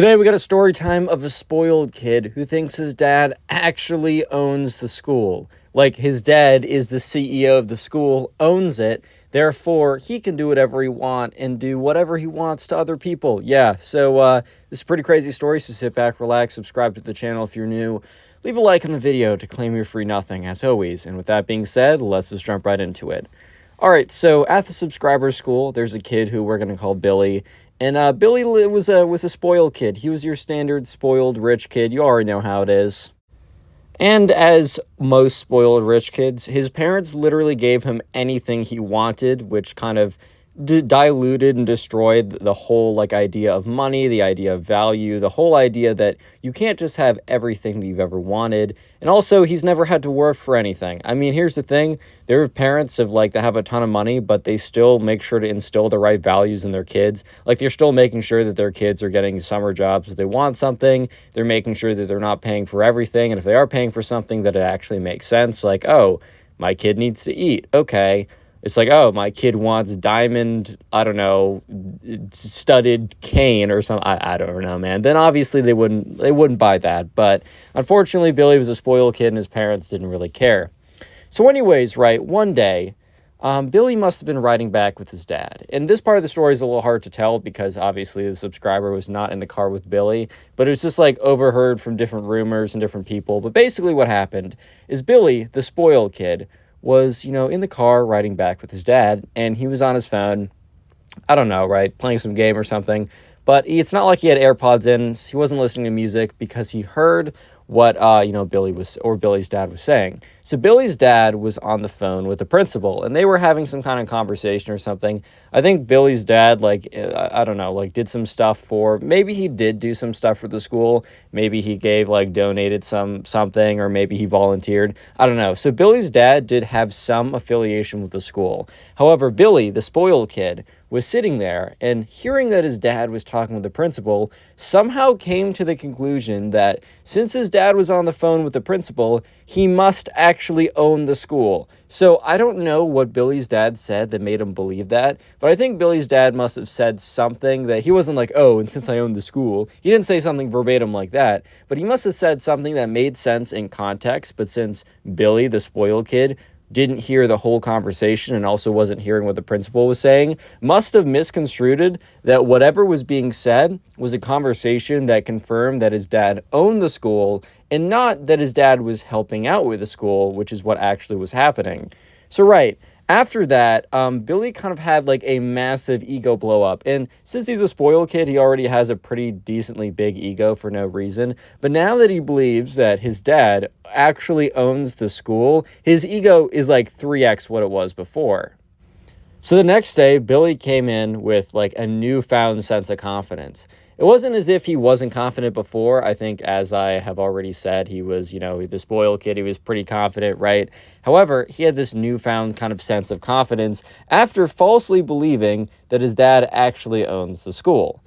Today we got a story time of a spoiled kid who thinks his dad actually owns the school. Like his dad is the CEO of the school, owns it, therefore he can do whatever he wants and do whatever he wants to other people. Yeah, so this is a pretty crazy story, so sit back, relax, subscribe to the channel if you're new. Leave a like on the video to claim your free nothing, as always. And with that being said, let's just jump right into it. Alright, so at the subscriber school, there's a kid who we're going to call Billy. And Billy was a spoiled kid. He was your standard spoiled rich kid. You already know how it is. And as most spoiled rich kids, his parents literally gave him anything he wanted, which kind of diluted and destroyed the whole idea of money, the idea of value, the whole idea that you can't just have everything that you've ever wanted. And also, he's never had to work for anything. I mean, here's the thing. There are parents that have a ton of money, but they still make sure to instill the right values in their kids. They're still making sure that their kids are getting summer jobs if they want something. They're making sure that they're not paying for everything. And if they are paying for something, that it actually makes sense. Oh, my kid needs to eat. Okay. It's oh, my kid wants diamond, I don't know, studded cane or something. I don't know, man. Then obviously they wouldn't buy that. But unfortunately, Billy was a spoiled kid and his parents didn't really care. So anyways, right, one day, Billy must have been riding back with his dad. And this part of the story is a little hard to tell because obviously the subscriber was not in the car with Billy. But it was just overheard from different rumors and different people. But basically what happened is Billy, the spoiled kid, was, in the car riding back with his dad, and he was on his phone, I don't know, right, playing some game or something, but it's not like he had AirPods in, he wasn't listening to music because he heard what, Billy's dad was saying. So Billy's dad was on the phone with the principal, and they were having some kind of conversation or something. I think Billy's dad, I don't know, did some stuff maybe he did do some stuff for the school. Maybe he gave, donated something, or maybe he volunteered. I don't know. So Billy's dad did have some affiliation with the school. However, Billy, the spoiled kid, was sitting there and hearing that his dad was talking with the principal, somehow came to the conclusion that since his dad was on the phone with the principal, he must actually own the school. So I don't know what Billy's dad said that made him believe that, but I think Billy's dad must have said something that he wasn't oh, and since I own the school, he didn't say something verbatim like that, but he must have said something that made sense in context. But since Billy, the spoiled kid, didn't hear the whole conversation and also wasn't hearing what the principal was saying, must have misconstrued that whatever was being said was a conversation that confirmed that his dad owned the school and not that his dad was helping out with the school, which is what actually was happening. So right, after that, Billy kind of had a massive ego blow up. And since he's a spoiled kid, he already has a pretty decently big ego for no reason. But now that he believes that his dad actually owns the school, his ego is 3x what it was before. So the next day, Billy came in with a newfound sense of confidence. It wasn't as if he wasn't confident before. I think, as I have already said, he was, the spoiled kid. He was pretty confident, right? However, he had this newfound kind of sense of confidence after falsely believing that his dad actually owns the school.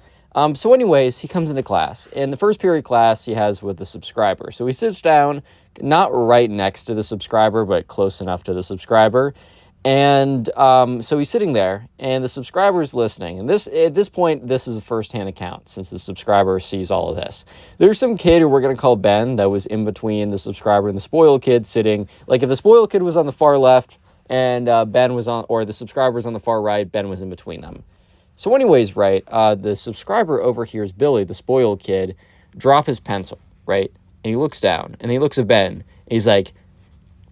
So anyways, he comes into class. In the first period class he has with the subscriber. So he sits down, not right next to the subscriber, but close enough to the subscriber. And so he's sitting there, and the subscriber's listening. And at this point, this is a first-hand account, since the subscriber sees all of this. There's some kid who we're going to call Ben that was in between the subscriber and the spoiled kid sitting. If the spoiled kid was on the far left, and Ben was on, or the subscriber was on the far right, Ben was in between them. So anyways, right, the subscriber overhears Billy, the spoiled kid, drop his pencil, right? And he looks down, and he looks at Ben, and he's like,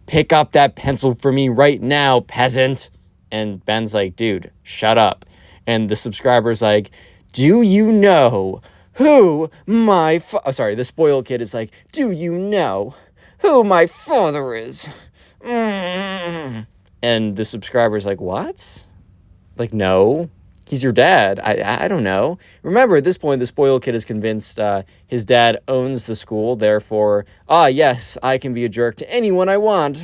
"Pick up that pencil for me right now, peasant." And Ben's like, "Dude, shut up." And the subscriber's like, "Do you know who my the spoiled kid is like, "Do you know who my father is?" And the subscriber's like, "What?" "No. He's your dad. I don't know." Remember, at this point, the spoiled kid is convinced his dad owns the school. Therefore, yes, I can be a jerk to anyone I want.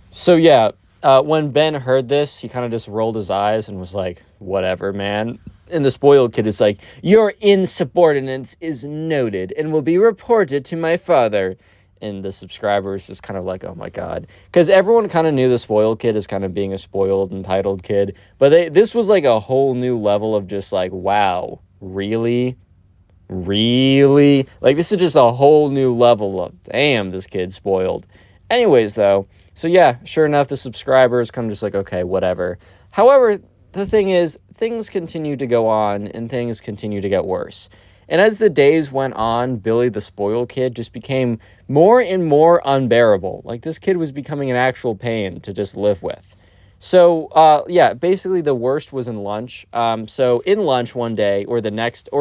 So yeah, when Ben heard this, he kind of just rolled his eyes and was like, "Whatever, man." And the spoiled kid is like, "Your insubordinance is noted and will be reported to my father." And the subscriber is just kind of like, oh my God. Because everyone kind of knew the spoiled kid as kind of being a spoiled, entitled kid. But this was a whole new level of just wow, really? really? Like, this is just a whole new level of, damn, this kid's spoiled. Anyways, though, so yeah, sure enough, the subscribers come just like, okay, whatever. However, the thing is, things continue to go on and things continue to get worse. And as the days went on, Billy the spoiled kid just became more and more unbearable. Like, this kid was becoming an actual pain to just live with. So, yeah, basically the worst was in lunch. So in lunch one day or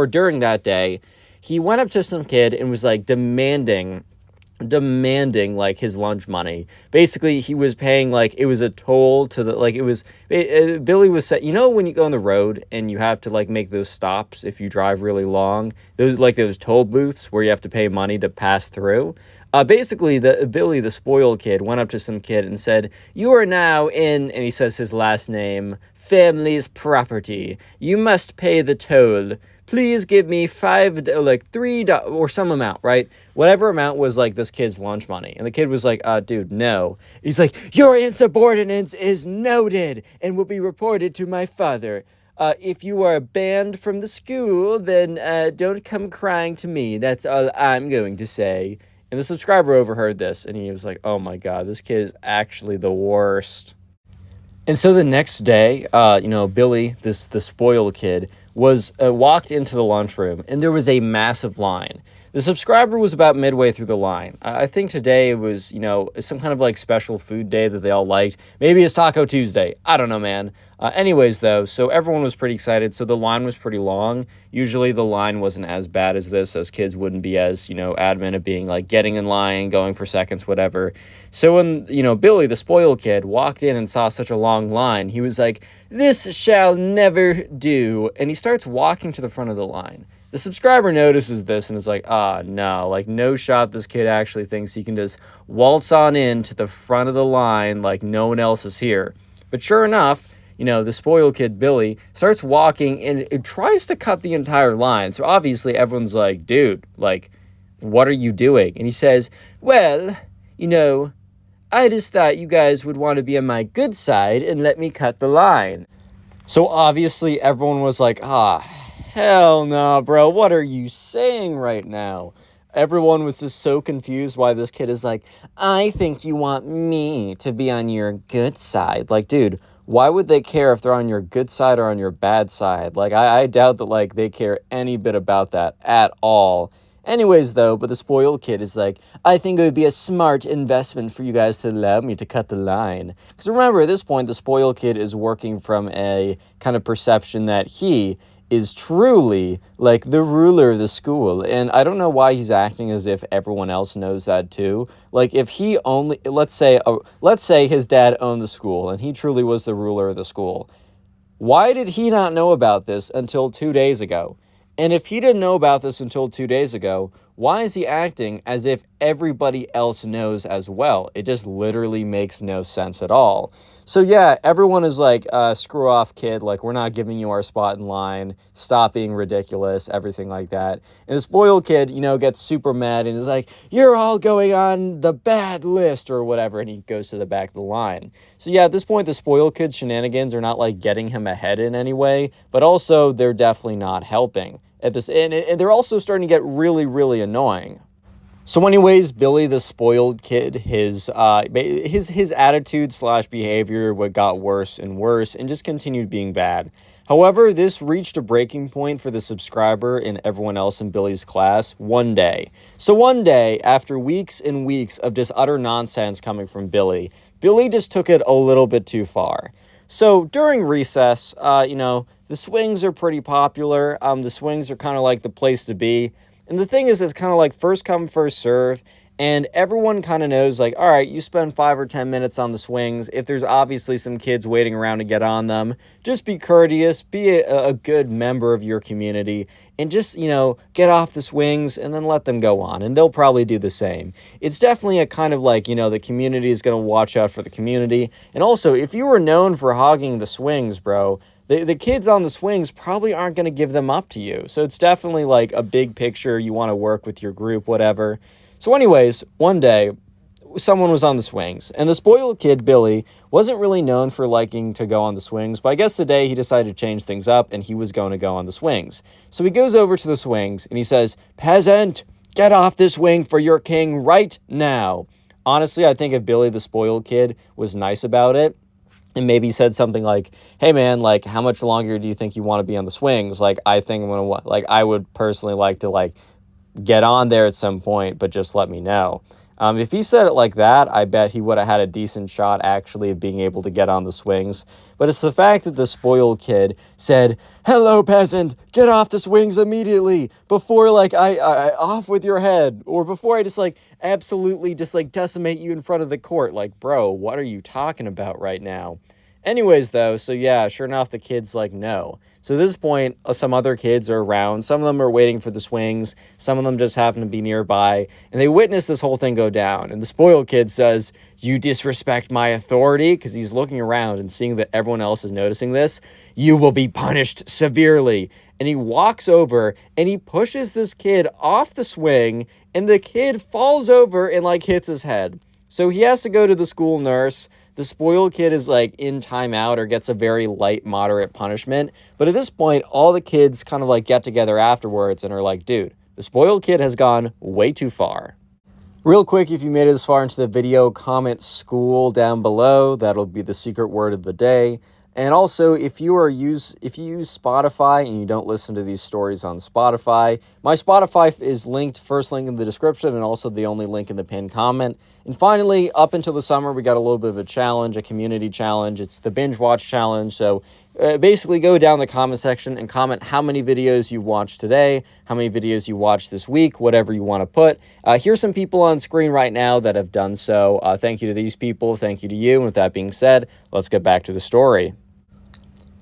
during that day, he went up to some kid and was like demanding like his lunch money. Basically, he was paying like it was a toll to the like it was Billy was set. You know when you go on the road and you have to like make those stops if you drive really long, those toll booths where you have to pay money to pass through. Basically, Billy, the spoiled kid, went up to some kid and said, "You are now in," and he says his last name, "family's property. You must pay the toll. Please give me $3 or some amount," right? Whatever amount was like this kid's lunch money. And the kid was like, dude, no. He's like, "Your insubordinance is noted and will be reported to my father. If you are banned from the school, then don't come crying to me. That's all I'm going to say." And the subscriber overheard this, and he was like, oh my god, this kid is actually the worst. And so the next day, Billy, the spoiled kid, was walked into the lunchroom, and there was a massive line. The subscriber was about midway through the line. I think today it was, some kind of like special food day that they all liked. Maybe it's Taco Tuesday. I don't know, man. Anyways, though, so everyone was pretty excited. So the line was pretty long. Usually the line wasn't as bad as this, as kids wouldn't be as, adamant of being like getting in line, going for seconds, whatever. So when, Billy, the spoiled kid, walked in and saw such a long line, he was like, "This shall never do." And he starts walking to the front of the line. The subscriber notices this and is like, no, like no shot this kid actually thinks he can just waltz on in to the front of the line like no one else is here. But sure enough, the spoiled kid, Billy, starts walking and it tries to cut the entire line. So obviously everyone's like, dude, like, what are you doing? And he says, "Well, I just thought you guys would want to be on my good side and let me cut the line." So obviously everyone was like, hell no, bro, what are you saying right now? Everyone was just so confused why this kid is like, "I think you want me to be on your good side." Like, dude, why would they care if they're on your good side or on your bad side? Like, I doubt that, like, they care any bit about that at all. Anyways, though, but the spoiled kid is like, "I think it would be a smart investment for you guys to allow me to cut the line." Because remember, at this point, the spoiled kid is working from a kind of perception that he is truly like the ruler of the school. And I don't know why he's acting as if everyone else knows that too. Like, if he only, let's say his dad owned the school and he truly was the ruler of the school. Why did he not know about this until 2 days ago? And if he didn't know about this until 2 days ago, why is he acting as if everybody else knows as well? It just literally makes no sense at all. So yeah, everyone is like, screw off, kid. Like, we're not giving you our spot in line. Stop being ridiculous, everything like that. And the spoiled kid, gets super mad and is like, "You're all going on the bad list," or whatever. And he goes to the back of the line. So yeah, at this point, the spoiled kid's shenanigans are not like getting him ahead in any way, but also they're definitely not helping at this. And they're also starting to get really, really annoying. So anyways, Billy the spoiled kid, his attitude / behavior got worse and worse and just continued being bad. However, this reached a breaking point for the subscriber and everyone else in Billy's class one day. So one day, after weeks and weeks of just utter nonsense coming from Billy just took it a little bit too far. So during recess, the swings are pretty popular. The swings are kind of like the place to be. And the thing is, it's kind of like first come, first serve, and everyone kind of knows, like, all right, you spend 5 or 10 minutes on the swings. If there's obviously some kids waiting around to get on them, just be courteous, be a good member of your community, and just, get off the swings and then let them go on, and they'll probably do the same. It's definitely a kind of like, the community is going to watch out for the community. And also, if you were known for hogging the swings, bro, the kids on the swings probably aren't going to give them up to you. So it's definitely like a big picture. You want to work with your group, whatever. So anyways, one day, someone was on the swings. And the spoiled kid, Billy, wasn't really known for liking to go on the swings, but I guess today he decided to change things up and he was going to go on the swings. So he goes over to the swings and he says, "Peasant, get off this swing for your king right now." Honestly, I think if Billy the spoiled kid was nice about it, and maybe said something like, "Hey man, like, how much longer do you think you want to be on the swings? Like, I think I'm gonna like, I would personally like to like get on there at some point, but just let me know." If he said it like that, I bet he would have had a decent shot actually of being able to get on the swings. But it's the fact that the spoiled kid said, "Hello, peasant, get off the swings immediately before like I off with your head, or before I just like absolutely just like decimate you in front of the court." Like, bro, what are you talking about right now? Anyways, though, so yeah, sure enough, the kid's like, no. So at this point, some other kids are around. Some of them are waiting for the swings. Some of them just happen to be nearby. And they witness this whole thing go down. And the spoiled kid says, "You disrespect my authority," because he's looking around and seeing that everyone else is noticing this. "You will be punished severely." And he walks over and he pushes this kid off the swing. And the kid falls over and like hits his head. So he has to go to the school nurse. The spoiled kid is like in timeout or gets a very light, moderate punishment. But at this point, all the kids kind of like get together afterwards and are like, dude, the spoiled kid has gone way too far. Real quick, if you made it this far into the video, comment "school" down below. That'll be the secret word of the day. And also, if you use Spotify and you don't listen to these stories on Spotify, my Spotify is linked, first link in the description, and also the only link in the pinned comment. And finally, up until the summer, we got a little bit of a challenge, a community challenge. It's the binge watch challenge. So basically go down the comment section and comment how many videos you watched today, how many videos you watched this week, whatever you want to put. Here's some people on screen right now that have done so. Thank you to these people. Thank you to you. And with that being said, let's get back to the story.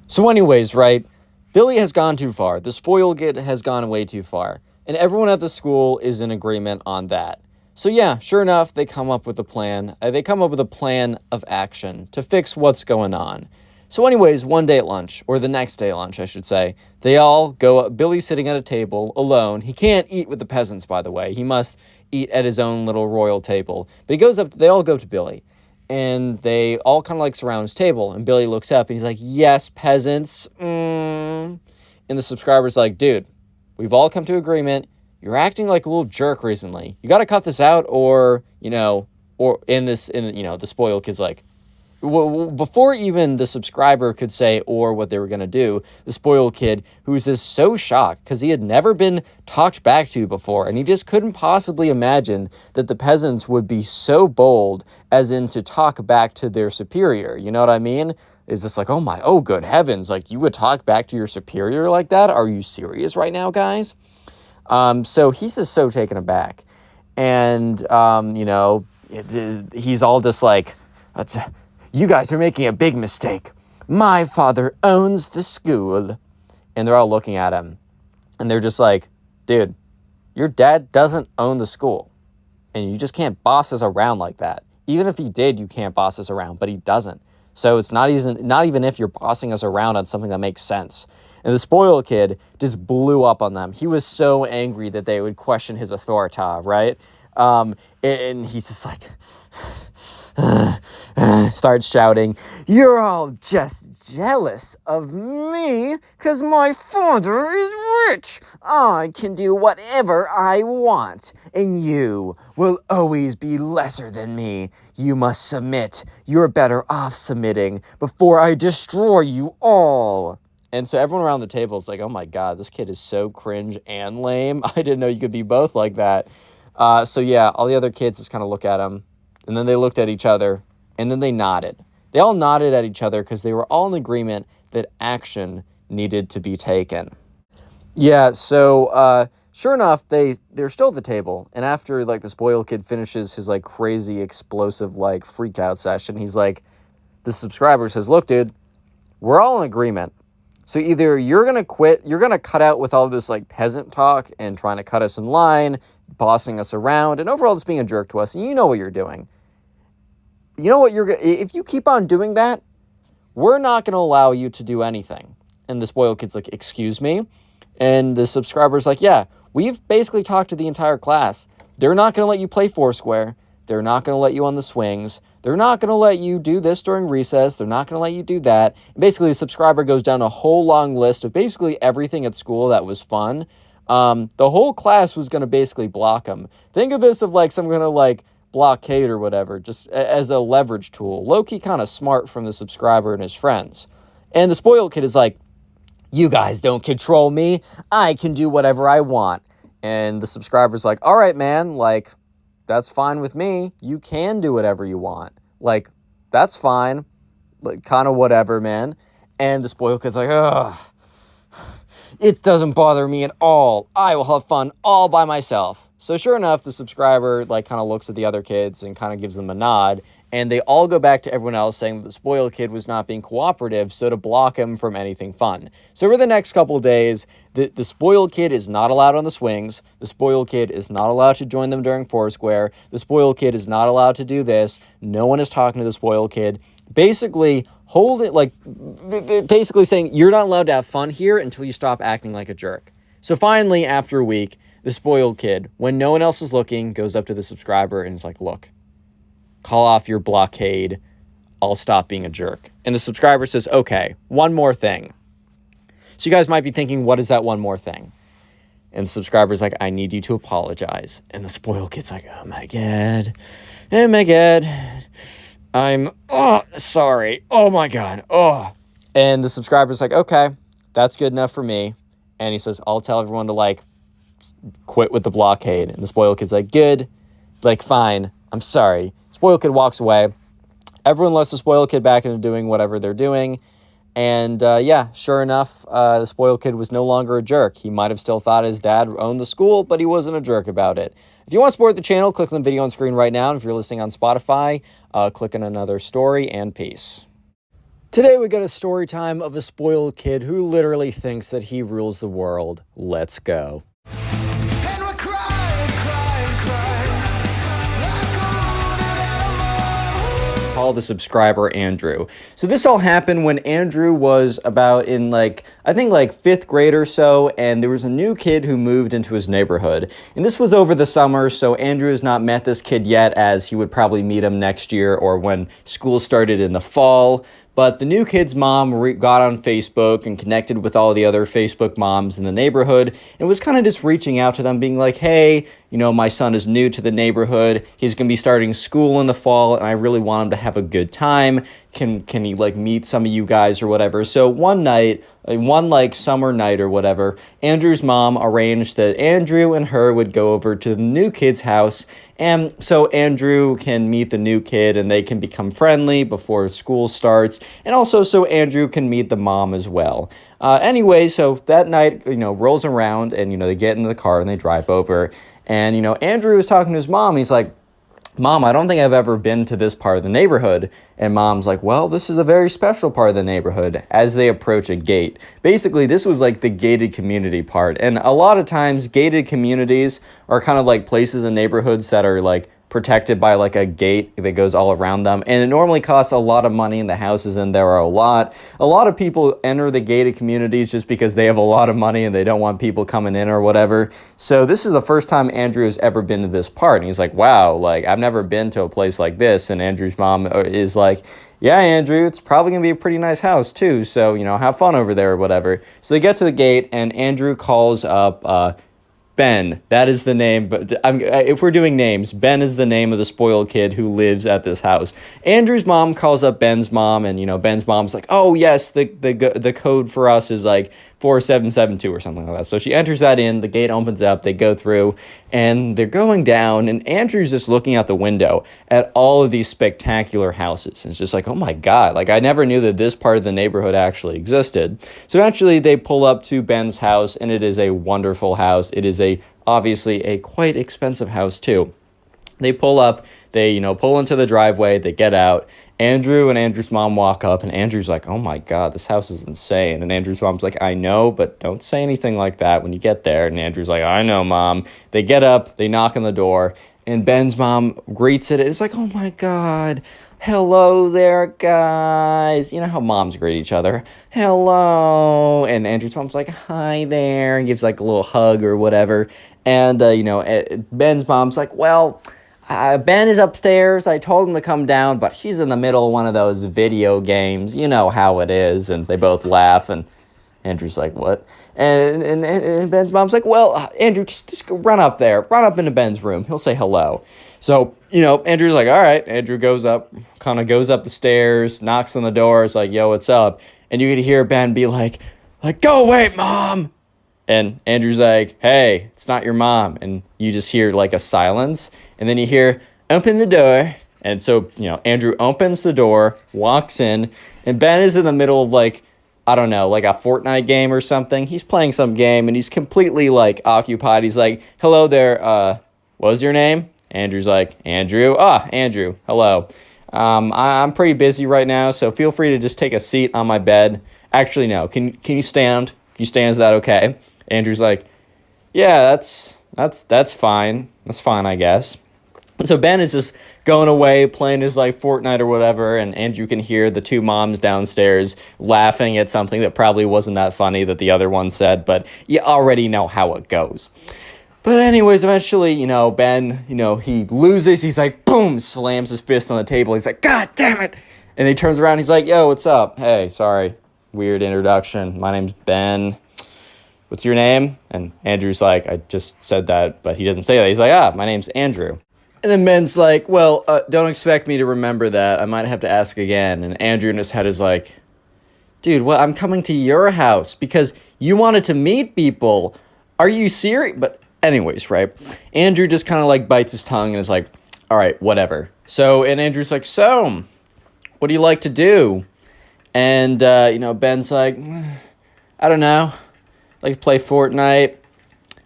So anyways, right, Billy has gone too far. The spoiled kid has gone way too far. And everyone at the school is in agreement on that. So yeah, sure enough, they come up with a plan. They come up with a plan of action to fix what's going on. So anyways, one day at lunch, or the next day at lunch, I should say, they all go up. Billy's sitting at a table alone. He can't eat with the peasants, by the way. He must eat at his own little royal table. But he goes up, they all go to Billy. And they all kind of like surround his table. And Billy looks up and he's like, "Yes, peasants." And the subscriber's like, "Dude, we've all come to agreement. You're acting like a little jerk recently. You got to cut this out," or, the spoiled kid's like, before even the subscriber could say or what they were going to do, the spoiled kid, who's just so shocked because he had never been talked back to before, and he just couldn't possibly imagine that the peasants would be so bold as in to talk back to their superior. You know what I mean? It's just like, oh, good heavens, like you would talk back to your superior like that? Are you serious right now, guys? So he's just so taken aback. And, he's all just like, "You guys are making a big mistake. My father owns the school." And they're all looking at him. And they're just like, "Dude, your dad doesn't own the school. And you just can't boss us around like that. Even if he did, you can't boss us around, but he doesn't. So it's not even if you're bossing us around on something that makes sense." And the spoiled kid just blew up on them. He was so angry that they would question his authority, right? And he's just like, starts shouting, "You're all just jealous of me because my father is rich. I can do whatever I want, and you will always be lesser than me. You must submit. You're better off submitting before I destroy you all." And so everyone around the table is like, "Oh my God, this kid is so cringe and lame. I didn't know you could be both like that." So yeah, all the other kids just kind of look at him. And then they looked at each other, and then they nodded. They all nodded at each other because they were all in agreement that action needed to be taken. Yeah, so sure enough, they're still at the table. And after like the spoiled kid finishes his like crazy explosive like freak out session, he's like, the subscriber says, "Look, dude, we're all in agreement. So either you're going to quit, you're going to cut out with all this like peasant talk and trying to cut us in line, bossing us around, and overall just being a jerk to us, and you know what you're doing. You know what if you keep on doing that, we're not going to allow you to do anything." And the spoiled kid's like, "Excuse me?" And the subscriber's like, "Yeah, we've basically talked to the entire class. They're not going to let you play Foursquare. They're not going to let you on the swings. They're not going to let you do this during recess. They're not going to let you do that. And basically, the subscriber goes down a whole long list of basically everything at school that was fun. The whole class was going to basically block him. Think of this of like some kind of like blockade or whatever, just as a leverage tool. Low-key kind of smart from the subscriber and his friends. And the spoiled kid is like, you guys don't control me. I can do whatever I want. And the subscriber's like, all right, man, like, that's fine with me. You can do whatever you want. Like, that's fine. Like, kind of whatever, man. And the spoiled kid's like, ugh, it doesn't bother me at all. I will have fun all by myself. So sure enough, the subscriber, like, kind of looks at the other kids and kind of gives them a nod. And they all go back to everyone else saying that the spoiled kid was not being cooperative, so to block him from anything fun. So over the next couple of days, the spoiled kid is not allowed on the swings. The spoiled kid is not allowed to join them during Foursquare. The spoiled kid is not allowed to do this. No one is talking to the spoiled kid. Basically, basically saying, you're not allowed to have fun here until you stop acting like a jerk. So finally, after a week, the spoiled kid, when no one else is looking, goes up to the subscriber and is like, look, call off your blockade. I'll stop being a jerk. And the subscriber says, okay, one more thing. So you guys might be thinking, what is that one more thing? And the subscriber's like, I need you to apologize. And the spoiled kid's like, oh my God. Oh my God. I'm sorry. Oh my God. Oh. And the subscriber's like, okay, that's good enough for me. And he says, I'll tell everyone to like quit with the blockade. And the spoiled kid's like, good. Like, fine. I'm sorry. Spoiled kid walks away. Everyone lets the spoiled kid back into doing whatever they're doing. And yeah, sure enough, the spoiled kid was no longer a jerk. He might have still thought his dad owned the school, but he wasn't a jerk about it. If you want to support the channel, click on the video on screen right now. And if you're listening on Spotify, click on another story and peace. Today we got a story time of a spoiled kid who literally thinks that he rules the world. Let's go. Call the subscriber Andrew. So this all happened when Andrew was about in like, I think like 5th grade or so, and there was a new kid who moved into his neighborhood. And this was over the summer, so Andrew has not met this kid yet, as he would probably meet him next year or when school started in the fall. But the new kid's mom got on Facebook and connected with all the other Facebook moms in the neighborhood and was kind of just reaching out to them, being like, hey, you know, my son is new to the neighborhood. He's going to be starting school in the fall, and I really want him to have a good time. Can he, like, meet some of you guys or whatever? So one night, one, like, summer night or whatever, Andrew's mom arranged that Andrew and her would go over to the new kid's house, and so Andrew can meet the new kid and they can become friendly before school starts, and also so Andrew can meet the mom as well. Anyway, so that night, you know, rolls around and, you know, they get into the car and they drive over. And, you know, Andrew is talking to his mom. He's like, Mom, I don't think I've ever been to this part of the neighborhood. And Mom's like, well, this is a very special part of the neighborhood, as they approach a gate. Basically, this was like the gated community part. And a lot of times gated communities are kind of like places in neighborhoods that are like protected by like a gate that goes all around them, and it normally costs a lot of money, and the houses in there are a lot of people enter the gated communities just because they have a lot of money and they don't want people coming in or whatever. So this is the first time Andrew has ever been to this part, and he's like, wow, like, I've never been to a place like this. And Andrew's mom is like, yeah, Andrew, it's probably gonna be a pretty nice house too, so, you know, have fun over there or whatever. So they get to the gate and Andrew calls up Ben. That is the name, but if we're doing names, Ben is the name of the spoiled kid who lives at this house. Andrew's mom calls up Ben's mom, and, you know, Ben's mom's like, oh, yes, the code for us is like 4772 or something like that. So she enters that in, the gate opens up, they go through, and they're going down, and Andrew's just looking out the window at all of these spectacular houses. And it's just like, oh my God, like, I never knew that this part of the neighborhood actually existed. So eventually they pull up to Ben's house, and it is a wonderful house. It is obviously a quite expensive house too. They pull up, they, you know, pull into the driveway, they get out. Andrew and Andrew's mom walk up, and Andrew's like, oh my God, this house is insane. And Andrew's mom's like, I know, but don't say anything like that when you get there. And Andrew's like, I know, Mom. They get up, they knock on the door, and Ben's mom greets it. It's like, oh my God, hello there, guys. You know how moms greet each other. Hello. And Andrew's mom's like, hi there, and gives like a little hug or whatever. And, you know, Ben's mom's like, well, Ben is upstairs. I told him to come down, but he's in the middle of one of those video games. You know how it is." And they both laugh, and Andrew's like, "What?" And Ben's mom's like, "Well, Andrew, just run up there. Run up into Ben's room. He'll say hello." So, Andrew's like, "All right." Andrew goes up the stairs, knocks on the door. It's like, "Yo, what's up?" And you could hear Ben be like, "Go away, Mom." And Andrew's like, "Hey, it's not your mom." And you just hear like a silence. And then you hear, "Open the door." And so, Andrew opens the door, walks in, and Ben is in the middle of like, I don't know, like a Fortnite game or something. He's playing some game and he's completely like occupied. He's like, "Hello there, what was your name?" Andrew's like, "Andrew." "Ah, Andrew, hello. I'm pretty busy right now, so feel free to just take a seat on my bed." "Actually, no. Can you stand? Can you stand? Is that okay?" Andrew's like, "Yeah, that's fine. That's fine, I guess." And so Ben is just going away, playing his like Fortnite or whatever, and Andrew can hear the two moms downstairs laughing at something that probably wasn't that funny that the other one said, but you already know how it goes. But anyways, eventually, Ben, he loses. He's like, boom, slams his fist on the table. He's like, "God damn it." And he turns around. He's like, "Yo, what's up? Hey, sorry. Weird introduction. My name's Ben. What's your name?" And Andrew's like, "I just said that," but he doesn't say that. He's like, "My name's Andrew." And then Ben's like, "Well, don't expect me to remember that. I might have to ask again." And Andrew in his head is like, "Dude, well, I'm coming to your house because you wanted to meet people. Are you serious?" But anyways, right? Andrew just kind of like bites his tongue and is like, "All right, whatever." So, and Andrew's like, "So, what do you like to do?" And, Ben's like, "I don't know. I like to play Fortnite.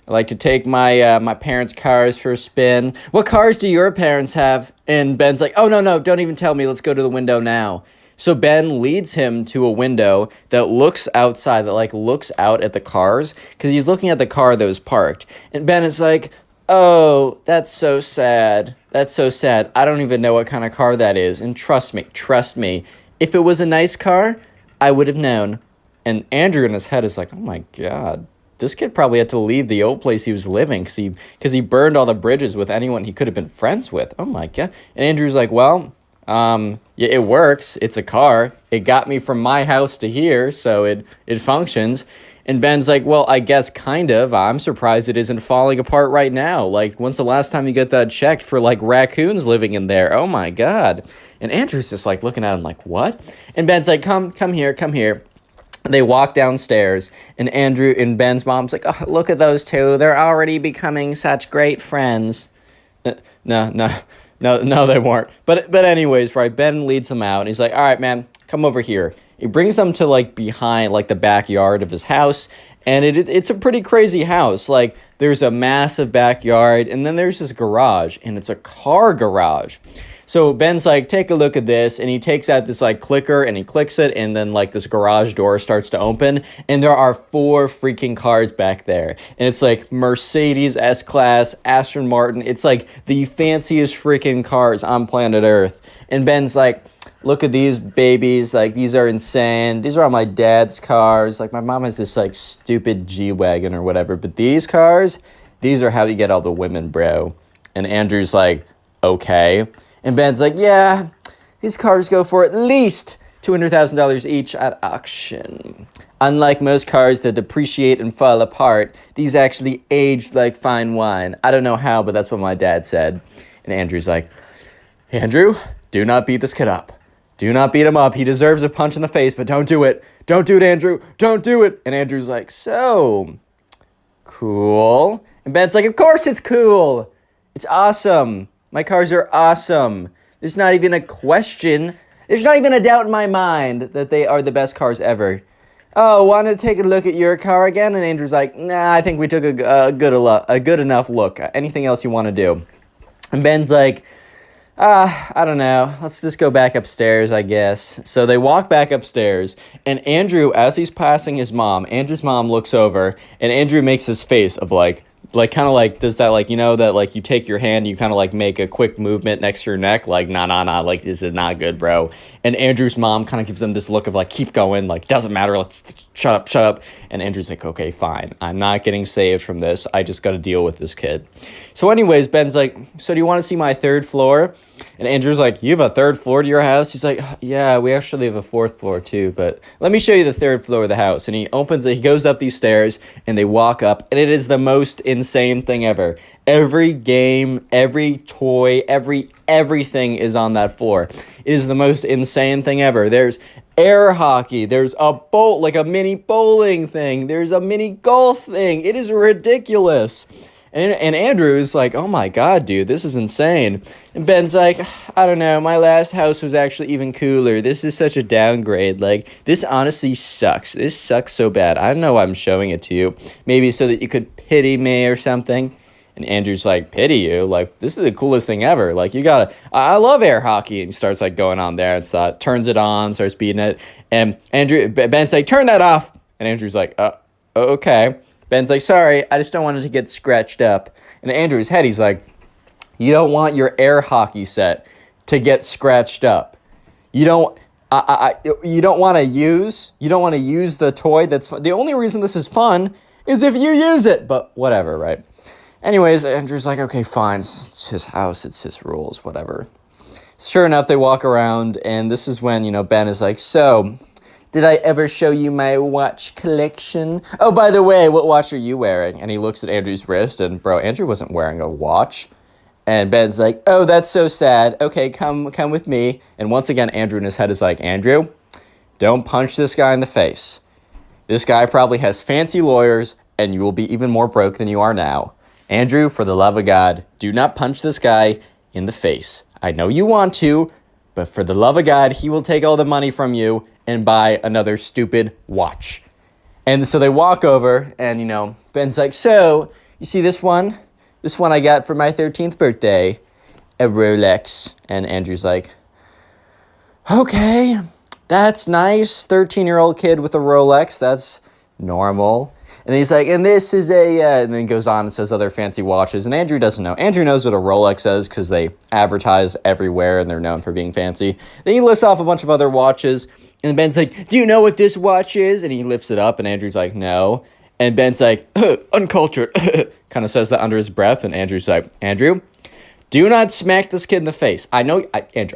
I like to take my parents' cars for a spin." "What cars do your parents have?" And Ben's like, "Oh, no, don't even tell me. Let's go to the window now." So Ben leads him to a window that looks outside, that like looks out at the cars, because he's looking at the car that was parked. And Ben is like, "Oh, that's so sad. That's so sad. I don't even know what kind of car that is. And trust me, if it was a nice car, I would have known." And Andrew in his head is like, "Oh my God. This kid probably had to leave the old place he was living because he burned all the bridges with anyone he could have been friends with. Oh my God." And Andrew's like, "Well, yeah, it works. It's a car. It got me from my house to here, so it functions." And Ben's like, "Well, I guess kind of. I'm surprised it isn't falling apart right now. Like, when's the last time you got that checked for like raccoons living in there? Oh my God." And Andrew's just like looking at him like, "What?" And Ben's like, come here. They walk downstairs, and Andrew and Ben's mom's like, "Oh, look at those two. They're already becoming such great friends." No, they weren't. But anyways, right, Ben leads them out, and he's like, "All right, man, come over here." He brings them to, like, behind, like, the backyard of his house, and it's a pretty crazy house. Like, there's a massive backyard, and then there's this garage, and it's a car garage. So Ben's like, "Take a look at this," and he takes out this like clicker and he clicks it, and then like this garage door starts to open, and there are 4 freaking cars back there, and it's like Mercedes S-Class, Aston Martin. It's like the fanciest freaking cars on planet Earth. And Ben's like, "Look at these babies, like these are insane. These are all my dad's cars. Like my mom has this like stupid G-Wagon or whatever, but these cars, these are how you get all the women, bro." And Andrew's like, "Okay." And Ben's like, "Yeah, these cars go for at least $200,000 each at auction. Unlike most cars that depreciate and fall apart, these actually aged like fine wine. I don't know how, but that's what my dad said." And Andrew's like, "Andrew, do not beat this kid up. Do not beat him up. He deserves a punch in the face, but don't do it. Don't do it, Andrew. Don't do it." And Andrew's like, "So, cool." And Ben's like, "Of course it's cool. It's awesome. My cars are awesome. There's not even a question. There's not even a doubt in my mind that they are the best cars ever. Oh, want to take a look at your car again?" And Andrew's like, "Nah, I think we took a good enough look. Anything else you want to do?" And Ben's like, I don't know. Let's just go back upstairs, I guess." So they walk back upstairs, and Andrew, as he's passing his mom, Andrew's mom looks over, and Andrew makes his face of like kind of like, does that like, that like you take your hand, you kind of like make a quick movement next to your neck, like, nah, like this is not good, bro. And Andrew's mom kind of gives him this look of like, keep going, like, doesn't matter, let's shut up. And Andrew's like, okay, fine. I'm not getting saved from this. I just got to deal with this kid. So anyways, Ben's like, so do you want to see my 3rd floor? And Andrew's like, you have a 3rd floor to your house? He's like, yeah, we actually have a 4th floor too, but let me show you the 3rd floor of the house. And he opens it, he goes up these stairs, and they walk up, and it is the most insane thing ever. Every game, every toy, everything is on that floor. It is the most insane thing ever. There's air hockey. There's like a mini bowling thing. There's a mini golf thing. It is ridiculous. And Andrew's like, oh my God, dude, this is insane. And Ben's like, I don't know, my last house was actually even cooler. This is such a downgrade. Like, this honestly sucks. This sucks so bad. I don't know why I'm showing it to you. Maybe so that you could pity me or something. And Andrew's like, pity you? Like, this is the coolest thing ever. Like, I love air hockey. And he starts, like, going on there and turns it on, starts beating it. And Ben's like, turn that off. And Andrew's like, okay. Ben's like, sorry, I just don't want it to get scratched up. And Andrew's head, he's like, you don't want your air hockey set to get scratched up. You don't want to use the toy that's fun. The only reason this is fun is if you use it. But whatever, right? Anyways, Andrew's like, okay, fine. It's his house. It's his rules, whatever. Sure enough, they walk around, and this is when, Ben is like, so, did I ever show you my watch collection? Oh, by the way, what watch are you wearing? And he looks at Andrew's wrist, and bro, Andrew wasn't wearing a watch. And Ben's like, oh, that's so sad. Okay, come with me. And once again, Andrew in his head is like, Andrew, don't punch this guy in the face. This guy probably has fancy lawyers, and you will be even more broke than you are now. Andrew, for the love of God, do not punch this guy in the face. I know you want to, but for the love of God, he will take all the money from you and buy another stupid watch. And so they walk over, and, Ben's like, so, you see this one? This one I got for my 13th birthday, a Rolex. And Andrew's like, okay, that's nice. 13-year-old kid with a Rolex, that's normal. And he's like, and this is and then goes on and says other fancy watches. And Andrew doesn't know. Andrew knows what a Rolex is because they advertise everywhere and they're known for being fancy. Then he lists off a bunch of other watches. And Ben's like, do you know what this watch is? And he lifts it up and Andrew's like, no. And Ben's like, uncultured, kind of says that under his breath. And Andrew's like, Andrew, do not smack this kid in the face. Andrew,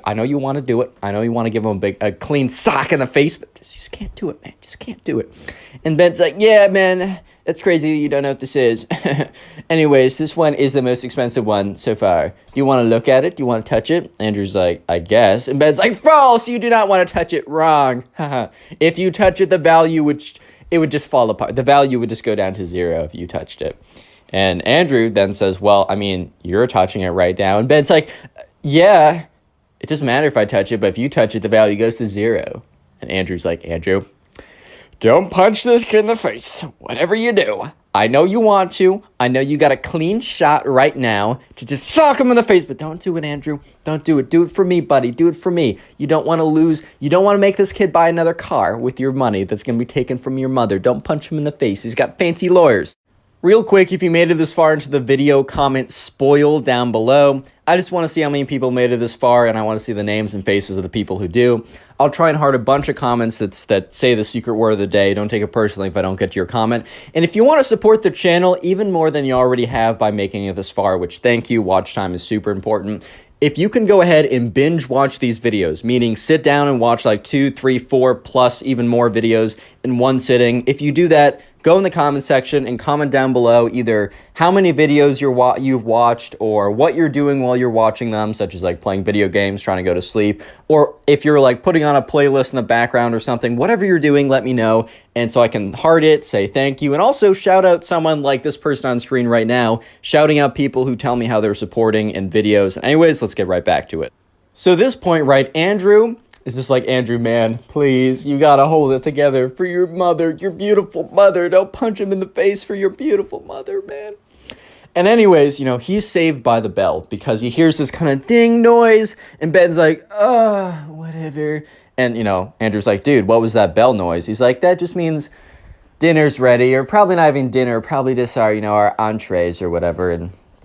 I know you want to do it. I know you want to give him a clean sock in the face, but you just can't do it, man. Just can't do it. And Ben's like, yeah, man, that's crazy that you don't know what this is. Anyways, this one is the most expensive one so far. You want to look at it? Do you want to touch it? Andrew's like, I guess. And Ben's like, false, you do not want to touch it. Wrong. If you touch it, the value it would just fall apart. The value would just go down to 0 if you touched it. And Andrew then says, well, I mean, you're touching it right now. And Ben's like, yeah, it doesn't matter if I touch it, but if you touch it, the value goes to 0. And Andrew's like, Andrew, don't punch this kid in the face. Whatever you do, I know you want to. I know you got a clean shot right now to just sock him in the face, but don't do it, Andrew. Don't do it. Do it for me, buddy. Do it for me. You don't want to lose. You don't want to make this kid buy another car with your money that's going to be taken from your mother. Don't punch him in the face. He's got fancy lawyers. Real quick, if you made it this far into the video, comment spoil down below. I just want to see how many people made it this far, and I want to see the names and faces of the people who do. I'll try and heart a bunch of comments that say the secret word of the day. Don't take it personally if I don't get to your comment. And if you want to support the channel even more than you already have by making it this far, which thank you, watch time is super important. If you can go ahead and binge watch these videos, meaning sit down and watch like 2, 3, 4 plus even more videos in one sitting. If you do that, go in the comment section and comment down below either how many videos you've watched or what you're doing while you're watching them, such as like playing video games, trying to go to sleep, or if you're like putting on a playlist in the background or something, whatever you're doing, let me know. And so I can heart it, say thank you, and also shout out someone like this person on screen right now, shouting out people who tell me how they're supporting in videos. Anyways, let's get right back to it. So this point, right, Andrew is just like, Andrew, man, please, you gotta hold it together for your mother, your beautiful mother. Don't punch him in the face for your beautiful mother, man. And anyways, he's saved by the bell because he hears this kind of ding noise, and Ben's like, whatever. And, Andrew's like, dude, what was that bell noise? He's like, that just means dinner's ready, or probably not even dinner, probably just our, our entrees or whatever.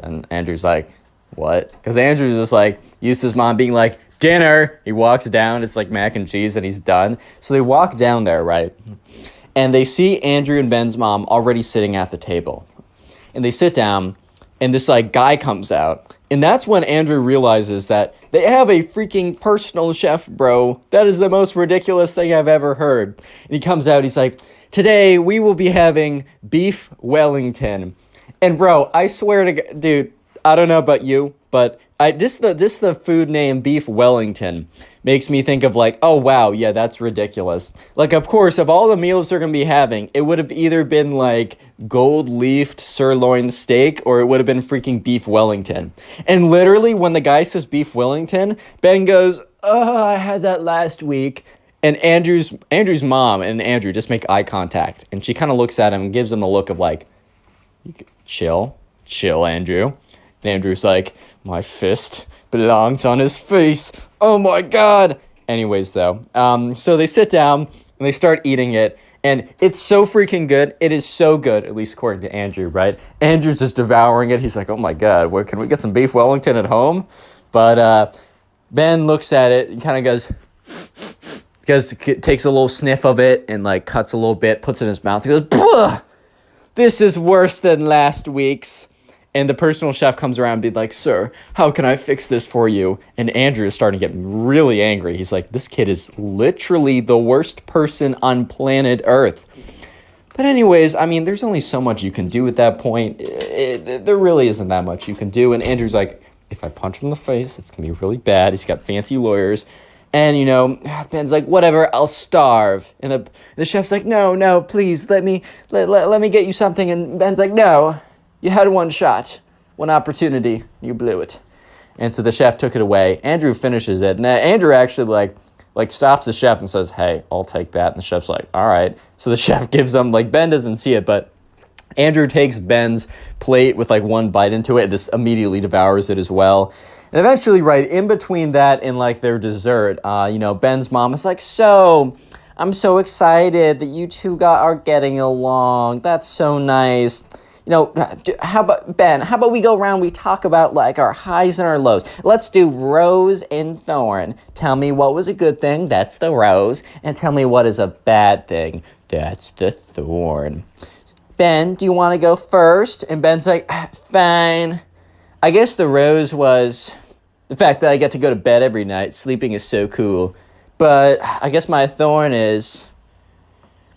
And Andrew's like, what? Because Andrew's just like, used to his mom being like, dinner. He walks down. It's like mac and cheese, and he's done. So they walk down there, right? And they see Andrew and Ben's mom already sitting at the table. And they sit down, and this like guy comes out. And that's when Andrew realizes that they have a freaking personal chef, bro. That is the most ridiculous thing I've ever heard. And he comes out, he's like, today we will be having beef Wellington. And bro, I swear to God, dude, I don't know about you, but the food name beef Wellington makes me think of like, oh wow, yeah, that's ridiculous. Like, of course, of all the meals they're gonna be having, it would have either been like gold leafed sirloin steak or it would have been freaking beef Wellington. And literally, when the guy says beef Wellington, Ben goes, "Oh, I had that last week." And Andrew's mom and Andrew just make eye contact, and she kind of looks at him and gives him a look of like, chill, Andrew. And Andrew's like, my fist belongs on his face. Oh my God. Anyways, though, so they sit down and they start eating it. And it's so freaking good. It is so good, at least according to Andrew, right? Andrew's just devouring it. He's like, oh my God, where can we get some beef Wellington at home? But Ben looks at it and kind of takes a little sniff of it and like cuts a little bit, puts it in his mouth. He goes, "Pugh! This is worse than last week's." And the personal chef comes around and be like, "Sir, how can I fix this for you?" And Andrew is starting to get really angry. He's like, this kid is literally the worst person on planet Earth. But anyways, I mean, there's only so much you can do at that point. There really isn't that much you can do. And Andrew's like, if I punch him in the face, it's going to be really bad. He's got fancy lawyers. And, you know, Ben's like, whatever, I'll starve. And the chef's like, no, please, let me get you something. And Ben's like, no. You had one shot, one opportunity, you blew it. And so the chef took it away. Andrew finishes it. And Andrew actually like stops the chef and says, "Hey, I'll take that." And the chef's like, "All right." So the chef gives him, like, Ben doesn't see it, but Andrew takes Ben's plate with like one bite into it and just immediately devours it as well. And eventually, right in between that and like their dessert, Ben's mom is like, "So, I'm so excited that you two are getting along. That's so nice. How about we go around, we talk about like our highs and our lows. Let's do rose and thorn. Tell me what was a good thing, that's the rose, and tell me what is a bad thing, that's the thorn. Ben, do you want to go first?" And Ben's like, "Fine. I guess the rose was the fact that I get to go to bed every night. Sleeping is so cool. But I guess my thorn's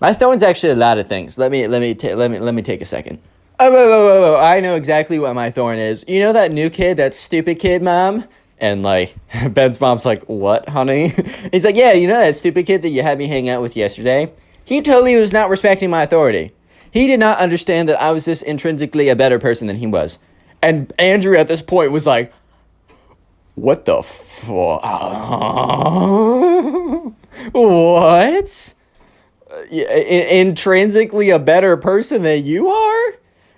actually a lot of things. Let me take a second. Oh, I know exactly what my thorn is. You know that new kid, that stupid kid, Mom?" And like, Ben's mom's like, "What, honey?" He's like, "Yeah, you know that stupid kid that you had me hang out with yesterday? He totally was not respecting my authority. He did not understand that I was this intrinsically a better person than he was." And Andrew at this point was like, "What the fuck? What? Intrinsically a better person than you are?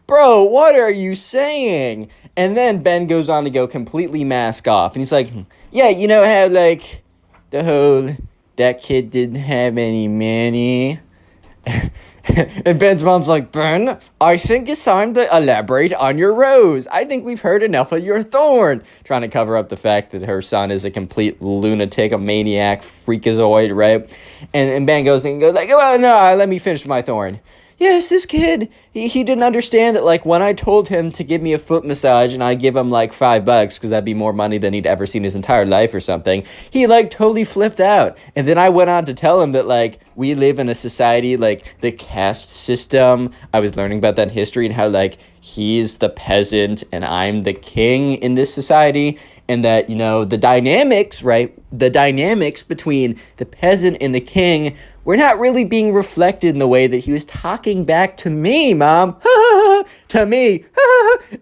Bro, what are you saying?" And then Ben goes on to go completely mask off. And he's like, "Yeah, you know how, like, that kid didn't have any money?" And Ben's mom's like, "Ben, I think it's time to elaborate on your rose. I think we've heard enough of your thorn." Trying to cover up the fact that her son is a complete lunatic, a maniac, freakazoid, right? And Ben goes like, "Well, no, let me finish my thorn. Yes, this kid, he didn't understand that, like, when I told him to give me a foot massage and I'd give him, like, $5, because that'd be more money than he'd ever seen in his entire life or something, he, like, totally flipped out. And then I went on to tell him that, like, we live in a society, like, the caste system. I was learning about that in history and how, like, he's the peasant and I'm the king in this society. And that, the dynamics, right? The dynamics between the peasant and the king were not really being reflected in the way that he was talking back to me, Mom. To me.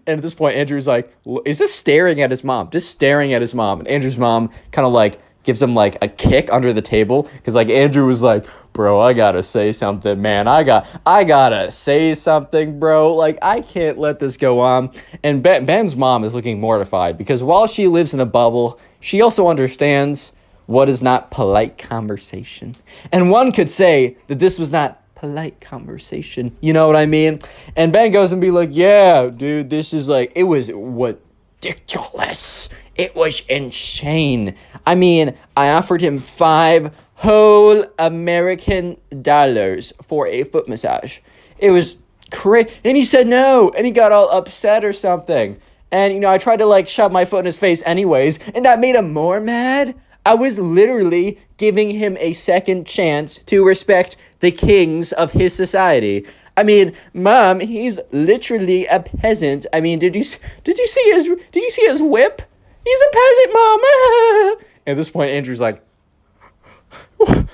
And at this point, Andrew's like, is this staring at his mom? Just staring at his mom. And Andrew's mom kind of like gives him like a kick under the table. Because like Andrew was like, "Bro, I gotta say something, man. I gotta say something, bro. Like, I can't let this go on." And Ben's mom is looking mortified because while she lives in a bubble, she also understands what is not polite conversation. And one could say that this was not polite conversation. You know what I mean? And Ben goes and be like, "Yeah, dude, this is like, it was ridiculous. It was insane. I mean, I offered him 5 whole American dollars for a foot massage. It was crazy. And he said no. And he got all upset or something. And, you know, I tried to, like, shove my foot in his face anyways. And that made him more mad. I was literally giving him a second chance to respect the kings of his society. I mean, Mom, he's literally a peasant. I mean, did you see his whip? He's a peasant, Mom. At this point, Andrew's like, what?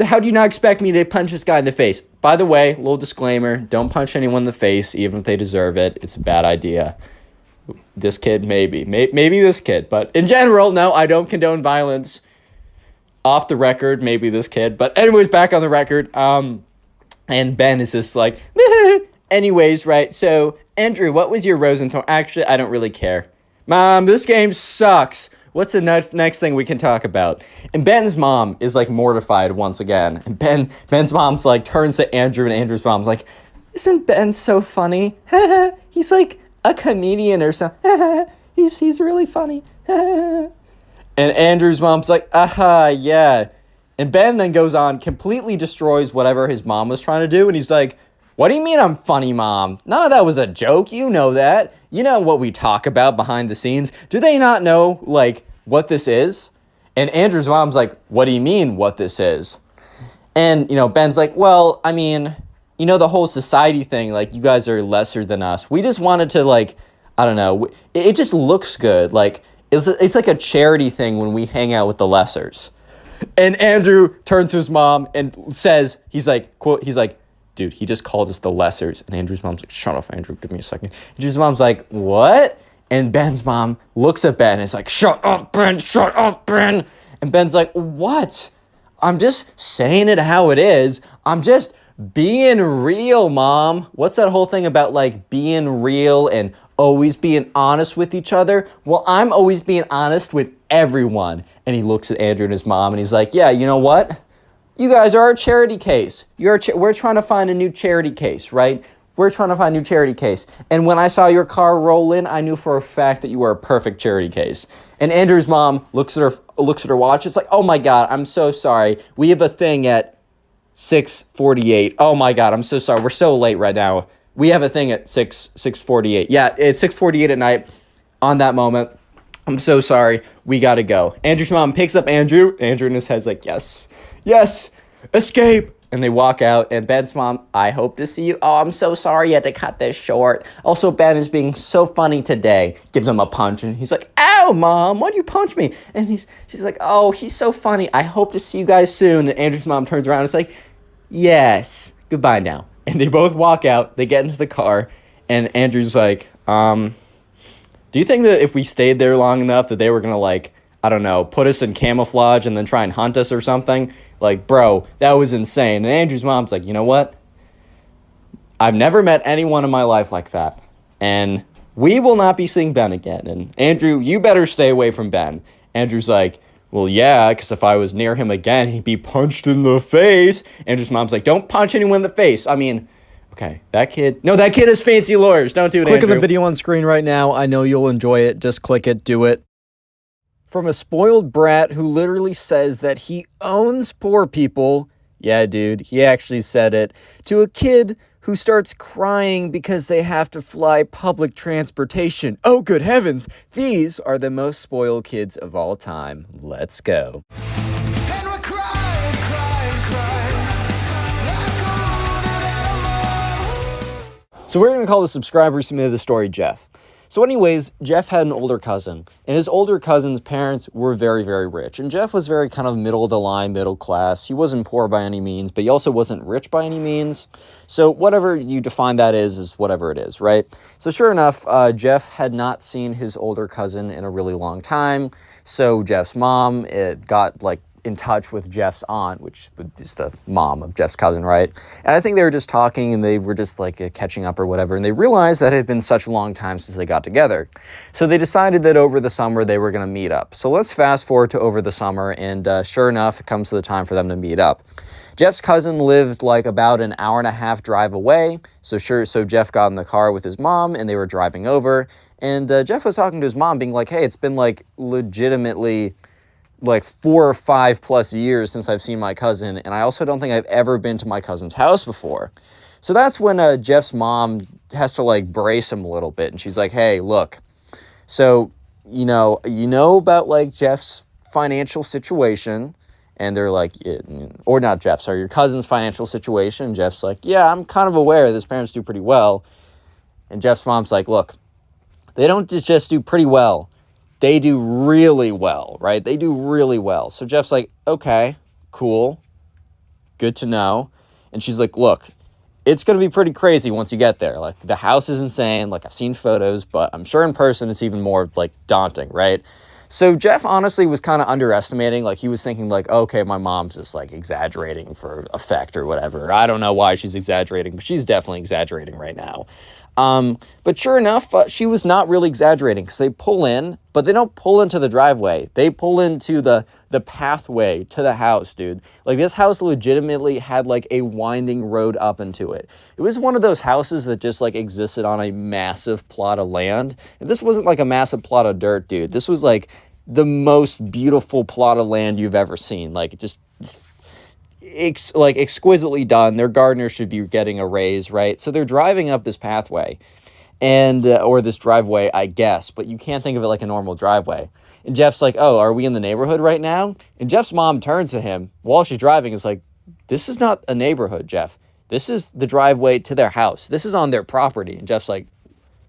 How do you not expect me to punch this guy in the face? By the way, little disclaimer, don't punch anyone in the face, even if they deserve it. It's a bad idea. This kid, maybe this kid. But in general, no, I don't condone violence. Off the record, maybe this kid. But anyways, back on the record. And Ben is just like, anyways, right? So, Andrew, what was your rose and thorn? Actually, I don't really care. Mom, this game sucks. What's the next thing we can talk about? And Ben's mom is like mortified once again. And Ben's mom's like turns to Andrew, and Andrew's mom's like, isn't Ben so funny? He's like a comedian or something. He's really funny. And Andrew's mom's like, yeah. And Ben then goes on, completely destroys whatever his mom was trying to do. And he's like, what do you mean I'm funny, Mom? None of that was a joke. You know that. You know what we talk about behind the scenes. Do they not know, like, what this is? And Andrew's mom's like, what do you mean what this is? And, you know, Ben's like, well, I mean, you know, the whole society thing, like, you guys are lesser than us. We just wanted to, like, I don't know. It just looks good. Like, it's like a charity thing when we hang out with the lessers. And Andrew turns to his mom and says, he's like, dude, he just called us the lessers. And Andrew's mom's like, shut up, Andrew, give me a second. Andrew's mom's like, what? And Ben's mom looks at Ben and is like, shut up, Ben. And Ben's like, what? I'm just saying it how it is. I'm just being real, Mom. What's that whole thing about, like, being real and always being honest with each other? Well, I'm always being honest with everyone. And he looks at Andrew and his mom and he's like, yeah, you know what? You guys are a charity case. We're trying to find a new charity case, right? We're trying to find a new charity case. And when I saw your car roll in, I knew for a fact that you were a perfect charity case. And Andrew's mom looks at her watch. It's like, oh my God, I'm so sorry. We have a thing at 6:48. Oh my God, I'm so sorry. We're so late right now. We have a thing at 6:48. Yeah, it's 6:48 at night. On that moment, I'm so sorry. We gotta go. Andrew's mom picks up Andrew. Andrew in his head's like, yes, escape. And they walk out, and Ben's mom, I hope to see you. Oh, I'm so sorry you had to cut this short. Also, Ben is being so funny today. Gives him a punch, and he's like, ow, Mom, why'd you punch me? And she's like, oh, he's so funny. I hope to see you guys soon. And Andrew's mom turns around and is like, yes, goodbye now. And they both walk out. They get into the car, and Andrew's like, do you think that if we stayed there long enough that they were going to, like, I don't know, put us in camouflage and then try and hunt us or something? Like, bro, that was insane. And Andrew's mom's like, you know what? I've never met anyone in my life like that. And we will not be seeing Ben again. And Andrew, you better stay away from Ben. Andrew's like, well, yeah, because if I was near him again, he'd be punched in the face. Andrew's mom's like, don't punch anyone in the face. I mean, okay, that kid has fancy lawyers. Don't do it, Click Andrew. on the video on screen right now. I know you'll enjoy it. Just click it. Do it. From a spoiled brat who literally says that he owns poor people. Yeah, dude, he actually said it. To a kid who starts crying because they have to fly public transportation. Oh, good heavens. These are the most spoiled kids of all time. Let's go. And we're crying, crying, crying, like a wounded animal. So we're going to call the subscriber who submitted the story Jeff. So anyways, Jeff had an older cousin, and his older cousin's parents were very, very rich. And Jeff was very kind of middle of the line, middle class. He wasn't poor by any means, but he also wasn't rich by any means. So whatever you define that is whatever it is, right? So sure enough, Jeff had not seen his older cousin in a really long time. So Jeff's mom got like in touch with Jeff's aunt, which is the mom of Jeff's cousin, right? And I think they were just talking and they were just like catching up or whatever. And they realized that it had been such a long time since they got together. So they decided that over the summer they were going to meet up. So let's fast forward to over the summer. And sure enough, it comes to the time for them to meet up. Jeff's cousin lived like about an hour and a half drive away. So Jeff got in the car with his mom and they were driving over. And Jeff was talking to his mom being like, hey, it's been like legitimately like 4 or 5 plus years since I've seen my cousin. And I also don't think I've ever been to my cousin's house before. So that's when Jeff's mom has to like brace him a little bit. And she's like, hey, look, so, you know about like Jeff's financial situation. And they're like, or not Jeff, sorry, your cousin's financial situation. And Jeff's like, yeah, I'm kind of aware that his parents do pretty well. And Jeff's mom's like, look, they don't just do pretty well. They do really well, right? They do really well. So Jeff's like, okay, cool. Good to know. And she's like, look, it's going to be pretty crazy once you get there. Like, the house is insane. Like, I've seen photos, but I'm sure in person it's even more, like, daunting, right? So Jeff honestly was kind of underestimating. Like, he was thinking, like, okay, my mom's just, like, exaggerating for effect or whatever. I don't know why she's exaggerating, but she's definitely exaggerating right now. But sure enough, she was not really exaggerating, because they pull in, but they don't pull into the driveway. They pull into the pathway to the house, dude. Like, this house legitimately had like a winding road up into it. It was one of those houses that just like existed on a massive plot of land. And this wasn't like a massive plot of dirt, dude. This was like the most beautiful plot of land you've ever seen. Like, just exquisitely done. Their gardener should be getting a raise, right? So they're driving up this pathway and or this driveway, I guess, but you can't think of it like a normal driveway. And Jeff's like, oh, are we in the neighborhood right now? And Jeff's mom turns to him while she's driving, is like, this is not a neighborhood, Jeff. This is the driveway to their house. This is on their property. And Jeff's like,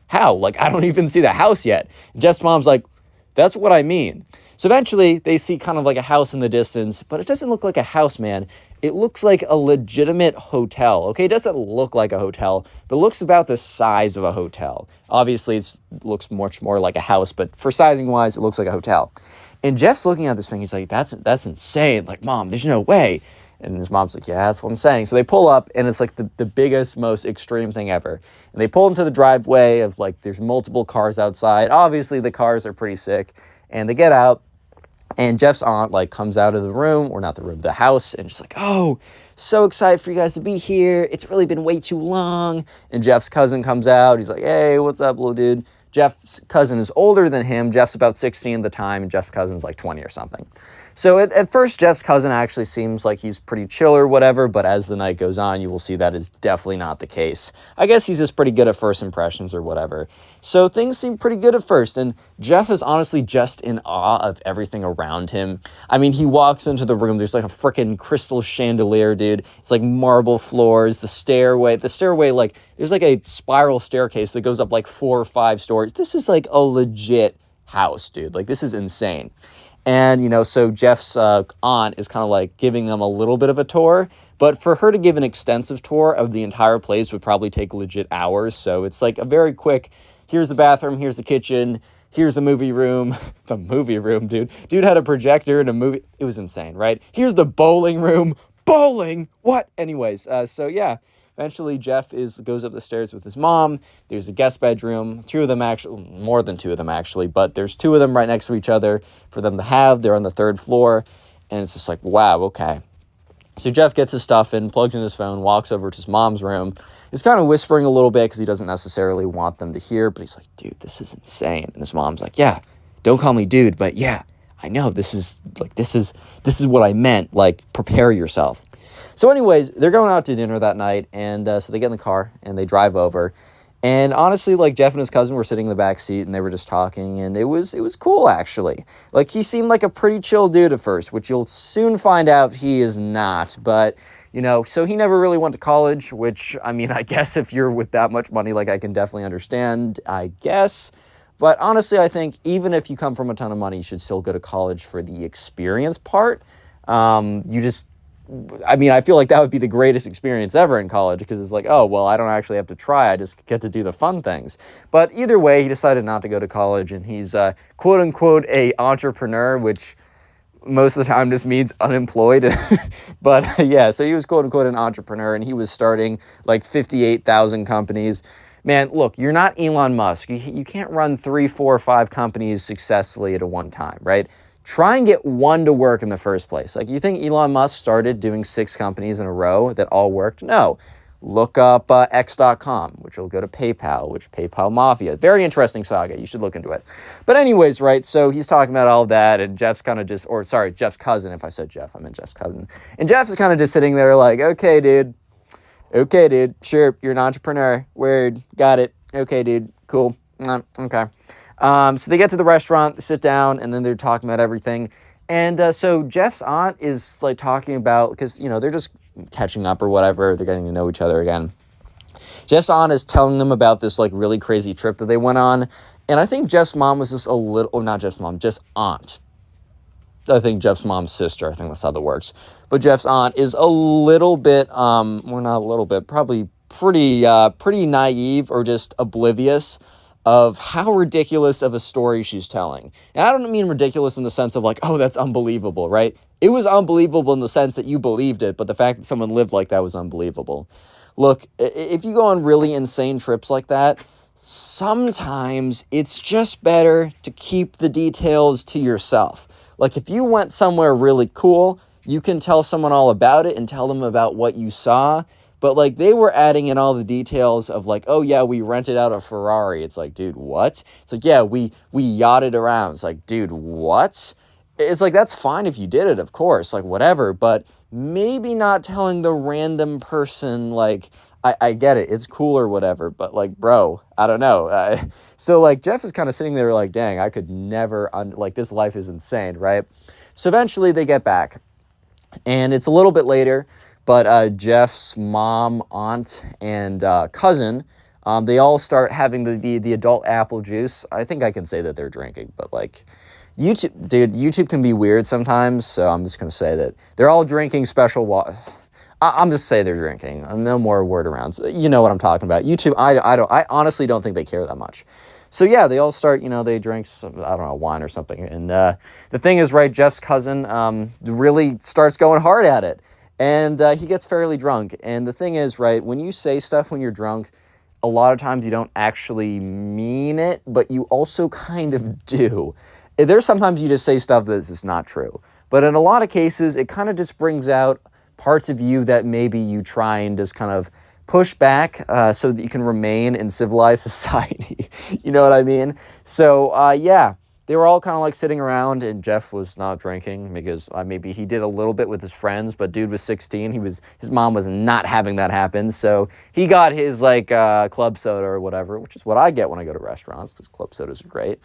how? Like, I don't even see the house yet. And Jeff's mom's like, that's what I mean. So eventually they see kind of like a house in the distance, but it doesn't look like a house, man. It looks like a legitimate hotel. Okay, it doesn't look like a hotel, but it looks about the size of a hotel. Obviously, it looks much more like a house, but for sizing wise, it looks like a hotel. And Jeff's looking at this thing. He's like, that's insane. Like, Mom, there's no way. And his mom's like, yeah, that's what I'm saying. So they pull up, and it's like the biggest, most extreme thing ever. And they pull into the driveway of like, there's multiple cars outside. Obviously, the cars are pretty sick. And they get out. And Jeff's aunt, like, comes out of the room, or not the room, the house, and she's like, oh, so excited for you guys to be here. It's really been way too long. And Jeff's cousin comes out. He's like, hey, what's up, little dude? Jeff's cousin is older than him. Jeff's about 16 at the time, and Jeff's cousin's like 20 or something. So at first, Jeff's cousin actually seems like he's pretty chill or whatever, but as the night goes on, you will see that is definitely not the case. I guess he's just pretty good at first impressions or whatever. So things seem pretty good at first, and Jeff is honestly just in awe of everything around him. I mean, he walks into the room, there's like a freaking crystal chandelier, dude. It's like marble floors, the stairway, like, there's like a spiral staircase that goes up like 4 or 5 stories. This is like a legit house, dude. Like, this is insane. And, you know, so Jeff's aunt is kind of like giving them a little bit of a tour, but for her to give an extensive tour of the entire place would probably take legit hours. So it's like a very quick, here's the bathroom, here's the kitchen, here's the movie room. The movie room, dude. Dude had a projector and a movie. It was insane, right? Here's the bowling room. Bowling? What? Anyways, so yeah. Eventually, Jeff goes up the stairs with his mom. There's a guest bedroom. 2 of them actually, more than 2 of them actually, but there's 2 of them right next to each other for them to have. They're on the 3rd floor, and it's just like, wow, okay. So Jeff gets his stuff in, plugs in his phone, walks over to his mom's room. He's kind of whispering a little bit because he doesn't necessarily want them to hear, but he's like, dude, this is insane. And his mom's like, yeah, don't call me dude, but yeah, I know, this is what I meant. Like, prepare yourself. So anyways, they're going out to dinner that night, and so they get in the car, and they drive over. And honestly, like, Jeff and his cousin were sitting in the back seat, and they were just talking, and it was cool, actually. Like, he seemed like a pretty chill dude at first, which you'll soon find out he is not. But, you know, so he never really went to college, which, I mean, I guess if you're with that much money, like, I can definitely understand, I guess. But honestly, I think even if you come from a ton of money, you should still go to college for the experience part. I feel like that would be the greatest experience ever in college, because it's like, oh, well, I don't actually have to try. I just get to do the fun things. But either way, he decided not to go to college, and he's quote unquote a entrepreneur, which most of the time just means unemployed. But yeah, so he was quote unquote an entrepreneur, and he was starting like 58,000 companies. Man, look, you're not Elon Musk. You can't run 3, 4, 5 companies successfully at a one time, right? try and get one to work in the first place. Like, you think Elon Musk started doing 6 companies in a row that all worked? No. Look up X.com, which will go to PayPal, which PayPal Mafia. Very interesting saga. You should look into it. But anyways, right, so he's talking about all of that, and Jeff's kind of just, or sorry, Jeff's cousin. If I said Jeff, I meant Jeff's cousin. And Jeff is kind of just sitting there like, okay, dude, sure, you're an entrepreneur. Word, got it. Okay, dude, cool. Okay. So they get to the restaurant, they sit down, and then they're talking about everything. And so Jeff's aunt is like talking about, because, you know, they're just catching up or whatever. They're getting to know each other again. Jeff's aunt is telling them about this like really crazy trip that they went on. And I think Jeff's mom was just a little, oh, not Jeff's mom, just aunt. I think Jeff's mom's sister. I think that's how that works. But Jeff's aunt is a little bit, well, not a little bit, probably pretty naive or just oblivious of how ridiculous of a story she's telling. And I don't mean ridiculous in the sense of like, oh, that's unbelievable, right? It was unbelievable in the sense that you believed it, but the fact that someone lived like that was unbelievable. Look, if you go on really insane trips like that, sometimes it's just better to keep the details to yourself. Like, if you went somewhere really cool, you can tell someone all about it and tell them about what you saw. But, like, they were adding in all the details of, like, oh, yeah, we rented out a Ferrari. It's like, dude, what? It's like, yeah, we yachted around. It's like, dude, what? It's like, that's fine if you did it, of course, like, whatever. But maybe not telling the random person, like, I get it, it's cool or whatever. But, like, bro, I don't know. So, like, Jeff is kind of sitting there like, dang, I could never, like, this life is insane, right? So eventually they get back. And it's a little bit later. But Jeff's mom, aunt, and cousin, they all start having the adult apple juice. I think I can say that they're drinking, but like, YouTube can be weird sometimes, so I'm just going to say that they're all drinking special water. I'm just say they're drinking. No more word arounds. You know what I'm talking about. YouTube, I honestly don't think they care that much. So yeah, they all start, you know, they drink some, I don't know, wine or something. And the thing is, right, Jeff's cousin really starts going hard at it. And he gets fairly drunk. And the thing is, right, when you say stuff when you're drunk, a lot of times you don't actually mean it, but you also kind of do. There's sometimes you just say stuff that's just not true. But in a lot of cases, it kind of just brings out parts of you that maybe you try and just kind of push back so that you can remain in civilized society. You know what I mean? So, yeah. They were all kind of like sitting around, and Jeff was not drinking because maybe he did a little bit with his friends, but dude was 16. His mom was not having that happen. So he got his like club soda or whatever, which is what I get when I go to restaurants because club sodas are great.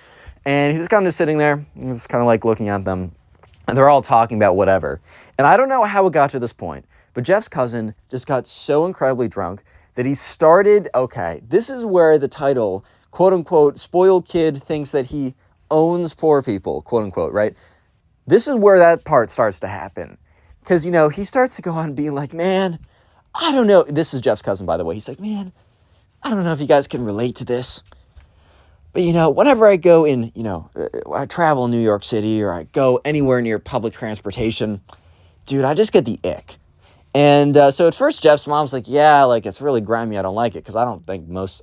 And he's just kind of sitting there, just kind of like looking at them, and they're all talking about whatever. And I don't know how it got to this point, but Jeff's cousin just got so incredibly drunk that he started, okay, this is where the title, quote unquote, spoiled kid thinks that he owns poor people, quote unquote, right? This is where that part starts to happen. Because, you know, he starts to go on being like, man, I don't know. This is Jeff's cousin, by the way. He's like, man, I don't know if you guys can relate to this. But, you know, whenever I go in, you know, when I travel in New York City or I go anywhere near public transportation, dude, I just get the ick. And so at first Jeff's mom's like, yeah, like it's really grimy. I don't like it because I don't think most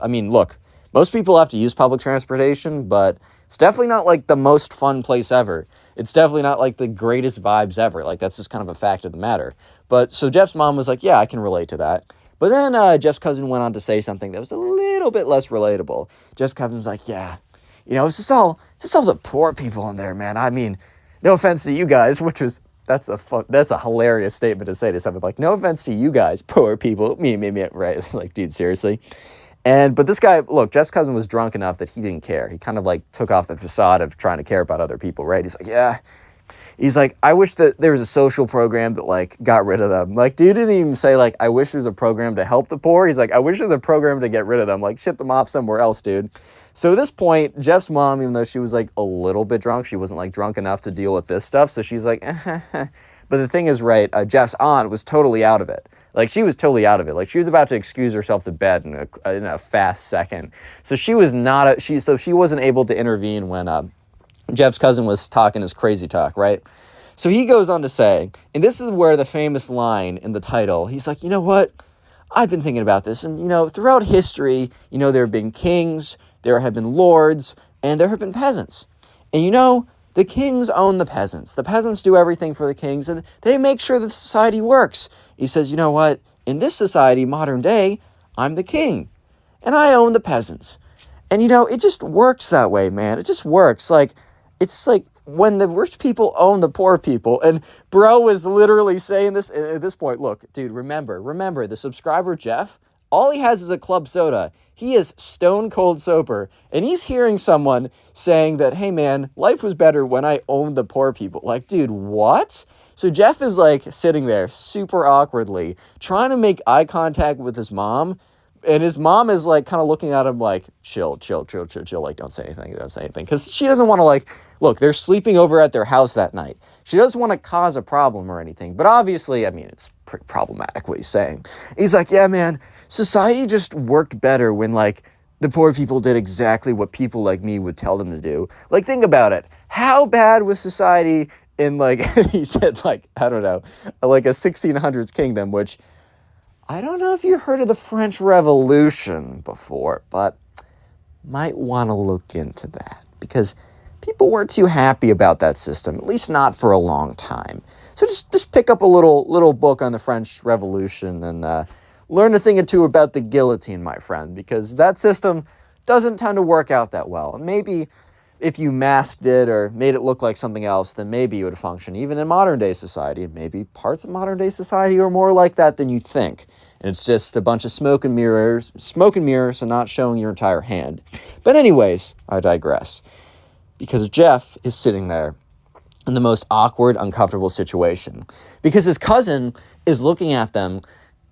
people have to use public transportation, but it's definitely not like the most fun place ever. It's definitely not like the greatest vibes ever. Like that's just kind of a fact of the matter. But so Jeff's mom was like, yeah, I can relate to that. But then Jeff's cousin went on to say something that was a little bit less relatable. Jeff's cousin's like, yeah, you know, it's just all the poor people in there, man. I mean, no offense to you guys, which was, that's a hilarious statement to say to somebody like, no offense to you guys, poor people, me, right? It's like, dude, seriously. But this guy, look, Jeff's cousin was drunk enough that he didn't care. He kind of like took off the facade of trying to care about other people, right? He's like, yeah. He's like, I wish that there was a social program that like got rid of them. Like, dude didn't even say like, I wish there was a program to help the poor. He's like, I wish there was a program to get rid of them. Like, ship them off somewhere else, dude. So at this point, Jeff's mom, even though she was like a little bit drunk, she wasn't like drunk enough to deal with this stuff. So she's like, But the thing is, right, Jeff's aunt was totally out of it. Like, she was totally out of it. Like, she was about to excuse herself to bed in a fast second. So she was not, she wasn't able to intervene when Jeff's cousin was talking his crazy talk, right? So he goes on to say, and this is where the famous line in the title, he's like, you know what? I've been thinking about this. And, you know, throughout history, you know, there have been kings, there have been lords, and there have been peasants. And, you know, the kings own the peasants. The peasants do everything for the kings, and they make sure that society works. He says, you know what? In this society, modern day, I'm the king, and I own the peasants. And, it just works that way, man. It just works. It's like when the rich people own the poor people. And bro is literally saying this at this point. Look, dude, remember, the subscriber Jeff, all he has is a club soda. He is stone cold sober. And he's hearing someone saying that, hey, man, life was better when I owned the poor people. Like, dude, what? So Jeff is sitting there super awkwardly, trying to make eye contact with his mom. And his mom is kind of looking at him chill. Don't say anything. Because she doesn't want to look, they're sleeping over at their house that night. She doesn't want to cause a problem or anything. But obviously, it's pretty problematic what he's saying. He's like, yeah, man, society just worked better when the poor people did exactly what people like me would tell them to do. Think about it. How bad was society in he said I don't know, a 1600s kingdom, which I don't know if you heard of the French Revolution before, but might want to look into that because people weren't too happy about that system, at least not for a long time. So just pick up a little book on the French Revolution and learn a thing or two about the guillotine, my friend, because that system doesn't tend to work out that well. And maybe if you masked it or made it look like something else, then maybe it would function even in modern day society. And maybe parts of modern day society are more like that than you think. And it's just a bunch of smoke and mirrors and not showing your entire hand. But anyways, I digress. Because Jeff is sitting there in the most awkward, uncomfortable situation. Because his cousin is looking at them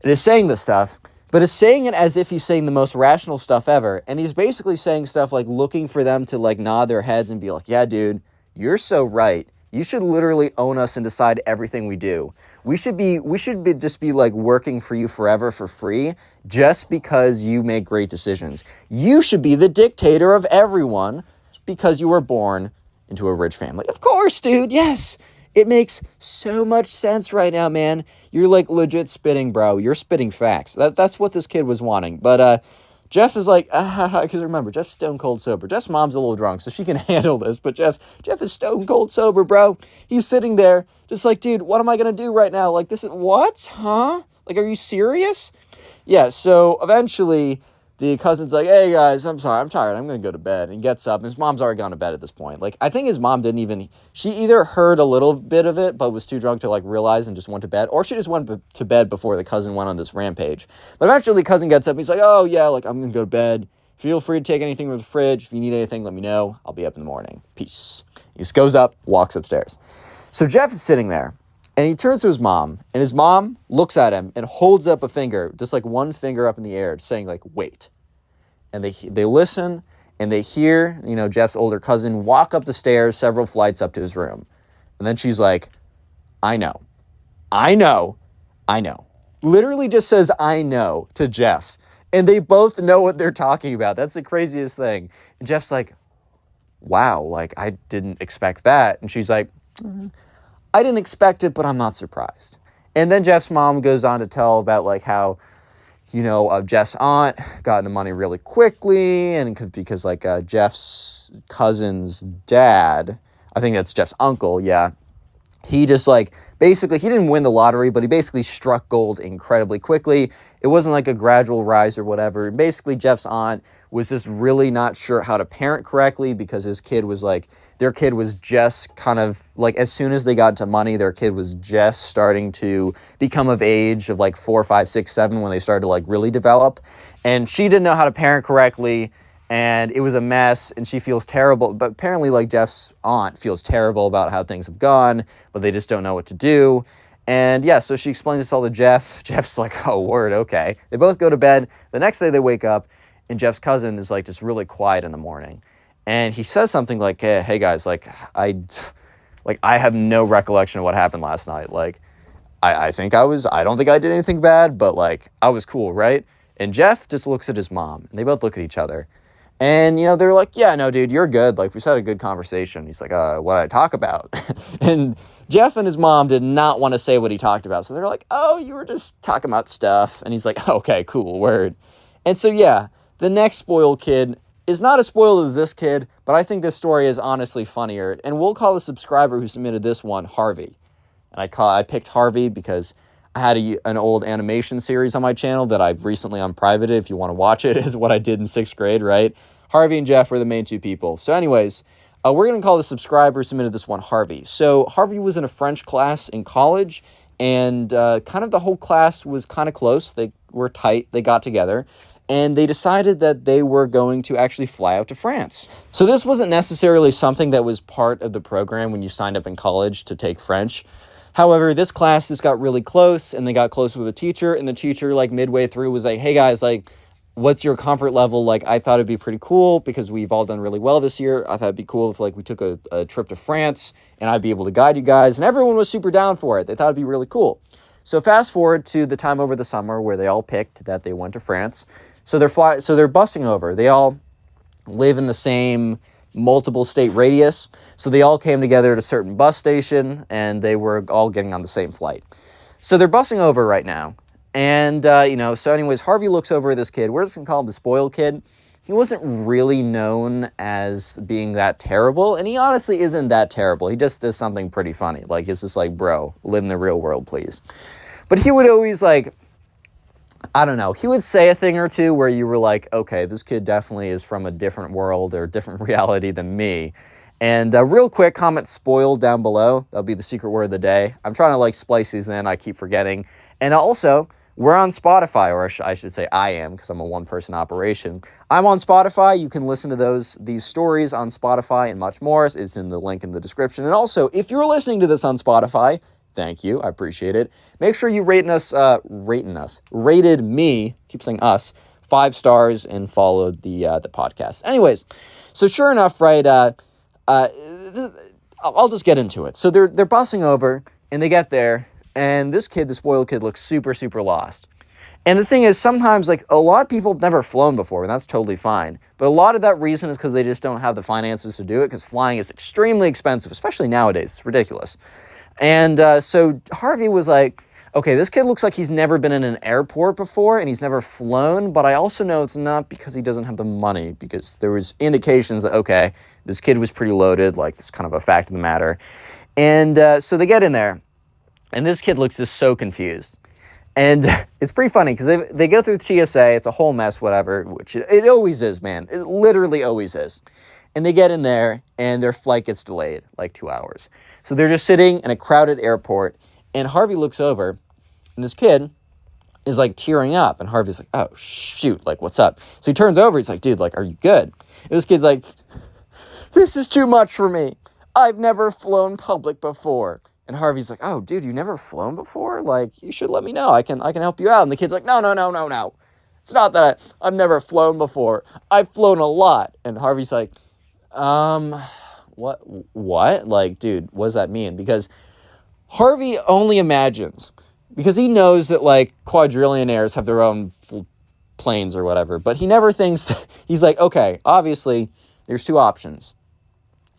and is saying this stuff, but is saying it as if he's saying the most rational stuff ever. And he's basically saying stuff looking for them to nod their heads and be like, yeah, dude, you're so right. You should literally own us and decide everything we do. We should be just be working for you forever for free just because you make great decisions. You should be the dictator of everyone because you were born into a rich family. Of course, dude. Yes. It makes so much sense right now, man. You're legit spitting, bro. You're spitting facts. That's what this kid was wanting. But Jeff is because remember, Jeff's stone cold sober. Jeff's mom's a little drunk, so she can handle this. But Jeff is stone cold sober, bro. He's sitting there just dude, what am I going to do right now? This is what? Huh? Are you serious? Yeah, so eventually the cousin's hey guys, I'm sorry, I'm tired. I'm going to go to bed. And he gets up, and his mom's already gone to bed at this point. I think his mom she either heard a little bit of it, but was too drunk to realize and just went to bed, or she just went to bed before the cousin went on this rampage. But eventually the cousin gets up, and he's oh yeah, I'm going to go to bed. Feel free to take anything from the fridge. If you need anything, let me know. I'll be up in the morning. Peace. He just goes up, walks upstairs. So Jeff is sitting there, and he turns to his mom, and his mom looks at him and holds up a finger, just one finger up in the air, saying wait. And they listen, and they hear, Jeff's older cousin walk up the stairs several flights up to his room. And then she's I know. Literally just says, I know, to Jeff. And they both know what they're talking about. That's the craziest thing. And Jeff's wow, I didn't expect that. And she's I didn't expect it, but I'm not surprised. And then Jeff's mom goes on to tell about how Jeff's aunt got into money really quickly, and because Jeff's cousin's dad, I think that's Jeff's uncle, yeah, he just basically, he didn't win the lottery, but he basically struck gold incredibly quickly. It wasn't a gradual rise or whatever. And basically, Jeff's aunt was just really not sure how to parent correctly because his kid was their kid was just kind of as soon as they got into money, their kid was just starting to become of age of 4, 5, 6, 7 when they started to really develop. And she didn't know how to parent correctly, and it was a mess, and she feels terrible. But apparently Jeff's aunt feels terrible about how things have gone, but they just don't know what to do. And yeah, so she explains this all to Jeff. Jeff's oh, word, okay. They both go to bed. The next day they wake up, and Jeff's cousin is just really quiet in the morning. And he says something hey guys, I have no recollection of what happened last night. I don't think I did anything bad, but I was cool, right? And Jeff just looks at his mom, and they both look at each other. And, they're yeah, no, dude, you're good. We just had a good conversation. He's what did I talk about? And Jeff and his mom did not want to say what he talked about. So they're oh, you were just talking about stuff. And he's okay, cool, word. And so, yeah, the next spoiled kid is not as spoiled as this kid, but I think this story is honestly funnier. And we'll call the subscriber who submitted this one Harvey. And I picked Harvey because I had an old animation series on my channel that I've recently unprivated. If you want to watch it, is what I did in 6th grade, right? Harvey and Jeff were the main two people. So anyways, we're going to call the subscriber who submitted this one Harvey. So Harvey was in a French class in college, and kind of the whole class was kind of close. They were tight. They got together. And they decided that they were going to actually fly out to France. So this wasn't necessarily something that was part of the program when you signed up in college to take French. However, this class just got really close, and they got close with a teacher, and the teacher, like, midway through was like, hey, guys, like, what's your comfort level? Like, I thought it'd be pretty cool because we've all done really well this year. I thought it'd be cool if, like, we took a trip to France, and I'd be able to guide you guys. And everyone was super down for it. They thought it'd be really cool. So fast forward to the time over the summer where they all picked that they went to France. So they're busing over. They all live in the same multiple state radius. So they all came together at a certain bus station, and they were all getting on the same flight. So they're busing over right now. And, so anyways, Harvey looks over at this kid. We're just going to call him the spoiled kid. He wasn't really known as being that terrible, and he honestly isn't that terrible. He just does something pretty funny. Like, it's just like, bro, live in the real world, please. But he would always, like, I don't know, he would say a thing or two where you were like, okay, this kid definitely is from a different world or different reality than me. And real quick, comment spoiled down below. That'll be the secret word of the day. I'm trying to, like, splice these in. I keep forgetting. And also, we're on Spotify, or I should say I am, because I'm a one-person operation. I'm on Spotify. You can listen to these stories on Spotify and much more. It's in the link in the description. And also, if you're listening to this on Spotify, thank you. I appreciate it. Make sure you rated me, keep saying us, 5 stars and followed the podcast. Anyways, so sure enough, right, I'll just get into it. So they're busing over, and they get there, and this kid, the spoiled kid, looks super, super lost. And the thing is, sometimes, like, a lot of people have never flown before, and that's totally fine. But a lot of that reason is because they just don't have the finances to do it, because flying is extremely expensive, especially nowadays. It's ridiculous. And so Harvey was like, okay, this kid looks like he's never been in an airport before, and he's never flown, but I also know it's not because he doesn't have the money, because there was indications that, okay, this kid was pretty loaded, like, it's kind of a fact of the matter. And so they get in there, and this kid looks just so confused. And it's pretty funny, because they go through TSA, it's a whole mess, whatever, which it always is, man. It literally always is. And they get in there, and their flight gets delayed, like 2 hours. So they're just sitting in a crowded airport, and Harvey looks over, and this kid is, like, tearing up, and Harvey's like, oh, shoot, like, what's up? So he turns over, he's like, dude, like, are you good? And this kid's like, this is too much for me. I've never flown public before. And Harvey's like, oh, dude, you've never flown before? Like, you should let me know. I can help you out. And the kid's like, no. It's not that I've never flown before. I've flown a lot. And Harvey's like, what? Like, dude, what does that mean? Because Harvey only imagines, because he knows that, like, quadrillionaires have their own planes or whatever, but he never thinks, he's like, okay, obviously, there's 2 options.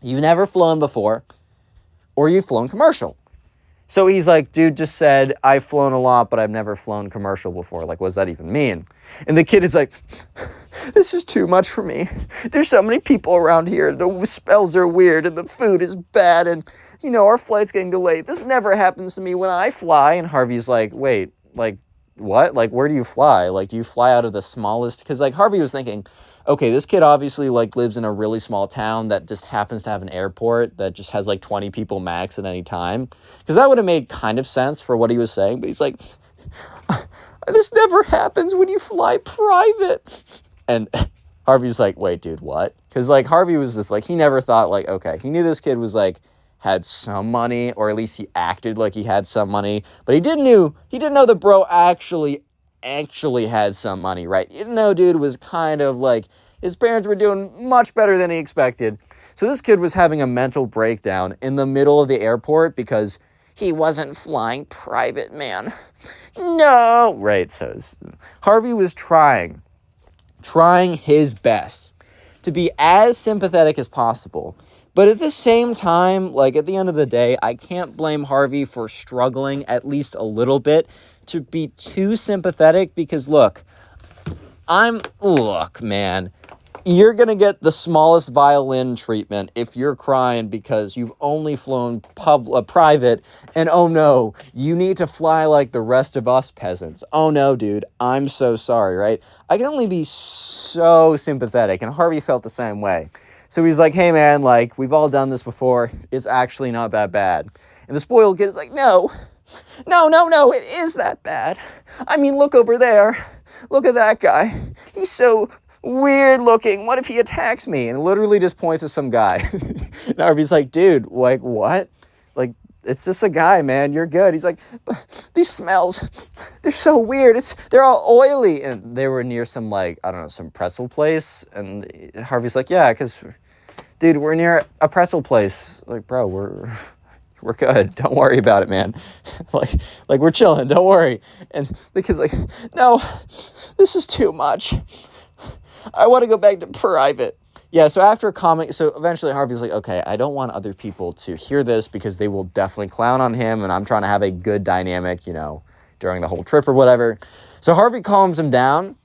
You've never flown before, or you've flown commercial. So he's like, dude just said, I've flown a lot, but I've never flown commercial before. Like, what does that even mean? And the kid is like, this is too much for me. There's so many people around here. The smells are weird, and the food is bad, and, our flight's getting delayed. This never happens to me when I fly. And Harvey's like, wait, like, what? Like, where do you fly? Like, do you fly out of the smallest? Because, like, Harvey was thinking, okay, this kid obviously, like, lives in a really small town that just happens to have an airport that just has, like, 20 people max at any time. Because that would have made kind of sense for what he was saying. But he's like, this never happens when you fly private. And Harvey was like, wait, dude, what? Because, like, Harvey was just, like, he never thought, like, okay, he knew this kid was, like, had some money, or at least he acted like he had some money. But he didn't know the bro actually had some money, right? He didn't know dude was kind of like, his parents were doing much better than he expected. So this kid was having a mental breakdown in the middle of the airport because he wasn't flying private, man. No! Right, so Harvey was trying his best to be as sympathetic as possible. But at the same time, like, at the end of the day, I can't blame Harvey for struggling at least a little bit to be too sympathetic, because look, man, you're going to get the smallest violin treatment if you're crying because you've only flown private, and oh no, you need to fly like the rest of us peasants. Oh no, dude, I'm so sorry, right? I can only be so sympathetic, and Harvey felt the same way. So he's like, hey man, like, we've all done this before. It's actually not that bad. And the spoiled kid is like, no, it is that bad. I mean, look over there. Look at that guy. He's so weird looking. What if he attacks me? And literally just points at some guy. And Harvey's like, dude, like, what? Like, it's just a guy, man. You're good. He's like, these smells, they're so weird. They're all oily. And they were near some, like, I don't know, some pretzel place. And Harvey's like, yeah, because, dude, we're near a pretzel place. Like, bro, we're good. Don't worry about it, man. like we're chilling. Don't worry. And the kid's like, no, this is too much. I want to go back to private. Yeah, so after comment, so eventually Harvey's like, okay, I don't want other people to hear this because they will definitely clown on him, and I'm trying to have a good dynamic, you know, during the whole trip or whatever. So Harvey calms him down,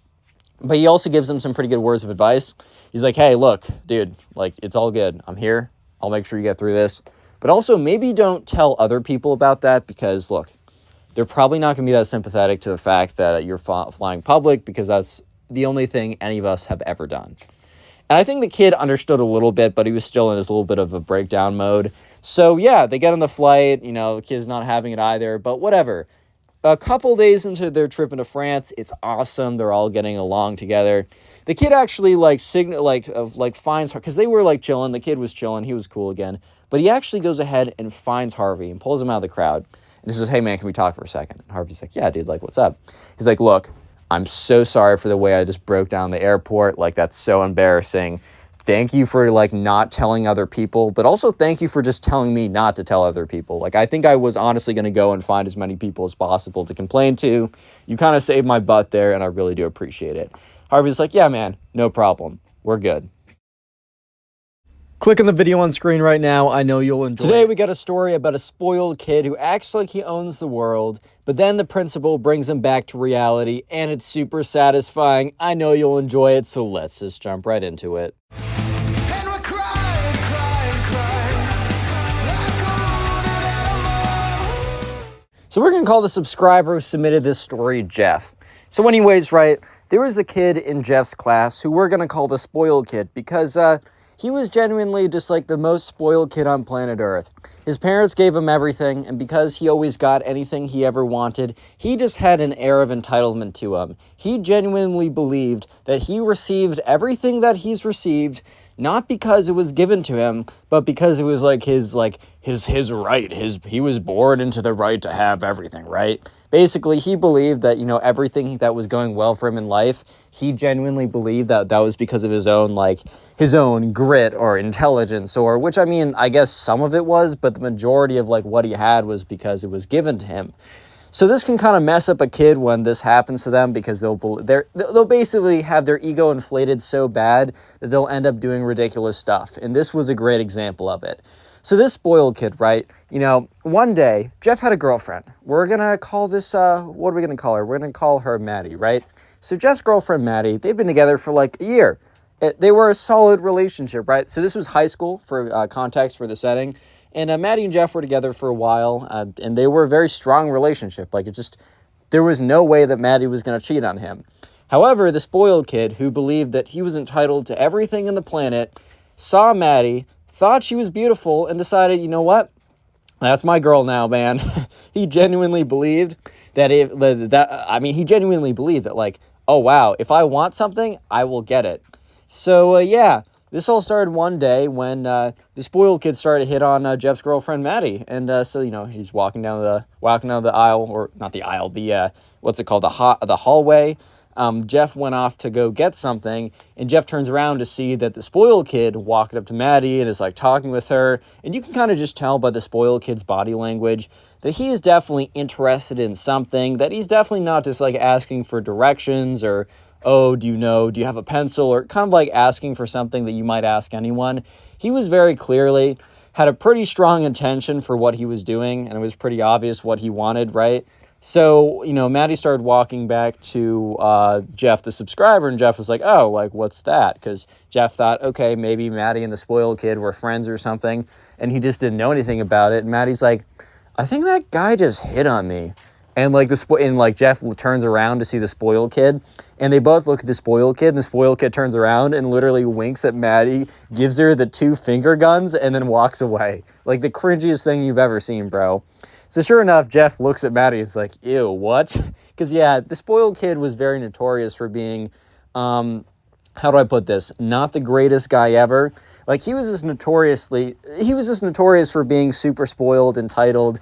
but he also gives him some pretty good words of advice. He's like, hey, look, dude, like, it's all good. I'm here. I'll make sure you get through this. But also, maybe don't tell other people about that because, look, they're probably not going to be that sympathetic to the fact that you're flying public because that's the only thing any of us have ever done. And I think the kid understood a little bit, but he was still in his little bit of a breakdown mode. So, yeah, they get on the flight. You know, the kid's not having it either, but whatever. A couple days into their trip into France, it's awesome. They're all getting along together. The kid actually, finds her, because they were, like, chilling. The kid was chilling. He was cool again. But he actually goes ahead and finds Harvey and pulls him out of the crowd. And he says, hey, man, can we talk for a second? And Harvey's like, yeah, dude, like, what's up? He's like, look, I'm so sorry for the way I just broke down the airport. Like, that's so embarrassing. Thank you for, like, not telling other people, but also thank you for just telling me not to tell other people. Like, I think I was honestly going to go and find as many people as possible to complain to. You kind of saved my butt there, and I really do appreciate it. Harvey's like, yeah, man, no problem. We're good. Click on the video on screen right now. I know you'll enjoy Today it. we got a story about a spoiled kid who acts like he owns the world, but then the principal brings him back to reality, and it's super satisfying. I know you'll enjoy it, so let's just jump right into it. And we're crying, crying, crying, like a wounded animal. So we're going to call the subscriber who submitted this story Jeff. So anyways, right, there was a kid in Jeff's class who we're going to call the spoiled kid because, he was genuinely just like the most spoiled kid on planet Earth. His parents gave him everything, and because he always got anything he ever wanted, he just had an air of entitlement to him. He genuinely believed that he received everything that he's received, not because it was given to him, but because it was his right. He was born into the right to have everything, right? Basically, he believed that, you know, everything that was going well for him in life, he genuinely believed that that was because of his own grit or intelligence, or, which, I mean, I guess some of it was, but the majority of, like, what he had was because it was given to him. So this can kind of mess up a kid when this happens to them because they'll basically have their ego inflated so bad that they'll end up doing ridiculous stuff. And this was a great example of it. So this spoiled kid, right? You know, one day, Jeff had a girlfriend. We're going to call this, what are we going to call her? We're going to call her Maddie, right? So Jeff's girlfriend, Maddie, they've been together for like a year. They were a solid relationship, right? So this was high school for context for the setting. And Maddie and Jeff were together for a while, and they were a very strong relationship. Like, there was no way that Maddie was going to cheat on him. However, the spoiled kid who believed that he was entitled to everything in the planet saw Maddie, thought she was beautiful, and decided, you know what? That's my girl now, man. He genuinely believed that he genuinely believed that, like, oh, wow, if I want something, I will get it. So, yeah. This all started one day when the spoiled kid started to hit on Jeff's girlfriend, Maddie. And so, you know, he's walking down the aisle, or not the aisle, the hallway. Jeff went off to go get something, and Jeff turns around to see that the spoiled kid walked up to Maddie and is, like, talking with her. And you can kind of just tell by the spoiled kid's body language that he is definitely interested in something, that he's definitely not just, like, asking for directions or, oh, do you have a pencil, or kind of like asking for something that you might ask anyone. He was very clearly had a pretty strong intention for what he was doing, and it was pretty obvious what he wanted, right? So, Maddie started walking back to Jeff, the subscriber, and Jeff was like, oh, like, what's that? Because Jeff thought, okay, maybe Maddie and the spoiled kid were friends or something, and he just didn't know anything about it. And Maddie's like, I think that guy just hit on me. And Jeff turns around to see the spoiled kid, and they both look at the spoiled kid, and the spoiled kid turns around and literally winks at Maddie, gives her the 2 finger guns, and then walks away. Like the cringiest thing you've ever seen, bro. So sure enough, Jeff looks at Maddie and is like, ew, what? Because, yeah, the spoiled kid was very notorious for being, how do I put this? Not the greatest guy ever. Like, he was just notorious for being super spoiled, entitled,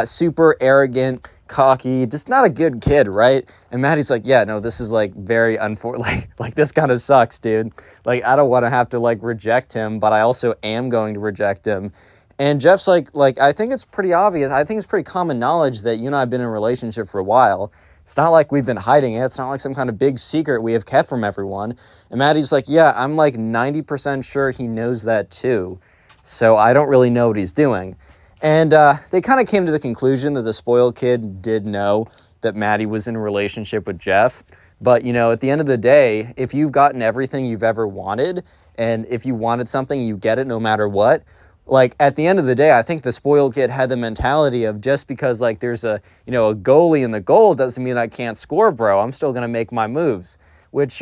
super arrogant, cocky, just not a good kid, right? And Maddie's like, yeah, no, this is, like, very like this kind of sucks, dude. Like, I don't want to have to, like, reject him, but I also am going to reject him. And Jeff's like, I think it's pretty obvious. I think it's pretty common knowledge that you and I have been in a relationship for a while. It's not like we've been hiding it. It's not like some kind of big secret we have kept from everyone. And Maddie's like, yeah, I'm like 90% sure he knows that too. So I don't really know what he's doing. And they kind of came to the conclusion that the spoiled kid did know that Maddie was in a relationship with Jeff. But, at the end of the day, if you've gotten everything you've ever wanted, and if you wanted something, you get it no matter what. Like, at the end of the day, I think the spoiled kid had the mentality of just because, like, there's a goalie in the goal doesn't mean I can't score, bro. I'm still going to make my moves, which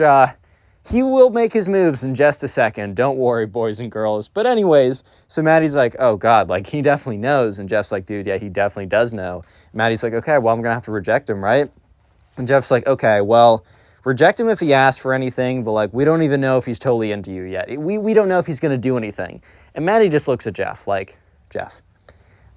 he will make his moves in just a second. Don't worry, boys and girls. But anyways, so Maddie's like, oh, God, like, he definitely knows. And Jeff's like, dude, yeah, he definitely does know. Maddie's like, okay, well, I'm going to have to reject him, right? And Jeff's like, okay, well, reject him if he asks for anything, but, like, we don't even know if he's totally into you yet. We don't know if he's going to do anything. And Maddie just looks at Jeff like, Jeff,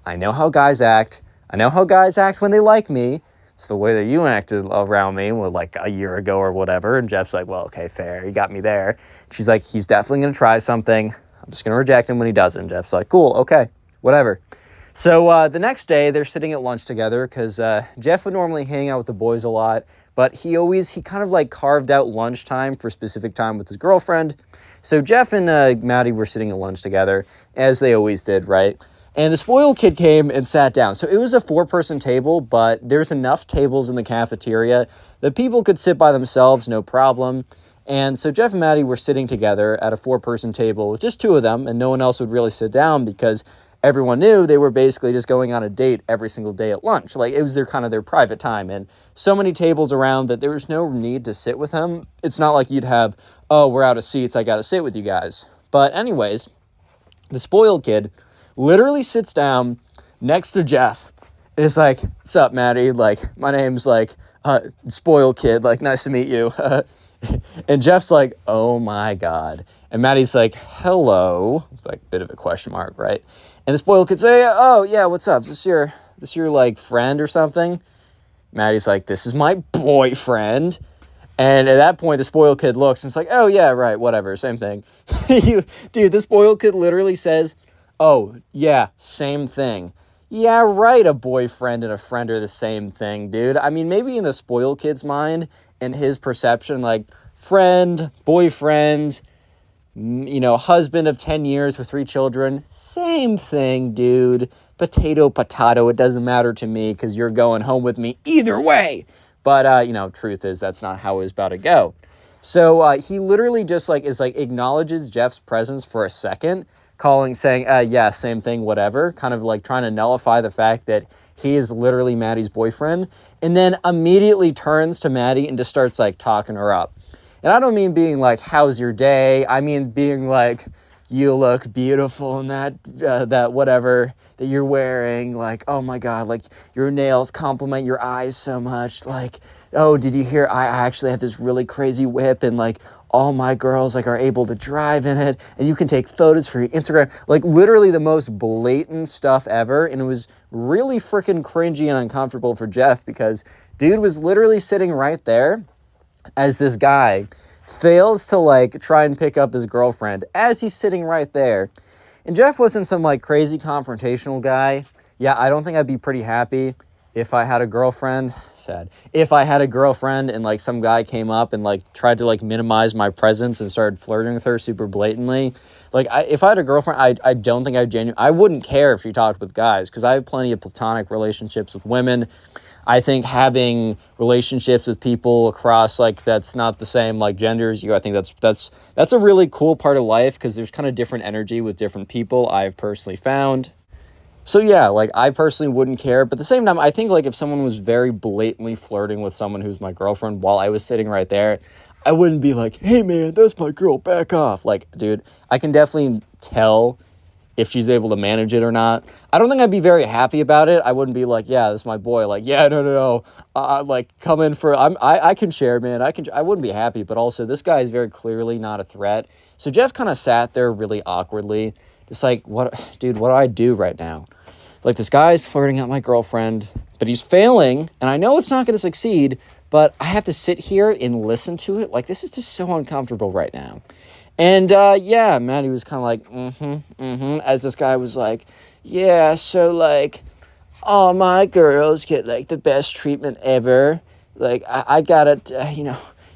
I know how guys act. I know how guys act when they like me. It's the way that you acted around me, like a year ago or whatever. And Jeff's like, well, okay, fair. You got me there. She's like, he's definitely going to try something. I'm just going to reject him when he doesn't. Jeff's like, cool, okay, whatever. So the next day, they're sitting at lunch together because Jeff would normally hang out with the boys a lot, but he kind of like carved out lunchtime for specific time with his girlfriend. So Jeff and Maddie were sitting at lunch together, as they always did, right? And the spoiled kid came and sat down. So it was a 4-person table, but there's enough tables in the cafeteria that people could sit by themselves, no problem. And so Jeff and Maddie were sitting together at a 4-person table with just 2 of them, and no one else would really sit down because everyone knew they were basically just going on a date every single day at lunch. Like, it was their private time. And so many tables around that there was no need to sit with him. It's not like you'd have, oh, we're out of seats, I gotta sit with you guys. But anyways, the spoiled kid literally sits down next to Jeff. And it's like, what's up, Maddie? Like, my name's like, spoiled kid. Like, nice to meet you. And Jeff's like, oh my God. And Maddie's like, hello. It's like a bit of a question mark, right? And the spoiled kid say, oh yeah, what's up? Is this your like friend or something? Maddie's like, this is my boyfriend. And at that point, the spoiled kid looks and it's like, oh yeah, right, whatever, same thing. Dude, the spoiled kid literally says, oh yeah, same thing. Yeah, right, a boyfriend and a friend are the same thing, dude. I mean, maybe in the spoiled kid's mind and his perception, like, friend, boyfriend, husband of 10 years with 3 children, same thing, dude. Potato, it doesn't matter to me because you're going home with me either way. But, truth is that's not how it was about to go. So he literally just, acknowledges Jeff's presence for a second, saying, yeah, same thing, whatever, kind of, trying to nullify the fact that he is literally Maddie's boyfriend, and then immediately turns to Maddie and just starts, talking her up. And I don't mean being like, how's your day? I mean being like, you look beautiful in that whatever that you're wearing. Like, oh my God, like your nails complement your eyes so much. Like, oh, did you hear? I actually have this really crazy whip and all my girls are able to drive in it and you can take photos for your Instagram. Like literally the most blatant stuff ever. And it was really freaking cringy and uncomfortable for Jeff because dude was literally sitting right there as this guy fails to try and pick up his girlfriend as he's sitting right there. And Jeff wasn't some crazy confrontational guy. Yeah, I don't think I'd be pretty happy if I had a girlfriend. Sad. If I had a girlfriend and some guy came up and tried to minimize my presence and started flirting with her super blatantly. If I had a girlfriend, I don't think I wouldn't care if she talked with guys because I have plenty of platonic relationships with women. I think having relationships with people across, like, that's not the same, like, gender as you, I think that's a really cool part of life, because there's kind of different energy with different people, I've personally found. So yeah, like, I personally wouldn't care, but at the same time, I think, like, if someone was very blatantly flirting with someone who's my girlfriend while I was sitting right there, I wouldn't be like, hey man, that's my girl, back off. Like, dude, I can definitely tell if she's able to manage it or not. I don't think I'd be very happy about it. I wouldn't be like, yeah, this is my boy. Like, yeah, no. Like, come in for, I can share, man. I wouldn't be happy, but also this guy is very clearly not a threat. So Jeff kind of sat there really awkwardly, just like, what, dude, what do I do right now? Like, this guy's flirting at my girlfriend, but he's failing, and I know it's not going to succeed, but I have to sit here and listen to it. Like, this is just so uncomfortable right now. And, yeah, Maddie was kind of like, as this guy was like, yeah, so, like, all my girls get, like, the best treatment ever. Like, I got it,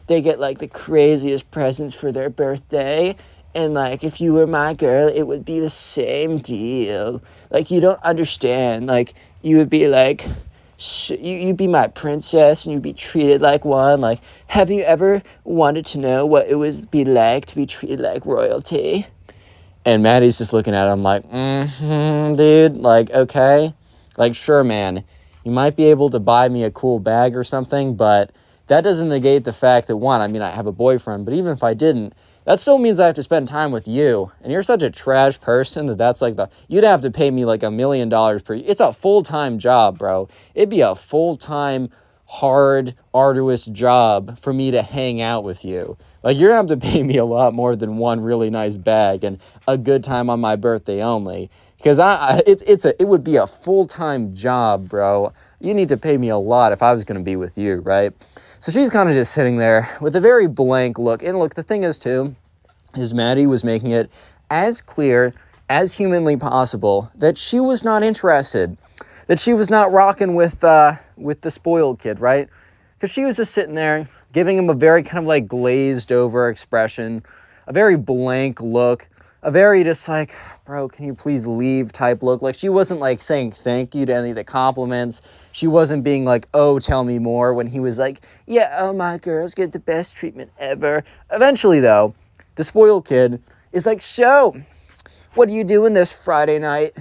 they get, like, the craziest presents for their birthday. And, like, if you were my girl, it would be the same deal. Like, you don't understand. Like, you would be, like, you'd be my princess, and you'd be treated like one. Like, have you ever wanted to know what it would be like to be treated like royalty? And Maddie's just looking at him like, dude, like, okay. Like, sure, man, you might be able to buy me a cool bag or something, but that doesn't negate the fact that, one, I mean, I have a boyfriend, but even if I didn't, that still means I have to spend time with you. And you're such a trash person that's like you'd have to pay me like $1 million per year. It's a full-time job, bro. It'd be a full-time, hard, arduous job for me to hang out with you. Like, you're gonna have to pay me a lot more than one really nice bag and a good time on my birthday only. Because it would be a full-time job, bro. You need to pay me a lot if I was gonna be with you, right? So she's kind of just sitting there with a very blank look. And look, the thing is, too, is Maddie was making it as clear as humanly possible that she was not interested, that she was not rocking with the spoiled kid, right? Because she was just sitting there giving him a very kind of like glazed over expression, a very blank look, a very just like, bro, can you please leave type look. Like, she wasn't like saying thank you to any of the compliments. She wasn't being like, oh, tell me more, when he was like, yeah, oh, my girls get the best treatment ever. Eventually, though, the spoiled kid is like, so, what are you doing this Friday night?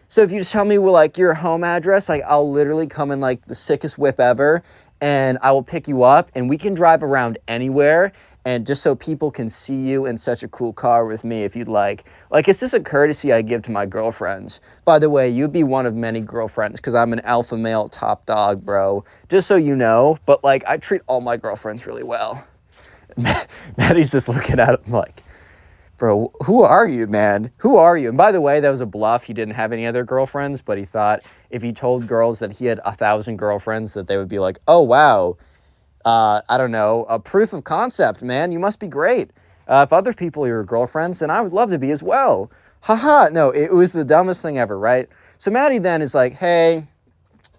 So if you just tell me, well, like, your home address, like, I'll literally come in, like, the sickest whip ever, and I will pick you up, and we can drive around anywhere, and just so people can see you in such a cool car with me if you'd like. Like, it's just a courtesy I give to my girlfriends. By the way, you'd be one of many girlfriends, because I'm an alpha male top dog, bro. Just so you know, but, like, I treat all my girlfriends really well. Maddie's just looking at him like, bro, who are you, man? Who are you? And by the way, that was a bluff. He didn't have any other girlfriends, but he thought if he told girls that he had 1,000 girlfriends, that they would be like, oh, wow. I don't know, a proof of concept, man. You must be great. If other people are your girlfriends, then I would love to be as well. Haha. No, it was the dumbest thing ever, right? So Maddie then is like, hey,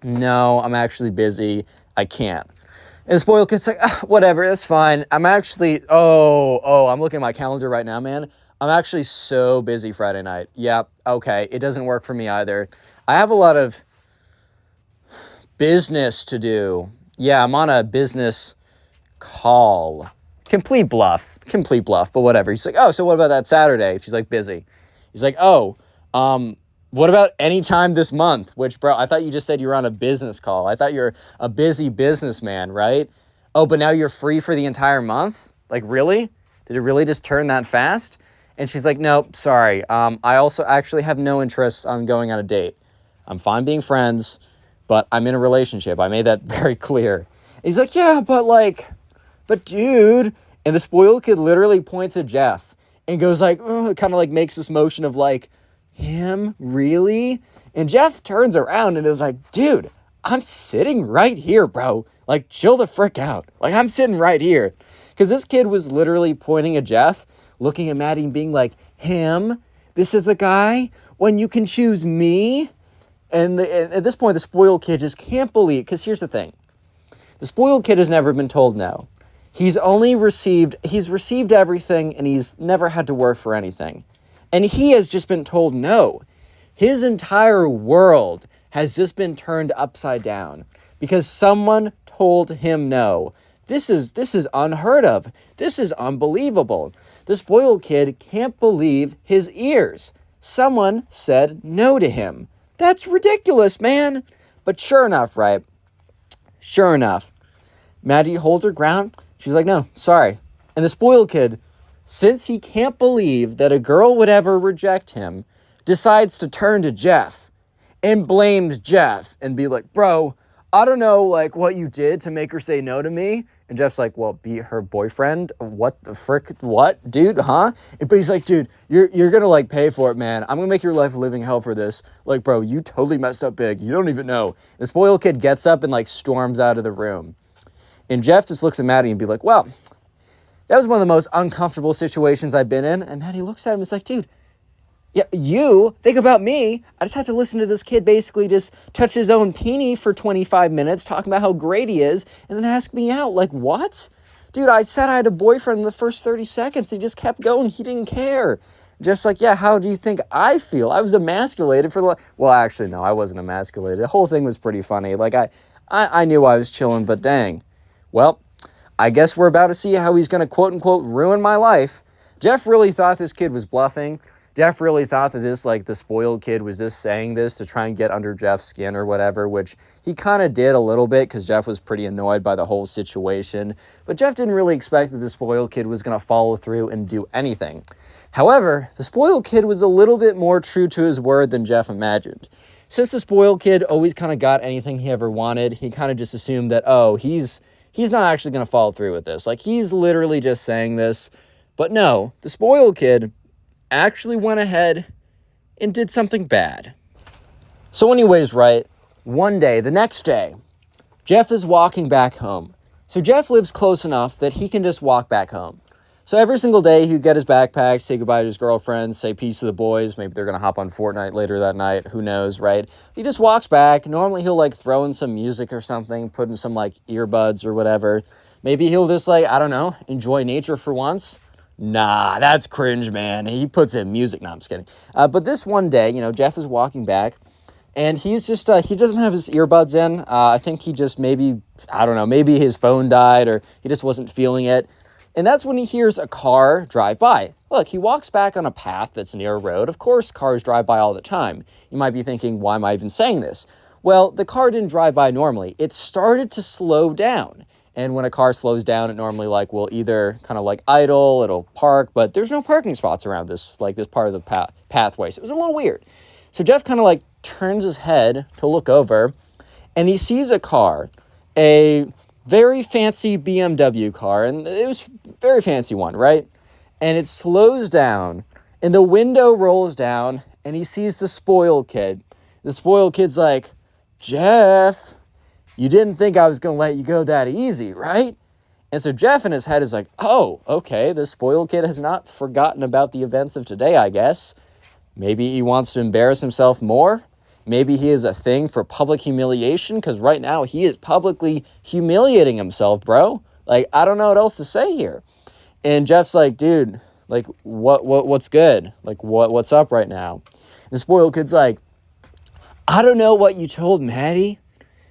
no, I'm actually busy. I can't. And the spoiled kid's like, whatever, that's fine. I'm actually, I'm looking at my calendar right now, man. I'm actually so busy Friday night. Yep, okay, it doesn't work for me either. I have a lot of business to do. Yeah, I'm on a business call. Complete bluff, but whatever. He's like, oh, so what about that Saturday? She's like, busy. He's like, oh, what about any time this month? Which, bro, I thought you just said you were on a business call. I thought you're a busy businessman, right? Oh, but now you're free for the entire month? Like, really? Did it really just turn that fast? And she's like, nope, sorry. I also actually have no interest on going on a date. I'm fine being friends, but I'm in a relationship. I made that very clear. And he's like, yeah, but dude. And the spoiled kid literally points at Jeff and goes like, kind of like makes this motion of like, him? Really? And Jeff turns around and is like, dude, I'm sitting right here, bro. Like, chill the frick out. Like, I'm sitting right here. Because this kid was literally pointing at Jeff, looking at Maddie and being like, him? This is a guy? When you can choose me? And at this point, the spoiled kid just can't believe, because here's the thing. The spoiled kid has never been told no. He's received everything, and he's never had to work for anything. And he has just been told no. His entire world has just been turned upside down. because someone told him no. This is unheard of. This is unbelievable. The spoiled kid can't believe his ears. Someone said no to him. That's ridiculous, man. But sure enough, right? Sure enough, Maddie holds her ground. She's like, no, sorry. And the spoiled kid, since he can't believe that a girl would ever reject him, decides to turn to Jeff and blames Jeff and be like, bro, I don't know, like, what you did to make her say no to me. And Jeff's like, well, be her boyfriend? What the frick? What? Dude, huh? But he's like, dude, you're gonna, like, pay for it, man. I'm gonna make your life a living hell for this. Like, bro, you totally messed up big. You don't even know. The spoiled kid gets up and, like, storms out of the room. And Jeff just looks at Maddie and be like, well, that was one of the most uncomfortable situations I've been in. And Maddie looks at him and is like, dude, yeah, you think about me. I just had to listen to this kid basically just touch his own peenie for 25 minutes, talking about how great he is, and then ask me out. Like, what? Dude, I said I had a boyfriend in the first 30 seconds. He just kept going. He didn't care. Just like, yeah, how do you think I feel? I was emasculated for the... Well, actually, no, I wasn't emasculated. The whole thing was pretty funny. Like, I knew I was chilling, but dang. Well, I guess we're about to see how he's going to quote-unquote ruin my life. Jeff really thought this kid was bluffing. Jeff really thought that this, like, the spoiled kid was just saying this to try and get under Jeff's skin or whatever, which he kind of did a little bit because Jeff was pretty annoyed by the whole situation. But Jeff didn't really expect that the spoiled kid was going to follow through and do anything. However, the spoiled kid was a little bit more true to his word than Jeff imagined. Since the spoiled kid always kind of got anything he ever wanted, he kind of just assumed that, oh, he's not actually going to follow through with this. Like, he's literally just saying this. But no, the spoiled kid actually went ahead and did something bad. So anyways, right, one day, the next day, Jeff is walking back home. So Jeff lives close enough that he can just walk back home. So every single day, he'd get his backpack, say goodbye to his girlfriend, say peace to the boys. Maybe they're going to hop on Fortnite later that night. Who knows, right? He just walks back. Normally, he'll, like, throw in some music or something, put in some, like, earbuds or whatever. Maybe he'll just, like, I don't know, enjoy nature for once. Nah, that's cringe, man. He puts in music. No, I'm just kidding. But this one day, you know, Jeff is walking back, and he's just, he doesn't have his earbuds in. I think he just maybe, I don't know, maybe his phone died or he just wasn't feeling it. And that's when he hears a car drive by. Look, he walks back on a path that's near a road. Of course, cars drive by all the time. You might be thinking, why am I even saying this? Well, the car didn't drive by normally. It started to slow down. And when a car slows down, it normally, like, will either kind of, like, idle, it'll park, but there's no parking spots around this, like, this part of the pathway. So it was a little weird. So Jeff kind of, like, turns his head to look over, and he sees a car, a very fancy BMW car, and it was a very fancy one, right? And it slows down, and the window rolls down, and he sees the spoiled kid. The spoiled kid's like, Jeff, you didn't think I was going to let you go that easy, right? And so Jeff in his head is like, oh, okay, the spoiled kid has not forgotten about the events of today, I guess. Maybe he wants to embarrass himself more. Maybe he has a thing for public humiliation, because right now he is publicly humiliating himself, bro. Like, I don't know what else to say here. And Jeff's like, dude, like, what's good? Like, what's up right now? And the spoiled kid's like, I don't know what you told Maddie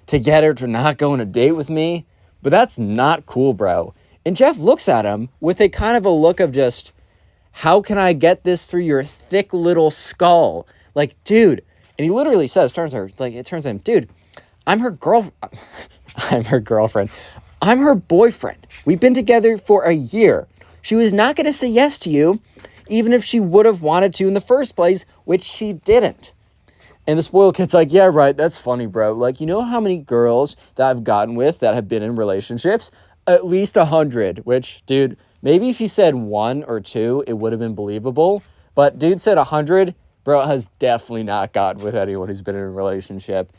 to get her to not go on a date with me, but that's not cool, bro. And Jeff looks at him with a kind of a look of just, how can I get this through your thick little skull? Like, dude. And he literally says, turns to him, dude, I'm her girlfriend. I'm her boyfriend. We've been together for a year. She was not going to say yes to you, even if she would have wanted to in the first place, which she didn't. And the spoiled kid's like, yeah, right, that's funny, bro. Like, you know how many girls that I've gotten with that have been in relationships? At least 100, which, dude, maybe if he said 1 or 2, it would have been believable. But dude said 100, bro has definitely not gotten with anyone who's been in a relationship.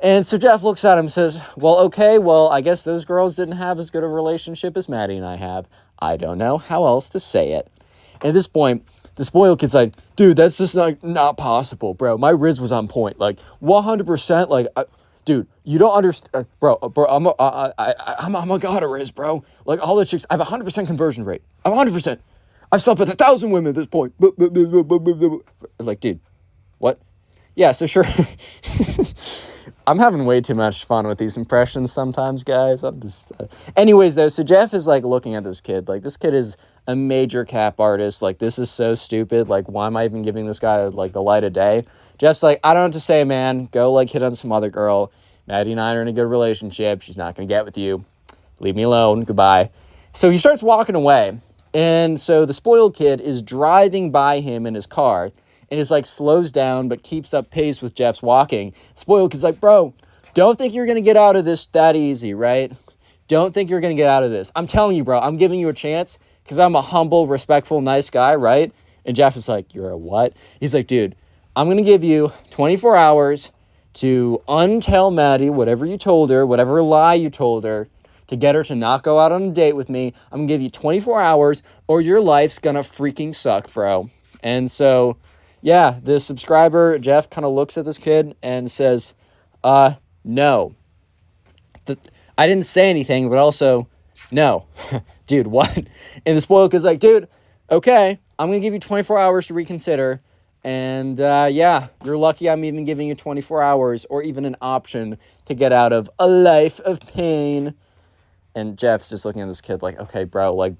And so Jeff looks at him and says, well, okay, well, I guess those girls didn't have as good a relationship as Maddie and I have. I don't know how else to say it. And at this point, the spoiled kid's like, dude, that's just not possible, bro. My Riz was on point, like 100%. Like, dude, you don't understand, bro. I'm a god of Riz, bro. Like all the chicks, I have 100% conversion rate. I'm 100%. I've slept with 1,000 women at this point. Like, dude, what? Yeah, so sure. I'm having way too much fun with these impressions sometimes, guys. I'm just... Anyways, though, so Jeff is, like, looking at this kid. Like, this kid is a major cap artist. Like, this is so stupid. Like, why am I even giving this guy, like, the light of day? Jeff's like, I don't know what to say, man. Go, like, hit on some other girl. Maddie and I are in a good relationship. She's not going to get with you. Leave me alone. Goodbye. So he starts walking away. And so the spoiled kid is driving by him in his car. And is like slows down but keeps up pace with Jeff's walking. Spoiled kid's like, bro, don't think you're going to get out of this that easy, right? Don't think you're going to get out of this. I'm telling you, bro, I'm giving you a chance because I'm a humble, respectful, nice guy, right? And Jeff is like, you're a what? He's like, dude, I'm going to give you 24 hours to untell Maddie whatever you told her, whatever lie you told her, to get her to not go out on a date with me. I'm going to give you 24 hours or your life's going to freaking suck, bro. And so... yeah, the subscriber, Jeff, kind of looks at this kid and says, no. I didn't say anything, but also, no. Dude, what? And the spoiled kid's like, dude, okay, I'm going to give you 24 hours to reconsider. And, yeah, you're lucky I'm even giving you 24 hours or even an option to get out of a life of pain. And Jeff's just looking at this kid like, okay, bro, like,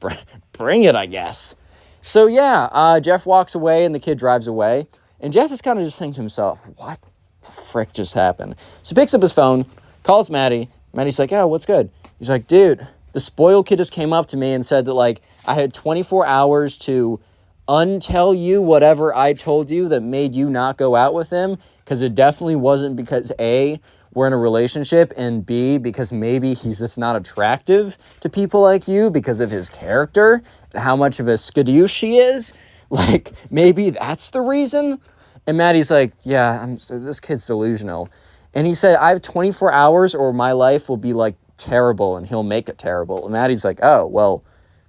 bring it, I guess. So, yeah, Jeff walks away and the kid drives away. And Jeff is kind of just thinking to himself, what the frick just happened? So he picks up his phone, calls Maddie. Maddie's like, oh, what's good? He's like, dude, the spoiled kid just came up to me and said that, like, I had 24 hours to untell you whatever I told you that made you not go out with him. Because it definitely wasn't because, A, we're in a relationship, and B, because maybe he's just not attractive to people like you because of his character and how much of a skadoosh he is. Like, maybe that's the reason. And Maddie's like, yeah, this kid's delusional. And he said, I have 24 hours or my life will be, like, terrible, and he'll make it terrible. And Maddie's like, oh, well,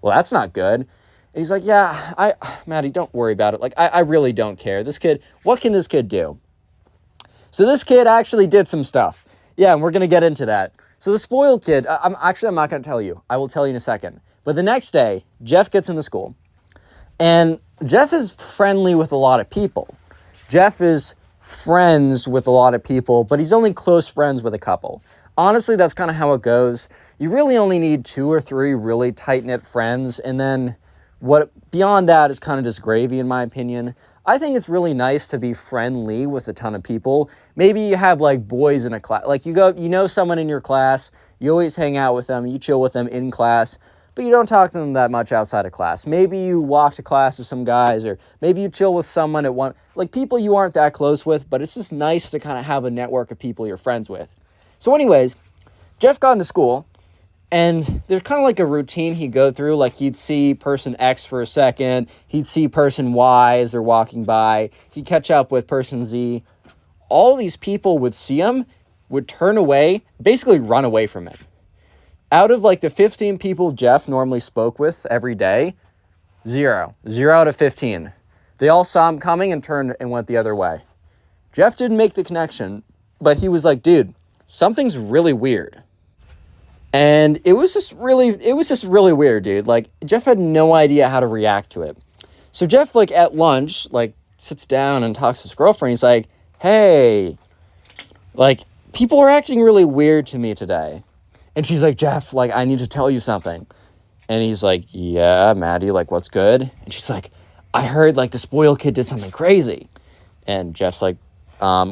that's not good. And he's like, yeah, Maddie, don't worry about it. Like, I really don't care. This kid, what can this kid do? So this kid actually did some stuff. Yeah, and we're going to get into that. So the spoiled kid, I'm not going to tell you. I will tell you in a second. But the next day, Jeff gets into school. And Jeff is friendly with a lot of people. Jeff is friends with a lot of people, but he's only close friends with a couple. Honestly, that's kind of how it goes. You really only need 2 or 3 really tight-knit friends. And then what beyond that is kind of just gravy, in my opinion. I think it's really nice to be friendly with a ton of people. Maybe you have like boys in a class, like you know someone in your class, you always hang out with them, you chill with them in class, but you don't talk to them that much outside of class. Maybe you walk to class with some guys, or maybe you chill with someone at one, like people you aren't that close with, but it's just nice to kind of have a network of people you're friends with. So anyways, Jeff got into school. And there's kind of like a routine he'd go through. Like he'd see person X for a second. He'd see person Y as they're walking by. He'd catch up with person Z. All these people would see him, would turn away, basically run away from him. Out of like the 15 people Jeff normally spoke with every day, 0. 0 out of 15. They all saw him coming and turned and went the other way. Jeff didn't make the connection, but he was like, dude, something's really weird. And it was just really weird, dude. Like, Jeff had no idea how to react to it. So Jeff, like, at lunch, like, sits down and talks to his girlfriend. He's like, hey, like, people are acting really weird to me today. And she's like, Jeff, like, I need to tell you something. And he's like, yeah, Maddie, like, what's good? And she's like, I heard, like, the spoiled kid did something crazy. And Jeff's like,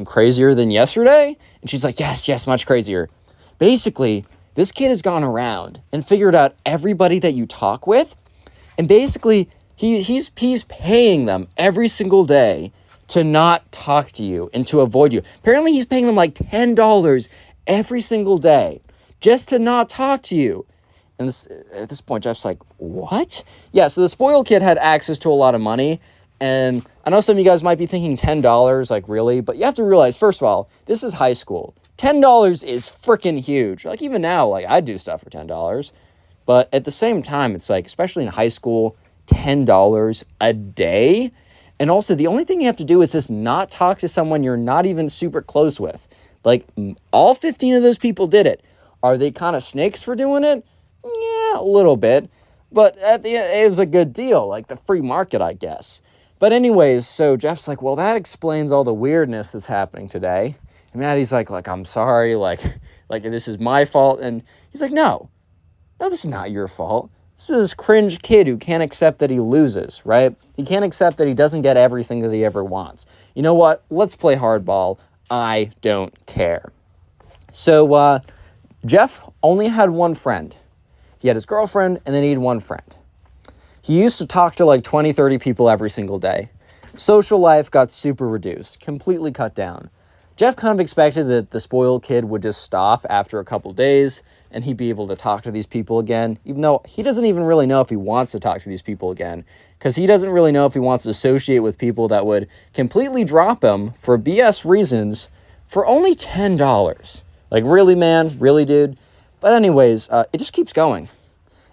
crazier than yesterday? And she's like, yes, much crazier. Basically, this kid has gone around and figured out everybody that you talk with, and basically he's paying them every single day to not talk to you and to avoid you. Apparently he's paying them like $10 every single day just to not talk to you. And at this point, Jeff's like, what? Yeah, so the spoiled kid had access to a lot of money, and I know some of you guys might be thinking $10, like really, but you have to realize, first of all, this is high school. $10 is freaking huge. Like, even now, like, I'd do stuff for $10. But at the same time, it's like, especially in high school, $10 a day. And also, the only thing you have to do is just not talk to someone you're not even super close with. Like, all 15 of those people did it. Are they kind of snakes for doing it? Yeah, a little bit. But at the end, it was a good deal. Like, the free market, I guess. But anyways, so Jeff's like, well, that explains all the weirdness that's happening today. And Maddie's like, I'm sorry, like this is my fault. And he's like, no, this is not your fault. This is this cringe kid who can't accept that he loses, right? He can't accept that he doesn't get everything that he ever wants. You know what? Let's play hardball. I don't care. So Jeff only had one friend. He had his girlfriend, and then he had one friend. He used to talk to like 20, 30 people every single day. Social life got super reduced, completely cut down. Jeff kind of expected that the spoiled kid would just stop after a couple days and he'd be able to talk to these people again, even though he doesn't even really know if he wants to talk to these people again, because he doesn't really know if he wants to associate with people that would completely drop him for BS reasons for only $10. Like, really, man? Really, dude? But anyways, it just keeps going.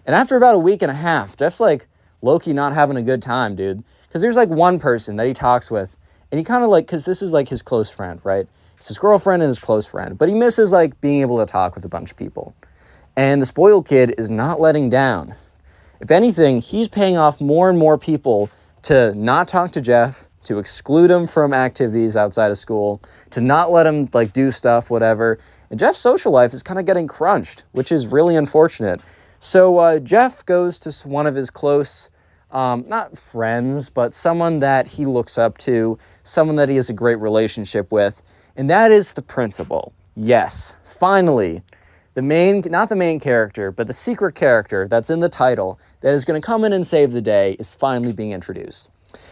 And after about a week and a half, Jeff's like low-key not having a good time, dude. Because there's like one person that he talks with, and he kind of like, because this is like his close friend, right? It's his girlfriend and his close friend, but he misses like being able to talk with a bunch of people. And the spoiled kid is not letting down. If anything, he's paying off more and more people to not talk to Jeff, to exclude him from activities outside of school, to not let him like do stuff, whatever. And Jeff's social life is kind of getting crunched, which is really unfortunate. So Jeff goes to one of his close, not friends, but someone that he looks up to, someone that he has a great relationship with, and that is the principal. Yes, finally, not the main character, but the secret character that's in the title that is going to come in and save the day is finally being introduced.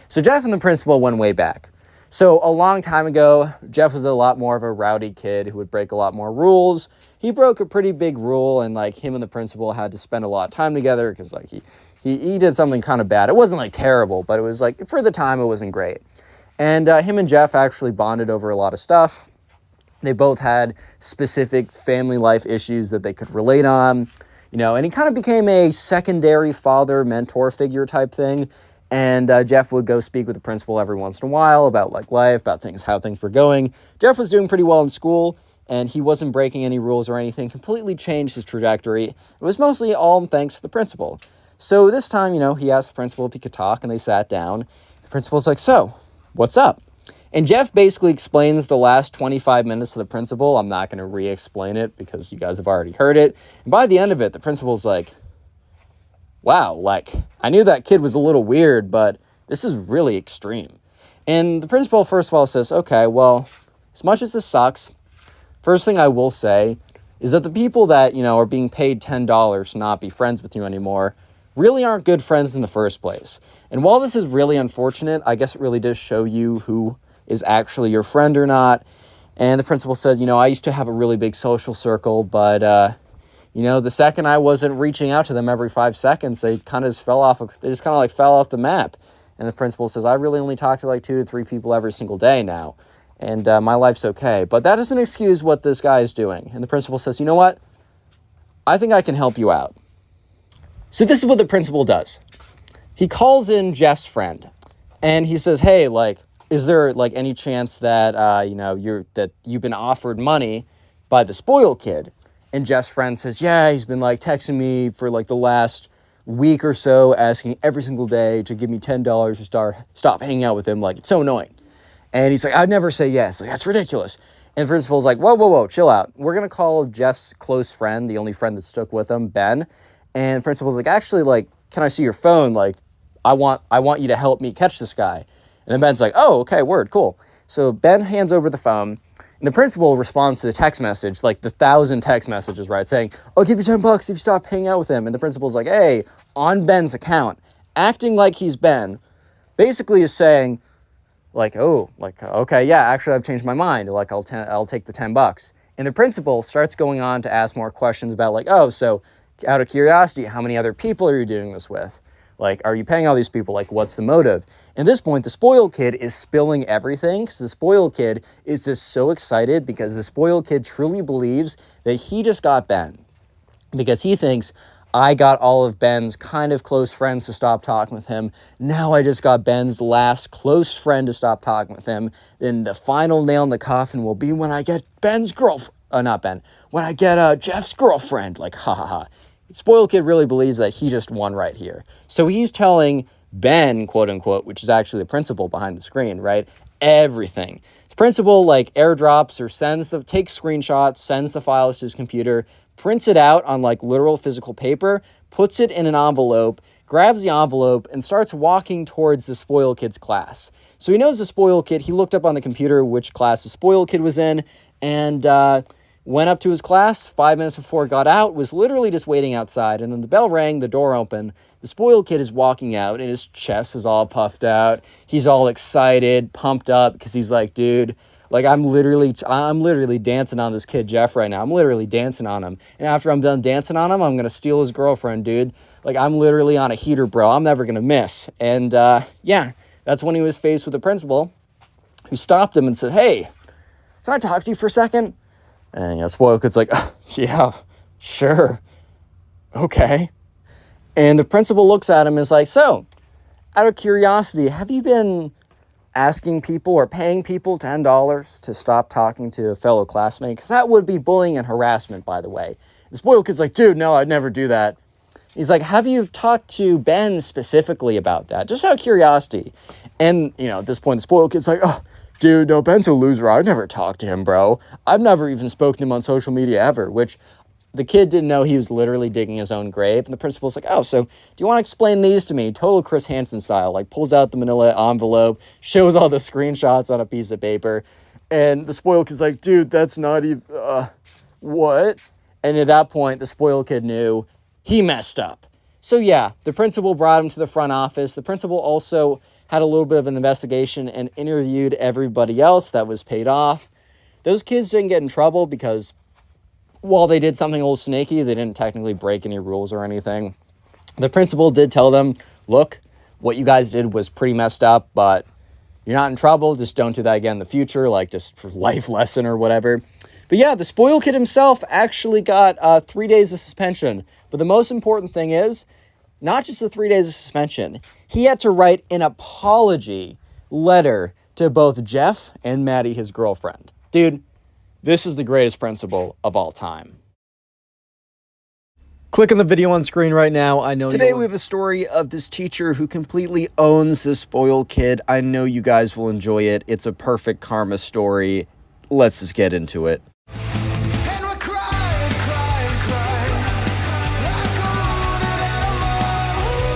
So Jeff and the principal went way back. So a long time ago, Jeff was a lot more of a rowdy kid who would break a lot more rules. He broke a pretty big rule, and like him and the principal had to spend a lot of time together because like he did something kind of bad. It wasn't like terrible, but it was like, for the time, it wasn't great. And him and Jeff actually bonded over a lot of stuff. They both had specific family life issues that they could relate on, and he kind of became a secondary father mentor figure type thing. And Jeff would go speak with the principal every once in a while about like life, about things, how things were going. Jeff was doing pretty well in school, and he wasn't breaking any rules or anything, completely changed his trajectory. It was mostly all thanks to the principal. So this time, he asked the principal if he could talk, and they sat down. The principal's like, so, what's up? And Jeff basically explains the last 25 minutes to the principal. I'm not going to re-explain it because you guys have already heard it. And by the end of it, the principal's like, wow, like, I knew that kid was a little weird, but this is really extreme. And the principal, first of all, says, okay, well, as much as this sucks, first thing I will say is that the people that, are being paid $10 to not be friends with you anymore really aren't good friends in the first place. And while this is really unfortunate, I guess it really does show you who is actually your friend or not. And the principal said, I used to have a really big social circle, but, the second I wasn't reaching out to them every 5 seconds, they just kind of fell off the map. And the principal says, I really only talk to like 2 to 3 people every single day now. And my life's okay. But that doesn't excuse what this guy is doing. And the principal says, you know what? I think I can help you out. So this is what the principal does. He calls in Jeff's friend. And he says, hey, like, is there like any chance that, that you've been offered money by the spoiled kid? And Jeff's friend says, yeah, he's been like texting me for like the last week or so, asking every single day to give me $10 to stop hanging out with him. Like, it's so annoying. And he's like, I'd never say yes. Like, that's ridiculous. And the principal's like, whoa, chill out. We're going to call Jeff's close friend, the only friend that stuck with him, Ben. And the principal's like, actually, like, can I see your phone? Like, I want you to help me catch this guy. And then Ben's like, oh, okay, word, cool. So Ben hands over the phone, and the principal responds to the text message, like the 1,000 text messages, right, saying, I'll give you $10 if you stop hanging out with him. And the principal's like, hey, on Ben's account, acting like he's Ben, basically is saying, like, oh, like, okay, yeah, actually, I've changed my mind. Like, I'll take the $10. And the principal starts going on to ask more questions about, like, oh, so out of curiosity, how many other people are you doing this with? Like, are you paying all these people? Like, what's the motive? At this point, the spoiled kid is spilling everything because the spoiled kid is just so excited because the spoiled kid truly believes that he just got Ben. Because he thinks, I got all of Ben's kind of close friends to stop talking with him. Now I just got Ben's last close friend to stop talking with him. Then the final nail in the coffin will be when I get Ben's girlfriend. Not Ben. When I get Jeff's girlfriend. Like, ha ha ha. Spoiled kid really believes that he just won right here. So he's telling Ben, quote unquote, which is actually the principal behind the screen, right? Everything. The principal like airdrops or takes screenshots, sends the files to his computer, prints it out on like literal physical paper, puts it in an envelope, grabs the envelope, and starts walking towards the spoiled kid's class. So he knows the spoiled kid. He looked up on the computer which class the spoiled kid was in, and went up to his class 5 minutes before it got out, was literally just waiting outside, and then the bell rang, the door opened. The spoiled kid is walking out, and his chest is all puffed out. He's all excited, pumped up, because he's like, dude, like, I'm literally dancing on this kid, Jeff, right now. I'm literally dancing on him. And after I'm done dancing on him, I'm going to steal his girlfriend, dude. Like, I'm literally on a heater, bro. I'm never going to miss. And, yeah, that's when he was faced with the principal, who stopped him and said, hey, can I talk to you for a second? And, spoiled kid's like, yeah, sure, okay. And the principal looks at him and is like, so, out of curiosity, have you been asking people or paying people $10 to stop talking to a fellow classmate? Because that would be bullying and harassment, by the way. The spoiled kid's like, dude, no, I'd never do that. He's like, have you talked to Ben specifically about that? Just out of curiosity. And, at this point, the spoiled kid's like, oh, dude, no, Ben's a loser. I'd never talked to him, bro. I've never even spoken to him on social media ever, which the kid didn't know he was literally digging his own grave. And the principal's like, oh, so do you want to explain these to me? Total Chris Hansen style, like pulls out the manila envelope, shows all the screenshots on a piece of paper. And the spoiled kid's like, dude, that's not even, what? And at that point, the spoiled kid knew he messed up. So yeah, the principal brought him to the front office. The principal also had a little bit of an investigation and interviewed everybody else that was paid off. Those kids didn't get in trouble because while they did something a little snaky, they didn't technically break any rules or anything. The principal did tell them, look, what you guys did was pretty messed up, but you're not in trouble. Just don't do that again in the future, like just for life lesson or whatever. But yeah, the spoiled kid himself actually got 3 days of suspension. But the most important thing is, not just the 3 days of suspension, he had to write an apology letter to both Jeff and Maddie, his girlfriend. Dude, this is the greatest principal of all time. Click on the video on screen right now. I know Today we have a story of this teacher who completely owns this spoiled kid. I know you guys will enjoy it. It's a perfect karma story. Let's just get into it. And we're crying, crying, crying like a wounded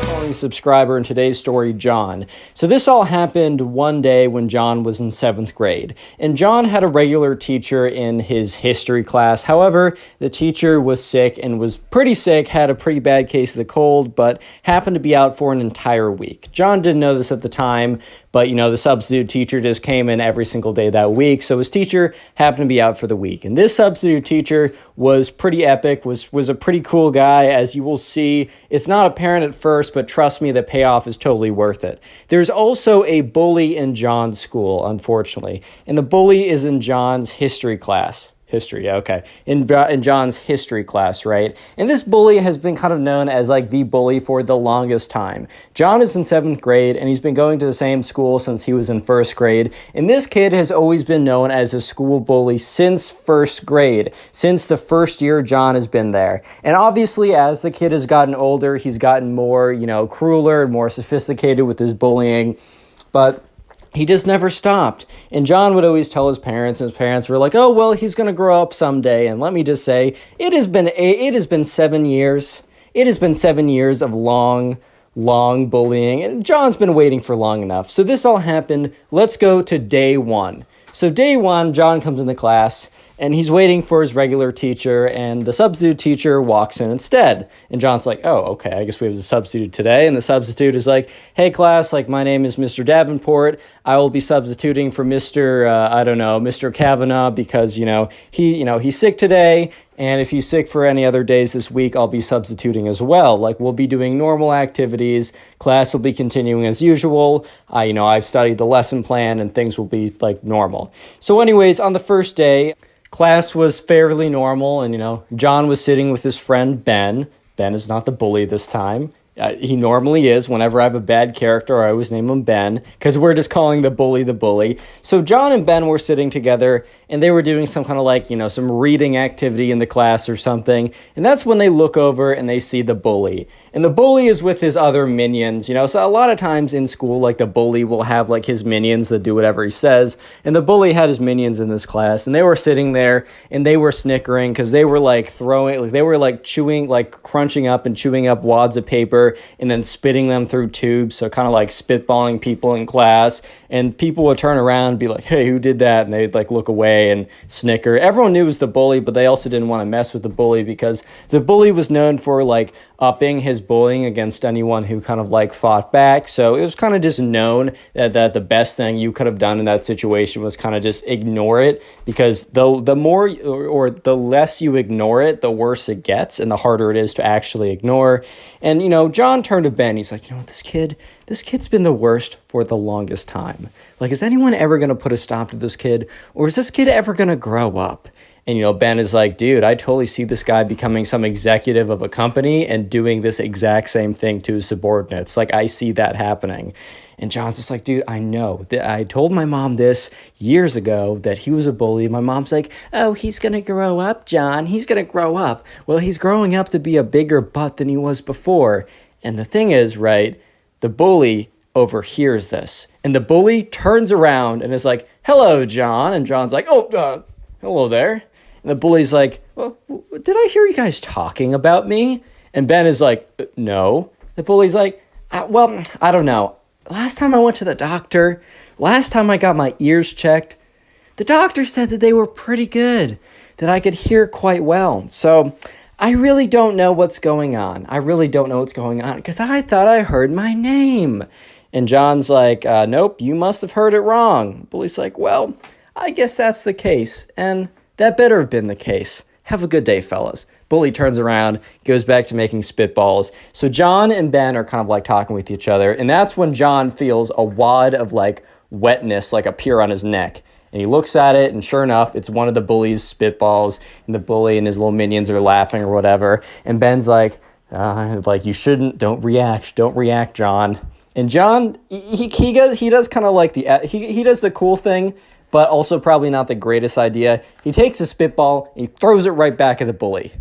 animal. Subscriber in today's story, John. So this all happened one day when John was in 7th grade, and John had a regular teacher in his history class. However, the teacher was sick and was pretty sick, had a pretty bad case of the cold, but happened to be out for an entire week. John didn't know this at the time, but the substitute teacher just came in every single day that week, so his teacher happened to be out for the week. And this substitute teacher was pretty epic, was a pretty cool guy, as you will see. It's not apparent at first, but trust me, the payoff is totally worth it. There's also a bully in John's school, unfortunately, and the bully is in John's history class. History, okay. In John's history class, right? And this bully has been kind of known as like the bully for the longest time. John is in 7th grade, and he's been going to the same school since he was in 1st grade. And this kid has always been known as a school bully since 1st grade, since the first year John has been there. And obviously, as the kid has gotten older, he's gotten more, crueler and more sophisticated with his bullying. But he just never stopped. And John would always tell his parents, and his parents were like, oh, well, he's going to grow up someday. And let me just say, it has been 7 years. It has been 7 years of long bullying. And John's been waiting for long enough. So this all happened. Let's go to day one. So day one, John comes into class, and he's waiting for his regular teacher, and the substitute teacher walks in instead. And John's like, oh, okay, I guess we have a substitute today. And the substitute is like, hey, class, my name is Mr. Davenport. I will be substituting for Mr. Kavanaugh because, he's sick today. And if he's sick for any other days this week, I'll be substituting as well. We'll be doing normal activities. Class will be continuing as usual. I've studied the lesson plan, and things will be normal. So anyways, on the first day, class was fairly normal, and John was sitting with his friend Ben. Ben is not the bully this time. He normally is. Whenever I have a bad character, I always name him Ben, because we're just calling the bully. So John and Ben were sitting together, and they were doing some kind of like, some reading activity in the class or something. And that's when they look over and they see the bully. And the bully is with his other minions, So a lot of times in school, like the bully will have like his minions that do whatever he says. And the bully had his minions in this class, and they were sitting there and they were snickering because they were like they were like chewing, like crunching up and chewing up wads of paper and then spitting them through tubes. So kind of like spitballing people in class, and people would turn around and be like, hey, who did that? And they'd like look away and snicker. Everyone knew it was the bully, but they also didn't want to mess with the bully because the bully was known for like upping his bullying against anyone who kind of like fought back. So it was kind of just known that the best thing you could have done in that situation was kind of just ignore it, because the more or the less you ignore it, the worse it gets and the harder it is to actually ignore. And John turned to Ben. He's like, what, this kid's been the worst for the longest time. Like, is anyone ever going to put a stop to this kid, or is this kid ever going to grow up? And, Ben is like, dude, I totally see this guy becoming some executive of a company and doing this exact same thing to his subordinates. Like, I see that happening. And John's just like, dude, I know. I told my mom this years ago, that he was a bully. My mom's like, oh, he's going to grow up, John. He's going to grow up. Well, he's growing up to be a bigger butt than he was before. And the thing is, right, the bully overhears this. And the bully turns around and is like, hello, John. And John's like, oh, hello there. And the bully's like, well, did I hear you guys talking about me? And Ben is like, no. The bully's like, well, I don't know. Last time I went to the doctor, last time I got my ears checked, the doctor said that they were pretty good, that I could hear quite well. So I really don't know what's going on. Because I thought I heard my name. And John's like, nope, you must have heard it wrong. The bully's like, well, I guess that's the case. And that better have been the case. Have a good day, fellas. Bully turns around, goes back to making spitballs. So John and Ben are kind of like talking with each other. And that's when John feels a wad of like wetness like appear on his neck. And he looks at it, and sure enough, it's one of the bully's spitballs. And the bully and his little minions are laughing or whatever. And Ben's like, you shouldn't, don't react, John. And John, he does kind of like he does the cool thing, but also probably not the greatest idea. He takes a spitball and he throws it right back at the bully.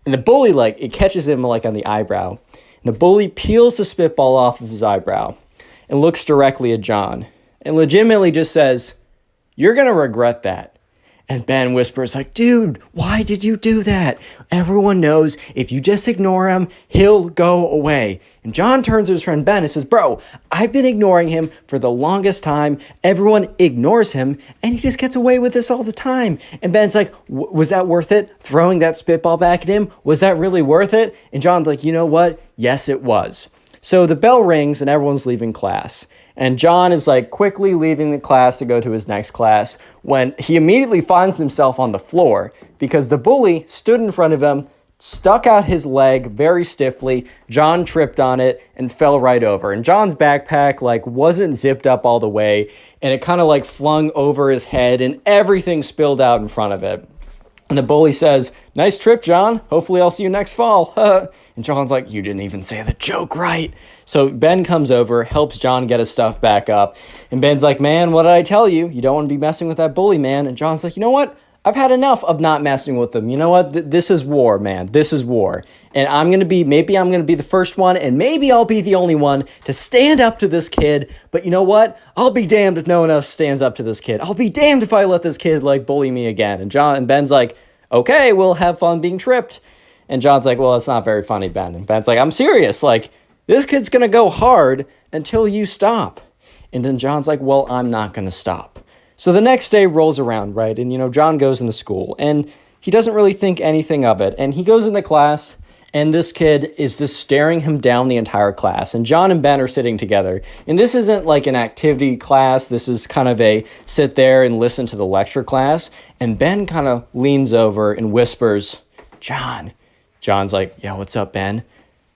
And the bully, it catches him on the eyebrow. And the bully peels the spitball off of his eyebrow and looks directly at John and legitimately just says, you're going to regret that. And Ben whispers dude, why did you do that? Everyone knows if you just ignore him, he'll go away. And John turns to his friend Ben and says, bro, I've been ignoring him for the longest time. Everyone ignores him, and he just gets away with this all the time. And Ben's like, was that worth it? Throwing that spitball back at him? Was that really worth it? And John's like, you know what? Yes, it was. So the bell rings and everyone's leaving class. And John is quickly leaving the class to go to his next class when he immediately finds himself on the floor because the bully stood in front of him, stuck out his leg very stiffly. John tripped on it and fell right over. And John's backpack wasn't zipped up all the way, and it kind of flung over his head and everything spilled out in front of it. And the bully says, nice trip, John. Hopefully I'll see you next fall. And John's like, you didn't even say the joke right. So Ben comes over, helps John get his stuff back up. And Ben's like, man, what did I tell you? You don't want to be messing with that bully, man. And John's like, you know what? I've had enough of not messing with them. You know what? This is war, man. This is war. And maybe I'm going to be the first one, and maybe I'll be the only one to stand up to this kid. But you know what? I'll be damned if no one else stands up to this kid. I'll be damned if I let this kid bully me again. And Ben's like, okay, we'll have fun being tripped. And John's like, well, it's not very funny, Ben. And Ben's like, I'm serious. This kid's going to go hard until you stop. And then John's like, well, I'm not going to stop. So the next day rolls around, right? And, John goes into school and he doesn't really think anything of it. And he goes into class and this kid is just staring him down the entire class. And John and Ben are sitting together. And this isn't an activity class. This is kind of a sit there and listen to the lecture class. And Ben kind of leans over and whispers, John. John's like, yeah, what's up, Ben?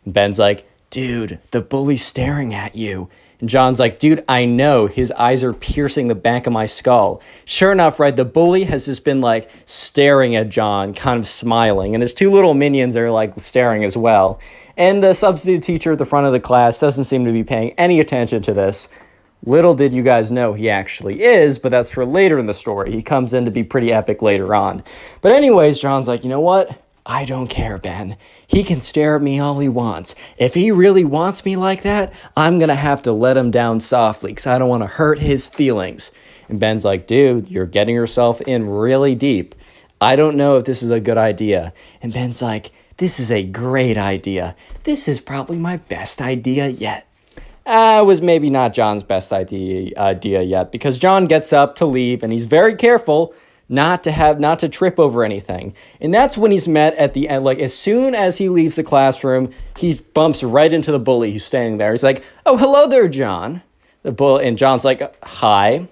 And Ben's like, dude, the bully's staring at you. And John's like, dude, I know. His eyes are piercing the back of my skull. Sure enough, right, the bully has just been staring at John, kind of smiling. And his two little minions are staring as well. And the substitute teacher at the front of the class doesn't seem to be paying any attention to this. Little did you guys know he actually is, but that's for later in the story. He comes in to be pretty epic later on. But anyways, John's like, you know what? I don't care, Ben. He can stare at me all he wants. If he really wants me like that, I'm going to have to let him down softly because I don't want to hurt his feelings. And Ben's like, dude, you're getting yourself in really deep. I don't know if this is a good idea. And Ben's like, this is a great idea. This is probably my best idea yet. It was maybe not John's best idea yet, because John gets up to leave and he's very careful not to trip over anything. And that's when he's met at the end. Like, as soon as he leaves the classroom, he bumps right into the bully who's standing there. He's like, oh, hello there, John. And John's like, hi.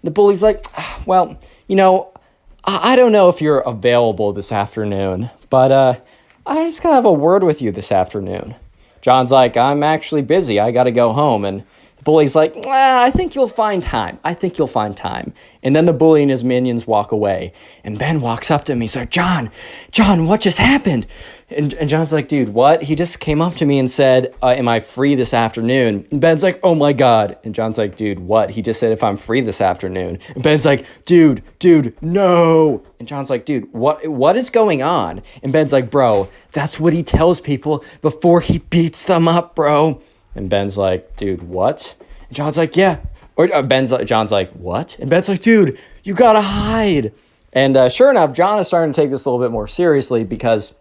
The bully's like, well, I don't know if you're available this afternoon, but I just gotta have a word with you this afternoon. John's like, I'm actually busy. I got to go home. And the bully's like, I think you'll find time. And then the bully and his minions walk away. And Ben walks up to him. He's like, John, what just happened? And John's like, dude, what? He just came up to me and said, am I free this afternoon? And Ben's like, oh my God. And John's like, dude, what? He just said if I'm free this afternoon. And Ben's like, dude, no. And John's like, dude, what is going on? And Ben's like, bro, that's what he tells people before he beats them up, bro. And Ben's like, dude, what? And John's like, yeah. John's like, what? And Ben's like, dude, you gotta hide. And sure enough, John is starting to take this a little bit more seriously, because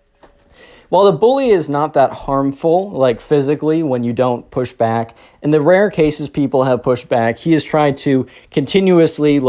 while the bully is not that harmful, like physically, when you don't push back, in the rare cases people have pushed back, he is trying to continuously,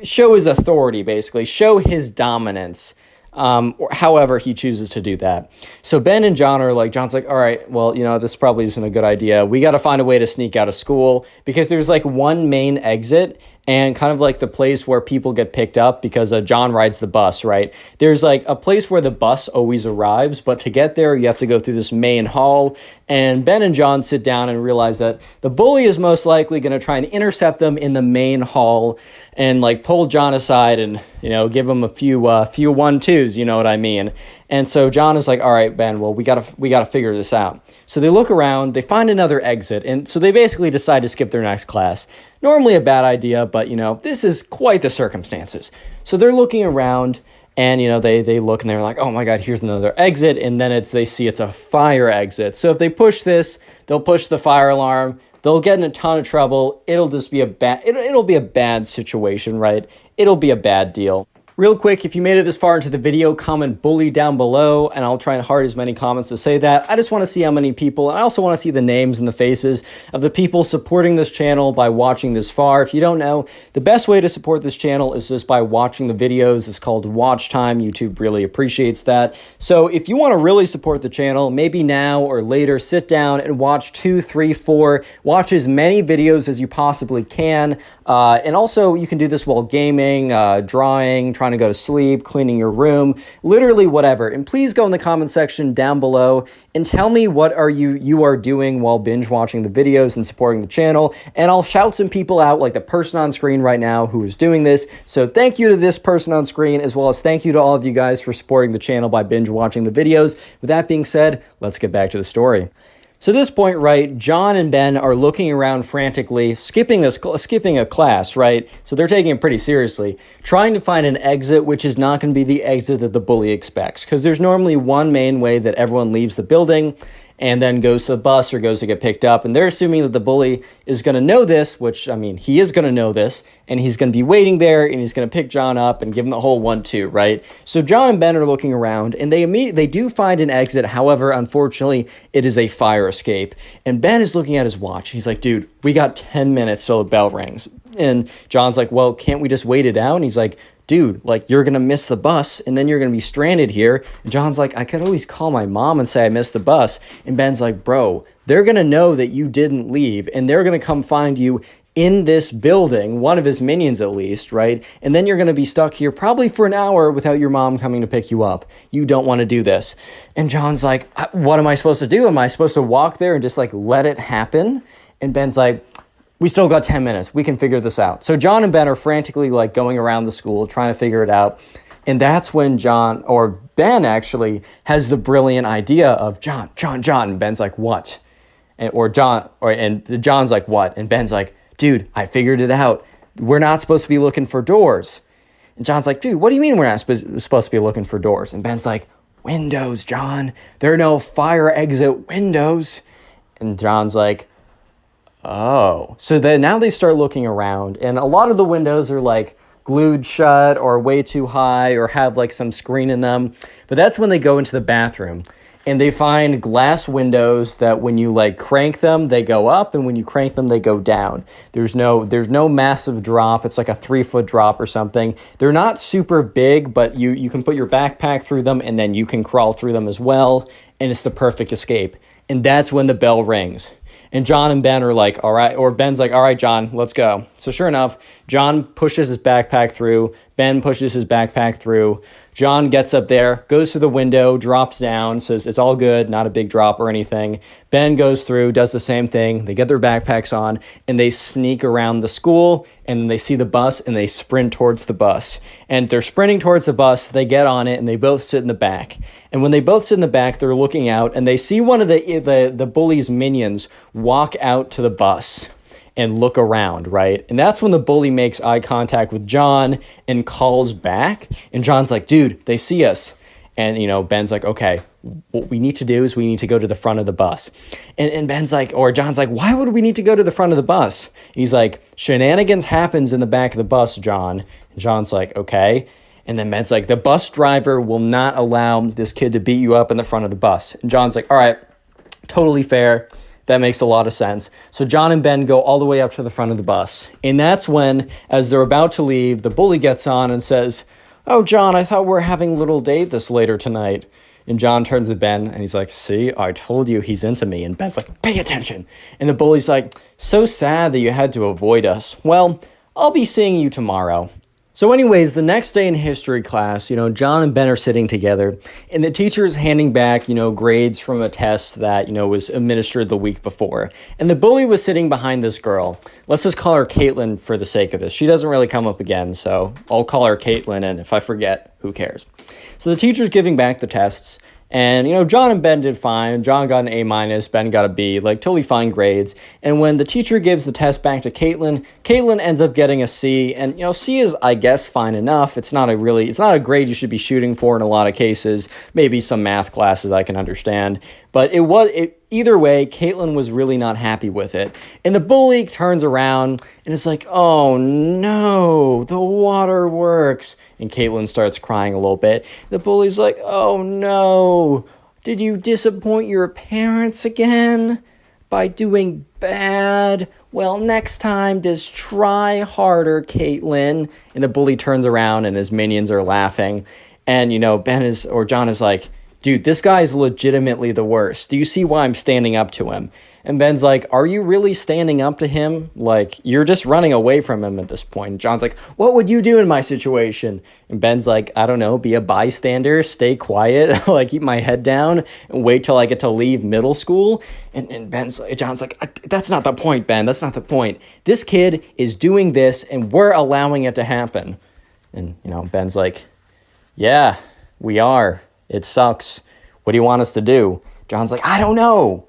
show his authority, basically, show his dominance, or however he chooses to do that. So Ben and John are like, John's like, all right, well, this probably isn't a good idea. We got to find a way to sneak out of school, because there's one main exit and kind of the place where people get picked up, because John rides the bus, right? There's a place where the bus always arrives, but to get there, you have to go through this main hall. And Ben and John sit down and realize that the bully is most likely going to try and intercept them in the main hall and pull John aside and, give him a few 1-2s, you know what I mean? And so John is like, all right, Ben, well, we gotta figure this out. So they look around, they find another exit, and so they basically decide to skip their next class. Normally a bad idea, but, this is quite the circumstances. So they're looking around, and, they look and they're like, oh my God, here's another exit, and then they see it's a fire exit. So if they push this, they'll push the fire alarm, they'll get in a ton of trouble, it'll just be it'll be a bad situation, right? It'll be a bad deal. Real quick, if you made it this far into the video, comment bully down below, and I'll try and heart as many comments to say that. I just want to see how many people, and I also want to see the names and the faces of the people supporting this channel by watching this far. If you don't know, the best way to support this channel is just by watching the videos. It's called watch time. YouTube really appreciates that. So if you want to really support the channel, maybe now or later, sit down and watch 2, 3, 4, watch as many videos as you possibly can. And also, you can do this while gaming, drawing, trying to go to sleep, cleaning your room, literally whatever. And please go in the comment section down below and tell me what you are doing while binge watching the videos and supporting the channel. And I'll shout some people out, like the person on screen right now who is doing this. So thank you to this person on screen, as well as thank you to all of you guys for supporting the channel by binge watching the videos. With that being said, let's get back to the story. So at this point, right, John and Ben are looking around frantically, skipping a class, right? So they're taking it pretty seriously, trying to find an exit which is not going to be the exit that the bully expects, because there's normally one main way that everyone leaves the building and then goes to the bus or goes to get picked up. And they're assuming that the bully is going to know this, which, I mean, he is going to know this, and he's going to be waiting there, and he's going to pick John up and give him the whole 1-2, right? So John and Ben are looking around, and they do find an exit. However, unfortunately, it is a fire escape. And Ben is looking at his watch. He's like, dude, we got 10 minutes till the bell rings. And John's like, well, can't we just wait it out? And he's like, dude, you're going to miss the bus, and then you're going to be stranded here. And John's like, I could always call my mom and say I missed the bus. And Ben's like, bro, they're going to know that you didn't leave, and they're going to come find you in this building, one of his minions at least, right? And then you're going to be stuck here probably for an hour without your mom coming to pick you up. You don't want to do this. And John's like, what am I supposed to do? Am I supposed to walk there and just let it happen? And Ben's like, we still got 10 minutes. We can figure this out. So John and Ben are frantically going around the school, trying to figure it out. And that's when Ben actually has the brilliant idea of John. And Ben's like, what? And John's like, what? And Ben's like, dude, I figured it out. We're not supposed to be looking for doors. And John's like, dude, what do you mean we're not supposed to be looking for doors? And Ben's like, windows, John. There are no fire exit windows. And John's like, oh. So then now they start looking around, and a lot of the windows are like glued shut or way too high or have like some screen in them. But that's when they go into the bathroom. And they find glass windows that when you like crank them, they go up, and when you crank them, they go down. There's no massive drop. It's like a 3-foot drop or something. They're not super big, but you can put your backpack through them, and then you can crawl through them as well. And it's the perfect escape. And that's when the bell rings. And John and Ben are like, all right, or Ben's like, all right, John, let's go. So sure enough, John pushes his backpack through. Ben pushes his backpack through. John gets up there, goes through the window, drops down, says it's all good, not a big drop or anything. Ben goes through, does the same thing. They get their backpacks on, and they sneak around the school, and then they see the bus, and they sprint towards the bus. And they're sprinting towards the bus. They get on it, and they both sit in the back. And when they both sit in the back, they're looking out, and they see one of the bully's minions walk out to the bus and look around, right? And that's when the bully makes eye contact with John and calls back. And John's like, dude, they see us. And, Ben's like, okay, what we need to do is we need to go to the front of the bus. And John's like, why would we need to go to the front of the bus? He's like, shenanigans happens in the back of the bus, John. And John's like, okay. And then Ben's like, the bus driver will not allow this kid to beat you up in the front of the bus. And John's like, all right, totally fair. That makes a lot of sense. So John and Ben go all the way up to the front of the bus. And that's when, as they're about to leave, the bully gets on and says, oh, John, I thought we were having a little date this later tonight. And John turns to Ben and he's like, see, I told you he's into me. And Ben's like, pay attention. And the bully's like, so sad that you had to avoid us. Well, I'll be seeing you tomorrow. So anyways, the next day in history class, John and Ben are sitting together, and the teacher is handing back, grades from a test that, was administered the week before. And the bully was sitting behind this girl. Let's just call her Caitlin for the sake of this. She doesn't really come up again, so I'll call her Caitlin, and if I forget, who cares? So the teacher's giving back the tests. And, John and Ben did fine. John got an A-, Ben got a B, totally fine grades. And when the teacher gives the test back to Caitlin, Caitlin ends up getting a C. And, C is, I guess, fine enough. It's not a grade you should be shooting for in a lot of cases. Maybe some math classes I can understand. But either way, Caitlin was really not happy with it. And the bully turns around and is like, oh no, the waterworks. And Caitlin starts crying a little bit. The bully's like, oh no, did you disappoint your parents again by doing bad? Well, next time, just try harder, Caitlin. And the bully turns around and his minions are laughing. And, John is like, dude, this guy's legitimately the worst. Do you see why I'm standing up to him? And Ben's like, are you really standing up to him? You're just running away from him at this point. And John's like, what would you do in my situation? And Ben's like, I don't know, be a bystander, stay quiet, keep my head down, and wait till I get to leave middle school. And John's like, that's not the point, Ben. That's not the point. This kid is doing this, and we're allowing it to happen. And, Ben's like, yeah, we are. It sucks. What do you want us to do? John's like, I don't know.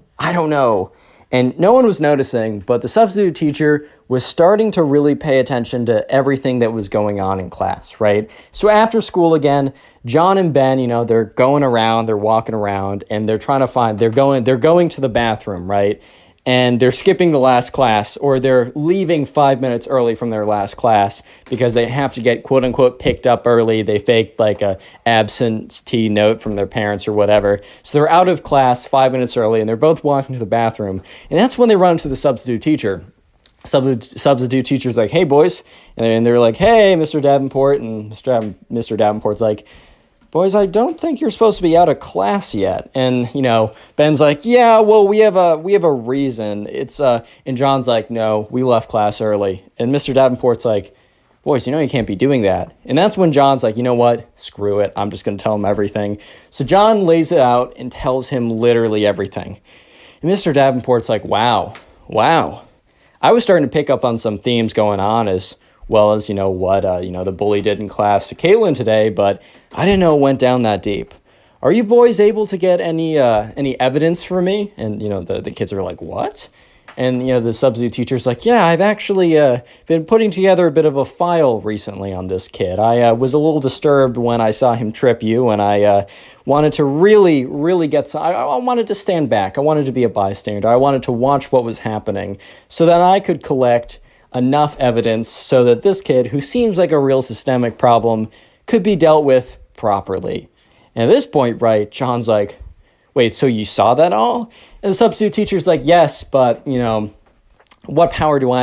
And no one was noticing, but the substitute teacher was starting to really pay attention to everything that was going on in class, right? So after school again, John and Ben, they're going around, they're walking around, and they're going to the bathroom, right? And they're skipping the last class, or they're leaving 5 minutes early from their last class because they have to get quote unquote picked up early. They faked a absentee note from their parents or whatever. So they're out of class 5 minutes early, and they're both walking to the bathroom. And that's when they run into the substitute teacher. Substitute teacher's like, hey boys. And they're like, hey, Mr. Davenport. And Mr. Davenport's like, boys, I don't think you're supposed to be out of class yet. And, Ben's like, yeah, well, we have a reason. And John's like, no, we left class early. And Mr. Davenport's like, boys, you can't be doing that. And that's when John's like, you know what? Screw it. I'm just going to tell him everything. So John lays it out and tells him literally everything. And Mr. Davenport's like, wow. I was starting to pick up on some themes going on as well as, what, the bully did in class to Caitlin today, but I didn't know it went down that deep. Are you boys able to get any evidence for me? And, the kids are like, what? And, the substitute teacher's like, yeah, I've actually been putting together a bit of a file recently on this kid. I was a little disturbed when I saw him trip you, and I wanted to really, really I wanted to stand back. I wanted to be a bystander. I wanted to watch what was happening so that I could collect enough evidence so that this kid, who seems like a real systemic problem, could be dealt with properly. And at this point, right, John's like, wait, so you saw that all? And the substitute teacher's like, yes, but, what power do I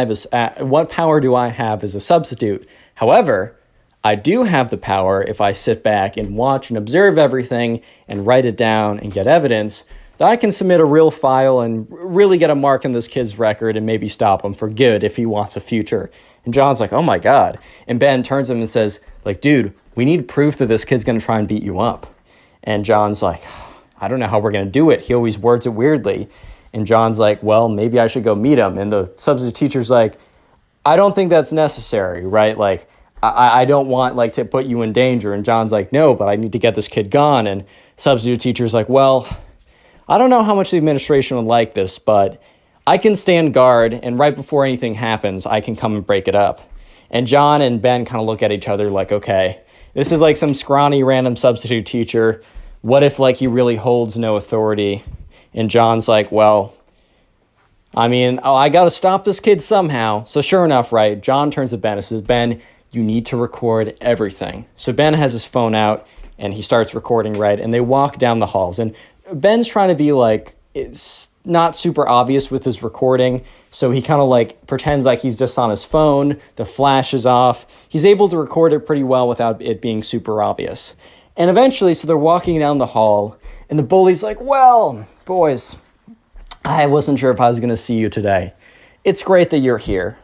have as a substitute? However, I do have the power, if I sit back and watch and observe everything and write it down and get evidence, that I can submit a real file and really get a mark on this kid's record and maybe stop him for good if he wants a future. And John's like, oh my God. And Ben turns to him and says, like, dude, we need proof that this kid's going to try and beat you up. And John's like, I don't know how we're going to do it. He always words it weirdly. And John's like, well, maybe I should go meet him. And the substitute teacher's like, I don't think that's necessary, right? Like, I don't want, like, to put you in danger. And John's like, no, but I need to get this kid gone. And substitute teacher's like, well, I don't know how much the administration would like this, but I can stand guard, and right before anything happens, I can come and break it up. And John and Ben kind of look at each other like, okay, this is like some scrawny random substitute teacher. What if, like, he really holds no authority? And John's like, well, I got to stop this kid somehow. So sure enough, right, John turns to Ben and says, Ben, you need to record everything. So Ben has his phone out, and he starts recording, right? And they walk down the halls. And Ben's trying to be, like, it's not super obvious with his recording. So he kind of, like, pretends like he's just on his phone. The flash is off. He's able to record it pretty well without it being super obvious. And eventually, so they're walking down the hall, and the bully's like, well, boys, I wasn't sure if I was going to see you today. It's great that you're here.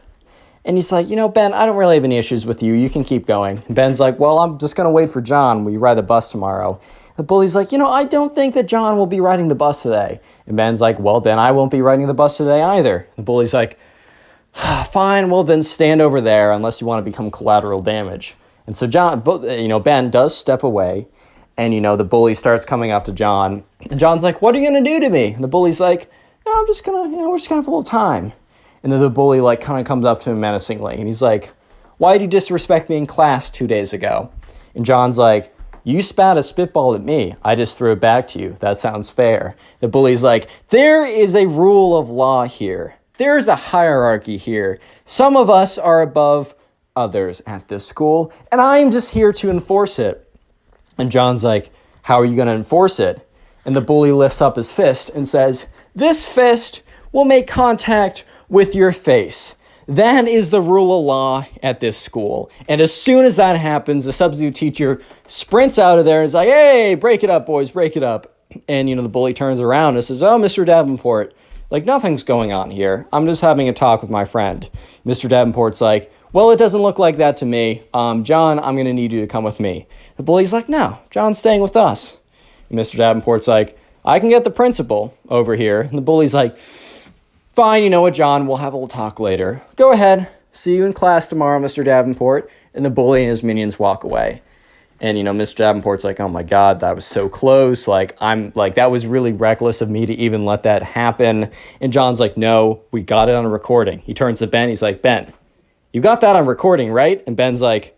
And he's like, Ben, I don't really have any issues with you. You can keep going. And Ben's like, well, I'm just going to wait for John. Will you ride the bus tomorrow? The bully's like, I don't think that John will be riding the bus today. And Ben's like, well, then I won't be riding the bus today either. The bully's like, fine, well, then stand over there unless you want to become collateral damage. And so Ben does step away, and, the bully starts coming up to John. And John's like, what are you going to do to me? And the bully's like, no, I'm just going to, we're just going to have a little time. And then the bully, like, kind of comes up to him menacingly. And he's like, why did you disrespect me in class 2 days ago? And John's like, you spat a spitball at me. I just threw it back to you. That sounds fair. The bully's like, there is a rule of law here. There's a hierarchy here. Some of us are above others at this school, and I'm just here to enforce it. And John's like, how are you going to enforce it? And the bully lifts up his fist and says, this fist will make contact with your face. That is the rule of law at this school. And as soon as that happens, the substitute teacher sprints out of there and is like, hey, break it up, boys, break it up. And, the bully turns around and says, oh, Mr. Davenport, like, nothing's going on here. I'm just having a talk with my friend. Mr. Davenport's like, well, it doesn't look like that to me. John, I'm going to need you to come with me. The bully's like, no, John's staying with us. And Mr. Davenport's like, I can get the principal over here. And the bully's like, fine, you know what, John, we'll have a little talk later. Go ahead. See you in class tomorrow, Mr. Davenport. And the bully and his minions walk away. And, Mr. Davenport's like, oh my God, that was so close. That was really reckless of me to even let that happen. And John's like, no, we got it on a recording. He turns to Ben. He's like, Ben, you got that on recording, right? And Ben's like,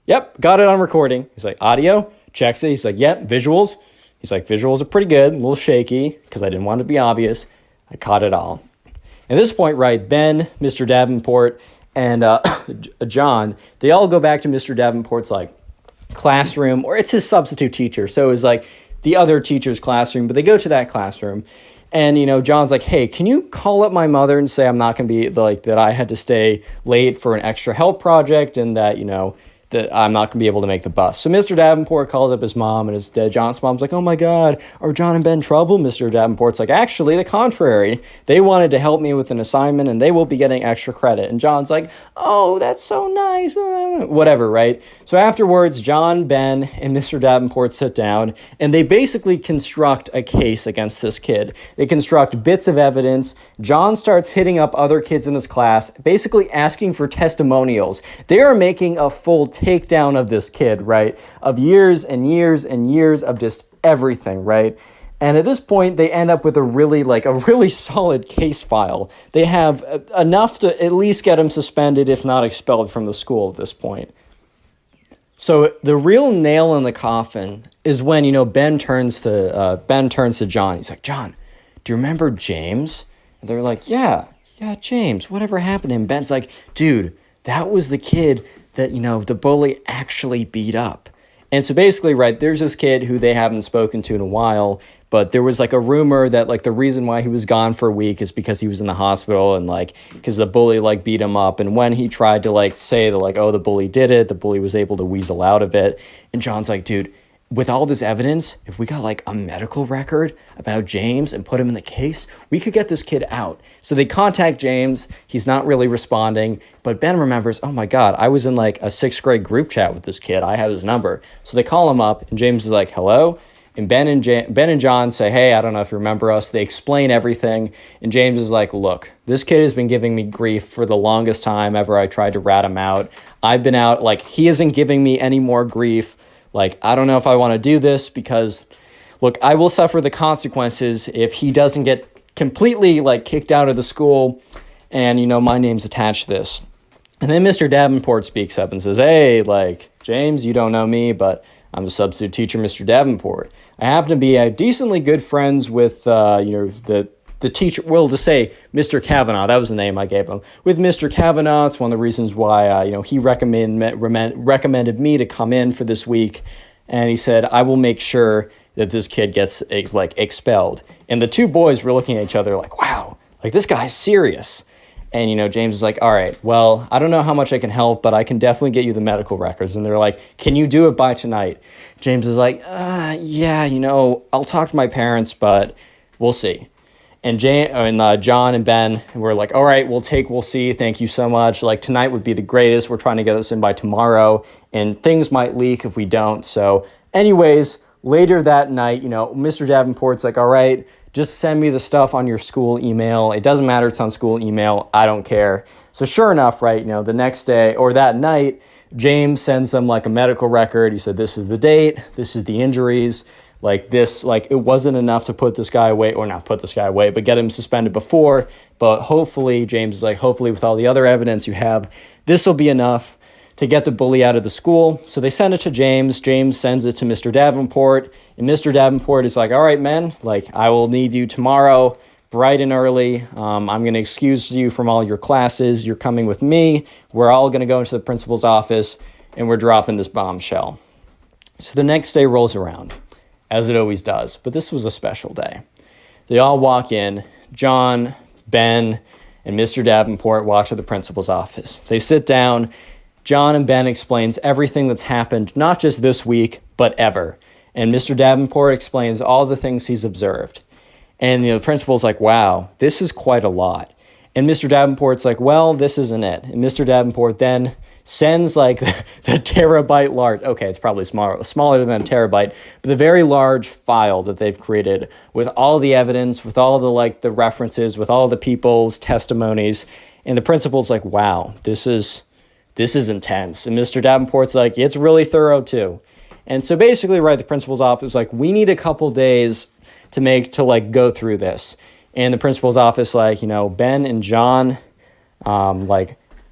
yep, got it on recording. He's like, audio? Checks it. He's like, yep, visuals? He's like, visuals are pretty good, a little shaky, because I didn't want it to be obvious. I caught it all. At this point, right, Ben, Mr. Davenport, and John, they all go back to Mr. Davenport's, classroom, or it's his substitute teacher. So it was, the other teacher's classroom, but they go to that classroom. And, John's like, hey, can you call up my mother and say I'm not going to be, that I had to stay late for an extra help project and that, that I'm not going to be able to make the bus. So Mr. Davenport calls up his mom, and John's mom's like, oh my God, are John and Ben in trouble? Mr. Davenport's like, actually, the contrary. They wanted to help me with an assignment, and they will be getting extra credit. And John's like, oh, that's so nice. Whatever, right? So afterwards, John, Ben, and Mr. Davenport sit down, and they basically construct a case against this kid. They construct bits of evidence. John starts hitting up other kids in his class, basically asking for testimonials. They are making a full takedown of this kid, right? Of years and years and years of just everything, right? And at this point, they end up with a really solid case file. They have enough to at least get him suspended, if not expelled from the school at this point. So the real nail in the coffin is when, Ben turns to John. He's like, John, do you remember James? And they're like, yeah, James, whatever happened to him? Ben's like, dude, that was the kid that, the bully actually beat up. And so basically, right, there's this kid who they haven't spoken to in a while, but there was a rumor that the reason why he was gone for a week is because he was in the hospital and because the bully beat him up. And when he tried to say that oh, the bully did it, the bully was able to weasel out of it. And John's like, dude, with all this evidence, if we got a medical record about James and put him in the case, we could get this kid out. So they contact James. He's not really responding, but Ben remembers, oh my God, I was in a sixth grade group chat with this kid. I have his number. So they call him up, and James is like, hello. And Ben and John say, hey, I don't know if you remember us. They explain everything. And James is like, look, this kid has been giving me grief for the longest time ever I tried to rat him out. I've been out, he isn't giving me any more grief. I don't know if I want to do this because, look, I will suffer the consequences if he doesn't get completely, kicked out of the school and, my name's attached to this. And then Mr. Davenport speaks up and says, hey, James, you don't know me, but I'm the substitute teacher, Mr. Davenport. I happen to be decently good friends with, the teacher, to say Mr. Kavanaugh, that was the name I gave him. With Mr. Kavanaugh, it's one of the reasons why, he recommended me to come in for this week. And he said, I will make sure that this kid gets, expelled. And the two boys were looking at each other wow, this guy's serious. And, James is like, all right, well, I don't know how much I can help, but I can definitely get you the medical records. And they're like, can you do it by tonight? James is like, yeah, I'll talk to my parents, but we'll see. And John and Ben were like, all right, we'll see. Thank you so much. Tonight would be the greatest. We're trying to get this in by tomorrow, and things might leak if we don't. So anyways, later that night, Mr. Davenport's like, all right, just send me the stuff on your school email. It doesn't matter. It's on school email. I don't care. So sure enough, right, the next day or that night, James sends them a medical record. He said, this is the date. This is the injuries. It wasn't enough to put this guy away, or not put this guy away, but get him suspended before. But hopefully, James is hopefully with all the other evidence you have, this will be enough to get the bully out of the school. So they send it to James. James sends it to Mr. Davenport. And Mr. Davenport is like, all right, man, I will need you tomorrow bright and early. I'm going to excuse you from all your classes. You're coming with me. We're all going to go into the principal's office, and we're dropping this bombshell. So the next day rolls around, as it always does. But this was a special day. They all walk in. John, Ben, and Mr. Davenport walk to the principal's office. They sit down. John and Ben explains everything that's happened, not just this week, but ever. And Mr. Davenport explains all the things he's observed. And the principal's like, wow, this is quite a lot. And Mr. Davenport's like, well, this isn't it. And Mr. Davenport then sends the terabyte large, okay, it's probably smaller than a terabyte, but the very large file that they've created with all the evidence, with all the references, with all the people's testimonies. And the principal's like, wow, this is intense. And Mr. Davenport's like, it's really thorough too. And so basically, right, the principal's office we need a couple days to go through this. And the principal's office Ben and John,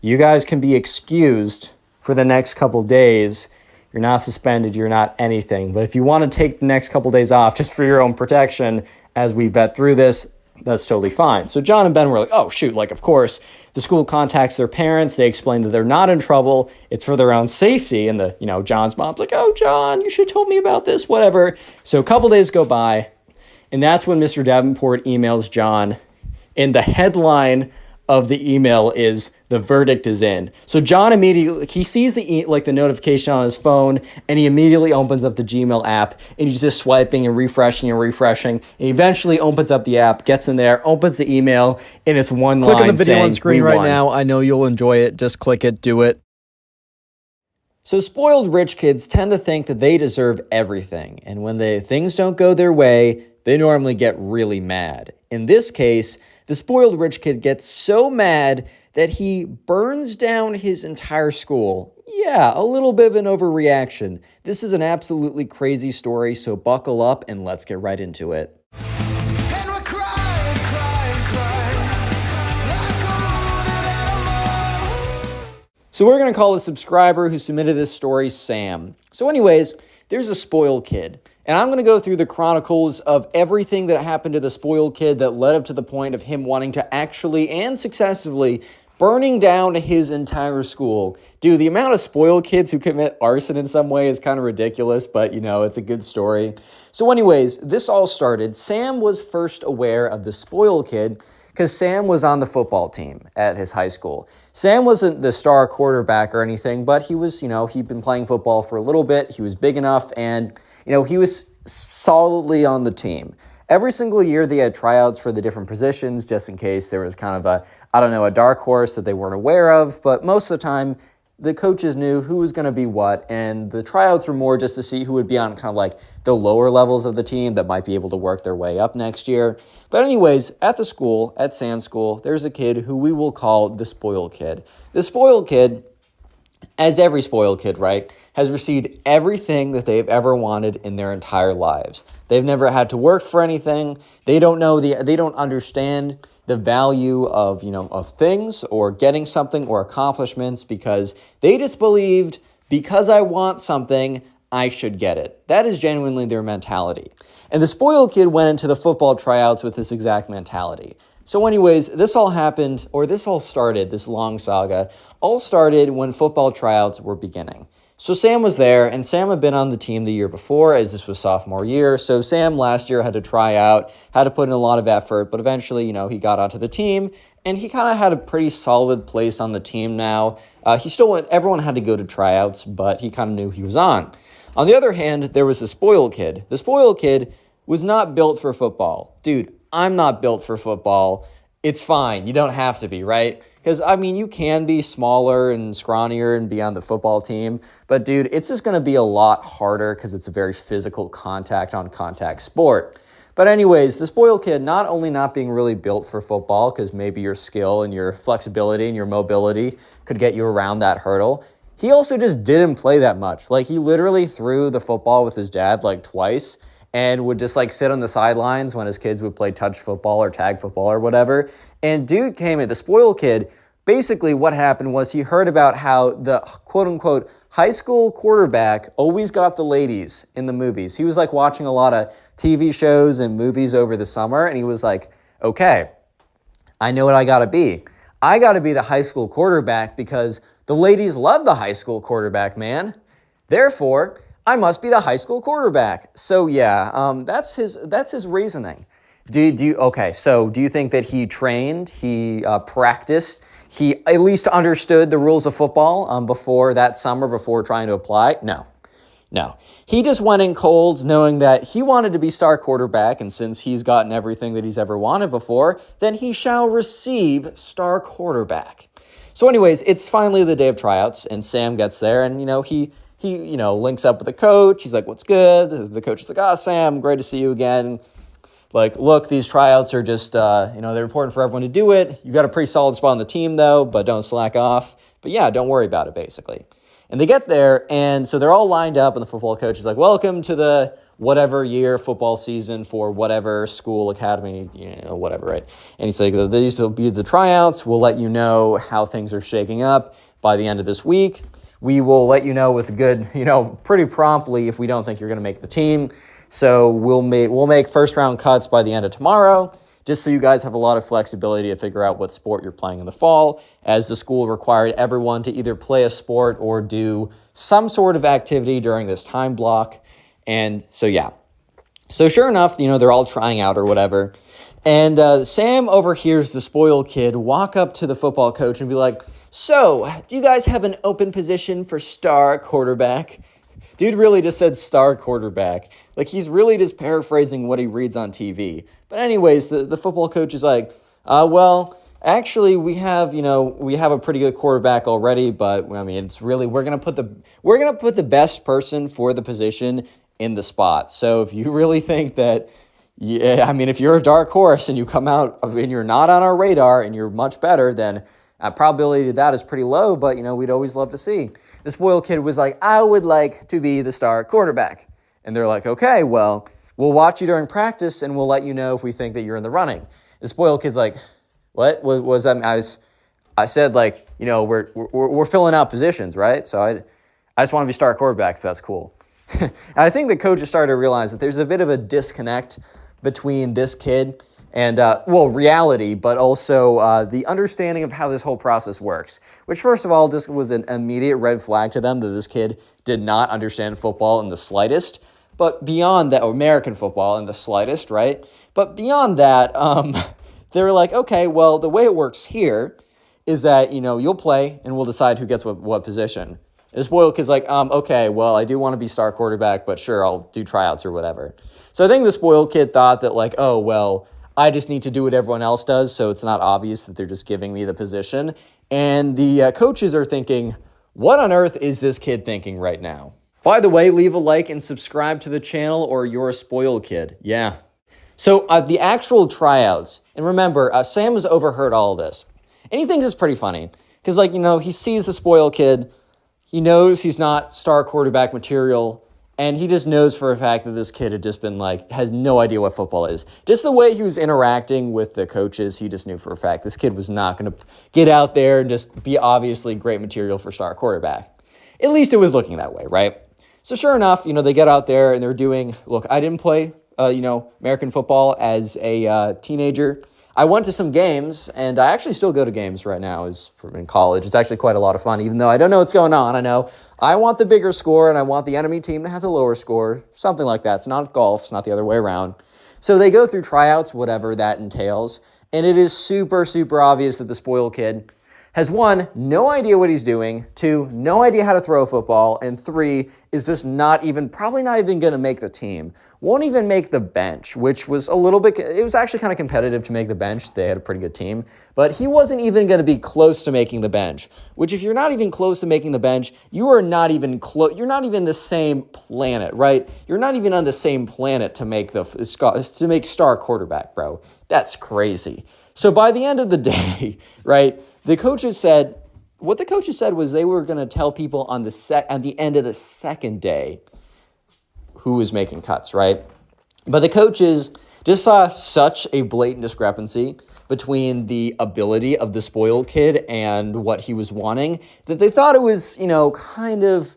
you guys can be excused for the next couple days. You're not suspended. You're not anything. But if you want to take the next couple days off just for your own protection as we vet through this, that's totally fine. So John and Ben were like, oh, shoot, of course. The school contacts their parents. They explain that they're not in trouble. It's for their own safety. And John's mom's like, oh, John, you should have told me about this, whatever. So a couple days go by. And that's when Mr. Davenport emails John. And the headline of the email is the verdict is in. So John immediately, he sees the notification on his phone, and he immediately opens up the Gmail app, and he's just swiping and refreshing, and he eventually opens up the app, gets in there, opens the email, and it's one line saying, Click on the video on screen "We right won." now. I know you'll enjoy it. Just click it. Do it. So spoiled rich kids tend to think that they deserve everything, and when things don't go their way, they normally get really mad. In this case, the spoiled rich kid gets so mad that he burns down his entire school. Yeah, a little bit of an overreaction. This is an absolutely crazy story, so buckle up and let's get right into it. And we're crying, crying, crying like a wounded animal. So we're going to call the subscriber who submitted this story Sam. So anyways, there's a spoiled kid. And I'm going to go through the chronicles of everything that happened to the spoiled kid that led up to the point of him wanting to actually and successfully burning down his entire school. Dude, the amount of spoiled kids who commit arson in some way is kind of ridiculous, but it's a good story. So anyways, this all started. Sam was first aware of the spoiled kid because Sam was on the football team at his high school. Sam wasn't the star quarterback or anything, but he was, he'd been playing football for a little bit. He was big enough, and he was solidly on the team. Every single year they had tryouts for the different positions just in case there was kind of a dark horse that they weren't aware of. But most of the time, the coaches knew who was going to be what, and the tryouts were more just to see who would be on kind of like the lower levels of the team that might be able to work their way up next year. But anyways, at the school, at Sam's school, there's a kid who we will call the spoiled kid. The spoiled kid, as every spoiled kid, right, has received everything that they've ever wanted in their entire lives. They've never had to work for anything. They don't understand the value of things or getting something or accomplishments because they just believed because I want something, I should get it. That is genuinely their mentality. And the spoiled kid went into the football tryouts with this exact mentality. So anyways, this all started, this long saga, all started when football tryouts were beginning. So Sam was there, and Sam had been on the team the year before, as this was sophomore year. So Sam last year had to try out, had to put in a lot of effort, but eventually, he got onto the team, and he kind of had a pretty solid place on the team now. Everyone had to go to tryouts, but he kind of knew he was on. On the other hand, there was the spoiled kid. The spoiled kid was not built for football. Dude, I'm not built for football. It's fine. You don't have to be, right? Because, you can be smaller and scrawnier and be on the football team. But, dude, it's just going to be a lot harder because it's a very physical contact sport. But anyways, the spoiled kid, not only not being really built for football because maybe your skill and your flexibility and your mobility could get you around that hurdle, he also just didn't play that much. Like, he literally threw the football with his dad, twice, and would just sit on the sidelines when his kids would play touch football or tag football or whatever. And dude the spoiled kid, basically what happened was he heard about how the quote-unquote high school quarterback always got the ladies in the movies. He was watching a lot of TV shows and movies over the summer, and he was like, okay, I know what I gotta be. I gotta be the high school quarterback because the ladies love the high school quarterback, man. Therefore, I must be the high school quarterback. So yeah, that's his reasoning. Do you think that he trained, he practiced, he at least understood the rules of football before that summer, before trying to apply? No. He just went in cold knowing that he wanted to be star quarterback, and since he's gotten everything that he's ever wanted before, then he shall receive star quarterback. So anyways, it's finally the day of tryouts, and Sam gets there, and he links up with the coach. He's like, what's good? The coach is like, Sam, great to see you again. Look, these tryouts are just, they're important for everyone to do it. You got a pretty solid spot on the team, though, but don't slack off. But yeah, don't worry about it, basically. And they get there, and so they're all lined up, and the football coach is like, welcome to the whatever year football season for whatever school, academy, whatever, right? And he's like, these will be the tryouts. We'll let you know how things are shaking up by the end of this week. We will let you know with good, pretty promptly if we don't think you're going to make the team. So we'll make first round cuts by the end of tomorrow, just so you guys have a lot of flexibility to figure out what sport you're playing in the fall, as the school required everyone to either play a sport or do some sort of activity during this time block. And so, yeah. So sure enough, they're all trying out or whatever. And Sam overhears the spoiled kid walk up to the football coach and be like, "So, do you guys have an open position for star quarterback?" Dude really just said star quarterback. Like, he's really just paraphrasing what he reads on TV. But anyways, the football coach is like, well, actually, we have a pretty good quarterback already, but I mean, it's really, we're gonna put the best person for the position in the spot. So if you really think that, yeah, I mean, if you're a dark horse and you come out and you're not on our radar and you're much better, then probability of that is pretty low, but we'd always love to see. The spoiled kid was like, "I would like to be the star quarterback." And they're like, "Okay, well, we'll watch you during practice and we'll let you know if we think that you're in the running." The spoiled kid's like, "What was that?" I said, like, we're filling out positions, right? So I just want to be star quarterback if that's cool. And I think the coach has started to realize that there's a bit of a disconnect between this kid and, reality, but also the understanding of how this whole process works. Which, first of all, just was an immediate red flag to them that this kid did not understand football in the slightest. But beyond that, American football in the slightest, right? But beyond that, they were like, okay, well, the way it works here is that, you'll play and we'll decide who gets what position. And the spoiled kid's like, okay, well, I do want to be star quarterback, but sure, I'll do tryouts or whatever. So I think the spoiled kid thought that, like, oh, well, I just need to do what everyone else does, so it's not obvious that they're just giving me the position. And the coaches are thinking, what on earth is this kid thinking right now? By the way, leave a like and subscribe to the channel or you're a spoiled kid. Yeah. So the actual tryouts, and remember, Sam has overheard all of this. And he thinks it's pretty funny because, he sees the spoiled kid. He knows he's not star quarterback material. And he just knows for a fact that this kid had just been has no idea what football is. Just the way he was interacting with the coaches, he just knew for a fact this kid was not going to get out there and just be obviously great material for star quarterback. At least it was looking that way, right? So sure enough, they get out there and they're doing, look, I didn't play, American football as a teenager. I went to some games, and I actually still go to games right now in college. It's actually quite a lot of fun, even though I don't know what's going on. I know I want the bigger score, and I want the enemy team to have the lower score, something like that. It's not golf. It's not the other way around. So they go through tryouts, whatever that entails, and it is super, super obvious that the spoiled kid has, one, no idea what he's doing, two, no idea how to throw a football, and three, is just probably not even going to make the team. Won't even make the bench, which was it was actually kind of competitive to make the bench. They had a pretty good team, but he wasn't even going to be close to making the bench, which if you're not even close to making the bench, you are not even close. You're not even the same planet, right? You're not even on the same planet to make star quarterback, bro. That's crazy. So by the end of the day, right, what the coaches said was they were going to tell people at the end of the second day who was making cuts, right? But the coaches just saw such a blatant discrepancy between the ability of the spoiled kid and what he was wanting that they thought it was, kind of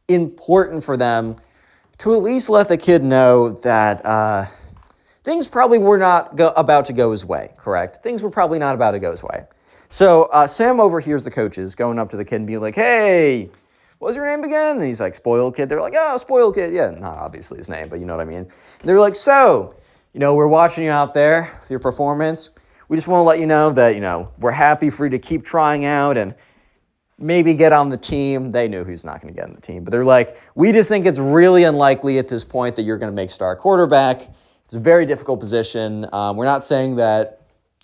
important for them to at least let the kid know that things probably were not about to go his way, correct? Things were probably not about to go his way. So Sam overhears the coaches going up to the kid and being like, "Hey, what was your name again?" And he's like, "Spoiled kid." They're like, "Oh, spoiled kid." Yeah, not obviously his name, but you know what I mean. And they're like, "So, we're watching you out there with your performance. We just want to let you know that, we're happy for you to keep trying out and maybe get on the team." They knew who's not going to get on the team, but they're like, "We just think it's really unlikely at this point that you're going to make star quarterback. It's a very difficult position. We're not saying that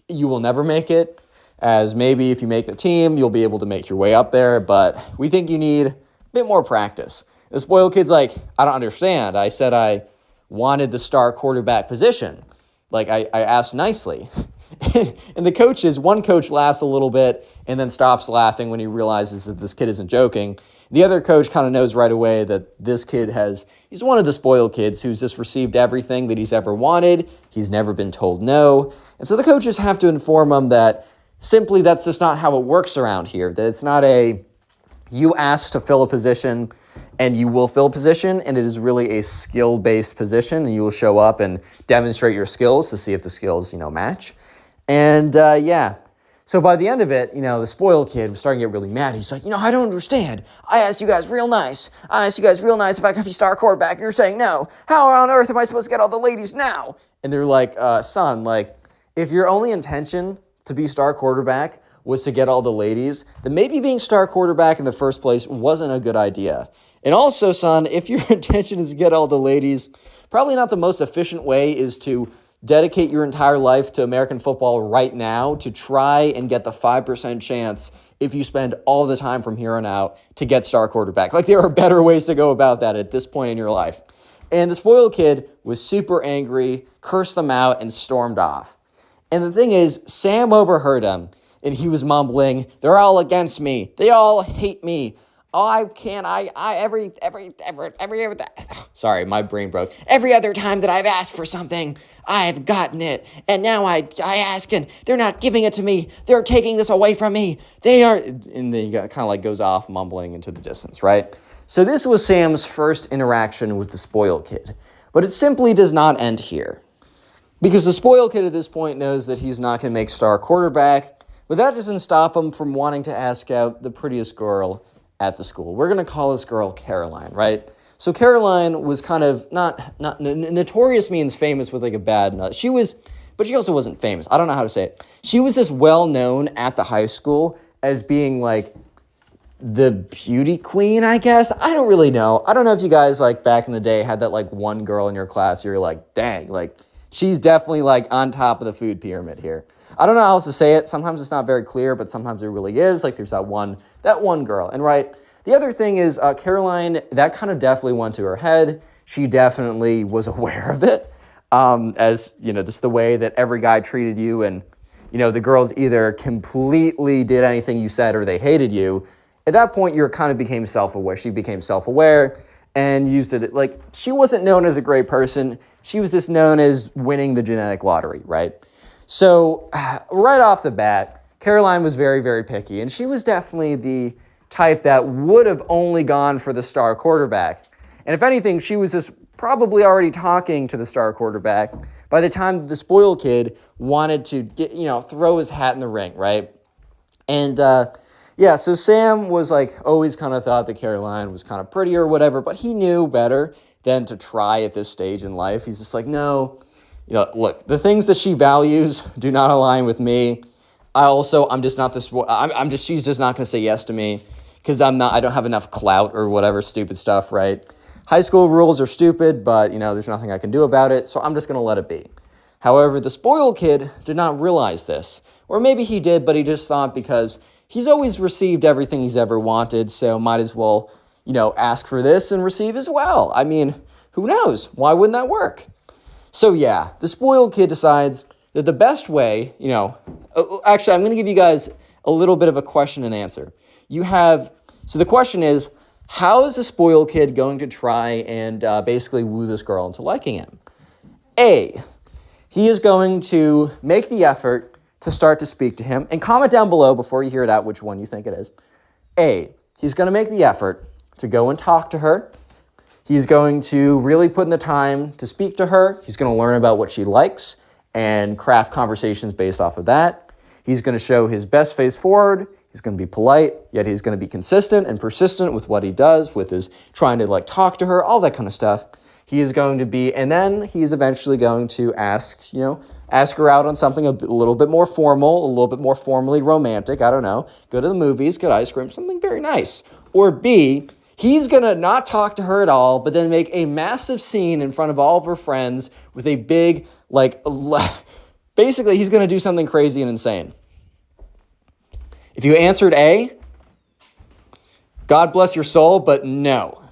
you will never make it, as maybe if you make the team, you'll be able to make your way up there, but we think you need a bit more practice." The spoiled kid's like, "I don't understand. I said I wanted the star quarterback position. I asked nicely." And one coach laughs a little bit and then stops laughing when he realizes that this kid isn't joking. The other coach kind of knows right away that this kid he's one of the spoiled kids who's just received everything that he's ever wanted. He's never been told no. And so the coaches have to inform him that simply that's just not how it works around here. That it's not you ask to fill a position and you will fill a position, and it is really a skill-based position, and you will show up and demonstrate your skills to see if the skills, match. And so by the end of it, the spoiled kid was starting to get really mad. He's like, "I don't understand. I asked you guys real nice. If I could be star quarterback, and you're saying no. How on earth am I supposed to get all the ladies now?" And they're like, "Son, if your only intention to be star quarterback was to get all the ladies, then maybe being star quarterback in the first place wasn't a good idea. And also, son, if your intention is to get all the ladies, probably not the most efficient way is to dedicate your entire life to American football right now to try and get the 5% chance if you spend all the time from here on out to get star quarterback. Like, there are better ways to go about that at this point in your life. And the spoiled kid was super angry, cursed them out, and stormed off. And the thing is, Sam overheard him, and he was mumbling, "They're all against me. They all hate me. Oh, I can't, sorry, my brain broke. Every other time that I've asked for something, I've gotten it. And now I ask and they're not giving it to me. They're taking this away from me. They are," and then he kind of like goes off mumbling into the distance, right? So this was Sam's first interaction with the spoiled kid. But it simply does not end here. Because the spoiled kid at this point knows that he's not going to make star quarterback, but that doesn't stop him from wanting to ask out the prettiest girl at the school. We're going to call this girl Caroline, right? So Caroline was kind of not notorious means famous with like a bad nut. But she also wasn't famous. I don't know how to say it. She was this well-known at the high school as being like the beauty queen, I guess. I don't really know. I don't know if you guys like back in the day had that like one girl in your class you're like, dang, like she's definitely like on top of the food pyramid here. I don't know how else to say it. Sometimes it's not very clear, but sometimes it really is. Like there's that one girl. And right, the other thing is Caroline, that kind of definitely went to her head. She definitely was aware of it. As, you know, just the way that every guy treated you and, you know, the girls either completely did anything you said or they hated you. At that point, you kind of became self-aware. She became self-aware and used it. Like, she wasn't known as a great person. She was just known as winning the genetic lottery, right? So right off the bat, Caroline was very, very picky. And she was definitely the type that would have only gone for the star quarterback. And if anything, she was just probably already talking to the star quarterback by the time the spoiled kid wanted to get, you know, throw his hat in the ring, right? And yeah, so Sam was like always kind of thought that Caroline was kind of pretty or whatever, but he knew better than to try at this stage in life. He's just like, no, you know, look, the things that she values do not align with me. I'm just not this, she's just not going to say yes to me because I don't have enough clout or whatever stupid stuff, right? High school rules are stupid, but, you know, there's nothing I can do about it, so I'm just going to let it be. However, the spoiled kid did not realize this. Or maybe he did, but he just thought because he's always received everything he's ever wanted, so might as well, you know, ask for this and receive as well. I mean, who knows? Why wouldn't that work? So yeah, the spoiled kid decides that the best way, you know, actually, I'm going to give you guys a little bit of a question and answer. So the question is, how is the spoiled kid going to try and basically woo this girl into liking him? A, he is going to make the effort to start to speak to him. And comment down below before you hear it out which one you think it is. A, he's going to make the effort to go and talk to her. He's going to really put in the time to speak to her. He's going to learn about what she likes and craft conversations based off of that. He's going to show his best face forward. He's going to be polite, yet he's going to be consistent and persistent with what he does, with his trying to like talk to her, all that kind of stuff. He is going to be, and then he's eventually going to ask her out on something a little bit more formal, a little bit more formally romantic. I don't know. Go to the movies, get ice cream, something very nice. Or B, he's going to not talk to her at all, but then make a massive scene in front of all of her friends with a big, basically he's going to do something crazy and insane. If you answered A, God bless your soul, but no,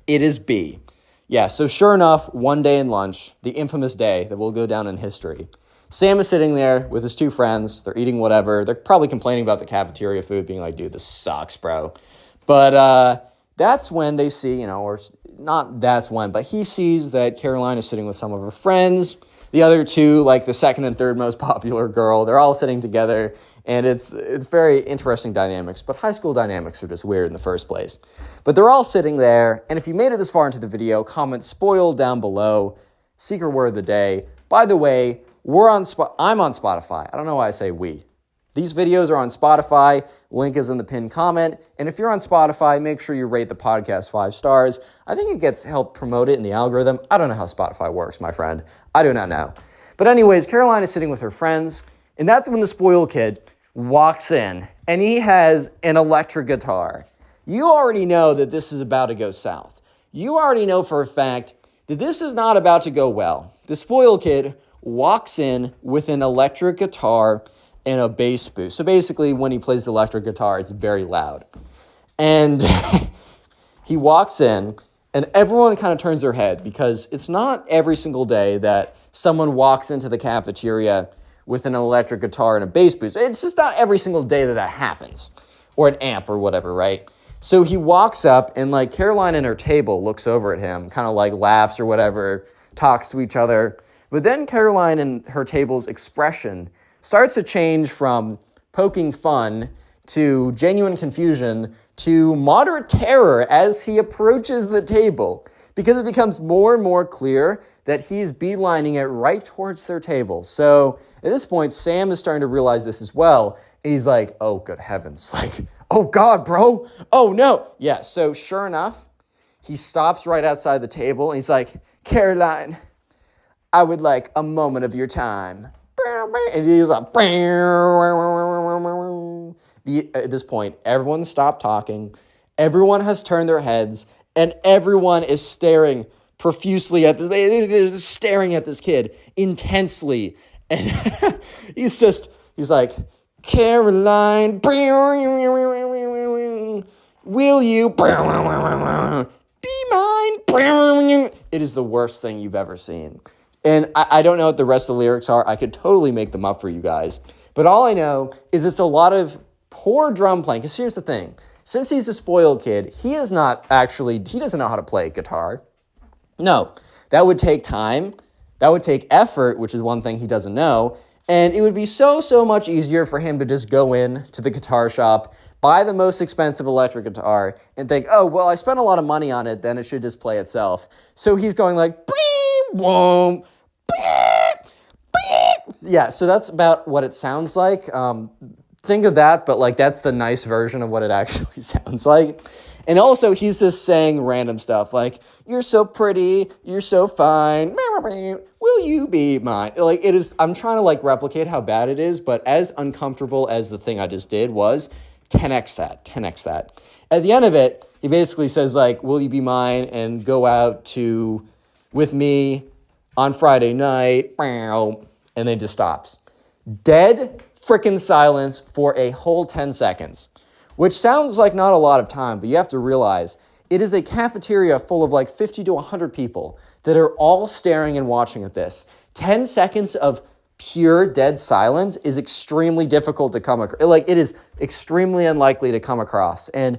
it is B. Yeah, so sure enough, one day in lunch, the infamous day that will go down in history, Sam is sitting there with his two friends. They're eating whatever. They're probably complaining about the cafeteria food, being like, dude, this sucks, bro. But that's when they see, or not that's when, but he sees that Caroline is sitting with some of her friends. The other two, like the second and third most popular girl, they're all sitting together. And it's very interesting dynamics, but high school dynamics are just weird in the first place. But they're all sitting there, and if you made it this far into the video, comment spoiled down below. Secret word of the day. By the way, I'm on Spotify. I don't know why I say we. These videos are on Spotify. Link is in the pinned comment. And if you're on Spotify, make sure you rate the podcast 5 stars. I think it help promote it in the algorithm. I don't know how Spotify works, my friend. I do not know. But anyways, Caroline is sitting with her friends, and that's when the spoiled kid walks in, and he has an electric guitar. You already know that this is about to go south. You already know for a fact that this is not about to go well. The spoiled kid walks in with an electric guitar and a bass boost. So basically, when he plays the electric guitar, it's very loud. And he walks in, and everyone kind of turns their head because it's not every single day that someone walks into the cafeteria with an electric guitar and a bass boost. It's just not every single day that that happens, or an amp or whatever, right? So he walks up, and like Caroline and her table looks over at him, kind of like laughs or whatever, talks to each other. But then Caroline and her table's expression starts to change from poking fun to genuine confusion to moderate terror as he approaches the table, because it becomes more and more clear that he's beelining it right towards their table. So at this point, Sam is starting to realize this as well. And he's like, oh, good heavens. Like, oh, God, bro. Oh, no. Yeah, so sure enough, he stops right outside the table. And he's like, Caroline, I would like a moment of your time. And he's like, at this point, everyone stopped talking. Everyone has turned their heads. And everyone is staring profusely at this. They're just staring at this kid intensely. And he's like, Caroline, will you be mine? It is the worst thing you've ever seen. And I don't know what the rest of the lyrics are. I could totally make them up for you guys. But all I know is it's a lot of poor drum playing. Because here's the thing. Since he's a spoiled kid, he doesn't know how to play guitar. No, that would take time. That would take effort, which is one thing he doesn't know. And it would be so much easier for him to just go in to the guitar shop, buy the most expensive electric guitar, and think, oh, well, I spent a lot of money on it, then it should just play itself. So he's going like, boom, yeah, so that's about what it sounds like. Think of that, but like that's the nice version of what it actually sounds like. And also, he's just saying random stuff like, you're so pretty, you're so fine, will you be mine? Like, it is, I'm trying to like replicate how bad it is, but as uncomfortable as the thing I just did was, 10x that. At the end of it, he basically says like, will you be mine and go out with me on Friday night, and then just stops. Dead frickin' silence for a whole 10 seconds. Which sounds like not a lot of time, but you have to realize it is a cafeteria full of like 50 to 100 people that are all staring and watching at this. 10 seconds of pure dead silence is extremely difficult to come across. Like, it is extremely unlikely to come across. And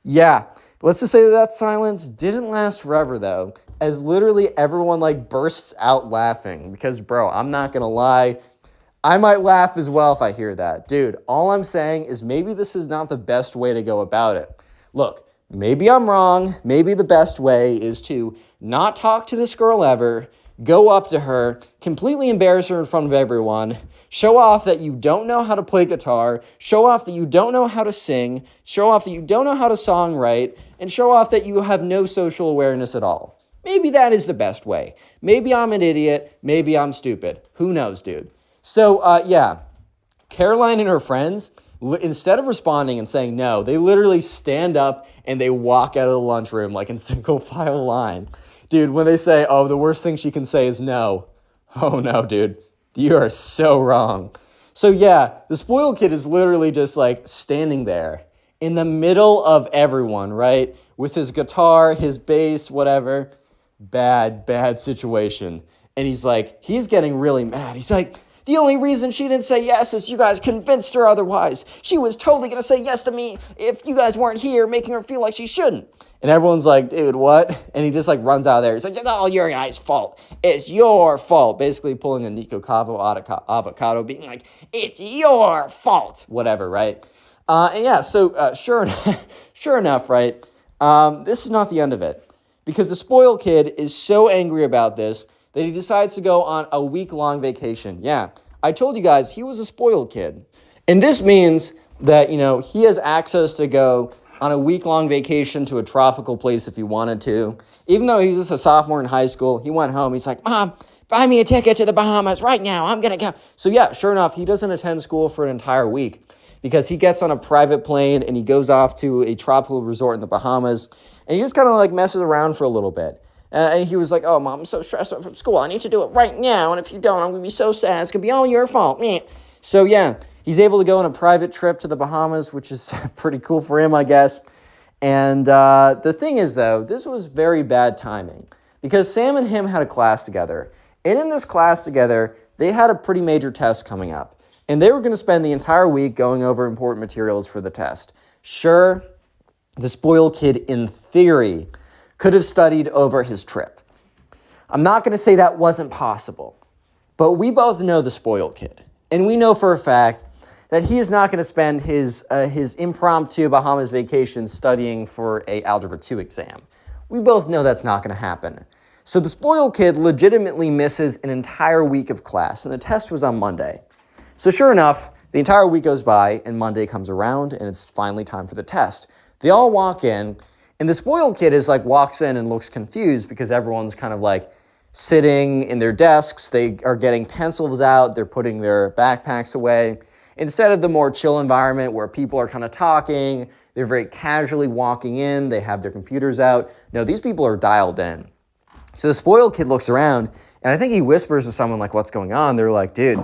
yeah, let's just say that silence didn't last forever though, as literally everyone like bursts out laughing. Because bro, I'm not gonna lie, I might laugh as well if I hear that. Dude, all I'm saying is maybe this is not the best way to go about it. Look, maybe I'm wrong. Maybe the best way is to not talk to this girl ever, go up to her, completely embarrass her in front of everyone, show off that you don't know how to play guitar, show off that you don't know how to sing, show off that you don't know how to songwrite, and show off that you have no social awareness at all. Maybe that is the best way. Maybe I'm an idiot. Maybe I'm stupid. Who knows, dude? So, yeah, Caroline and her friends, instead of responding and saying no, they literally stand up and they walk out of the lunchroom like in single file line. Dude, when they say, oh, the worst thing she can say is no. Oh, no, dude. You are so wrong. So, yeah, the spoiled kid is literally just like standing there in the middle of everyone, right? With his guitar, his bass, whatever. Bad situation. And he's getting really mad. He's like, the only reason she didn't say yes is you guys convinced her otherwise. She was totally going to say yes to me if you guys weren't here, making her feel like she shouldn't. And everyone's like, dude, what? And he just like runs out of there. He's like, it's all your guys' fault. It's your fault. Basically pulling a Nico Cavo avocado, being like, it's your fault. Whatever, right? And yeah, so sure enough, right? This is not the end of it. Because the spoiled kid is so angry about this that he decides to go on a week-long vacation. Yeah, I told you guys he was a spoiled kid. And this means that, he has access to go on a week-long vacation to a tropical place if he wanted to. Even though he was just a sophomore in high school, he went home. He's like, Mom, buy me a ticket to the Bahamas right now. I'm going to go. So yeah, sure enough, he doesn't attend school for an entire week because he gets on a private plane and he goes off to a tropical resort in the Bahamas, and he just kind of like messes around for a little bit. And he was like, oh, Mom, I'm so stressed out from school. I need to do it right now. And if you don't, I'm going to be so sad. It's going to be all your fault. Meh. So yeah, he's able to go on a private trip to the Bahamas, which is pretty cool for him, I guess. And the thing is, though, this was very bad timing because Sam and him had a class together. And in this class together, they had a pretty major test coming up. And they were going to spend the entire week going over important materials for the test. Sure, the spoiled kid, in theory, could have studied over his trip. I'm not going to say that wasn't possible, but we both know the spoiled kid. And we know for a fact that he is not going to spend his impromptu Bahamas vacation studying for a Algebra 2 exam. We both know that's not going to happen. So the spoiled kid legitimately misses an entire week of class, and the test was on Monday. So sure enough, the entire week goes by, and Monday comes around, and it's finally time for the test. They all walk in, and the spoiled kid is like walks in and looks confused because everyone's kind of like sitting in their desks. They are getting pencils out. They're putting their backpacks away. Instead of the more chill environment where people are kind of talking, they're very casually walking in. They have their computers out. No, these people are dialed in. So the spoiled kid looks around, and I think he whispers to someone like, what's going on? They're like, dude,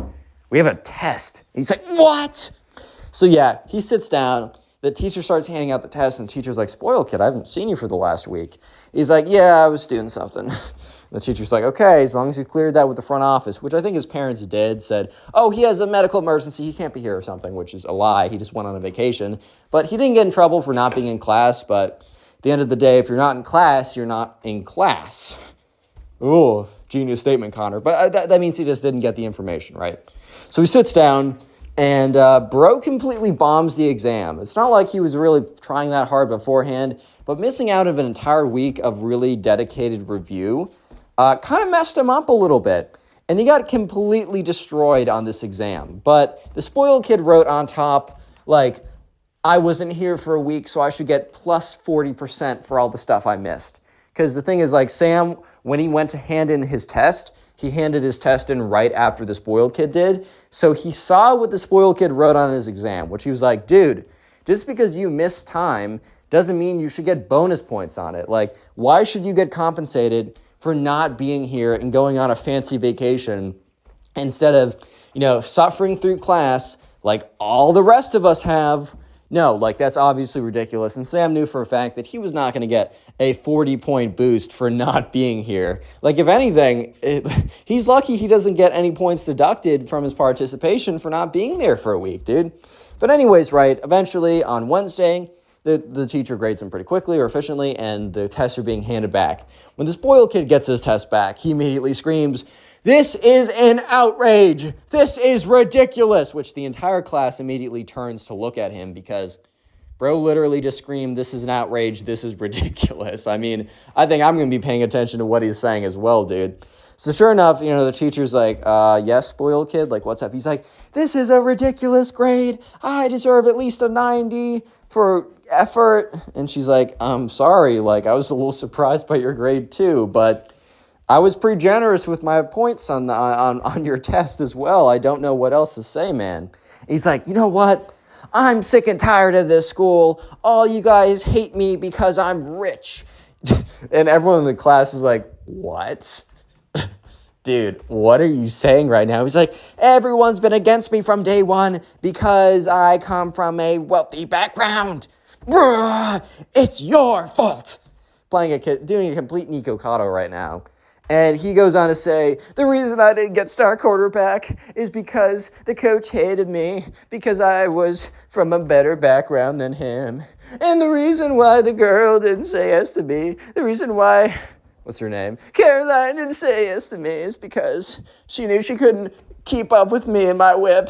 we have a test. And he's like, what? So yeah, he sits down. The teacher starts handing out the test, and the teacher's like, spoiled kid, I haven't seen you for the last week. He's like, yeah, I was doing something. The teacher's like, okay, as long as you cleared that with the front office, which I think his parents did, said, oh, he has a medical emergency, he can't be here or something, which is a lie. He just went on a vacation. But he didn't get in trouble for not being in class, but at the end of the day, if you're not in class, you're not in class. Ooh, genius statement, Connor. But that means he just didn't get the information, right? So he sits down, and bro completely bombs the exam. It's not like he was really trying that hard beforehand, but missing out of an entire week of really dedicated review kind of messed him up a little bit. And he got completely destroyed on this exam. But the spoiled kid wrote on top, like, I wasn't here for a week, so I should get plus 40% for all the stuff I missed. Because the thing is, like, Sam, when he went to hand in his test, he handed his test in right after the spoiled kid did. So he saw what the spoiled kid wrote on his exam, which he was like, dude, just because you missed time doesn't mean you should get bonus points on it. Like, why should you get compensated for not being here and going on a fancy vacation instead of, suffering through class like all the rest of us have? No, like, that's obviously ridiculous. And Sam knew for a fact that he was not going to get a 40-point boost for not being here. Like, if anything, he's lucky he doesn't get any points deducted from his participation for not being there for a week, dude. But anyways, right, eventually on Wednesday, the teacher grades him pretty quickly or efficiently, and the tests are being handed back. When the spoiled kid gets his test back, he immediately screams, "This is an outrage! This is ridiculous!" Which the entire class immediately turns to look at him because bro literally just screamed, "This is an outrage, this is ridiculous." I mean, I think I'm going to be paying attention to what he's saying as well, dude. So sure enough, the teacher's like, yes, spoiled kid, like, what's up? He's like, this is a ridiculous grade. I deserve at least a 90 for effort. And she's like, I'm sorry, like, I was a little surprised by your grade too, but I was pretty generous with my points on your test as well. I don't know what else to say, man. And he's like, you know what? I'm sick and tired of this school. All you guys hate me because I'm rich. And everyone in the class is like, what? Dude, what are you saying right now? He's like, everyone's been against me from day one because I come from a wealthy background. It's your fault. Doing a complete Nico Cotto right now. And he goes on to say, the reason I didn't get star quarterback is because the coach hated me because I was from a better background than him. And the reason why the girl didn't say yes to me, the reason why, what's her name? Caroline didn't say yes to me is because she knew she couldn't keep up with me and my whip.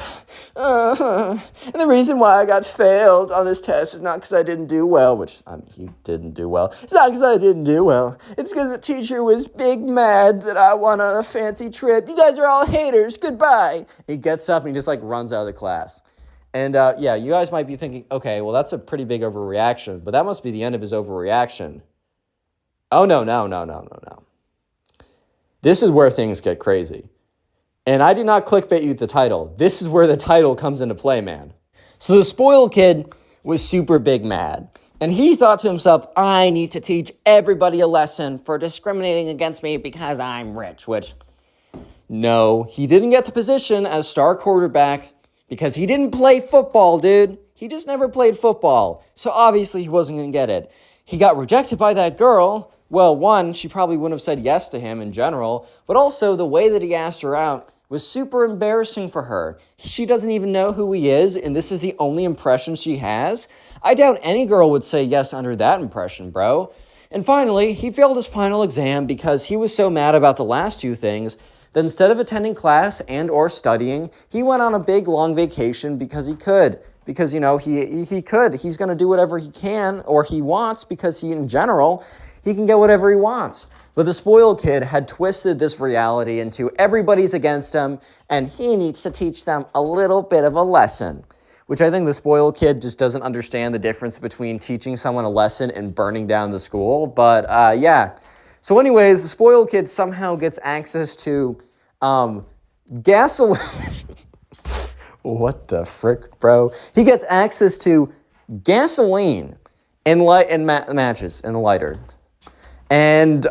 And the reason why I got failed on this test is not because I didn't do well, which he didn't do well. It's not because I didn't do well. It's because the teacher was big mad that I went on a fancy trip. You guys are all haters. Goodbye. He gets up and he just like runs out of the class. And yeah, you guys might be thinking, okay, well, that's a pretty big overreaction, but that must be the end of his overreaction. Oh, no. This is where things get crazy. And I did not clickbait you with the title. This is where the title comes into play, man. So the spoiled kid was super big mad. And he thought to himself, I need to teach everybody a lesson for discriminating against me because I'm rich. Which, no, he didn't get the position as star quarterback because he didn't play football, dude. He just never played football. So obviously he wasn't going to get it. He got rejected by that girl. Well, one, she probably wouldn't have said yes to him in general. But also the way that he asked her out was super embarrassing for her. She doesn't even know who he is, and this is the only impression she has. I doubt any girl would say yes under that impression, bro. And finally, he failed his final exam because he was so mad about the last two things that instead of attending class and or studying, he went on a big long vacation because he could. Because, you know, he could. He's going to do whatever he can or he wants because in general, he can get whatever he wants. But the spoiled kid had twisted this reality into everybody's against him and he needs to teach them a little bit of a lesson. Which I think the spoiled kid just doesn't understand the difference between teaching someone a lesson and burning down the school. But yeah. So anyways, the spoiled kid somehow gets access to gasoline. What the frick, bro? He gets access to gasoline and matches and a lighter. And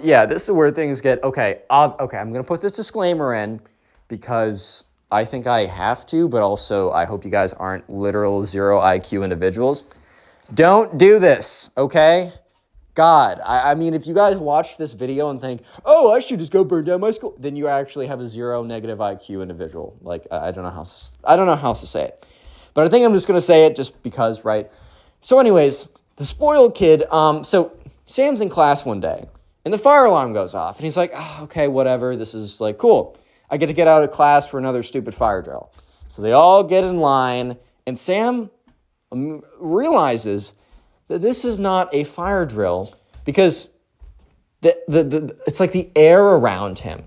yeah, this is where things get, okay, I'm going to put this disclaimer in because I think I have to, but also I hope you guys aren't literal 0 IQ individuals. Don't do this, okay? God, I mean, if you guys watch this video and think, oh, I should just go burn down my school, then you actually have a 0 negative IQ individual. Like, I don't know how else to say it. But I think I'm just going to say it just because, right? So anyways, the spoiled kid, so Sam's in class one day, and the fire alarm goes off, and he's like, oh, okay, whatever, this is like, cool. I get to get out of class for another stupid fire drill. So they all get in line, and Sam realizes that this is not a fire drill because it's like the air around him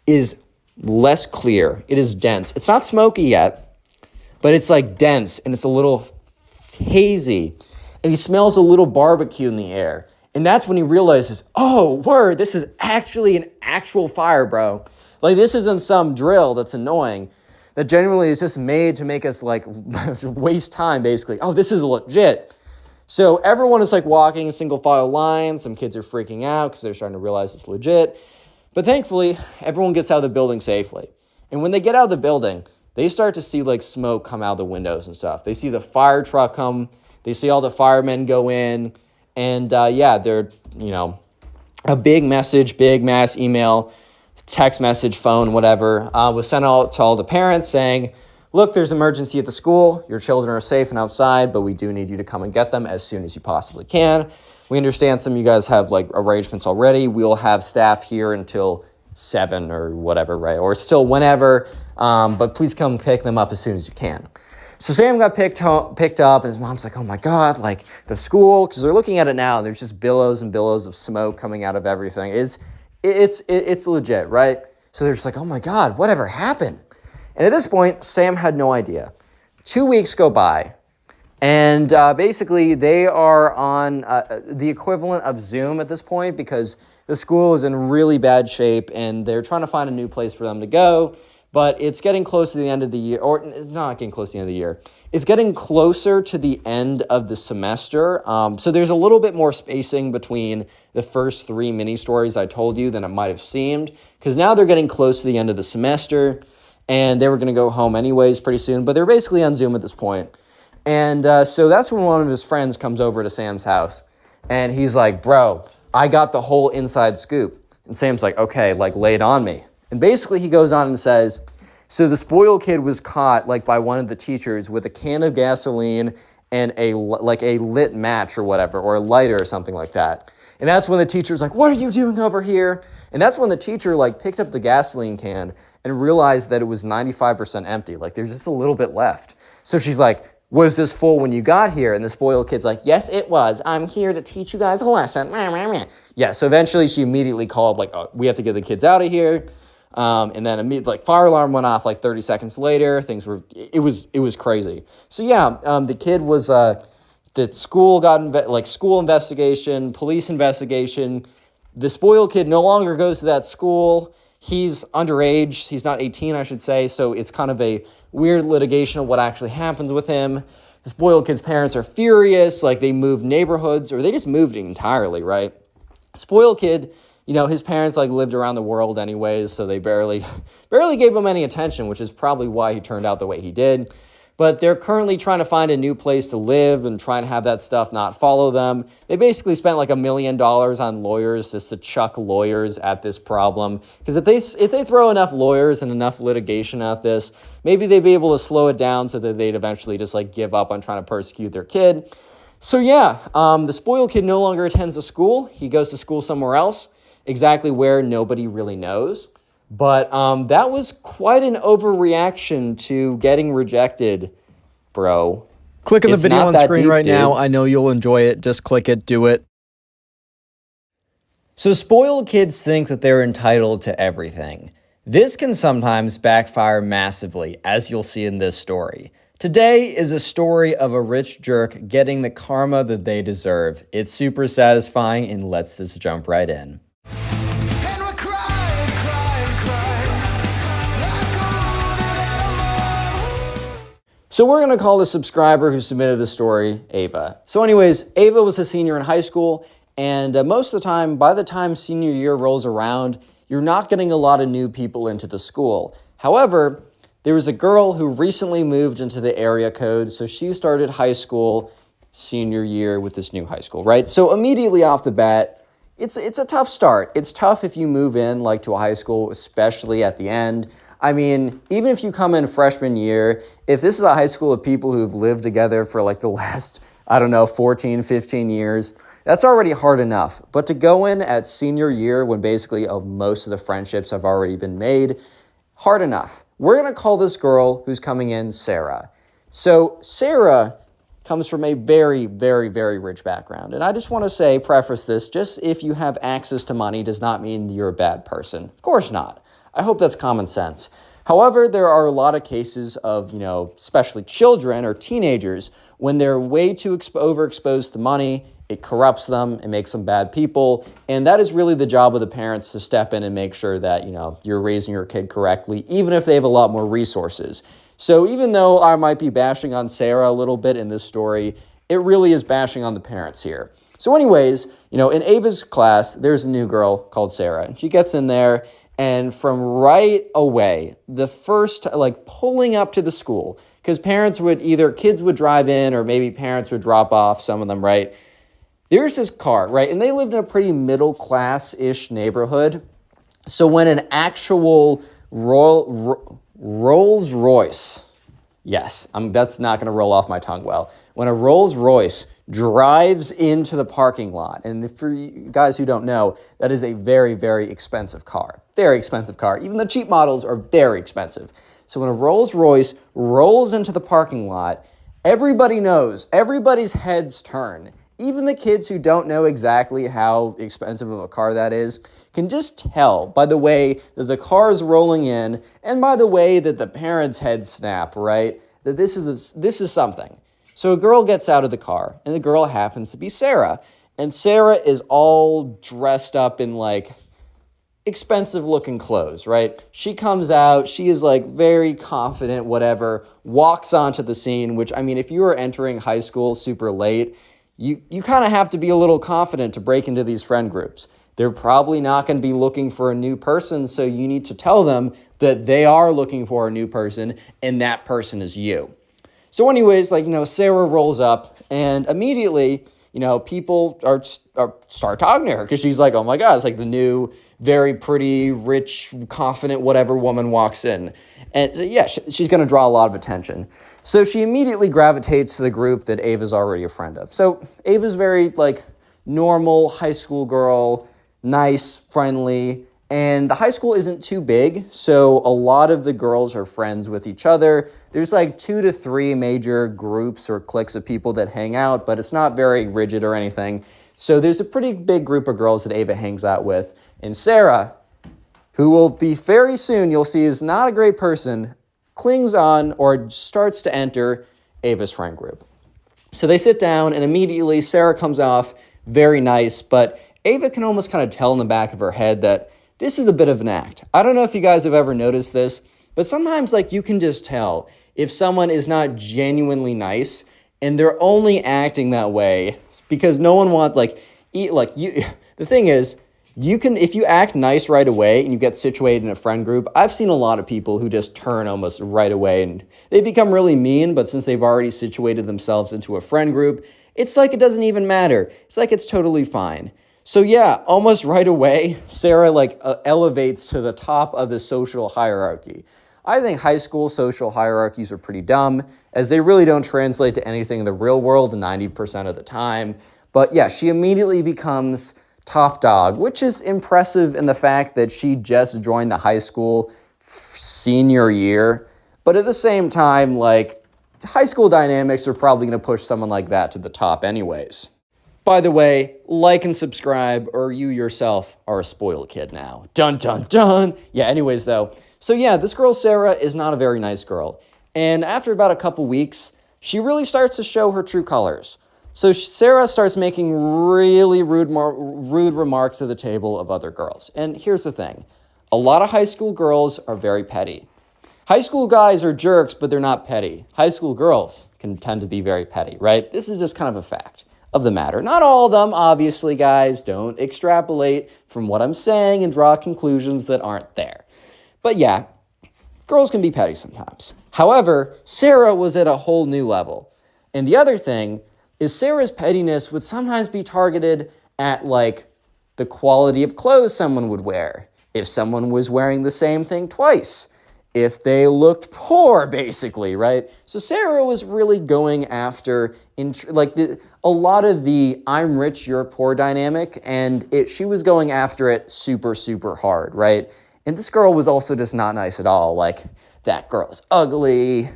is less clear. It is dense. It's not smoky yet, but it's like dense, and it's a little hazy, and he smells a little barbecue in the air. And that's when he realizes, oh, word, this is actually an actual fire, bro. Like, this isn't some drill that's annoying, that genuinely is just made to make us, like, waste time, basically. Oh, this is legit. So everyone is, like, walking in single file line. Some kids are freaking out because they're starting to realize it's legit. But thankfully, everyone gets out of the building safely. And when they get out of the building, they start to see, like, smoke come out of the windows and stuff. They see the fire truck come. They see all the firemen go in. And, yeah, they're, you know, a big message, big mass email, text message, phone, whatever, was sent out to all the parents saying, look, there's emergency at the school. Your children are safe and outside, but we do need you to come and get them as soon as you possibly can. We understand some of you guys have, like, arrangements already. We'll have staff here until 7 or whatever, right? Or still whenever, but please come pick them up as soon as you can. So Sam got picked up, and his mom's like, oh my God, like the school, because they're looking at it now, and there's just billows and billows of smoke coming out of everything. It's legit, right? So they're just like, oh my God, whatever happened? And at this point, Sam had no idea. 2 weeks go by, and basically they are on the equivalent of Zoom at this point because the school is in really bad shape, and they're trying to find a new place for them to go. But it's getting close to the end of the year, or not getting close to the end of the year. It's getting closer to the end of the semester. So there's a little bit more spacing between the first 3 mini stories I told you than it might have seemed. Because now they're getting close to the end of the semester, and they were going to go home anyways pretty soon. But they're basically on Zoom at this point. And so that's when one of his friends comes over to Sam's house. And he's like, bro, I got the whole inside scoop. And Sam's like, okay, like lay it on me. And basically he goes on and says, so the spoiled kid was caught like by one of the teachers with a can of gasoline and a lit match or whatever, or a lighter or something like that. And that's when the teacher's like, what are you doing over here? And that's when the teacher like picked up the gasoline can and realized that it was 95% empty. Like there's just a little bit left. So she's like, was this full when you got here? And the spoiled kid's like, yes, it was. I'm here to teach you guys a lesson. Yeah, so eventually she immediately called like, oh, we have to get the kids out of here. And then immediately, like, fire alarm went off like 30 seconds later. It was crazy. So yeah, the kid was, the school got, school investigation, police investigation, The spoiled kid no longer goes to that school. He's underage. He's not 18, I should say. So it's kind of a weird litigation of what actually happens with him. The spoiled kid's parents are furious. Like, they moved neighborhoods, or they just moved entirely, right? Spoiled kid, his parents like lived around the world anyways, so they barely gave him any attention, which is probably why he turned out the way he did. But they're currently trying to find a new place to live and try and have that stuff not follow them. They basically spent like $1 million on lawyers just to chuck lawyers at this problem. Because if they throw enough lawyers and enough litigation at this, maybe they'd be able to slow it down so that they'd eventually just like give up on trying to persecute their kid. So yeah, the spoiled kid no longer attends the school. He goes to school somewhere else, exactly where nobody really knows. But that was quite an overreaction to getting rejected, bro. Click on the It's video not on that screen deep, right now. dude. I know you'll enjoy it. Just click it, do it. So spoiled kids think that they're entitled to everything. This can sometimes backfire massively, as you'll see in this story. Today is a story of a rich jerk getting the karma that they deserve. It's super satisfying, and let's just jump right in. And we're crying, crying, crying like a wounded animal. So we're going to call the subscriber who submitted the story Ava. So anyways, Ava was a senior in high school, and most of the time, by the time senior year rolls around, you're not getting a lot of new people into the school. However, there was a girl who recently moved into the area code, so she started high school senior year with this new high school, right? So immediately off the bat, it's a tough start. It's tough if you move in like to a high school, especially at the end. I mean, even if you come in freshman year, if this is a high school of people who've lived together for like the last, 14, 15 years, that's already hard enough. But to go in at senior year when basically most of the friendships have already been made, hard enough. We're going to call this girl who's coming in Sarah. So Sarah comes from a very, very, very rich background. And I just want to preface this, just if you have access to money does not mean you're a bad person. Of course not. I hope that's common sense. However, there are a lot of cases of, especially children or teenagers, when they're way too overexposed to money, it corrupts them, it makes them bad people, and that is really the job of the parents to step in and make sure that, you're raising your kid correctly, even if they have a lot more resources. So even though I might be bashing on Sarah a little bit in this story, it really is bashing on the parents here. So anyways, in Ava's class, there's a new girl called Sarah, and she gets in there, and from right away, the first, pulling up to the school, because kids would drive in, or maybe parents would drop off, some of them, right? There's this car, right? And they lived in a pretty middle-class-ish neighborhood. So when an actual Rolls Royce, yes, that's not going to roll off my tongue well. When a Rolls Royce drives into the parking lot, and for you guys who don't know, that is a very, very expensive car. Very expensive car. Even the cheap models are very expensive. So when a Rolls Royce rolls into the parking lot, everybody knows, everybody's heads turn. Even the kids who don't know exactly how expensive of a car that is can just tell by the way that the car is rolling in and by the way that the parents' heads snap, right? That this is something. So a girl gets out of the car, and the girl happens to be Sarah. And Sarah is all dressed up in expensive looking clothes, right? She comes out, she is very confident, whatever, walks onto the scene, which, if you are entering high school super late, you kind of have to be a little confident to break into these friend groups. They're probably not going to be looking for a new person, so you need to tell them that they are looking for a new person, and that person is you. So anyways, Sarah rolls up, and immediately, people start talking to her, because she's like, oh my God, it's the new, very pretty, rich, confident, whatever woman walks in. And so, yeah, she's going to draw a lot of attention. So she immediately gravitates to the group that Ava's already a friend of. So Ava's very, normal high school girl, nice, friendly, and the high school isn't too big, so a lot of the girls are friends with each other. There's 2 to 3 major groups or cliques of people that hang out, but it's not very rigid or anything. So there's a pretty big group of girls that Ava hangs out with. And Sarah, who will be very soon, you'll see is not a great person, clings on or starts to enter Ava's friend group. So they sit down, and immediately Sarah comes off very nice, but Ava can almost kind of tell in the back of her head that this is a bit of an act. I don't know if you guys have ever noticed this, but sometimes like you can just tell if someone is not genuinely nice and they're only acting that way because no one wants the thing is, you can, if you act nice right away and you get situated in a friend group, I've seen a lot of people who just turn almost right away and they become really mean, but since they've already situated themselves into a friend group, it's like it doesn't even matter. It's like it's totally fine. So yeah, almost right away, Sarah elevates to the top of the social hierarchy. I think high school social hierarchies are pretty dumb, as they really don't translate to anything in the real world 90% of the time. But yeah, she immediately becomes top dog, which is impressive in the fact that she just joined the high school senior year. But at the same time, like, high school dynamics are probably going to push someone like that to the top anyways. By the way, like and subscribe, or you yourself are a spoiled kid now. Dun, dun, dun. Yeah, anyways, though. So yeah, this girl, Sarah, is not a very nice girl. And after about a couple weeks, she really starts to show her true colors. So Sarah starts making really rude remarks at the table of other girls. And here's the thing. A lot of high school girls are very petty. High school guys are jerks, but they're not petty. High school girls can tend to be very petty, right? This is just kind of a fact of the matter. Not all of them, obviously, guys. Don't extrapolate from what I'm saying and draw conclusions that aren't there. But yeah, girls can be petty sometimes. However, Sarah was at a whole new level. And the other thing is Sarah's pettiness would sometimes be targeted at, like, the quality of clothes someone would wear. If someone was wearing the same thing twice. If they looked poor, basically, right? So Sarah was really going after, a lot of the I'm rich, you're poor dynamic, and she was going after it super, super hard, right? And this girl was also just not nice at all. Like, that girl's ugly,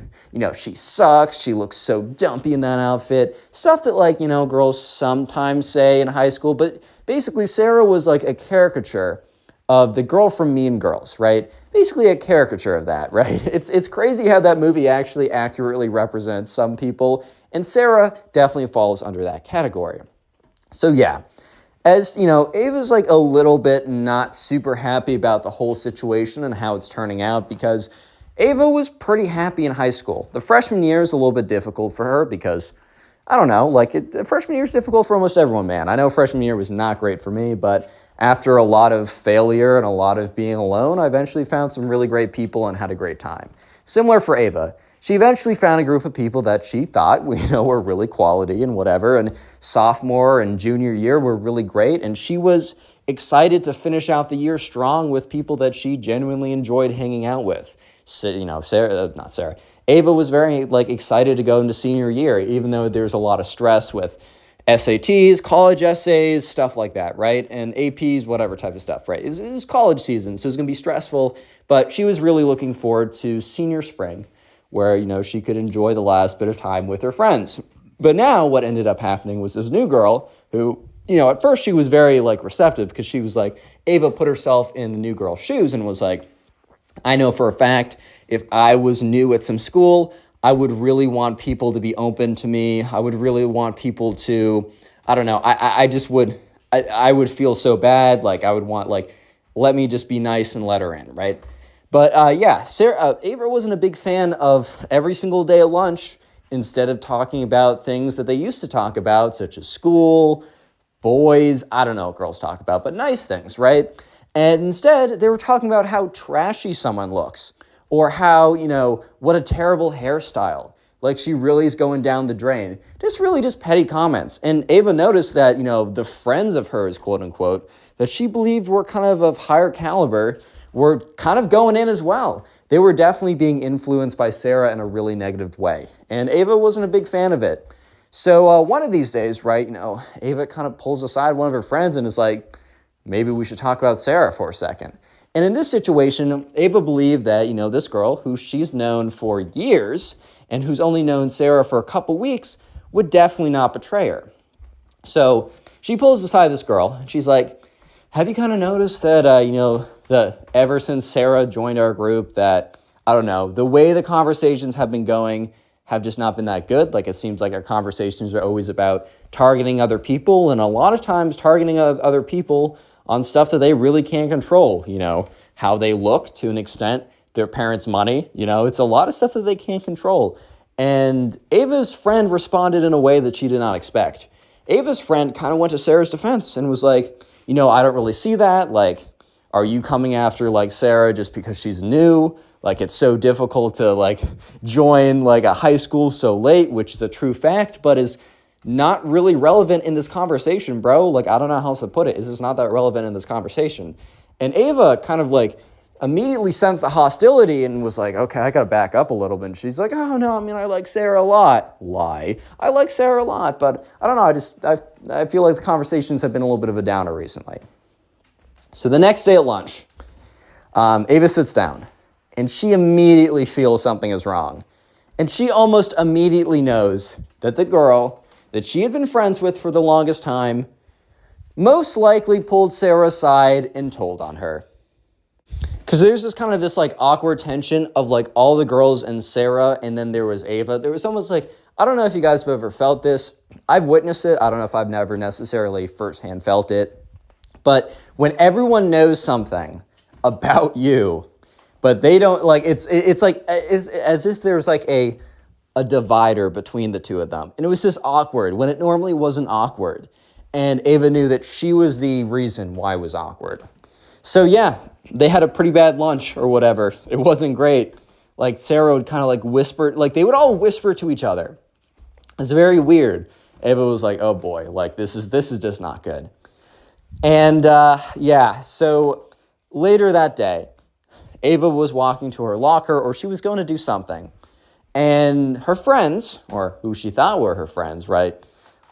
she sucks, she looks so dumpy in that outfit. Stuff that, girls sometimes say in high school. But basically, Sarah was like a caricature of the girl from Mean Girls, right? Basically a caricature of that, right? It's crazy how that movie actually accurately represents some people. And Sarah definitely falls under that category. So yeah, as, Ava's like a little bit not super happy about the whole situation and how it's turning out because Ava was pretty happy in high school. The freshman year is a little bit difficult for her because, I don't know, freshman year is difficult for almost everyone, man. I know freshman year was not great for me, but after a lot of failure and a lot of being alone, I eventually found some really great people and had a great time. Similar for Ava. She eventually found a group of people that she thought, were really quality and whatever, and sophomore and junior year were really great, and she was excited to finish out the year strong with people that she genuinely enjoyed hanging out with. Ava was very excited to go into senior year, even though there's a lot of stress with SATs, college essays, stuff like that, right? And APs, whatever type of stuff, right? It was college season, so it was going to be stressful, but she was really looking forward to senior spring, where, she could enjoy the last bit of time with her friends. But now what ended up happening was this new girl who, at first she was very, receptive because she was like, Ava put herself in the new girl's shoes and was like, I know for a fact, if I was new at some school, I would really want people to be open to me. I would really want people to, I don't know, I would feel so bad. I would want, let me just be nice and let her in, right? But Ava wasn't a big fan of every single day at lunch, instead of talking about things that they used to talk about, such as school, boys, I don't know what girls talk about, but nice things, right? And instead, they were talking about how trashy someone looks, or how, what a terrible hairstyle. She really is going down the drain. Just petty comments. And Ava noticed that, the friends of hers, quote unquote, that she believed were kind of higher caliber, were kind of going in as well. They were definitely being influenced by Sarah in a really negative way. And Ava wasn't a big fan of it. So one of these days, right, Ava kind of pulls aside one of her friends and is like, maybe we should talk about Sarah for a second. And in this situation, Ava believed that, this girl, who she's known for years and who's only known Sarah for a couple weeks, would definitely not betray her. So she pulls aside this girl and she's like, have you kind of noticed that, ever since Sarah joined our group that, I don't know, the way the conversations have been going have just not been that good. Like, it seems like our conversations are always about targeting other people, and a lot of times targeting other people on stuff that they really can't control, you know, how they look to an extent, their parents' money, you know, it's a lot of stuff that they can't control. And Ava's friend responded in a way that she did not expect. Ava's friend kind of went to Sarah's defense and was like, you know, I don't really see that. Like, are you coming after, like, Sarah just because she's new? Like, it's so difficult to, like, join, like, a high school so late, which is a true fact, but is not really relevant in this conversation, bro. Like, I don't know how else to put it. It's just not that relevant in this conversation. And Ava kind of, like, immediately sensed the hostility and was like, okay, I got to back up a little bit. And she's like, oh, no, I mean, I like Sarah a lot. Lie. I like Sarah a lot, but I don't know. I feel like the conversations have been a little bit of a downer recently. So the next day at lunch, Ava sits down, and she immediately feels something is wrong. And she almost immediately knows that the girl that she had been friends with for the longest time most likely pulled Sarah aside and told on her. Because there's this like awkward tension of like all the girls and Sarah, and then there was Ava. There was almost like, I don't know if you guys have ever felt this. I've witnessed it. I don't know if I've never necessarily firsthand felt it. But when everyone knows something about you, but they don't, like, it's as if there's like a divider between the two of them. And it was just awkward when it normally wasn't awkward. And Ava knew that she was the reason why it was awkward. So yeah, they had a pretty bad lunch or whatever. It wasn't great. Like, Sarah would kind of like whisper, like they would all whisper to each other. It's very weird. Ava was like, oh boy, like this is just not good. And yeah, so later that day, Ava was walking to her locker, or she was going to do something. And her friends, or who she thought were her friends, right,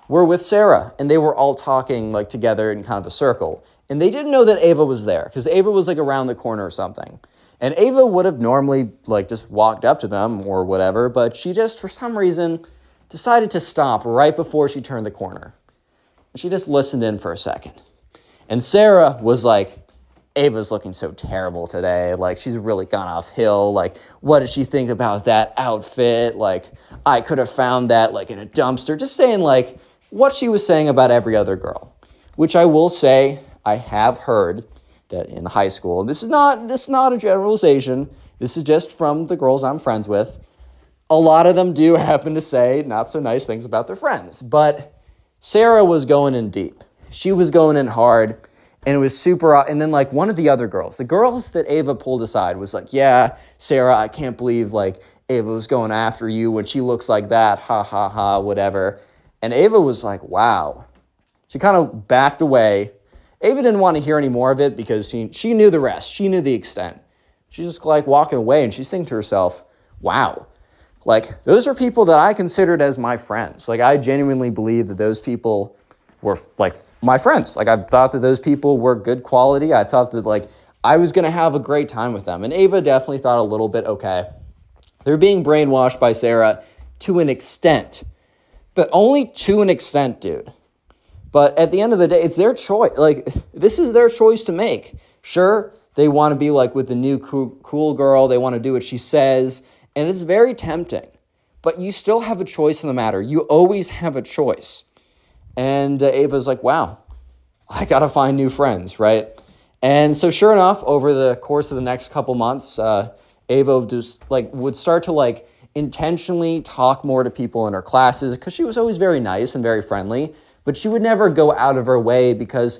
were with Sarah. And they were all talking like together in kind of a circle. And they didn't know that Ava was there, because Ava was like around the corner or something. And Ava would have normally like just walked up to them or whatever, but she just, for some reason, decided to stop right before she turned the corner. And she just listened in for a second. And Sarah was like, Ava's looking so terrible today. Like, she's really gone off hill. Like, what does she think about that outfit? Like, I could have found that like in a dumpster. Just saying like what she was saying about every other girl, which I will say, I have heard that in high school, this is not a generalization, this is just from the girls I'm friends with, a lot of them do happen to say not so nice things about their friends. But Sarah was going in deep. She was going in hard, and it was super, and then like one of the other girls, the girls that Ava pulled aside was like, yeah, Sarah, I can't believe like Ava was going after you when she looks like that, ha ha ha, whatever. And Ava was like, wow. She kind of backed away. Ava didn't want to hear any more of it because she knew the rest. She knew the extent. She's just like walking away, and she's thinking to herself, wow, like those are people that I considered as my friends. Like, I genuinely believe that those people were like my friends. Like, I thought that those people were good quality. I thought that like I was going to have a great time with them. And Ava definitely thought a little bit, okay, they're being brainwashed by Sarah to an extent, but only to an extent, dude. But at the end of the day, it's their choice. Like, this is their choice to make. Sure, they want to be like with the new cool girl. They want to do what she says. And it's very tempting. But you still have a choice in the matter. You always have a choice. And Ava's like, wow, I got to find new friends, right? And so sure enough, over the course of the next couple months, Ava just like would start to like intentionally talk more to people in her classes, because she was always very nice and very friendly. But she would never go out of her way, because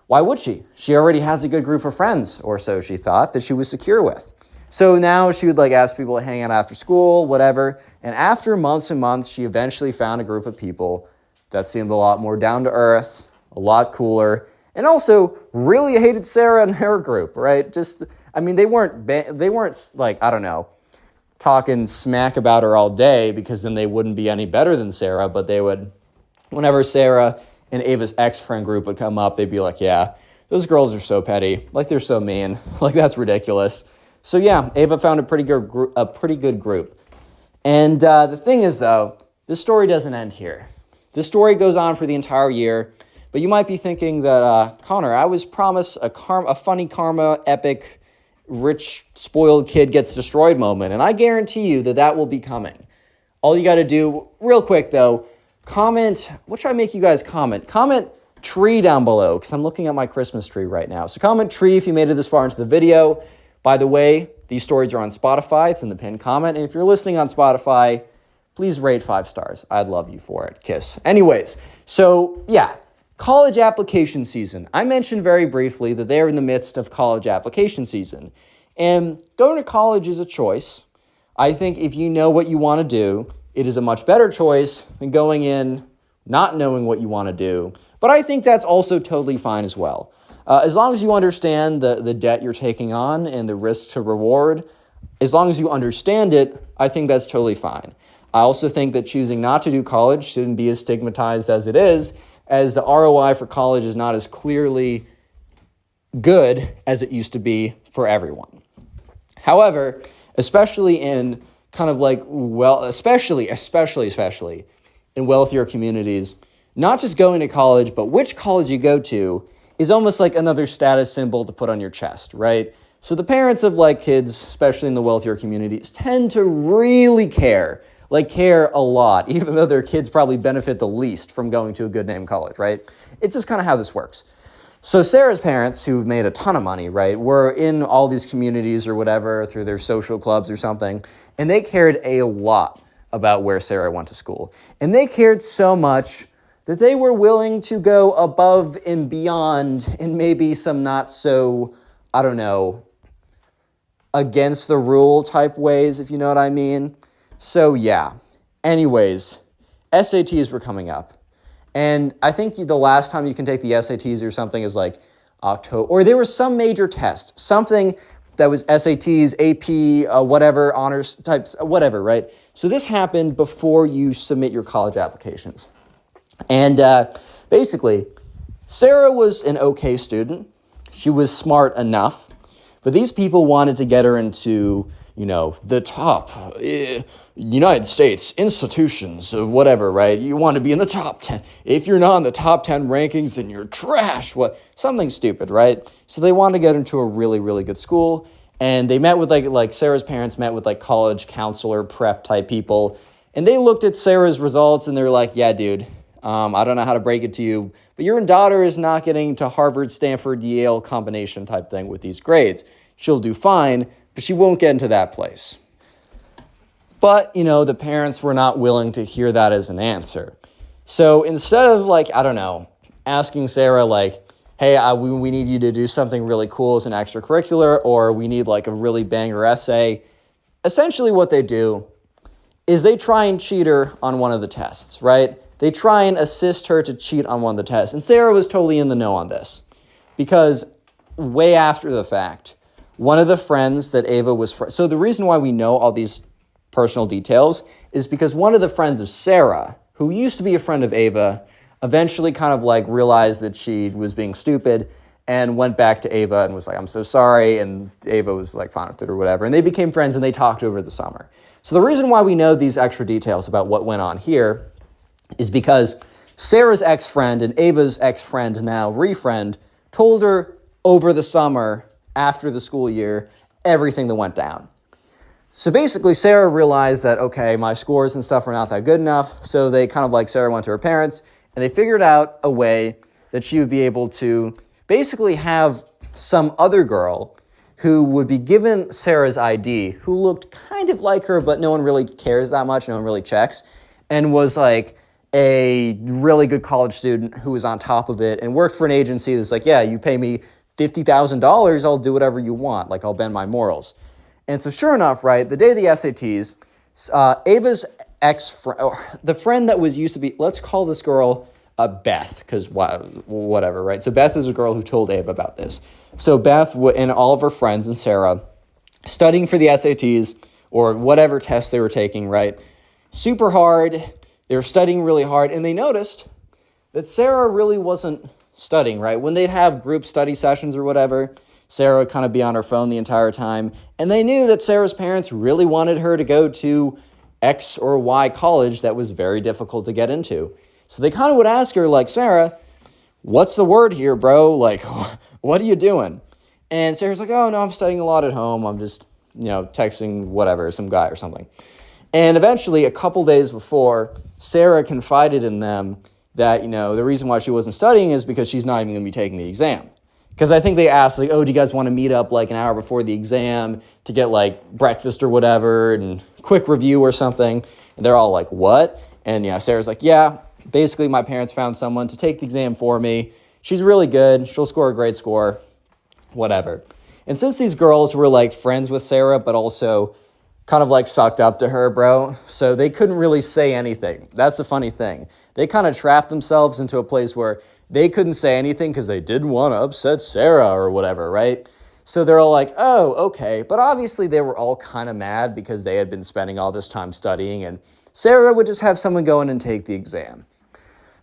why would she? She already has a good group of friends, or so she thought, that she was secure with. So now she would like ask people to hang out after school, whatever. And after months and months, she eventually found a group of people that seemed a lot more down to earth, a lot cooler, and also really hated Sarah and her group, right? Just, I mean, they weren't like, I don't know, talking smack about her all day, because then they wouldn't be any better than Sarah, but they would, whenever Sarah and Ava's ex-friend group would come up, they'd be like, yeah, those girls are so petty. Like, they're so mean. Like, that's ridiculous. So yeah, Ava found a pretty good group. And the thing is, though, this story doesn't end here. This story goes on for the entire year. But you might be thinking that, Connor, I was promised a funny karma, epic, rich, spoiled kid gets destroyed moment. And I guarantee you that will be coming. All you got to do, real quick though, comment. What should I make you guys comment? Comment tree down below, because I'm looking at my Christmas tree right now. So comment tree if you made it this far into the video. By the way, these stories are on Spotify. It's in the pinned comment. And if you're listening on Spotify, please rate 5 stars. I'd love you for it. Kiss. Anyways, so yeah, college application season. I mentioned very briefly that they're in the midst of college application season. And going to college is a choice. I think if you know what you want to do, it is a much better choice than going in not knowing what you want to do. But I think that's also totally fine as well. As long as you understand the debt you're taking on and the risk to reward, as long as you understand it, I think that's totally fine. I also think that choosing not to do college shouldn't be as stigmatized as it is, as the ROI for college is not as clearly good as it used to be for everyone. However, especially in kind of like, well, especially in wealthier communities, not just going to college, but which college you go to is almost like another status symbol to put on your chest, right? So the parents of like kids, especially in the wealthier communities, tend to really care a lot, even though their kids probably benefit the least from going to a good name college, right? It's just kind of how this works. So Sarah's parents, who've made a ton of money, right, were in all these communities or whatever through their social clubs or something, and they cared a lot about where Sarah went to school. And they cared so much that they were willing to go above and beyond in maybe some not so, I don't know, against the rule type ways, if you know what I mean. So yeah, anyways, SATs were coming up. And I think the last time you can take the SATs or something is like October, or there was some major test, something that was SATs, AP, whatever, honors types, whatever, right? So this happened before you submit your college applications. And basically, Sarah was an okay student. She was smart enough, but these people wanted to get her into, you know, the top United States institutions of whatever, right? You want to be in the top 10. If you're not in the top 10 rankings, then you're trash. What? Something stupid, right? So they wanted to get into a really, really good school. And they met with like Sarah's parents met with like college counselor prep type people. And they looked at Sarah's results and they're like, yeah, dude, I don't know how to break it to you, but your daughter is not getting to Harvard, Stanford, Yale combination type thing with these grades. She'll do fine, but she won't get into that place. But, you know, the parents were not willing to hear that as an answer. So instead of like, I don't know, asking Sarah like, hey, we need you to do something really cool as an extracurricular, or we need like a really banger essay, essentially what they do is they try and cheat her on one of the tests, right? They try and assist her to cheat on one of the tests. And Sarah was totally in the know on this because way after the fact, one of the friends that Ava was... So the reason why we know all these personal details is because one of the friends of Sarah, who used to be a friend of Ava, eventually kind of like realized that she was being stupid and went back to Ava and was like, I'm so sorry. And Ava was like fine with it or whatever. And they became friends and they talked over the summer. So the reason why we know these extra details about what went on here is because Sarah's ex-friend and Ava's ex-friend, now re-friend, told her over the summer, after the school year, everything that went down. So basically, Sarah realized that, okay, my scores and stuff are not that good enough, so they kind of like, Sarah went to her parents, and they figured out a way that she would be able to basically have some other girl who would be given Sarah's ID, who looked kind of like her, but no one really cares that much, no one really checks, and was like a really good college student who was on top of it and worked for an agency that's like, yeah, you pay me $50,000, I'll do whatever you want, like I'll bend my morals. And so sure enough, right, the day of the SATs, Ava's ex-friend, the friend that was used to be, let's call this girl Beth, because whatever, right? So Beth is a girl who told Ava about this. So Beth and all of her friends and Sarah studying for the SATs or whatever test they were taking, right? Super hard. They were studying really hard, and they noticed that Sarah really wasn't studying, right? When they'd have group study sessions or whatever, Sarah would kind of be on her phone the entire time, and they knew that Sarah's parents really wanted her to go to X or Y college that was very difficult to get into. So they kind of would ask her, like, Sarah, what's the word here, bro? Like, what are you doing? And Sarah's like, oh, no, I'm studying a lot at home. I'm just, texting whatever, some guy or something. And eventually, a couple days before, Sarah confided in them that, the reason why she wasn't studying is because she's not even going to be taking the exam. Because I think they asked, like, oh, do you guys want to meet up like an hour before the exam to get like breakfast or whatever and quick review or something? And they're all like, what? And Sarah's like, yeah, basically my parents found someone to take the exam for me. She's really good. She'll score a great score, whatever. And since these girls were like friends with Sarah, but also kind of like sucked up to her, bro, so they couldn't really say anything. That's the funny thing. They kind of trapped themselves into a place where they couldn't say anything because they didn't want to upset Sarah or whatever, right? So they're all like, oh, okay. But obviously they were all kind of mad because they had been spending all this time studying and Sarah would just have someone go in and take the exam.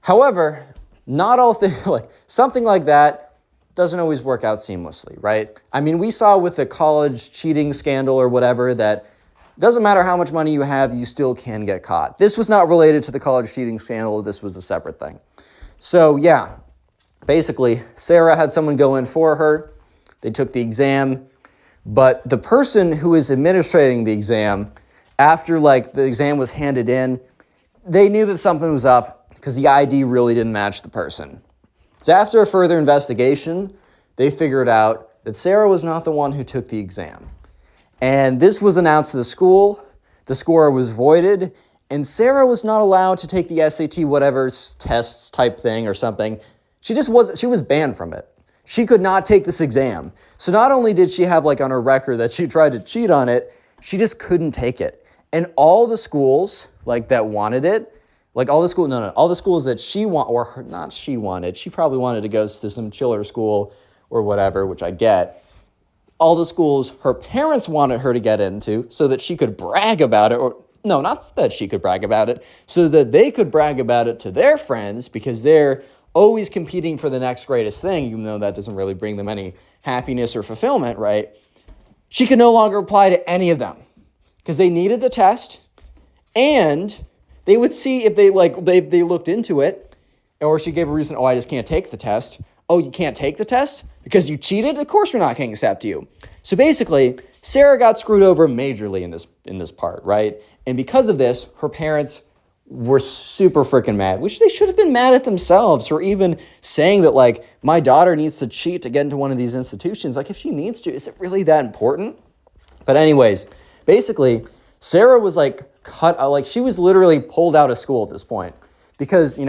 However, not all things, like something like that doesn't always work out seamlessly, right? I mean, we saw with the college cheating scandal or whatever that doesn't matter how much money you have, you still can get caught. This was not related to the college cheating scandal. This was a separate thing. So yeah, basically, Sarah had someone go in for her. They took the exam, but the person who was administrating the exam, after like the exam was handed in, they knew that something was up because the ID really didn't match the person. So after a further investigation, they figured out that Sarah was not the one who took the exam. And this was announced to the school. The score was voided. And Sarah was not allowed to take the SAT whatever tests type thing or something. She was banned from it. She could not take this exam. So not only did she have like on her record that she tried to cheat on it, she just couldn't take it. And all the schools like that wanted it, like all the schools that she wanted, she probably wanted to go to some chiller school or whatever, which I get. All the schools her parents wanted her to get into so that she could brag about it, or no, not that she could brag about it, so that they could brag about it to their friends because they're always competing for the next greatest thing, even though that doesn't really bring them any happiness or fulfillment, right? She could no longer apply to any of them because they needed the test and they would see if they looked into it or she gave a reason, oh, I just can't take the test. Oh, you can't take the test because you cheated? Of course we're not going to accept you. So basically, Sarah got screwed over majorly in this part, right? And because of this, her parents were super freaking mad, which they should have been mad at themselves for even saying that, like, my daughter needs to cheat to get into one of these institutions. Like, if she needs to, is it really that important? But anyways, basically, Sarah was, like, she was literally pulled out of school at this point because,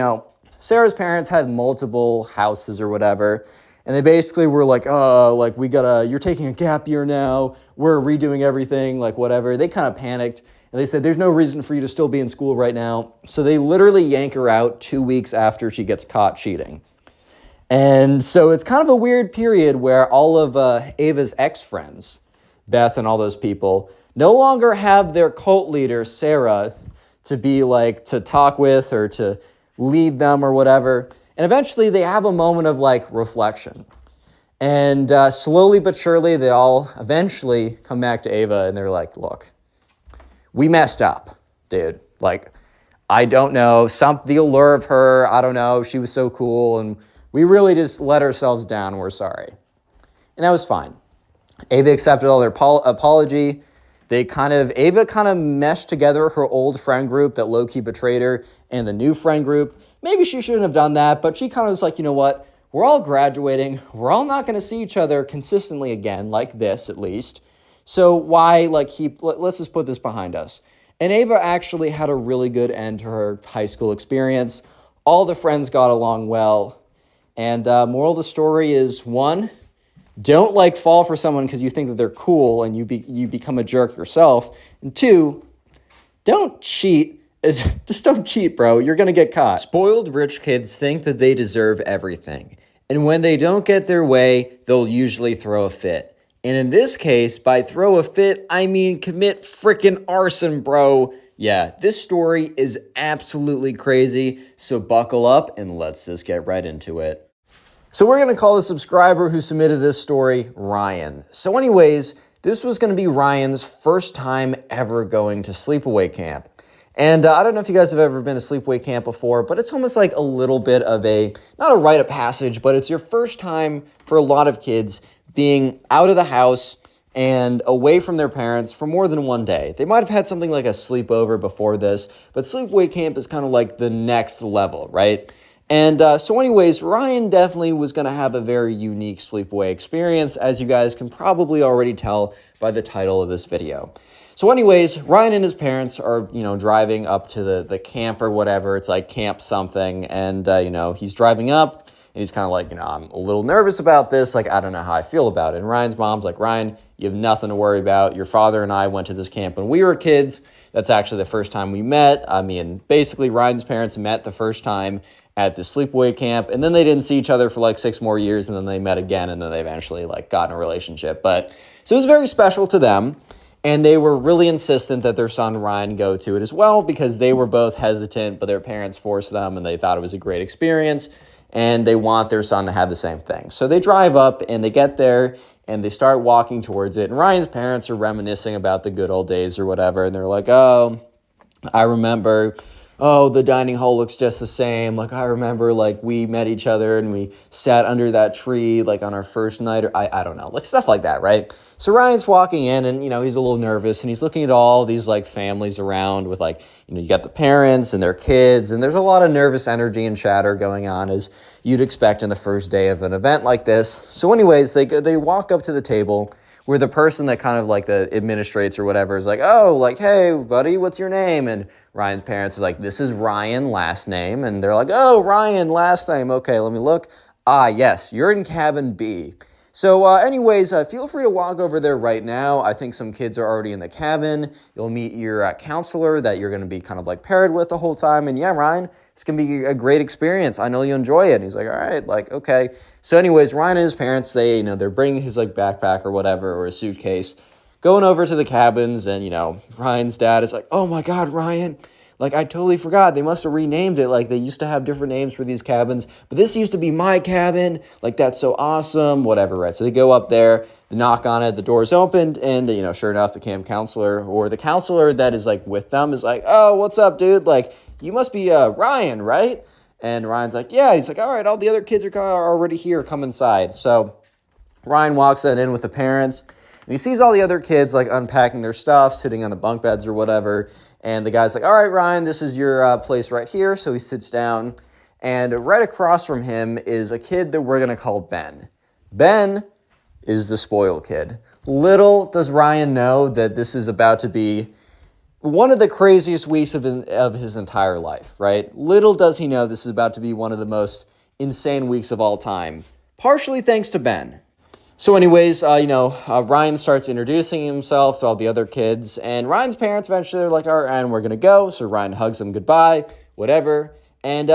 Sarah's parents had multiple houses or whatever, and they basically were like, oh, like, you're taking a gap year now, we're redoing everything, like, whatever. They kind of panicked. And they said, there's no reason for you to still be in school right now. So they literally yank her out 2 weeks after she gets caught cheating. And so it's kind of a weird period where all of Ava's ex-friends, Beth and all those people, no longer have their cult leader, Sarah, to be like, to talk with or to lead them or whatever. And eventually they have a moment of like reflection. And slowly but surely, they all eventually come back to Ava and they're like, look, we messed up, dude. Like, I don't know, the allure of her, I don't know, she was so cool, and we really just let ourselves down, we're sorry. And that was fine. Ava accepted all their apology. Ava kind of meshed together her old friend group that low-key betrayed her and the new friend group. Maybe she shouldn't have done that, but she kind of was like, you know what? We're all graduating. We're all not going to see each other consistently again, like this at least. So why, let's just put this behind us. And Ava actually had a really good end to her high school experience. All the friends got along well. And moral of the story is, one, don't fall for someone because you think that they're cool and you become a jerk yourself. And two, don't cheat. Just don't cheat, bro. You're going to get caught. Spoiled rich kids think that they deserve everything. And when they don't get their way, they'll usually throw a fit. And in this case, by throw a fit, I mean commit frickin' arson, bro. Yeah, this story is absolutely crazy, so buckle up and let's just get right into it. So we're going to call the subscriber who submitted this story Ryan. So anyways, this was going to be Ryan's first time ever going to sleepaway camp. And I don't know if you guys have ever been to sleepaway camp before, but it's almost like a little bit of not a rite of passage, but it's your first time for a lot of kids being out of the house and away from their parents for more than one day. They might have had something like a sleepover before this, but sleepaway camp is kind of like the next level, right? And so anyways, Ryan definitely was going to have a very unique sleepaway experience, as you guys can probably already tell by the title of this video. So anyways, Ryan and his parents are, driving up to the camp or whatever. It's like camp something, and, he's driving up, and he's kind of like, I'm a little nervous about this. Like, I don't know how I feel about it. And Ryan's mom's like, Ryan, you have nothing to worry about. Your father and I went to this camp when we were kids. That's actually the first time we met. I mean, basically, Ryan's parents met the first time at the sleepaway camp, and then they didn't see each other for like 6 more years, and then they met again, and then they eventually like got in a relationship. But so it was very special to them, and they were really insistent that their son Ryan go to it as well, because they were both hesitant, but their parents forced them, and they thought it was a great experience, and they want their son to have the same thing. So they drive up, and they get there, and they start walking towards it, and Ryan's parents are reminiscing about the good old days or whatever, and they're like, oh, I remember, oh, the dining hall looks just the same. Like, I remember, like, we met each other and we sat under that tree, like, on our first night, or I don't know, like, stuff like that, right? So Ryan's walking in, and, he's a little nervous, and he's looking at all these, like, families around with, like, you got the parents and their kids, and there's a lot of nervous energy and chatter going on, as you'd expect in the first day of an event like this. So anyways, they walk up to the table, where the person that kind of like the administrates or whatever is like, oh, like, hey, buddy, what's your name? And Ryan's parents is like, this is Ryan, last name. And they're like, oh, Ryan, last name. Okay, let me look. Ah, yes, you're in cabin B. So anyways, feel free to walk over there right now. I think some kids are already in the cabin. You'll meet your counselor that you're going to be kind of like paired with the whole time. And yeah, Ryan, it's going to be a great experience. I know you'll enjoy it. And he's like, all right, like, okay. So anyways, Ryan and his parents, they, they're bringing his like backpack or whatever, or a suitcase, going over to the cabins. And, Ryan's dad is like, oh my God, Ryan, like, I totally forgot. They must have renamed it. Like, they used to have different names for these cabins, but this used to be my cabin. Like, that's so awesome, whatever, right? So they go up there, they knock on it, the door's opened, and, sure enough, the camp counselor or the counselor that is, like, with them is like, oh, what's up, dude? Like, you must be Ryan, right? And Ryan's like, yeah. He's like, all right, all the other kids are already here. Come inside. So Ryan walks in with the parents, and he sees all the other kids, like, unpacking their stuff, sitting on the bunk beds or whatever. And the guy's like, all right, Ryan, this is your place right here. So he sits down, and right across from him is a kid that we're going to call Ben. Ben is the spoiled kid. Little does Ryan know that this is about to be one of the craziest weeks of his entire life, right? Little does he know this is about to be one of the most insane weeks of all time, partially thanks to Ben. So anyways, Ryan starts introducing himself to all the other kids, and Ryan's parents eventually are like, all right, and we're going to go. So Ryan hugs them goodbye, whatever. And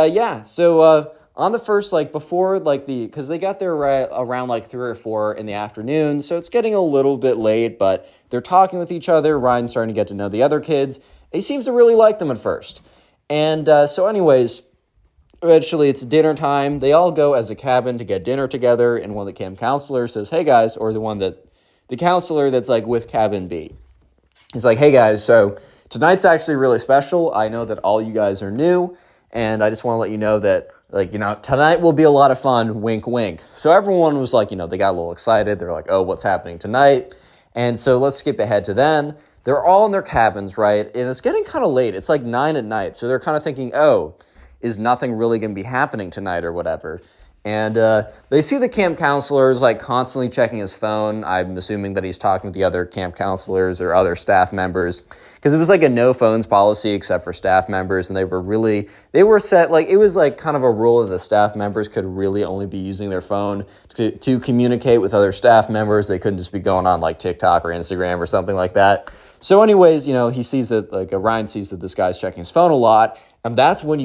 so on the first, like, before, like, because they got there around like 3 or 4 in the afternoon, so it's getting a little bit late, but they're talking with each other. Ryan's starting to get to know the other kids. He seems to really like them at first. And so anyways, eventually it's dinner time. They all go as a cabin to get dinner together, and one of the camp counselors says, hey guys, or the counselor that's like with cabin B. He's like, hey guys, so tonight's actually really special. I know that all you guys are new, and I just want to let you know that, like, tonight will be a lot of fun, wink, wink. So everyone was like, they got a little excited. They're like, oh, what's happening tonight? And so let's skip ahead to then. They're all in their cabins, right? And it's getting kind of late. It's like 9 at night. So they're kind of thinking, oh, is nothing really going to be happening tonight or whatever? And they see the camp counselors like constantly checking his phone. I'm assuming that he's talking to the other camp counselors or other staff members, because it was like a no phones policy except for staff members. And they were set, like, it was like kind of a rule that the staff members could really only be using their phone to communicate with other staff members. They couldn't just be going on like TikTok or Instagram or something like that. So anyways, he sees that, like, Ryan sees that this guy's checking his phone a lot. And that's when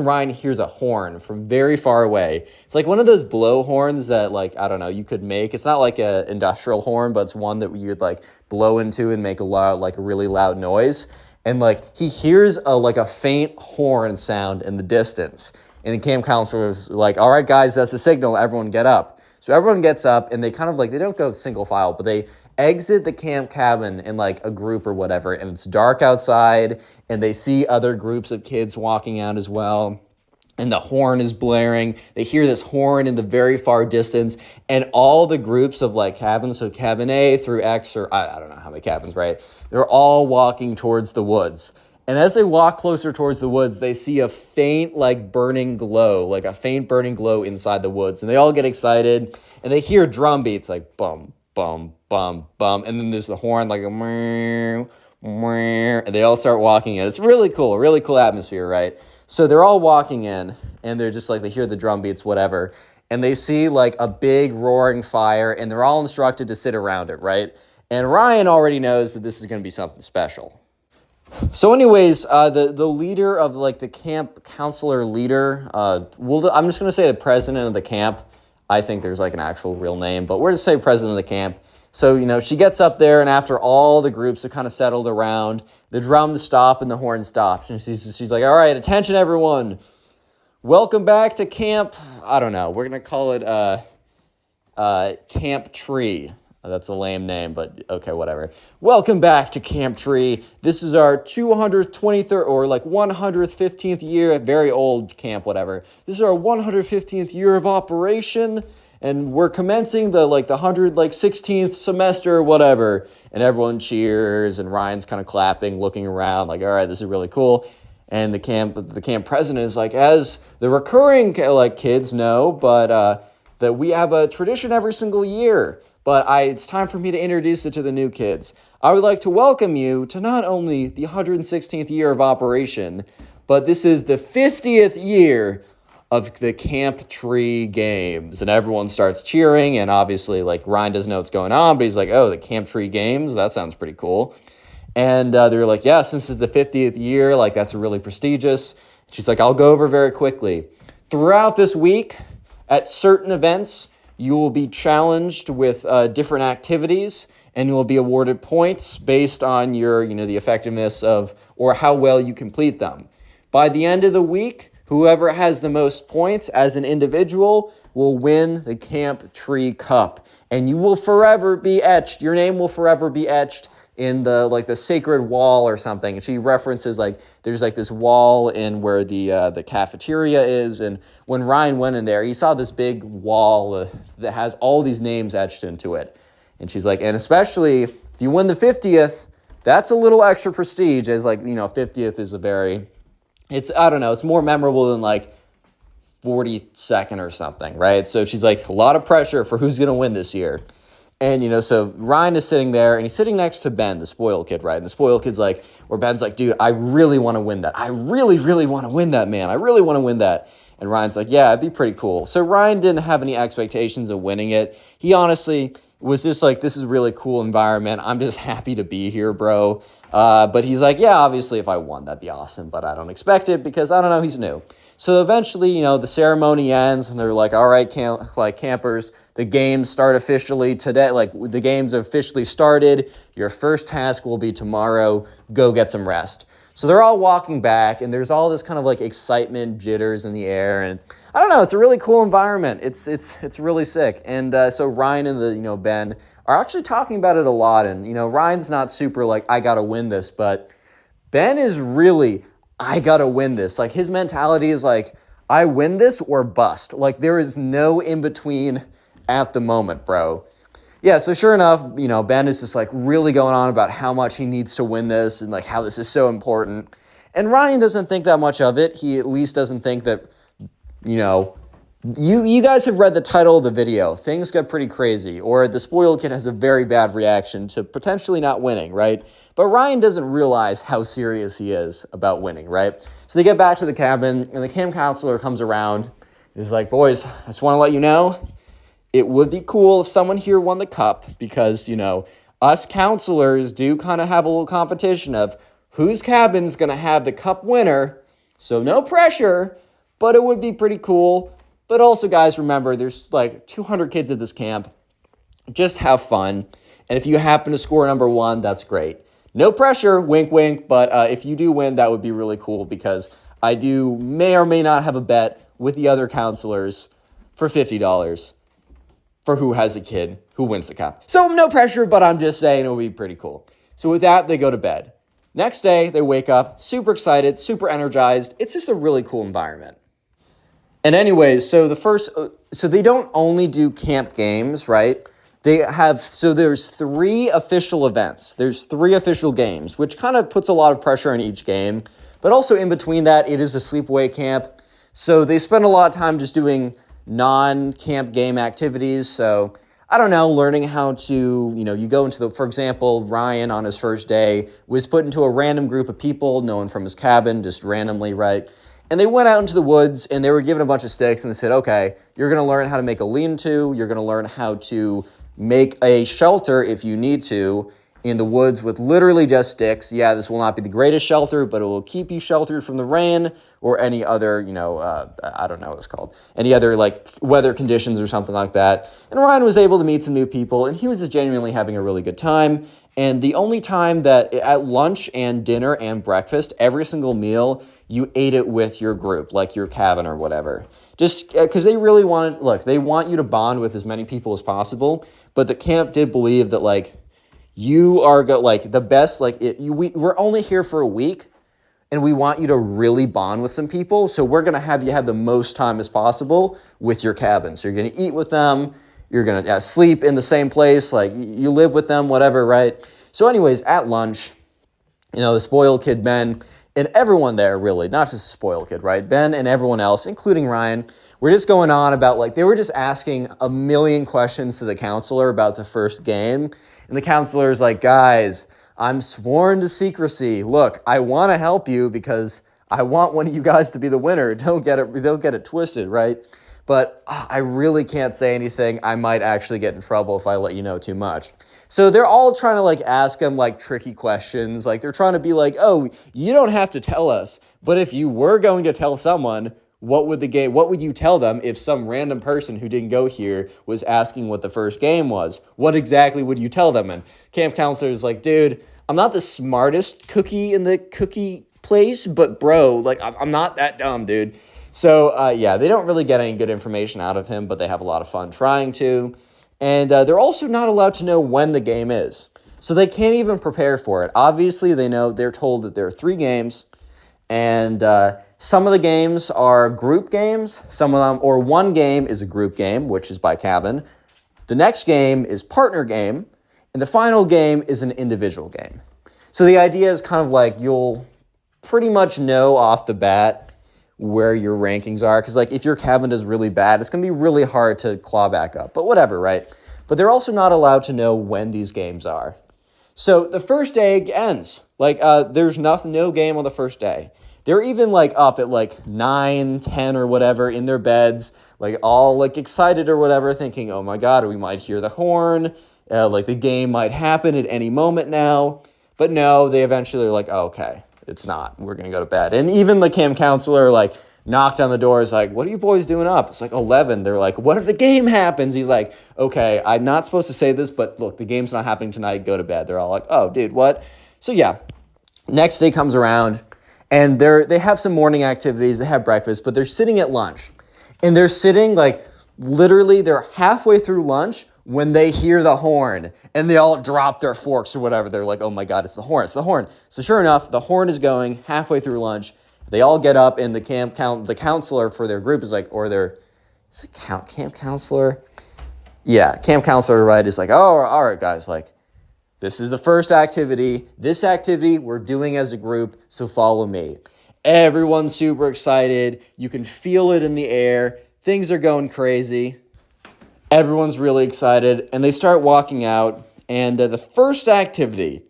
Ryan hears a horn from very far away. It's like one of those blow horns that, like, I don't know, you could make. It's not like an industrial horn, but it's one that you'd like blow into and make a really loud noise. And like he hears a faint horn sound in the distance. And the camp counselor is like, all right, guys, that's a signal. Everyone get up. So everyone gets up, and they kind of like, they don't go single file, but they exit the camp cabin in like a group or whatever, and it's dark outside, and they see other groups of kids walking out as well. and the horn is blaring. They hear this horn in the very far distance, and all the groups of like cabins, so cabin A through X, or I don't know how many cabins, right? They're all walking towards the woods. And as they walk closer towards the woods, they see a faint like burning glow, like a faint burning glow inside the woods. And they all get excited, and they hear drum beats like bum, bum, bum, bum. And then there's the horn like a meow, meow, and they all start walking in. It's really cool atmosphere, right? So they're all walking in, and they're just like, they hear the drum beats, whatever. And they see like a big roaring fire, and they're all instructed to sit around it, right? And Ryan already knows that this is going to be something special. So anyways, the leader of like the camp counselor leader, I'm just going to say the president of the camp. I think there's like an actual real name, but we're just say president of the camp. So, she gets up there, and after all the groups are kind of settled around, the drums stop and the horn stops. And she's like, all right, attention everyone. Welcome back to camp. I don't know. We're going to call it Camp Tree. That's a lame name, but okay, whatever. Welcome back to Camp Tree. This is our 223rd or like 115th year, very old camp, whatever. This is our 115th year of operation, and we're commencing the 116th semester, whatever. And everyone cheers, and Ryan's kind of clapping, looking around, like, all right, this is really cool. And the camp president is like, as the recurring kids know, but that we have a tradition every single year. But it's time for me to introduce it to the new kids. I would like to welcome you to not only the 116th year of operation, but this is the 50th year of the Camp Tree Games. And everyone starts cheering, and obviously, Ryan doesn't know what's going on, but he's like, oh, the Camp Tree Games? That sounds pretty cool. And they're like, yeah, since it's the 50th year, that's really prestigious. She's like, I'll go over very quickly. Throughout this week, at certain events, you will be challenged with different activities, and you will be awarded points based on your, the effectiveness of, or how well you complete them. By the end of the week, whoever has the most points as an individual will win the Camp Tree Cup, and you will forever be etched. Your name will forever be etched in the sacred wall or something. And she references there's this wall in where the cafeteria is, and when Ryan went in there, he saw this big wall that has all these names etched into it. And she's like, and especially if you win the 50th, that's a little extra prestige, as 50th is a very, it's more memorable than 42nd or something, right? So she's like, a lot of pressure for who's gonna win this year. And, so Ryan is sitting there, and he's sitting next to Ben, the spoiled kid, right? And the spoiled kid's where Ben's like, dude, I really want to win that. I really, really want to win that, man. I really want to win that. And Ryan's like, yeah, it'd be pretty cool. So Ryan didn't have any expectations of winning it. He honestly was just this is a really cool environment. I'm just happy to be here, bro. But he's like, yeah, obviously if I won, that'd be awesome. But I don't expect it because, I don't know, he's new. So eventually, the ceremony ends, and they're like, all right, campers, the games start officially today. The games have officially started. Your first task will be tomorrow. Go get some rest. So they're all walking back, and there's all this kind of excitement, jitters in the air, and I don't know. It's a really cool environment. It's really sick. And so Ryan and the Ben are actually talking about it a lot. And Ryan's not super I gotta win this, but Ben is really, I gotta win this. His mentality is I win this or bust. There is no in between at the moment, bro. Yeah, so sure enough, Ben is just really going on about how much he needs to win this and how this is so important. And Ryan doesn't think that much of it. He at least doesn't think that, you guys have read the title of the video. Things got pretty crazy, or the spoiled kid has a very bad reaction to potentially not winning, right? But Ryan doesn't realize how serious he is about winning, right? So they get back to the cabin, and the camp counselor comes around. He's like, boys, I just want to let you know, it would be cool if someone here won the cup because, us counselors do kind of have a little competition of whose cabin's going to have the cup winner. So no pressure, but it would be pretty cool. But also, guys, remember, there's 200 kids at this camp. Just have fun. And if you happen to score number one, that's great. No pressure, wink, wink. But if you do win, that would be really cool because I may or may not have a bet with the other counselors for $50 for who has a kid who wins the cup. So no pressure, but I'm just saying it would be pretty cool. So with that, they go to bed. Next day, they wake up super excited, super energized. It's just a really cool environment. And anyways, so they don't only do camp games, right? There's 3 official events. There's 3 official games, which kind of puts a lot of pressure on each game. But also in between that, it is a sleepaway camp. So they spend a lot of time just doing non-camp game activities. So I don't know, learning how to, you go into for example, Ryan on his first day was put into a random group of people, no one from his cabin, just randomly, right? And they went out into the woods and they were given a bunch of sticks and they said, okay, you're going to learn how to make a lean-to, you're going to learn how to make a shelter if you need to in the woods with literally just sticks. Yeah, this will not be the greatest shelter, but it will keep you sheltered from the rain or any other, I don't know what it's called, any other like weather conditions or something like that. And Ryan was able to meet some new people and he was just genuinely having a really good time. And the only time that at lunch and dinner and breakfast, every single meal, you ate it with your group, like your cabin or whatever. Just because they really they want you to bond with as many people as possible. But the camp did believe that like you are the best, we're only here for a week and we want you to really bond with some people. So we're going to have you have the most time as possible with your cabin. So you're going to eat with them. You're going to sleep in the same place. Like you live with them, whatever, right? So anyways, at lunch, the spoiled kid, Ben, and everyone there really, not just the spoiled kid, right? Ben and everyone else, including Ryan, were just going on about they were just asking a million questions to the counselor about the first game. And the counselor's like, guys, I'm sworn to secrecy. Look, I want to help you because I want one of you guys to be the winner. Don't get it twisted, right? But I really can't say anything. I might actually get in trouble if I let you know too much. So they're all trying to ask him tricky questions. They're trying to be like, oh, you don't have to tell us. But if you were going to tell someone, what would you tell them if some random person who didn't go here was asking what the first game was? What exactly would you tell them? And camp counselor is like, dude, I'm not the smartest cookie in the cookie place, but bro, I'm not that dumb, dude. So they don't really get any good information out of him, but they have a lot of fun trying to. And they're also not allowed to know when the game is. So they can't even prepare for it. Obviously, they're told that there are 3 games. And some of the games are group games. Some of them, or one game is a group game, which is by cabin. The next game is partner game. And the final game is an individual game. So the idea is kind of you'll pretty much know off the bat where your rankings are. Because if your cabin does really bad, it's going to be really hard to claw back up. But whatever, right? But they're also not allowed to know when these games are. So the first day ends. There's no game on the first day. They're even up at 9, 10 or whatever in their beds, all excited or whatever, thinking, oh my God, we might hear the horn. The game might happen at any moment now. But no, they eventually are oh, okay. It's not. We're going to go to bed. And even the camp counselor, knocked on the door, is what are you boys doing up? It's 11. They're what if the game happens? He's okay, I'm not supposed to say this, but look, the game's not happening tonight. Go to bed. They're all oh, dude, what? So yeah, next day comes around, and they have some morning activities. They have breakfast, but they're sitting at lunch. And they're sitting, literally, they're halfway through lunch when they hear the horn and they all drop their forks or whatever. They're oh my God, it's the horn, it's the horn. So sure enough, the horn is going halfway through lunch. They all get up and the counselor for their group is camp counselor? Yeah, camp counselor, right, is oh, all right, guys, this is the first activity. This activity we're doing as a group, so follow me. Everyone's super excited. You can feel it in the air. Things are going crazy. Everyone's really excited, and they start walking out, and the first activity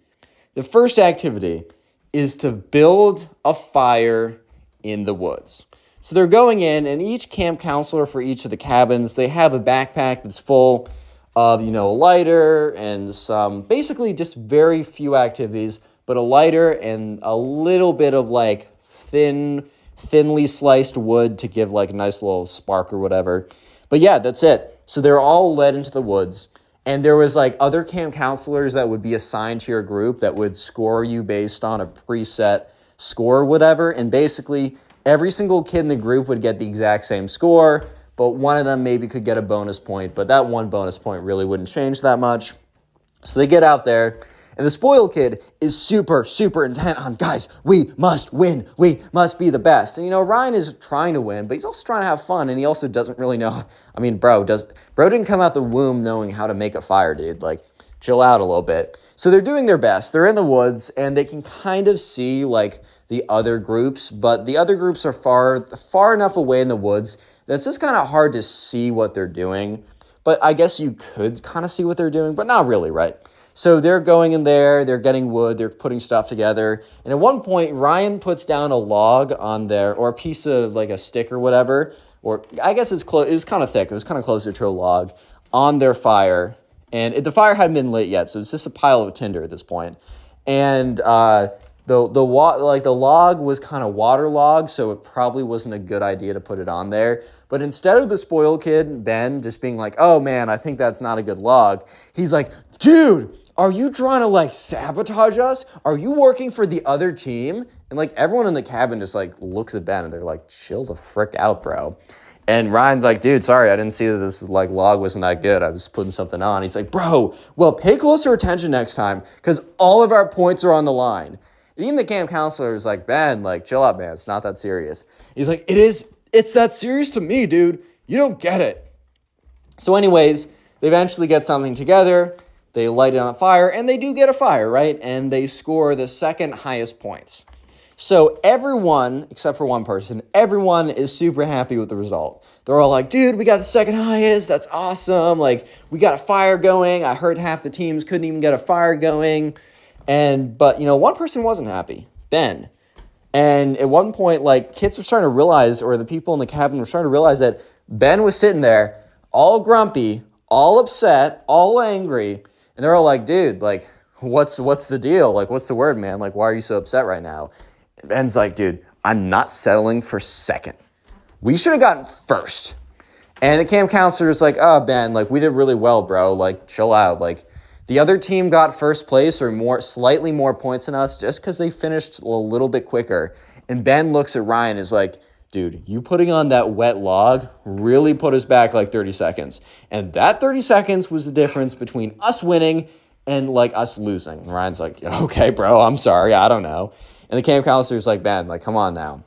is to build a fire in the woods. So they're going in, and each camp counselor for each of the cabins, they have a backpack that's full of, a lighter and some, basically just very few activities, but a lighter and a little bit of thinly sliced wood to give a nice little spark or whatever. But yeah, that's it. So they're all led into the woods, and there was other camp counselors that would be assigned to your group that would score you based on a preset score or whatever. And basically every single kid in the group would get the exact same score, but one of them maybe could get a bonus point, but that one bonus point really wouldn't change that much. So they get out there And the spoiled kid is super, super intent on, guys, we must win. We must be the best. And, Ryan is trying to win, but he's also trying to have fun, and he also doesn't really know. I mean, bro didn't come out the womb knowing how to make a fire, dude. Like, chill out a little bit. So they're doing their best. They're in the woods, and they can kind of see, like, the other groups, but the other groups are far enough away in the woods that it's just kind of hard to see what they're doing. But I guess you could kind of see what they're doing, but not really, right? So they're going in there, they're getting wood, they're putting stuff together. And at one point, Ryan puts down a log on there, or a piece of like a stick or whatever, or I guess it was kind of thick, it was kind of closer to a log, on their fire. And the fire hadn't been lit yet, so it's just a pile of tinder at this point. And the log was kind of waterlogged, so it probably wasn't a good idea to put it on there. But instead of the spoiled kid, Ben, just being like, oh man, I think that's not a good log, he's like, dude, are you trying to like sabotage us? Are you working for the other team? And like everyone in the cabin just like looks at Ben and they're like, chill the frick out, bro. And Ryan's like, dude, sorry, I didn't see that this like log wasn't that good. I was putting something on. He's like, bro, well, pay closer attention next time because all of our points are on the line. And even the camp counselor is like, Ben, like, chill out, man. It's not that serious. He's like, it's that serious to me, dude. You don't get it. So anyways, they eventually get something together. They light it on fire, and they do get a fire, right? And they score the second highest points. So everyone, except for one person, everyone is super happy with the result. They're all like, dude, we got the second highest. That's awesome. Like, we got a fire going. I heard half the teams couldn't even get a fire going. But one person wasn't happy, Ben. And at one point, like, kids were starting to realize, or the people in the cabin were starting to realize that Ben was sitting there all grumpy, all upset, all angry. And they're all like, dude, like, what's the deal? Like, what's the word, man? Like, why are you so upset right now? And Ben's like, dude, I'm not settling for second. We should have gotten first. And the camp counselor is like, oh, Ben, like, we did really well, bro. Like, chill out. Like, the other team got first place or slightly more points than us just because they finished a little bit quicker. And Ben looks at Ryan and is like, dude, you putting on that wet log really put us back like 30 seconds. And that 30 seconds was the difference between us winning and like us losing. And Ryan's like, okay, bro, I'm sorry. I don't know. And the camp counselor's like, Ben, like, come on now.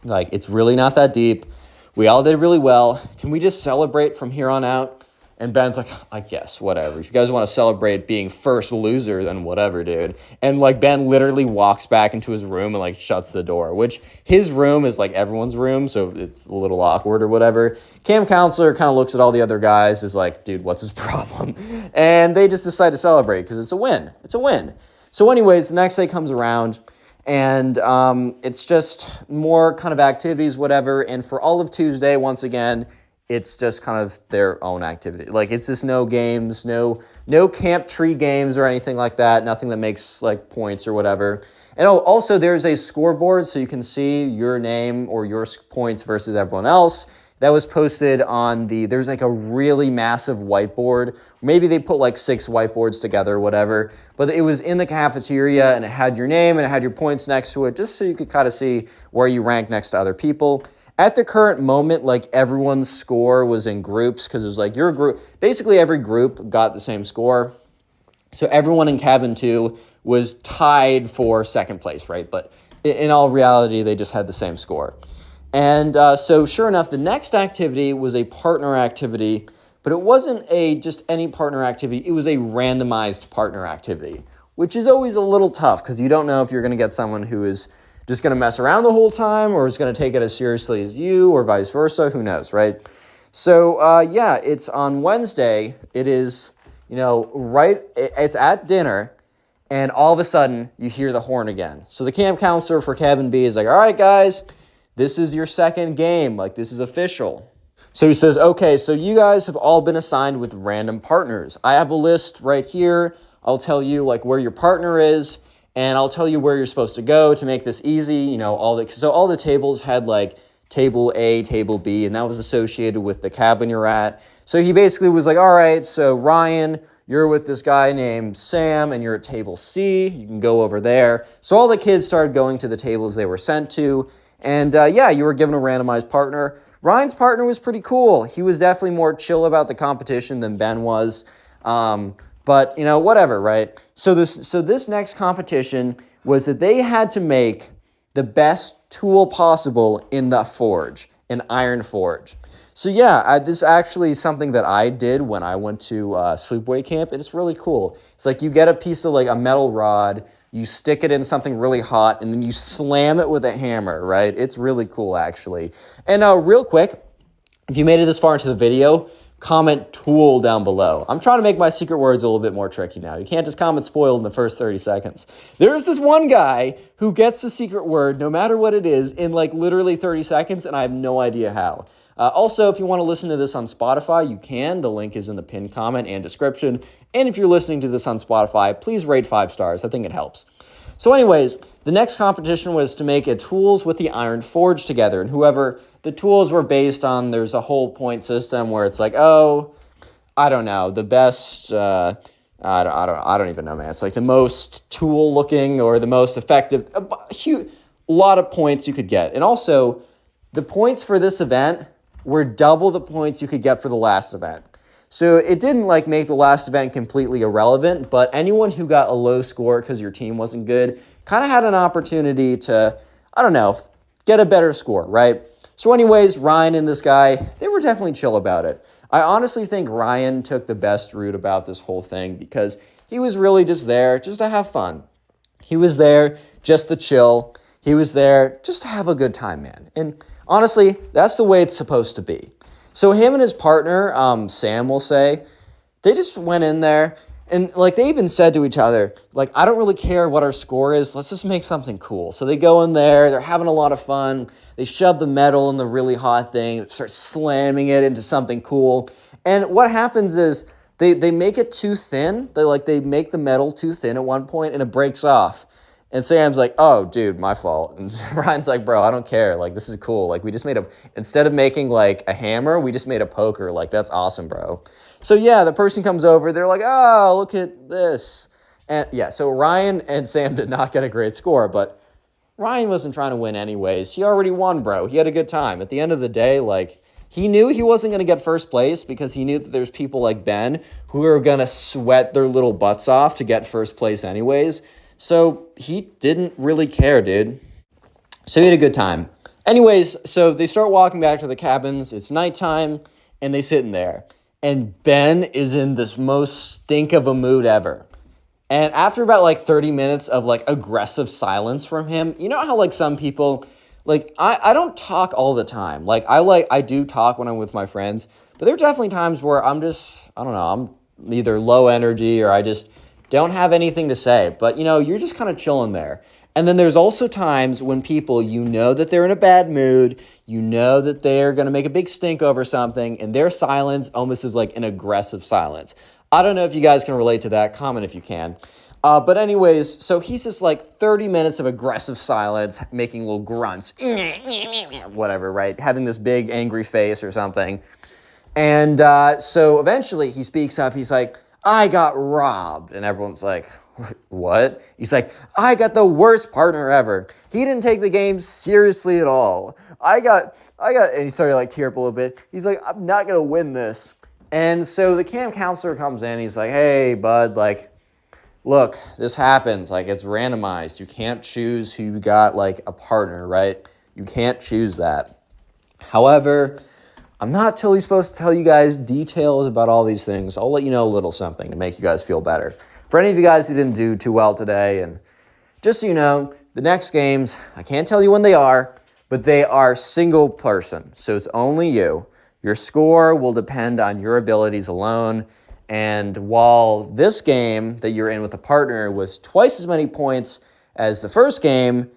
Like, it's really not that deep. We all did really well. Can we just celebrate from here on out? And Ben's like, I guess, whatever. If you guys want to celebrate being first loser, then whatever, dude. And, like, Ben literally walks back into his room and, like, shuts the door, which his room is, like, everyone's room, so it's a little awkward or whatever. Camp counselor kind of looks at all the other guys, is like, dude, what's his problem? And they just decide to celebrate because it's a win. It's a win. So anyways, the next day comes around, and it's just more kind of activities, whatever. And for all of Tuesday, once again, it's just kind of their own activity. Like, it's just no games, no camp tree games or anything like that. Nothing that makes, like, points or whatever. And also there's a scoreboard so you can see your name or your points versus everyone else. That was posted on there's like a really massive whiteboard. Maybe they put like 6 whiteboards together or whatever. But it was in the cafeteria and it had your name and it had your points next to it just so you could kind of see where you rank next to other people. At the current moment, like, everyone's score was in groups because it was like your group. Basically, every group got the same score. So everyone in cabin 2 was tied for second place, right? But in all reality, they just had the same score. And so sure enough, the next activity was a partner activity, but it wasn't just any partner activity. It was a randomized partner activity, which is always a little tough because you don't know if you're going to get someone who is just going to mess around the whole time or is going to take it as seriously as you or vice versa. Who knows, right? So, yeah, it's on Wednesday. It is, it's at dinner, and all of a sudden you hear the horn again. So the camp counselor for cabin B is like, all right, guys, this is your second game. Like, this is official. So he says, okay, so you guys have all been assigned with random partners. I have a list right here. I'll tell you, like, where your partner is. And I'll tell you where you're supposed to go to make this easy. All the tables had like table A, table B, and that was associated with the cabin you're at. So he basically was like, all right, so Ryan, you're with this guy named Sam, and you're at table C. You can go over there. So all the kids started going to the tables they were sent to. And yeah, you were given a randomized partner. Ryan's partner was pretty cool. He was definitely more chill about the competition than Ben was. But, whatever, right? So this next competition was that they had to make the best tool possible in the forge, an iron forge. So yeah, this is actually something that I did when I went to sleepaway camp, and it's really cool. It's like you get a piece of like a metal rod, you stick it in something really hot, and then you slam it with a hammer, right? It's really cool, actually. And real quick, if you made it this far into the video, comment tool down below. I'm trying to make my secret words a little bit more tricky now. You can't just comment spoiled in the first 30 seconds. There's this one guy who gets the secret word, no matter what it is, in like literally 30 seconds, and I have no idea how. Also, if you want to listen to this on Spotify, you can. The link is in the pinned comment and description. And if you're listening to this on Spotify, please rate 5 stars. I think it helps. So anyways, the next competition was to make a tools with the iron forge together. And the tools were based on, there's a whole point system where it's like, oh, I don't know, the best, I don't even know, man. It's like the most tool looking or the most effective, a lot of points you could get. And also, the points for this event were double the points you could get for the last event. So it didn't like make the last event completely irrelevant, but anyone who got a low score because your team wasn't good kind of had an opportunity to, I don't know, get a better score, right? So anyways, Ryan and this guy, they were definitely chill about it. I honestly think Ryan took the best route about this whole thing because he was really just there just to have fun. He was there just to chill. He was there just to have a good time, man. And honestly, that's the way it's supposed to be. So him and his partner, Sam will say, they just went in there and like they even said to each other, like, I don't really care what our score is. Let's just make something cool. So they go in there. They're having a lot of fun. They shove the metal in the really hot thing, start slamming it into something cool. And what happens is they make it too thin. They make the metal too thin at one point and it breaks off. And Sam's like, oh, dude, my fault. And Ryan's like, bro, I don't care. Like, this is cool. Like, we just instead of making, like, a hammer, we just made a poker. Like, that's awesome, bro. So, yeah, the person comes over. They're like, oh, look at this. And, yeah, so Ryan and Sam did not get a great score. But Ryan wasn't trying to win anyways. He already won, bro. He had a good time. At the end of the day, like, he knew he wasn't going to get first place because he knew that there's people like Ben who are going to sweat their little butts off to get first place anyways. So he didn't really care, dude. So he had a good time. Anyways, so they start walking back to the cabins. It's nighttime, and they sit in there. And Ben is in this most stink of a mood ever. And after about, like, 30 minutes of, like, aggressive silence from him, you know how, like, some people, like, I don't talk all the time. Like, I do talk when I'm with my friends. But there are definitely times where I'm just, I don't know, I'm either low energy or I just don't have anything to say, but you're just kind of chilling there. And then there's also times when people, that they're in a bad mood, that they're going to make a big stink over something, and their silence almost is like an aggressive silence. I don't know if you guys can relate to that. Comment if you can. But anyways, so he's just like 30 minutes of aggressive silence, making little grunts, whatever, right? Having this big angry face or something. And so eventually he speaks up. He's like, I got robbed. And everyone's like, what? He's like, I got the worst partner ever. He didn't take the game seriously at all. And he started to like tear up a little bit. He's like, I'm not going to win this. And so the camp counselor comes in. He's like, hey, bud, like, look, this happens. Like, it's randomized. You can't choose who got like a partner, right? You can't choose that. However, I'm not supposed to tell you guys details about all these things. I'll let you know a little something to make you guys feel better. For any of you guys who didn't do too well today, and just so you know, the next games, I can't tell you when they are, but they are single person. So it's only you. Your score will depend on your abilities alone. And while this game that you're in with a partner was twice as many points as the first game,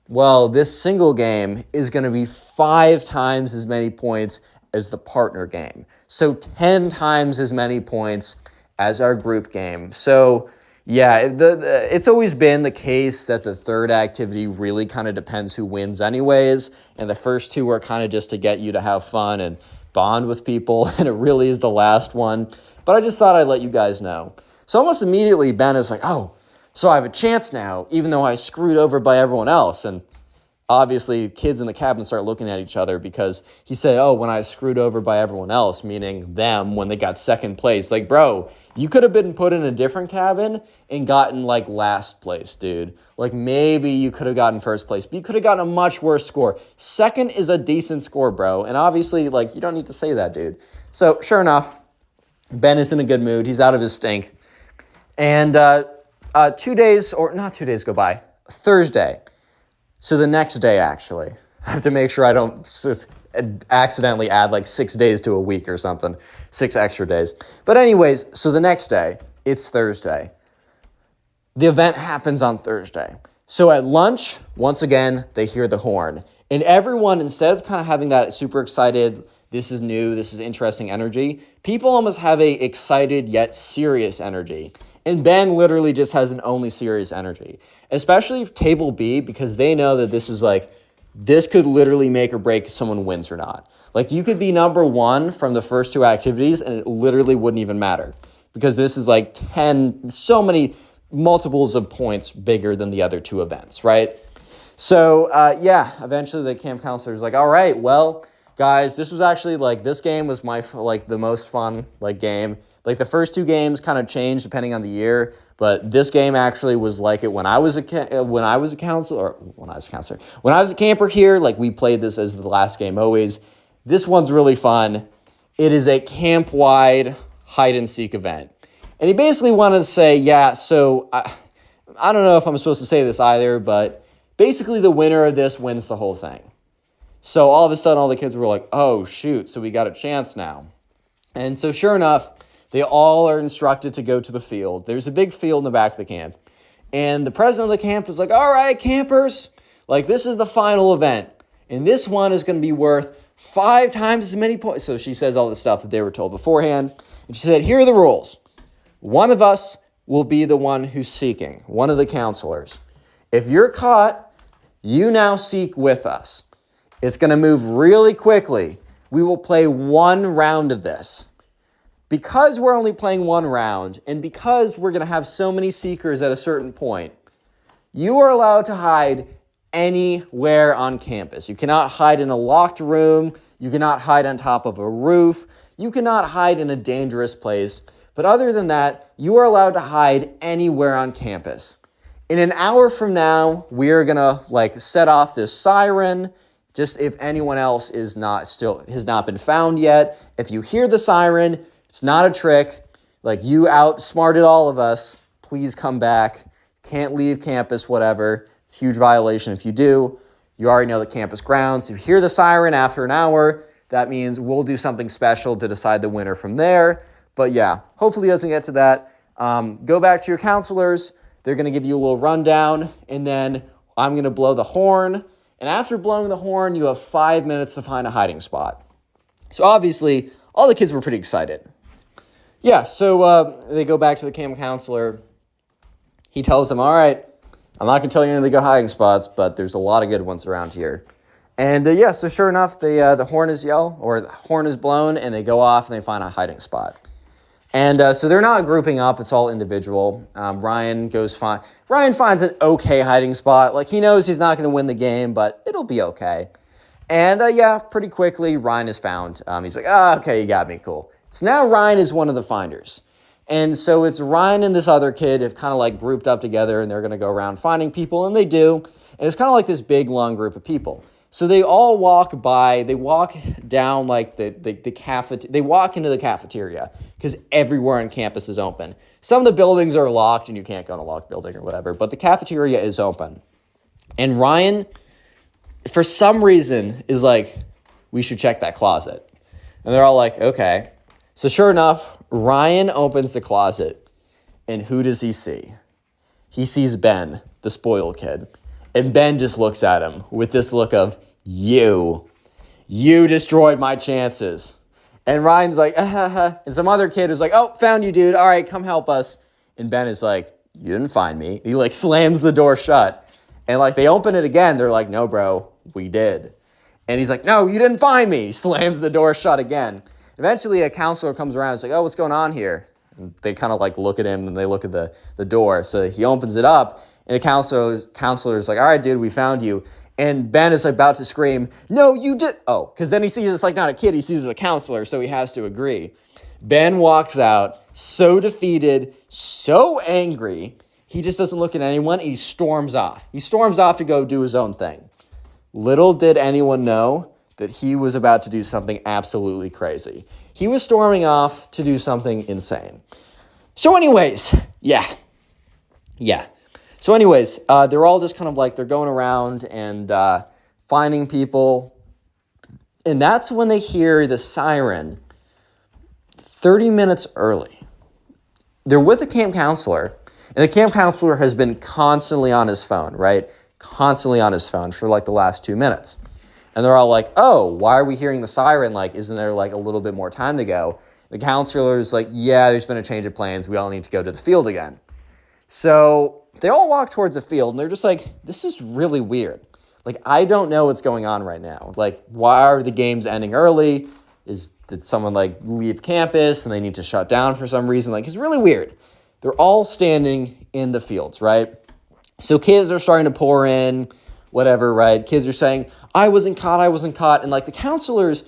well, this single game is going to be 5 times as many points as the partner game. So 10 times as many points as our group game. So yeah, it's always been the case that the third activity really kind of depends who wins anyways. And the first 2 are kind of just to get you to have fun and bond with people. And it really is the last one. But I just thought I'd let you guys know. So almost immediately Ben is like, oh, so I have a chance now, even though I screwed over by everyone else. And obviously kids in the cabin start looking at each other because he said, oh, when I was screwed over by everyone else, meaning them when they got second place. Like, bro, you could have been put in a different cabin and gotten like last place, dude. Like maybe you could have gotten first place, but you could have gotten a much worse score. Second is a decent score, bro. And obviously, like, you don't need to say that, dude. So sure enough, Ben is in a good mood. He's out of his stink. And 2 days, or not 2 days go by, Thursday. So the next day, actually, I have to make sure I don't accidentally add like 6 days to a week or something, 6 extra days. But anyways, so the next day, it's Thursday. The event happens on Thursday. So at lunch, once again, they hear the horn. And everyone, instead of kind of having that super excited, this is new, this is interesting energy, people almost have a excited yet serious energy. And Ben literally just has an only serious energy, especially table B, because they know that this is like, this could literally make or break if someone wins or not. Like you could be number one from the first 2 activities and it literally wouldn't even matter because this is like 10, so many multiples of points bigger than the other 2 events, right? So yeah, eventually the camp counselor is like, all right, well, guys, this was actually like, this game was my, like the most fun like game. Like the first 2 games kind of changed depending on the year, but this game actually was like it when I was a camper here. Like we played this as the last game always. This one's really fun. It is a camp-wide hide and seek event, and he basically wanted to say, yeah. So I don't know if I'm supposed to say this either, but basically the winner of this wins the whole thing. So all of a sudden, all the kids were like, oh, shoot, so we got a chance now. And so sure enough, they all are instructed to go to the field. There's a big field in the back of the camp. And the president of the camp is like, all right, campers, like this is the final event. And this one is going to be worth 5 times as many points. So she says all the stuff that they were told beforehand. And she said, here are the rules. One of us will be the one who's seeking, one of the counselors. If you're caught, you now seek with us. It's going to move really quickly. We will play 1 round of this. Because we're only playing 1 round, and because we're going to have so many seekers at a certain point, you are allowed to hide anywhere on campus. You cannot hide in a locked room. You cannot hide on top of a roof. You cannot hide in a dangerous place. But other than that, you are allowed to hide anywhere on campus. In an hour from now, we are going to like set off this siren. Just if anyone else has not been found yet. If you hear the siren, it's not a trick. Like you outsmarted all of us. Please come back. Can't leave campus, whatever. It's a huge violation if you do. You already know the campus grounds. If you hear the siren after an hour, that means we'll do something special to decide the winner from there. But yeah, hopefully it doesn't get to that. Go back to your counselors. They're going to give you a little rundown. And then I'm going to blow the horn. And after blowing the horn, you have 5 minutes to find a hiding spot. So obviously, all the kids were pretty excited. Yeah, so they go back to the camp counselor. He tells them, all right, I'm not going to tell you any of the good hiding spots, but there's a lot of good ones around here. And yeah, so sure enough, the horn is blown, and they go off and they find a hiding spot. And so they're not grouping up, it's all individual. Ryan finds an okay hiding spot. Like he knows he's not going to win the game, but it'll be okay. And yeah, pretty quickly, Ryan is found. He's like, okay, you got me, cool. So now Ryan is one of the finders. And so it's Ryan and this other kid have kind of like grouped up together and they're going to go around finding people, and they do. And it's kind of like this big, long group of people. So they all walk down like the cafeteria. They walk into the cafeteria because everywhere on campus is open. Some of the buildings are locked and you can't go in a locked building or whatever, but the cafeteria is open. And Ryan, for some reason, is like, we should check that closet. And they're all like, okay. So sure enough, Ryan opens the closet, and who does he see? He sees Ben, the spoiled kid. And Ben just looks at him with this look of, you destroyed my chances. And Ryan's like, and some other kid is like, oh, found you, dude. All right, come help us. And Ben is like, you didn't find me. He like slams the door shut. And like they open it again. They're like, no, bro, we did. And he's like, no, you didn't find me. He slams the door shut again. Eventually a counselor comes around and is like, oh, what's going on here? And they kind of like look at him and they look at the door. So he opens it up and the counselor is like, all right, dude, we found you. And Ben is about to scream, no, you did. Oh, because then he sees it's like not a kid. He sees it's a counselor, so he has to agree. Ben walks out so defeated, so angry. He just doesn't look at anyone. He storms off. He storms off to go do his own thing. Little did anyone know that he was about to do something absolutely crazy. He was storming off to do something insane. So anyways, yeah. So anyways, they're all just kind of like, they're going around and finding people. And that's when they hear the siren 30 minutes early. They're with a camp counselor, and the camp counselor has been constantly on his phone, right? Constantly on his phone for like the last 2 minutes. And they're all like, oh, why are we hearing the siren? Like, isn't there like a little bit more time to go? The counselor's like, yeah, there's been a change of plans. We all need to go to the field again. So they all walk towards the field, and they're just like, this is really weird. Like, I don't know what's going on right now. Like, why are the games ending early? Did someone like leave campus and they need to shut down for some reason? Like, it's really weird. They're all standing in the fields, right? So kids are starting to pour in, whatever, right? Kids are saying, I wasn't caught. And like the counselors,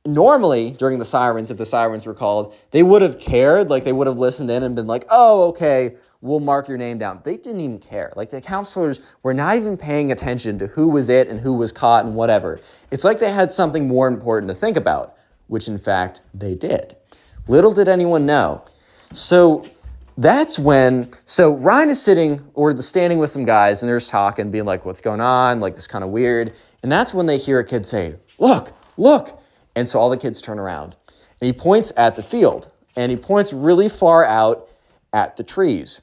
normally during the sirens, if the sirens were called, they would have cared. Like they would have listened in and been like, oh, okay, we'll mark your name down. They didn't even care. Like the counselors were not even paying attention to who was it and who was caught and whatever. It's like they had something more important to think about, which in fact they did. Little did anyone know. So that's when, Ryan is standing with some guys, and they're just talking, being like, what's going on? Like, this is kind of weird. And that's when they hear a kid say, look. And so all the kids turn around. And he points at the field. And he points really far out at the trees.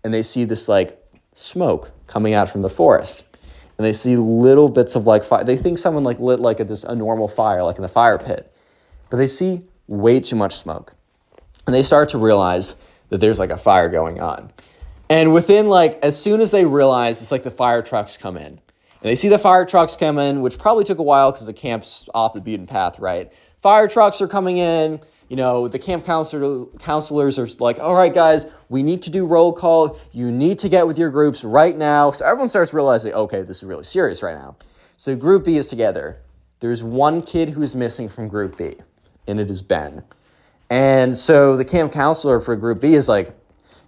And they see this, like, smoke coming out from the forest. And they see little bits of, like, fire. They think someone, like, lit, like, just a normal fire, like in the fire pit. But they see way too much smoke. And they start to realize that there's like a fire going on. And within like, as soon as they realize, it's like the fire trucks come in. And they see the fire trucks come in, which probably took a while because the camp's off the beaten path, right? Fire trucks are coming in. You know, the camp counselors are like, all right, guys, we need to do roll call. You need to get with your groups right now. So everyone starts realizing, okay, this is really serious right now. So group B is together. There's one kid who's missing from group B, and it is Ben. And so the camp counselor for group B is like,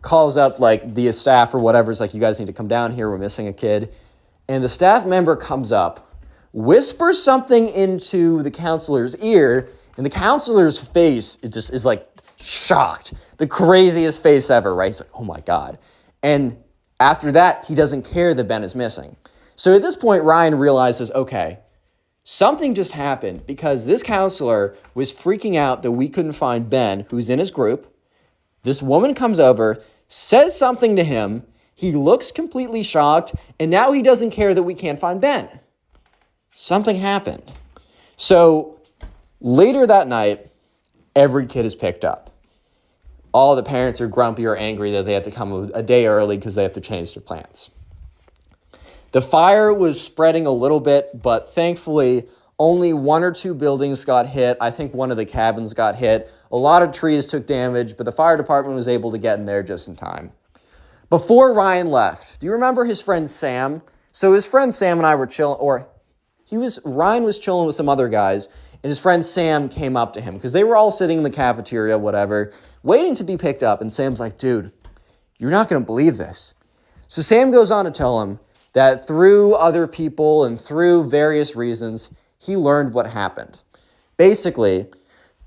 calls up like the staff or whatever. It's like, you guys need to come down here. We're missing a kid. And the staff member comes up, whispers something into the counselor's ear, and the counselor's face, it just is like shocked. The craziest face ever, right? He's like, oh my God. And after that, he doesn't care that Ben is missing. So at this point, Ryan realizes, okay, something just happened because this counselor was freaking out that we couldn't find Ben, who's in his group. This woman comes over, says something to him. He looks completely shocked, and now he doesn't care that we can't find Ben. Something happened. So later that night, every kid is picked up. All the parents are grumpy or angry that they have to come a day early because they have to change their plans. The fire was spreading a little bit, but thankfully only 1 or 2 buildings got hit. I think one of the cabins got hit. A lot of trees took damage, but the fire department was able to get in there just in time. Before Ryan left, do you remember his friend Sam? So his friend Sam and I were chilling, Ryan was chilling with some other guys, and his friend Sam came up to him because they were all sitting in the cafeteria, whatever, waiting to be picked up. And Sam's like, dude, you're not going to believe this. So Sam goes on to tell him that through other people and through various reasons, he learned what happened. Basically,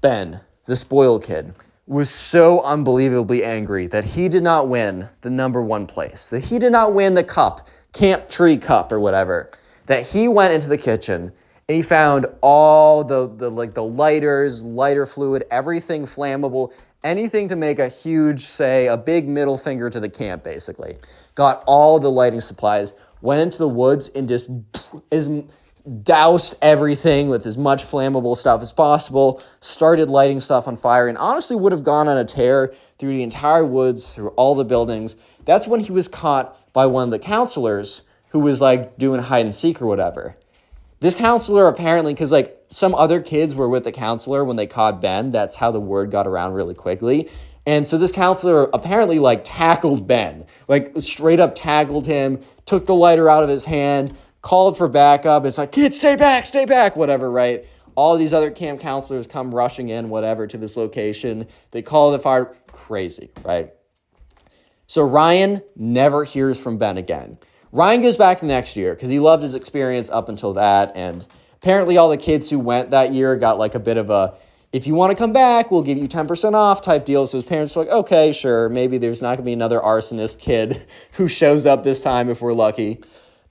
Ben, the spoiled kid, was so unbelievably angry that he did not win the number 1 place, that he did not win the cup, Camp Tree Cup or whatever, that he went into the kitchen and he found all the lighters, lighter fluid, everything flammable, anything to make a big middle finger to the camp, basically. Got all the lighting supplies, went into the woods and just doused everything with as much flammable stuff as possible, started lighting stuff on fire, and honestly would have gone on a tear through the entire woods, through all the buildings. That's when he was caught by one of the counselors who was like doing hide and seek or whatever. This counselor apparently, because like some other kids were with the counselor when they caught Ben, that's how the word got around really quickly. And so this counselor apparently like tackled Ben, like straight up tackled him, took the lighter out of his hand, called for backup. It's like, kids, stay back, whatever, right? All these other camp counselors come rushing in, whatever, to this location. They call the fire. Crazy, right? So Ryan never hears from Ben again. Ryan goes back the next year because he loved his experience up until that. And apparently all the kids who went that year got like a bit of a, if you want to come back, we'll give you 10% off type deal. So his parents were like, okay, sure. Maybe there's not going to be another arsonist kid who shows up this time if we're lucky.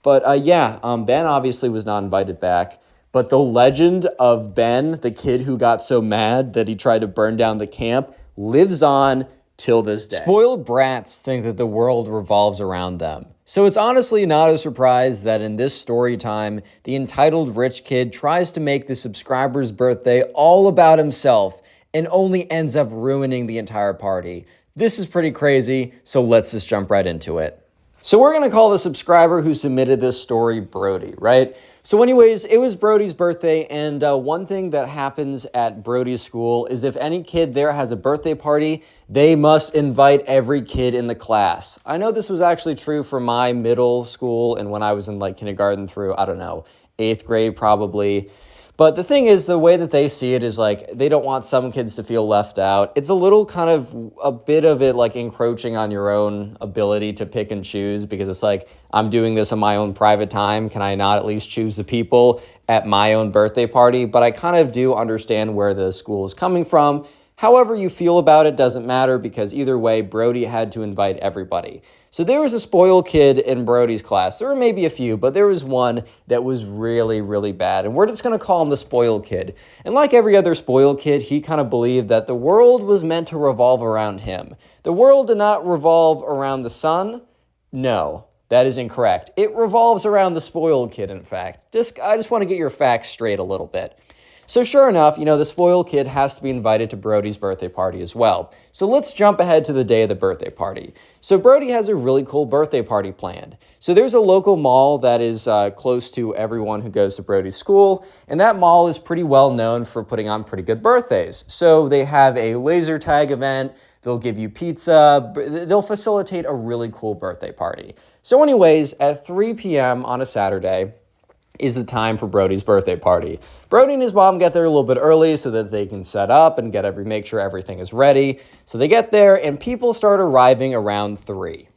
But Ben obviously was not invited back. But the legend of Ben, the kid who got so mad that he tried to burn down the camp, lives on till this day. Spoiled brats think that the world revolves around them. So it's honestly not a surprise that in this story time, the entitled rich kid tries to make the subscriber's birthday all about himself and only ends up ruining the entire party. This is pretty crazy, so let's just jump right into it. So we're going to call the subscriber who submitted this story Brody, right? So anyways, it was Brody's birthday, and one thing that happens at Brody's school is if any kid there has a birthday party, they must invite every kid in the class. I know this was actually true for my middle school and when I was in like kindergarten through, I don't know, 8th grade probably. But the thing is, the way that they see it is like they don't want some kids to feel left out. It's a little kind of a bit of it like encroaching on your own ability to pick and choose because it's like, I'm doing this on my own private time. Can I not at least choose the people at my own birthday party? But I kind of do understand where the school is coming from. However you feel about it doesn't matter because either way, Brody had to invite everybody. So there was a spoiled kid in Brody's class. There were maybe a few, but there was one that was really, really bad. And we're just going to call him the spoiled kid. And like every other spoiled kid, he kind of believed that the world was meant to revolve around him. The world did not revolve around the sun. No, that is incorrect. It revolves around the spoiled kid, in fact. I just want to get your facts straight a little bit. So sure enough, the spoiled kid has to be invited to Brody's birthday party as well. So let's jump ahead to the day of the birthday party. So Brody has a really cool birthday party planned. So there's a local mall that is close to everyone who goes to Brody's school, and that mall is pretty well known for putting on pretty good birthdays. So they have a laser tag event, they'll give you pizza, they'll facilitate a really cool birthday party. So anyways, at 3 p.m. on a Saturday, is the time for Brody's birthday party. Brody and his mom get there a little bit early so that they can set up and make sure everything is ready. So they get there and people start arriving around 3.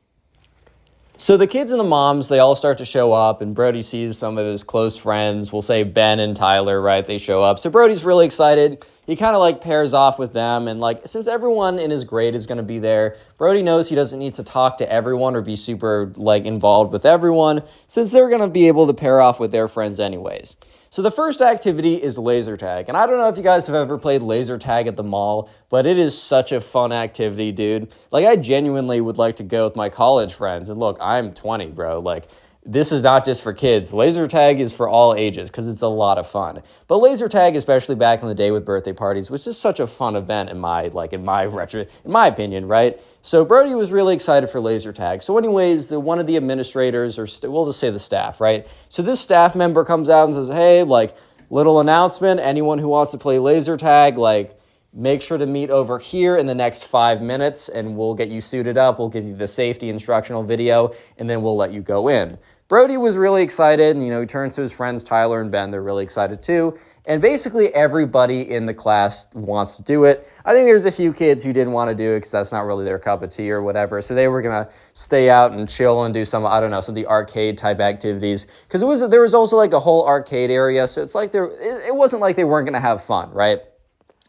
So the kids and the moms, they all start to show up and Brody sees some of his close friends. We'll say Ben and Tyler, right? They show up. So Brody's really excited. He kind of like pairs off with them. And like, since everyone in his grade is going to be there, Brody knows he doesn't need to talk to everyone or be super like involved with everyone since they're going to be able to pair off with their friends anyways. So the first activity is laser tag. And I don't know if you guys have ever played laser tag at the mall, but it is such a fun activity, dude. Like, I genuinely would like to go with my college friends. And look, I'm 20, bro. Like, this is not just for kids. Laser tag is for all ages because it's a lot of fun. But laser tag, especially back in the day with birthday parties, was just such a fun event in my opinion, right? So Brody was really excited for laser tag. So anyways, one of the administrators, or we'll just say the staff, right? So this staff member comes out and says, hey, like, little announcement, anyone who wants to play laser tag, like, make sure to meet over here in the next 5 minutes and we'll get you suited up. We'll give you the safety instructional video and then we'll let you go in. Brody was really excited and, he turns to his friends, Tyler and Ben. They're really excited too. And basically everybody in the class wants to do it. I think there's a few kids who didn't want to do it because that's not really their cup of tea or whatever. So they were going to stay out and chill and do some of the arcade type activities. Because there was also like a whole arcade area. So it's like it wasn't like they weren't going to have fun, right?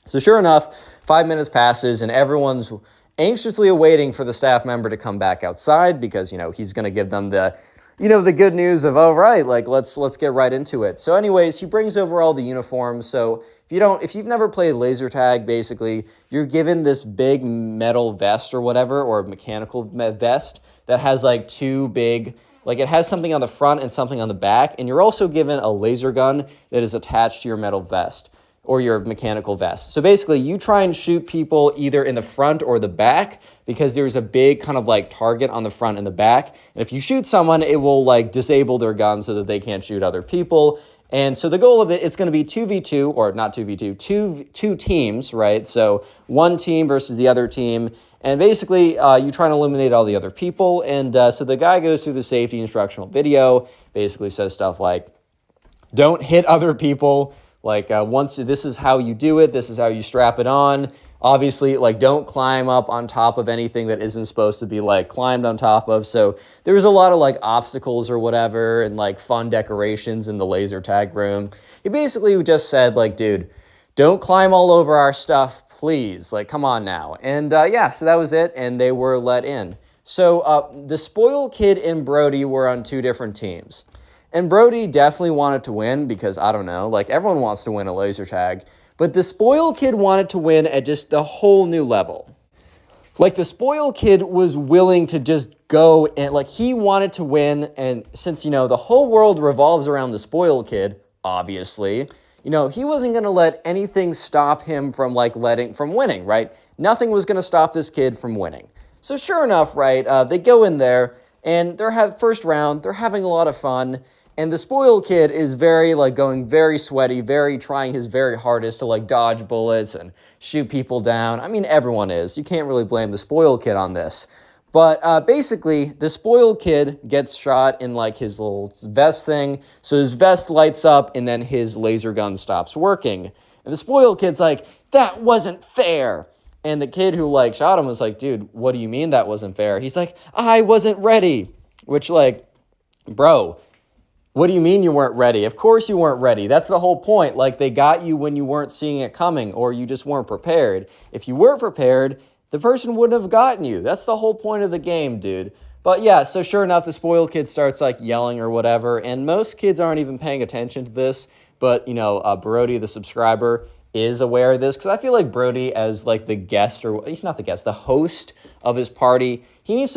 So sure enough, 5 minutes passes and everyone's anxiously awaiting for the staff member to come back outside because, he's going to give them the good news of, oh, right, like, let's get right into it. So anyways, he brings over all the uniforms. So if you've never played laser tag, basically, you're given this big metal vest or whatever, or mechanical vest that has like two big, like it has something on the front and something on the back. And you're also given a laser gun that is attached to your metal vest or your mechanical vest. So basically, you try and shoot people either in the front or the back because there's a big kind of like target on the front and the back. And if you shoot someone, it will like disable their gun so that they can't shoot other people. And so the goal of it's going to be 2v2, or not 2v2, two teams, right? So one team versus the other team. And basically, you try to eliminate all the other people. And so the guy goes through the safety instructional video, basically says stuff like, don't hit other people. Like, once this is how you do it, this is how you strap it on. Obviously, like, don't climb up on top of anything that isn't supposed to be, like, climbed on top of. So there's a lot of, like, obstacles or whatever and, like, fun decorations in the laser tag room. He basically just said, like, dude, don't climb all over our stuff, please. Like, come on now. And yeah, so that was it, and they were let in. So the spoiled kid and Brody were on two different teams. And Brody definitely wanted to win because, I don't know, like, everyone wants to win a laser tag. But the spoiled kid wanted to win at just the whole new level. Like, the spoiled kid was willing to just go and, like, he wanted to win. And since, you know, the whole world revolves around the spoiled kid, obviously, you know, he wasn't going to let anything stop him from, like, from winning, right? Nothing was going to stop this kid from winning. So sure enough, right, they go in there, and first round, they're having a lot of fun, and the spoiled kid is going very sweaty, trying his very hardest to, like, dodge bullets and shoot people down. I mean, everyone is. You can't really blame the spoiled kid on this. But basically, the spoiled kid gets shot in, like, his little vest thing. So his vest lights up, and then his laser gun stops working. And the spoiled kid's like, that wasn't fair. And the kid who, like, shot him was like, dude, what do you mean that wasn't fair? He's like, I wasn't ready. Which, like, bro, what do you mean you weren't ready? Of course you weren't ready. That's the whole point. Like, they got you when you weren't seeing it coming, or you just weren't prepared. If you were prepared, the person wouldn't have gotten you. That's the whole point of the game, dude. But yeah, so sure enough, the spoiled kid starts, like, yelling or whatever, and most kids aren't even paying attention to this, but, you know, Brody, the subscriber, is aware of this, because I feel like Brody, as, like, the guest, or he's not the guest, the host of his party, he's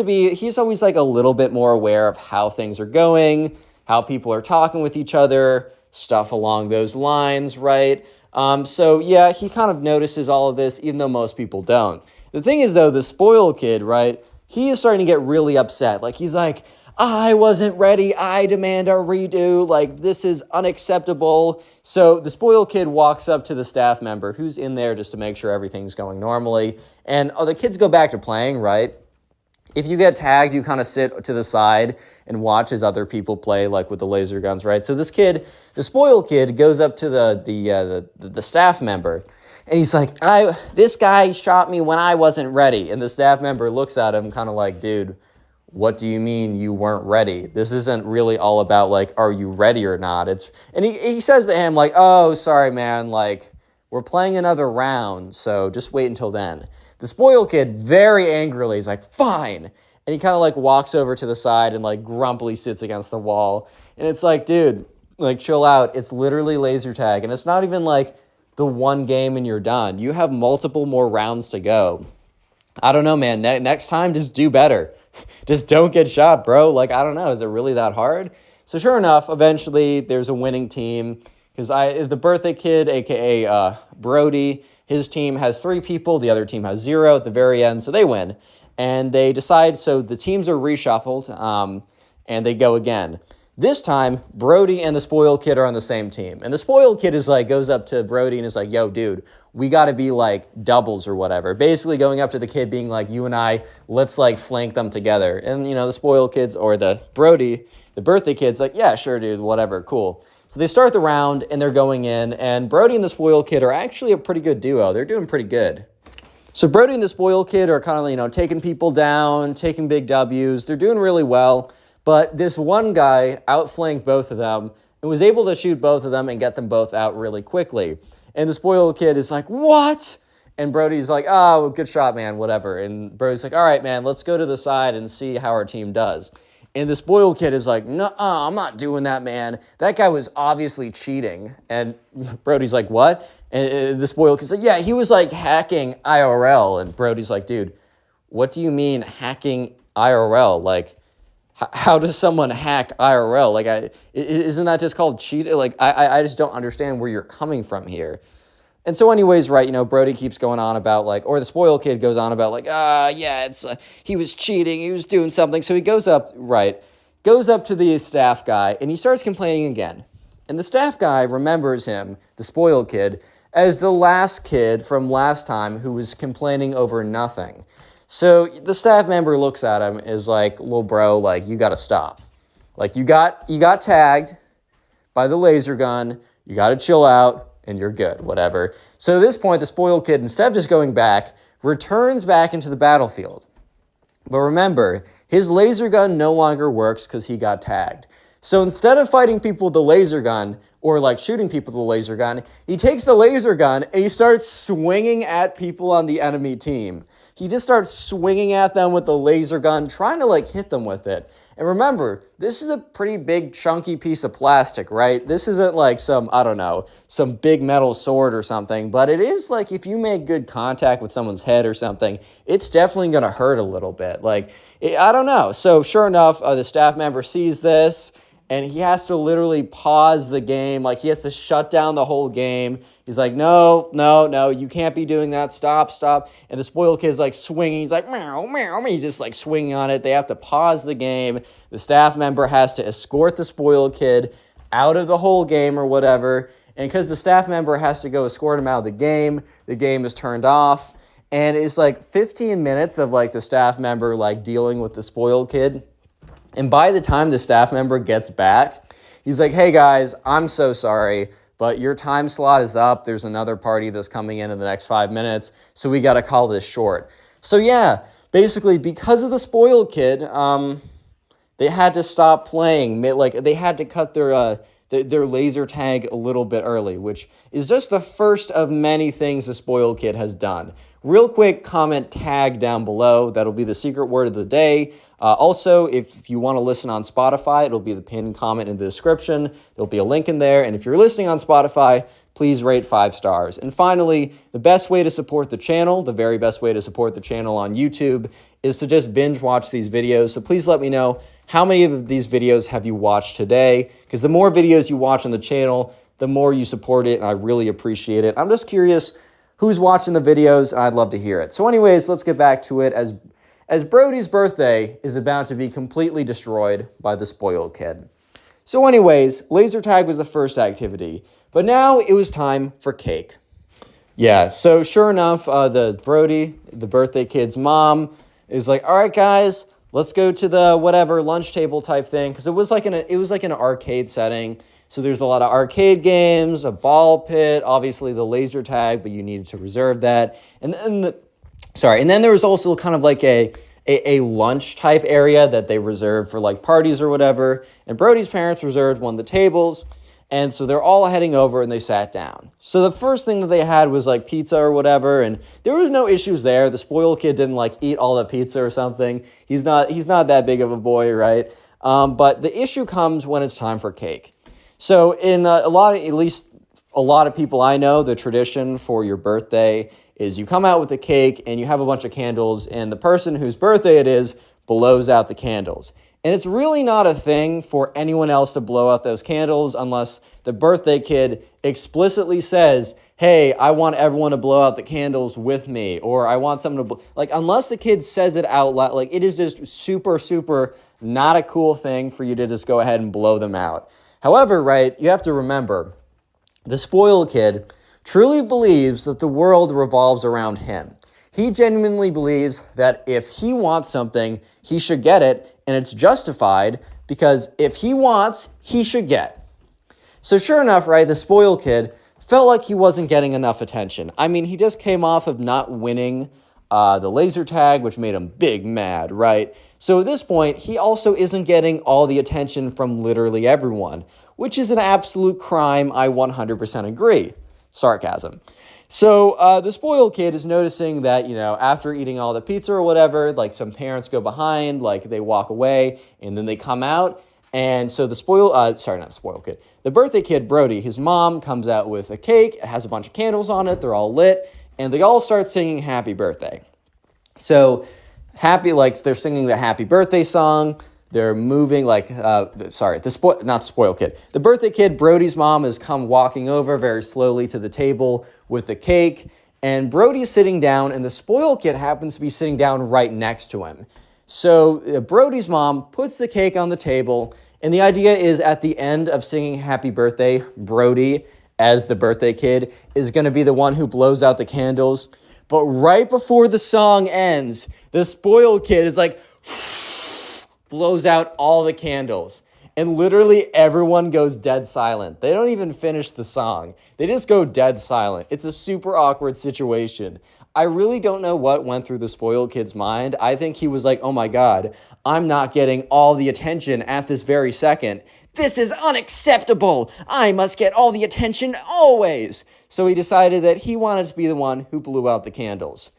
always, like, a little bit more aware of how things are going, how people are talking with each other, stuff along those lines, right? So yeah, he kind of notices all of this, even though most people don't. The thing is, though, the spoiled kid, right, he is starting to get really upset. Like, he's like, I wasn't ready. I demand a redo. Like, this is unacceptable. So the spoiled kid walks up to the staff member who's in there just to make sure everything's going normally. And the kids go back to playing, right? If you get tagged, you kind of sit to the side and watch as other people play, like, with the laser guns, right? So this kid, the spoiled kid, goes up to the staff member, and he's like, this guy shot me when I wasn't ready. And the staff member looks at him kind of like, dude, what do you mean you weren't ready? This isn't really all about, like, are you ready or not? And he says to him, like, oh, sorry, man, like, we're playing another round, so just wait until then. The spoiled kid, very angrily, is like, fine. And he kind of, like, walks over to the side and, like, grumpily sits against the wall. And it's like, dude, like, chill out. It's literally laser tag. And it's not even, like, the one game and you're done. You have multiple more rounds to go. I don't know, man. Next time, just do better. Just don't get shot, bro. Like, I don't know. Is it really that hard? So sure enough, eventually, there's a winning team. Because the birthday kid, a.k.a. Brody, his team has 3 people. The other team has 0 at the very end. So they win. And they decide, so the teams are reshuffled, and they go again. This time, Brody and the spoiled kid are on the same team. And the spoiled kid is like, goes up to Brody and is like, yo, dude, we got to be like doubles or whatever. Basically going up to the kid being like, you and I, let's like flank them together. And, you know, the spoiled kids, or the Brody, the birthday kid's like, yeah, sure, dude, whatever, cool. So they start the round and they're going in, and Brody and the spoiled kid are actually a pretty good duo. They're doing pretty good. So Brody and the spoiled kid are kind of, you know, taking people down, taking big W's. They're doing really well. But this one guy outflanked both of them and was able to shoot both of them and get them both out really quickly. And the spoiled kid is like, what? And Brody's like, oh, good shot, man, whatever. And Brody's like, all right, man, let's go to the side and see how our team does. And the spoiled kid is like, no, I'm not doing that, man. That guy was obviously cheating. And Brody's like, what? And the spoiled kid's like, yeah, he was like hacking IRL. And Brody's like, dude, what do you mean hacking IRL? Like, how does someone hack IRL? Like, isn't that just called cheating? Like, I just don't understand where you're coming from here. And so anyways, right, you know, Brody keeps going on about, like, or the spoiled kid goes on about, like, yeah, it's, he was cheating, he was doing something. So he goes up to the staff guy, and he starts complaining again. And the staff guy remembers him, the spoiled kid, as the last kid from last time who was complaining over nothing. So the staff member looks at him, is like, little bro, like, you got to stop. Like, you got tagged by the laser gun, you got to chill out, and you're good, whatever. So at this point, the spoiled kid, instead of just going back, returns back into the battlefield. But remember, his laser gun no longer works because he got tagged. So instead of fighting people with the laser gun, or like shooting people with the laser gun, he takes the laser gun and he starts swinging at people on the enemy team. He just starts swinging at them with the laser gun, trying to like hit them with it. And remember, this is a pretty big chunky piece of plastic, right? This isn't like some, I don't know, some big metal sword or something, but it is like if you make good contact with someone's head or something, it's definitely going to hurt a little bit. Like, I don't know. So sure enough, the staff member sees this, and he has to literally pause the game. Like, he has to shut down the whole game. He's like, no, you can't be doing that. Stop. And the spoiled kid's like swinging. He's like, meow, meow. He's just like swinging on it. They have to pause the game. The staff member has to escort the spoiled kid out of the whole game or whatever. And because the staff member has to go escort him out of the game is turned off. And it's like 15 minutes of like the staff member like dealing with the spoiled kid. And by the time the staff member gets back, he's like, hey guys, I'm so sorry, but your time slot is up. There's another party that's coming in the next 5 minutes, so we got to call this short. So yeah, basically because of the spoiled kid, they had to stop playing. Like, they had to cut their laser tag a little bit early, which is just the first of many things the spoiled kid has done. Real quick, comment tag down below. That'll be the secret word of the day. Also, if you want to listen on Spotify, it'll be the pinned comment in the description. There'll be a link in there. And if you're listening on Spotify, please rate 5 stars. And finally, the best way to support the channel, the very best way to support the channel on YouTube, is to just binge watch these videos. So please let me know, how many of these videos have you watched today? Because the more videos you watch on the channel, the more you support it, and I really appreciate it. I'm just curious who's watching the videos, and I'd love to hear it. So anyways, let's get back to it. As Brody's birthday is about to be completely destroyed by the spoiled kid. So anyways, laser tag was the first activity, but now it was time for cake. Yeah, so sure enough, the birthday kid's mom, is like, all right guys, let's go to the whatever lunch table type thing, because it was like an arcade setting. So there's a lot of arcade games, a ball pit, obviously the laser tag, but you needed to reserve that. And then there was also kind of like a lunch type area that they reserved for like parties or whatever. And Brody's parents reserved one of the tables. And so they're all heading over and they sat down. So the first thing that they had was like pizza or whatever. And there was no issues there. The spoiled kid didn't like eat all the pizza or something. He's not that big of a boy, right? But the issue comes when it's time for cake. So in at least a lot of people I know, the tradition for your birthday is you come out with a cake and you have a bunch of candles, and the person whose birthday it is blows out the candles. And it's really not a thing for anyone else to blow out those candles unless the birthday kid explicitly says, hey, I want everyone to blow out the candles with me, or I want someone to, unless the kid says it out loud, like, it is just super, super not a cool thing for you to just go ahead and blow them out. However, right, you have to remember, the spoiled kid truly believes that the world revolves around him. He genuinely believes that if he wants something, he should get it, and it's justified, because if he wants, he should get. So sure enough, right, the spoiled kid felt like he wasn't getting enough attention. I mean, he just came off of not winning the laser tag, which made him big mad, right? So at this point, he also isn't getting all the attention from literally everyone, which is an absolute crime. I 100% agree. Sarcasm. So the spoiled kid is noticing that, after eating all the pizza or whatever, like some parents go behind, like they walk away and then they come out. And so the birthday kid, Brody, his mom comes out with a cake. It has a bunch of candles on it. They're all lit. And they all start singing happy birthday. So they're singing the happy birthday song. They're moving the birthday kid, Brody's mom, has come walking over very slowly to the table with the cake. And Brody's sitting down, and the spoiled kid happens to be sitting down right next to him. So Brody's mom puts the cake on the table, and the idea is at the end of singing happy birthday, Brody, as the birthday kid, is going to be the one who blows out the candles. But right before the song ends, the spoiled kid is like, blows out all the candles. And literally everyone goes dead silent. They don't even finish the song. They just go dead silent. It's a super awkward situation. I really don't know what went through the spoiled kid's mind. I think he was like, oh my God, I'm not getting all the attention at this very second. This is unacceptable. I must get all the attention always. So he decided that he wanted to be the one who blew out the candles.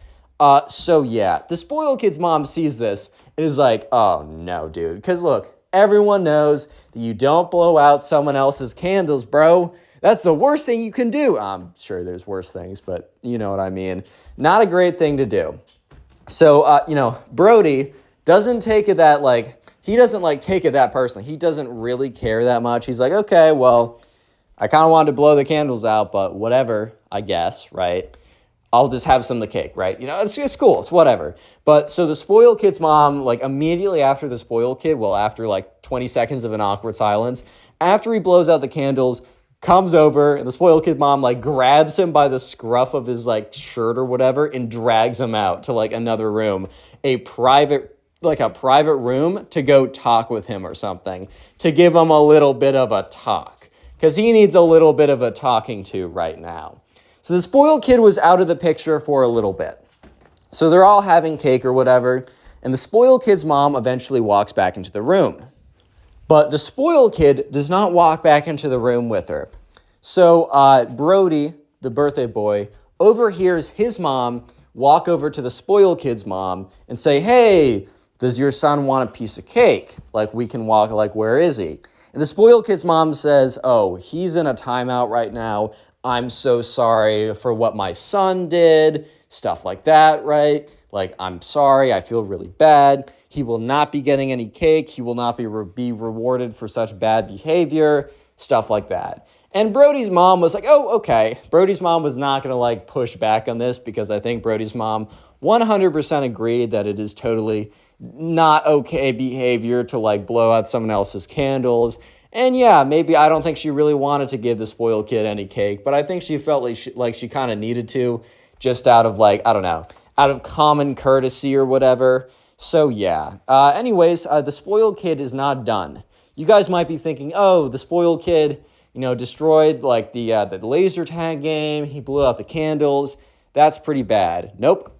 So yeah, the spoiled kid's mom sees this and is like, oh no, dude. Because look, everyone knows that you don't blow out someone else's candles, bro. That's the worst thing you can do. I'm sure there's worse things, but you know what I mean. Not a great thing to do. So, Brody doesn't take it that, he doesn't, take it that personally. He doesn't really care that much. He's like, okay, well, I kind of wanted to blow the candles out, but whatever, I guess, right? I'll just have some of the cake, right? It's cool. It's whatever. But so the spoiled kid's mom, immediately after the spoiled kid, after 20 seconds of an awkward silence, after he blows out the candles, comes over and the spoiled kid mom grabs him by the scruff of his shirt or whatever and drags him out to another room, a private room to go talk with him or something, to give him a little bit of a talk because he needs a little bit of a talking to right now. So the spoiled kid was out of the picture for a little bit. So they're all having cake or whatever, and the spoiled kid's mom eventually walks back into the room. But the spoiled kid does not walk back into the room with her. So Brody, the birthday boy, overhears his mom walk over to the spoiled kid's mom and say, hey, does your son want a piece of cake? We can walk, where is he? And the spoiled kid's mom says, oh, he's in a timeout right now. I'm so sorry for what my son did, stuff like that, right? I'm sorry, I feel really bad. He will not be getting any cake. He will not be rewarded for such bad behavior, stuff like that. And Brody's mom was like, oh, okay. Brody's mom was not going to push back on this because I think Brody's mom 100% agreed that it is totally not okay behavior to blow out someone else's candles. And yeah, maybe I don't think she really wanted to give the spoiled kid any cake, but I think she felt like she kind of needed to just out of I don't know, out of common courtesy or whatever. So yeah, anyways, the spoiled kid is not done. You guys might be thinking, oh, the spoiled kid, destroyed the laser tag game. He blew out the candles. That's pretty bad. Nope.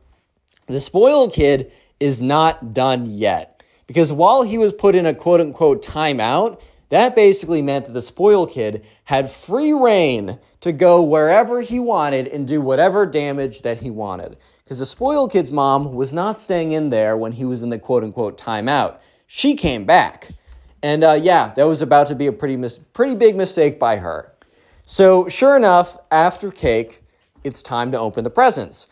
The spoiled kid is not done yet because while he was put in a quote unquote timeout, that basically meant that the spoiled kid had free reign to go wherever he wanted and do whatever damage that he wanted. Because the spoiled kid's mom was not staying in there when he was in the quote-unquote timeout. She came back. And yeah, that was about to be a pretty big mistake by her. So sure enough, after cake, it's time to open the presents.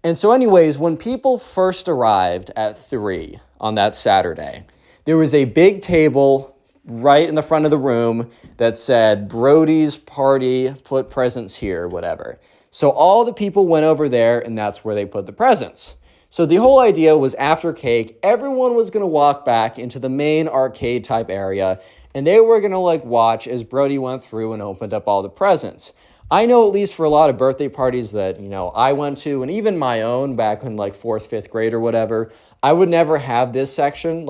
And so anyways, when people first arrived at 3 on that Saturday, there was a big table right in the front of the room that said Brody's party, put presents here, whatever. So all the people went over there and that's where they put the presents. So the whole idea was after cake, everyone was going to walk back into the main arcade type area and they were going to watch as Brody went through and opened up all the presents. I know at least for a lot of birthday parties that, I went to and even my own back in 4th, 5th grade or whatever, I would never have this section.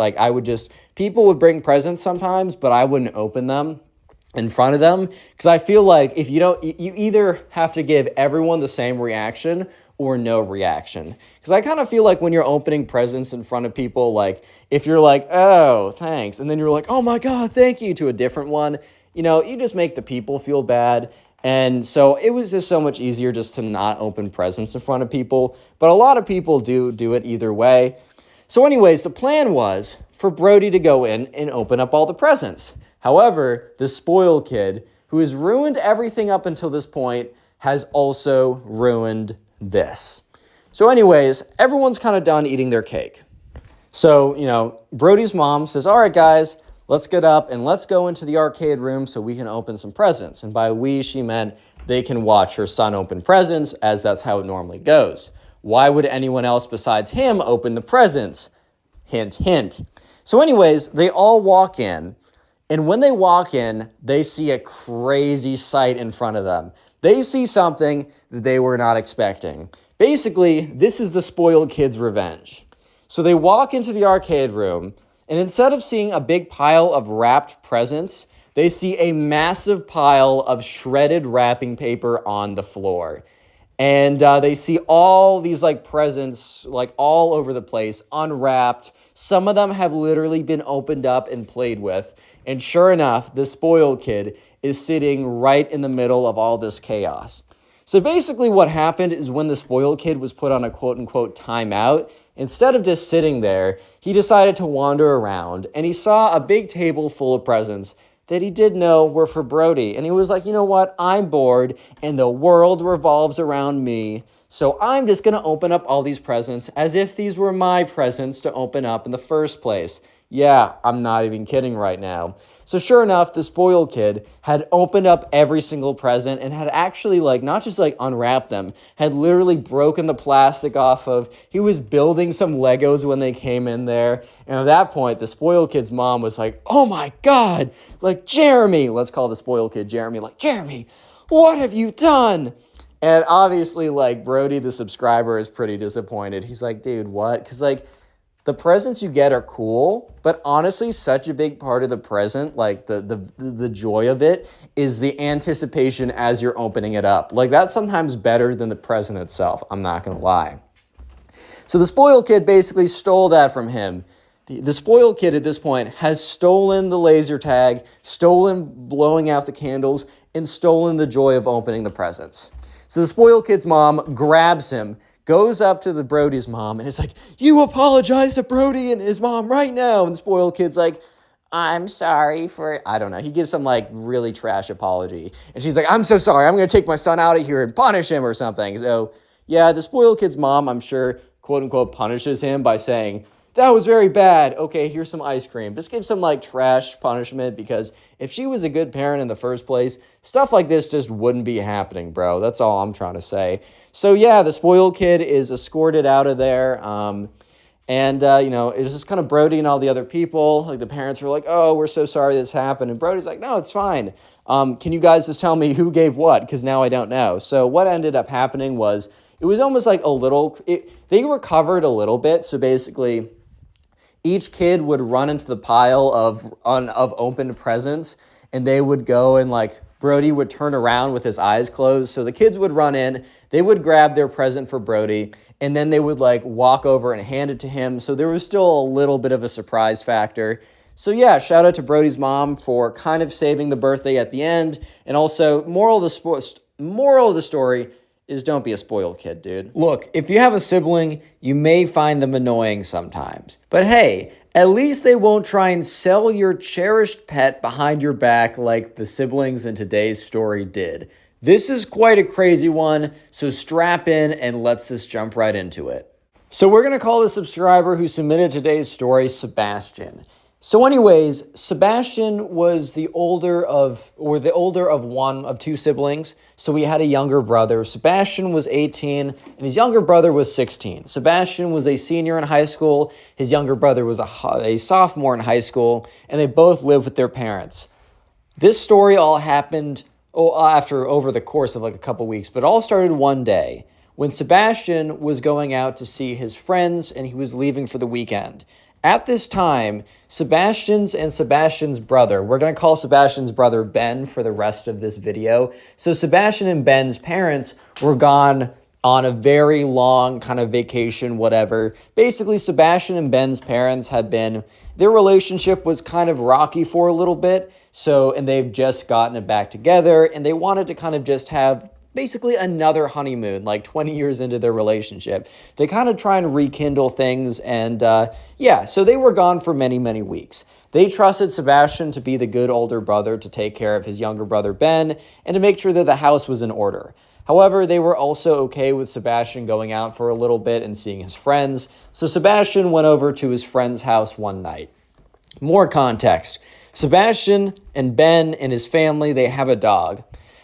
People would bring presents sometimes, but I wouldn't open them in front of them because I feel like if you don't, you either have to give everyone the same reaction or no reaction. Because I kind of feel like when you're opening presents in front of people, if you're oh, thanks, and then you're oh my God, thank you to a different one, you just make the people feel bad. And so it was just so much easier just to not open presents in front of people. But a lot of people do it either way. So anyways, the plan was for Brody to go in and open up all the presents. However, the spoiled kid, who has ruined everything up until this point, has also ruined this. So anyways, everyone's kind of done eating their cake. So, Brody's mom says, all right, guys, let's get up and let's go into the arcade room so we can open some presents. And by we, she meant they can watch her son open presents, as that's how it normally goes. Why would anyone else besides him open the presents? Hint, hint. So anyways, they all walk in. And when they walk in, they see a crazy sight in front of them. They see something that they were not expecting. Basically, this is the spoiled kid's revenge. So they walk into the arcade room, and instead of seeing a big pile of wrapped presents, they see a massive pile of shredded wrapping paper on the floor. And they see all these like presents like all over the place, unwrapped. Some of them have literally been opened up and played with. And sure enough, the spoiled kid is sitting right in the middle of all this chaos. So basically what happened is when the spoiled kid was put on a quote-unquote timeout, instead of just sitting there, he decided to wander around, and he saw a big table full of presents that he did know were for Brody. And he was like, you know what? I'm bored, and the world revolves around me, so I'm just going to open up all these presents as if these were my presents to open up in the first place. Yeah, I'm not even kidding right now. So sure enough, the spoiled kid had opened up every single present and had actually like not just like unwrapped them, had literally broken the plastic off of. He was building some Legos when they came in there. And at that point, the spoiled kid's mom was like, oh my God, like Jeremy, let's call the spoiled kid Jeremy, like Jeremy, what have you done? And obviously like Brody, the subscriber, is pretty disappointed. He's like, dude, what? Because like, the presents you get are cool, but honestly, such a big part of the present, like the joy of it, is the anticipation as you're opening it up. Like that's sometimes better than the present itself, I'm not gonna lie. So the spoiled kid basically stole that from him. The spoiled kid at this point has stolen the laser tag, stolen blowing out the candles, and stolen the joy of opening the presents. So the spoiled kid's mom grabs him, goes up to the Brody's mom, and is like, you apologize to Brody and his mom right now. And the spoiled kid's like, I'm sorry for, I don't know. He gives some like really trash apology. And she's like, I'm so sorry. I'm going to take my son out of here and punish him or something. So yeah, the spoiled kid's mom, I'm sure, quote unquote, punishes him by saying, that was very bad. Okay, here's some ice cream. Just give some like trash punishment, because if she was a good parent in the first place, stuff like this just wouldn't be happening, bro. That's all I'm trying to say. So yeah, the spoiled kid is escorted out of there. You know, it was just kind of Brody and all the other people. Like the parents were like, oh, we're so sorry this happened. And Brody's like, no, it's fine. Can you guys just tell me who gave what? Because now I don't know. So what ended up happening was, it was almost like a little, they recovered a little bit. So basically, each kid would run into the pile of opened presents, and they would go and like, Brody would turn around with his eyes closed. So the kids would run in, they would grab their present for Brody, and then they would like walk over and hand it to him. So there was still a little bit of a surprise factor. So yeah, shout out to Brody's mom for kind of saving the birthday at the end. And also, moral of the story is don't be a spoiled kid, dude. Look, if you have a sibling, you may find them annoying sometimes. But hey, at least they won't try and sell your cherished pet behind your back like the siblings in today's story did. This is quite a crazy one, so strap in and let's just jump right into it. So we're going to call the subscriber who submitted today's story Sebastian. So anyways, Sebastian was the older of one of two siblings. So we had a younger brother. Sebastian was 18 and his younger brother was 16. Sebastian was a senior in high school. His younger brother was a sophomore in high school, and they both lived with their parents. This story all happened over the course of like a couple weeks, but all started one day when Sebastian was going out to see his friends and he was leaving for the weekend. At this time, Sebastian's brother, we're going to call Sebastian's brother Ben for the rest of this video. So Sebastian and Ben's parents were gone on a very long kind of vacation, whatever. Basically, Sebastian and Ben's parents their relationship was kind of rocky for a little bit. And they've just gotten it back together, and they wanted to kind of just have basically another honeymoon, like 20 years into their relationship, to kind of try and rekindle things. And so they were gone for many, many weeks. They trusted Sebastian to be the good older brother to take care of his younger brother Ben and to make sure that the house was in order. However, they were also okay with Sebastian going out for a little bit and seeing his friends. So Sebastian went over to his friend's house one night. More context. Sebastian and Ben and his family, they have a dog.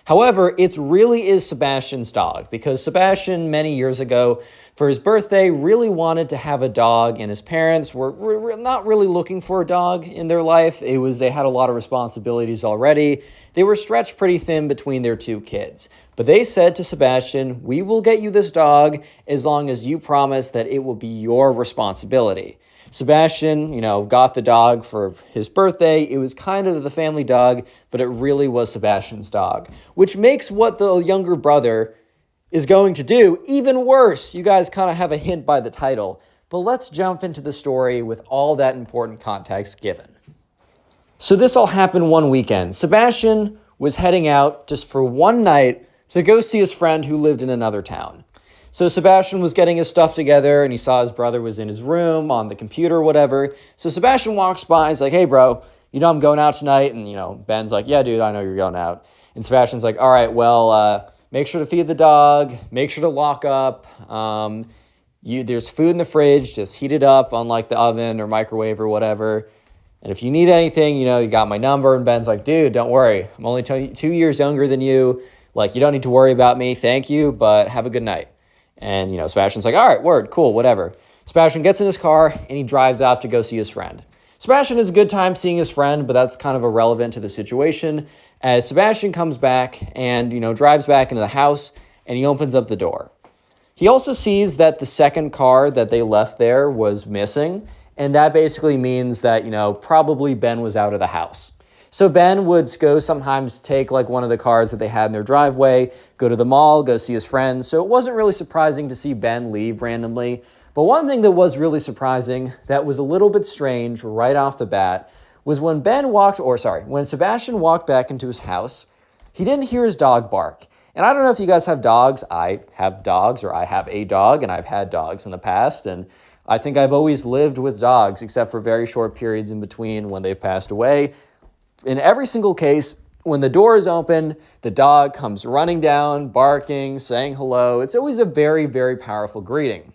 However, it really is Sebastian's dog, because Sebastian, many years ago, for his birthday, really wanted to have a dog, and his parents were not really looking for a dog in their life. They had a lot of responsibilities already. They were stretched pretty thin between their two kids. But they said to Sebastian, "We will get you this dog as long as you promise that it will be your responsibility." Sebastian, got the dog for his birthday. It was kind of the family dog, but it really was Sebastian's dog, which makes what the younger brother is going to do even worse. You guys kind of have a hint by the title, but let's jump into the story with all that important context given. So this all happened one weekend. Sebastian was heading out just for one night to go see his friend who lived in another town. So Sebastian was getting his stuff together, and he saw his brother was in his room on the computer, whatever. So Sebastian walks by, he's like, "Hey, bro, I'm going out tonight." And, Ben's like, "Yeah, dude, I know you're going out." And Sebastian's like, "All right, well, make sure to feed the dog, make sure to lock up. There's food in the fridge, just heat it up on, like, the oven or microwave or whatever. And if you need anything, you got my number." And Ben's like, "Dude, don't worry. I'm only 2 years younger than you. Like, you don't need to worry about me. Thank you, but have a good night." And, Sebastian's like, "All right, word, cool, whatever." Sebastian gets in his car, and he drives off to go see his friend. Sebastian has a good time seeing his friend, but that's kind of irrelevant to the situation, as Sebastian comes back and, drives back into the house, and he opens up the door. He also sees that the second car that they left there was missing, and that basically means that, probably Ben was out of the house. So Ben would go sometimes take like one of the cars that they had in their driveway, go to the mall, go see his friends. So it wasn't really surprising to see Ben leave randomly. But one thing that was really surprising, that was a little bit strange right off the bat, was when when Sebastian walked back into his house, he didn't hear his dog bark. And I don't know if you guys have dogs. I have dogs, or I have a dog, and I've had dogs in the past. And I think I've always lived with dogs, except for very short periods in between when they've passed away. In every single case, when the door is open, the dog comes running down, barking, saying hello. It's always a very, very powerful greeting.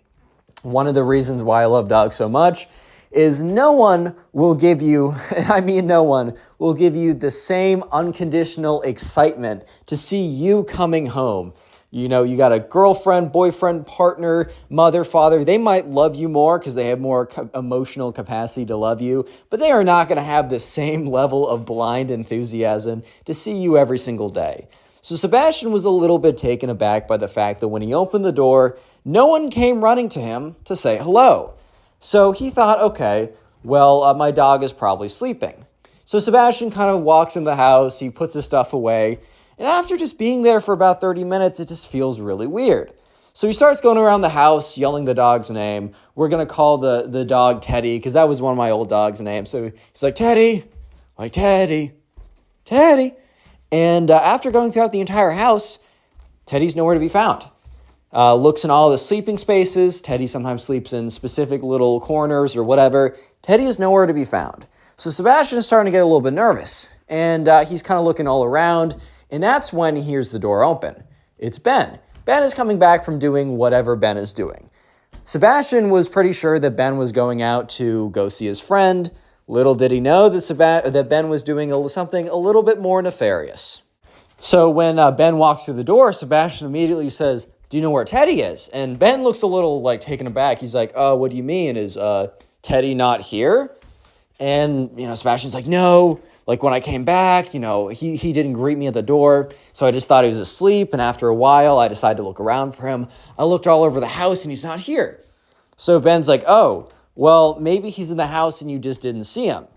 One of the reasons why I love dogs so much is no one will give you, and I mean no one, will give you the same unconditional excitement to see you coming home. You got a girlfriend, boyfriend, partner, mother, father. They might love you more because they have more emotional capacity to love you, but they are not going to have the same level of blind enthusiasm to see you every single day. So Sebastian was a little bit taken aback by the fact that when he opened the door, no one came running to him to say hello. So he thought, okay, well, my dog is probably sleeping. So Sebastian kind of walks in the house, he puts his stuff away, and after just being there for about 30 minutes, it just feels really weird. So he starts going around the house, yelling the dog's name. We're going to call the dog Teddy, because that was one of my old dog's names. So he's like, "Teddy," like, "Teddy, Teddy." And after going throughout the entire house, Teddy's nowhere to be found. Looks in all the sleeping spaces. Teddy sometimes sleeps in specific little corners or whatever. Teddy is nowhere to be found. So Sebastian is starting to get a little bit nervous. And he's kind of looking all around. And that's when he hears the door open. It's Ben. Ben is coming back from doing whatever Ben is doing. Sebastian was pretty sure that Ben was going out to go see his friend. Little did he know that Ben was doing something a little bit more nefarious. So when Ben walks through the door, Sebastian immediately says, "Do you know where Teddy is?" And Ben looks a little taken aback. He's like, "What do you mean? Is Teddy not here?" And, Sebastian's like, "No. When I came back, he didn't greet me at the door, so I just thought he was asleep, and after a while, I decided to look around for him. I looked all over the house, and he's not here." So Ben's like, "Oh, well, maybe he's in the house, and you just didn't see him."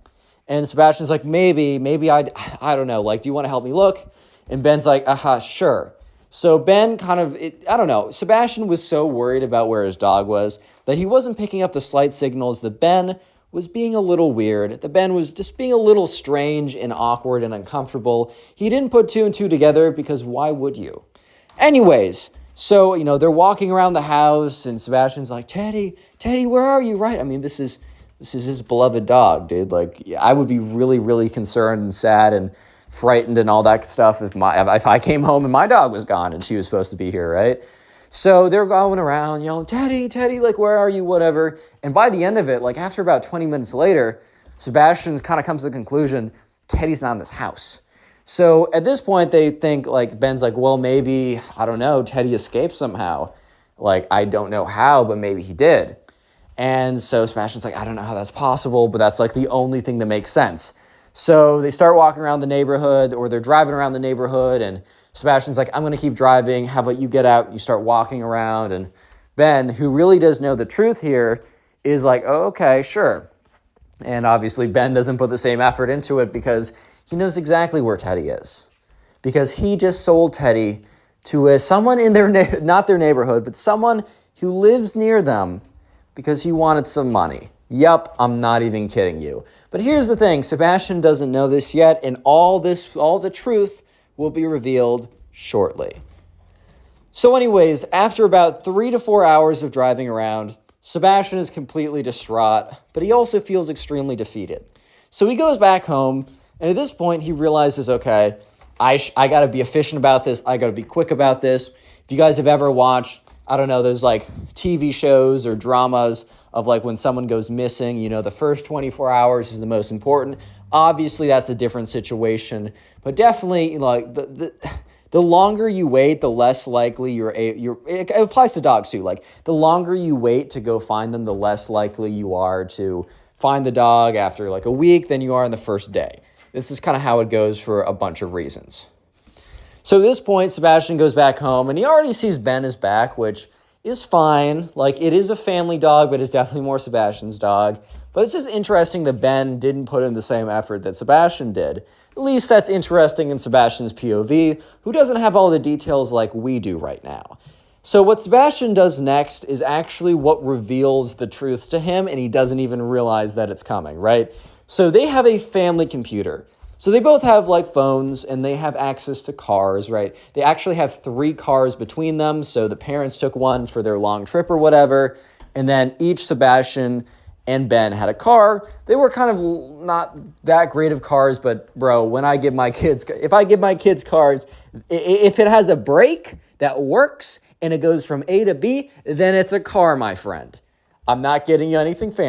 And Sebastian's like, maybe I don't know, do you want to help me look?" And Ben's like, "Sure." So Ben Sebastian was so worried about where his dog was that he wasn't picking up the slight signals that Ben was being a little weird, that Ben was just being a little strange and awkward and uncomfortable. He didn't put two and two together, because why would you? Anyways, so, they're walking around the house, and Sebastian's like, Teddy, where are you? Right? I mean, this is his beloved dog, dude. I would be really, really concerned and sad and frightened and all that stuff if I came home and my dog was gone and she was supposed to be here, right? So they're going around yelling, Teddy, where are you, whatever. And by the end of it, after about 20 minutes later, Sebastian kind of comes to the conclusion, Teddy's not in this house. So at this point, they think, like, Ben's like, well, maybe, I don't know, Teddy escaped somehow. Like, I don't know how, but maybe he did. And so Sebastian's like, I don't know how that's possible, but that's like the only thing that makes sense. So they start walking around the neighborhood, or they're driving around the neighborhood, and Sebastian's like, I'm going to keep driving. How about you get out and you start walking around? And Ben, who really does know the truth here, is like, oh, okay, sure. And obviously Ben doesn't put the same effort into it because he knows exactly where Teddy is. Because he just sold Teddy to someone in their, not their neighborhood, but someone who lives near them because he wanted some money. Yup, I'm not even kidding you. But here's the thing, Sebastian doesn't know this yet, and all the truth will be revealed shortly. So anyways, after about 3 to 4 hours of driving around, Sebastian is completely distraught, but he also feels extremely defeated. So he goes back home, and at this point he realizes, okay, I got to be efficient about this. I got to be quick about this. If you guys have ever watched, I don't know, those like TV shows or dramas of like when someone goes missing, you know, the first 24 hours is the most important. Obviously, that's a different situation, but definitely like the longer you wait, the less likely it applies to dogs too. Like the longer you wait to go find them, the less likely you are to find the dog after like a week than you are on the first day. This is kind of how it goes for a bunch of reasons. So at this point, Sebastian goes back home, and he already sees Ben is back, which is fine. Like, it is a family dog, but it's definitely more Sebastian's dog. But it's just interesting that Ben didn't put in the same effort that Sebastian did. At least that's interesting in Sebastian's POV, who doesn't have all the details like we do right now. So what Sebastian does next is actually what reveals the truth to him, and he doesn't even realize that it's coming, right? So they have a family computer. So they both have like phones, and they have access to cars, right? They actually have 3 cars between them. So the parents took one for their long trip or whatever. And then each Sebastian and Ben had a car. They were kind of not that great of cars, but bro, when I give my kids, if I give my kids cars, if it has a brake that works and it goes from A to B, then it's a car, my friend. I'm not getting you anything fancy.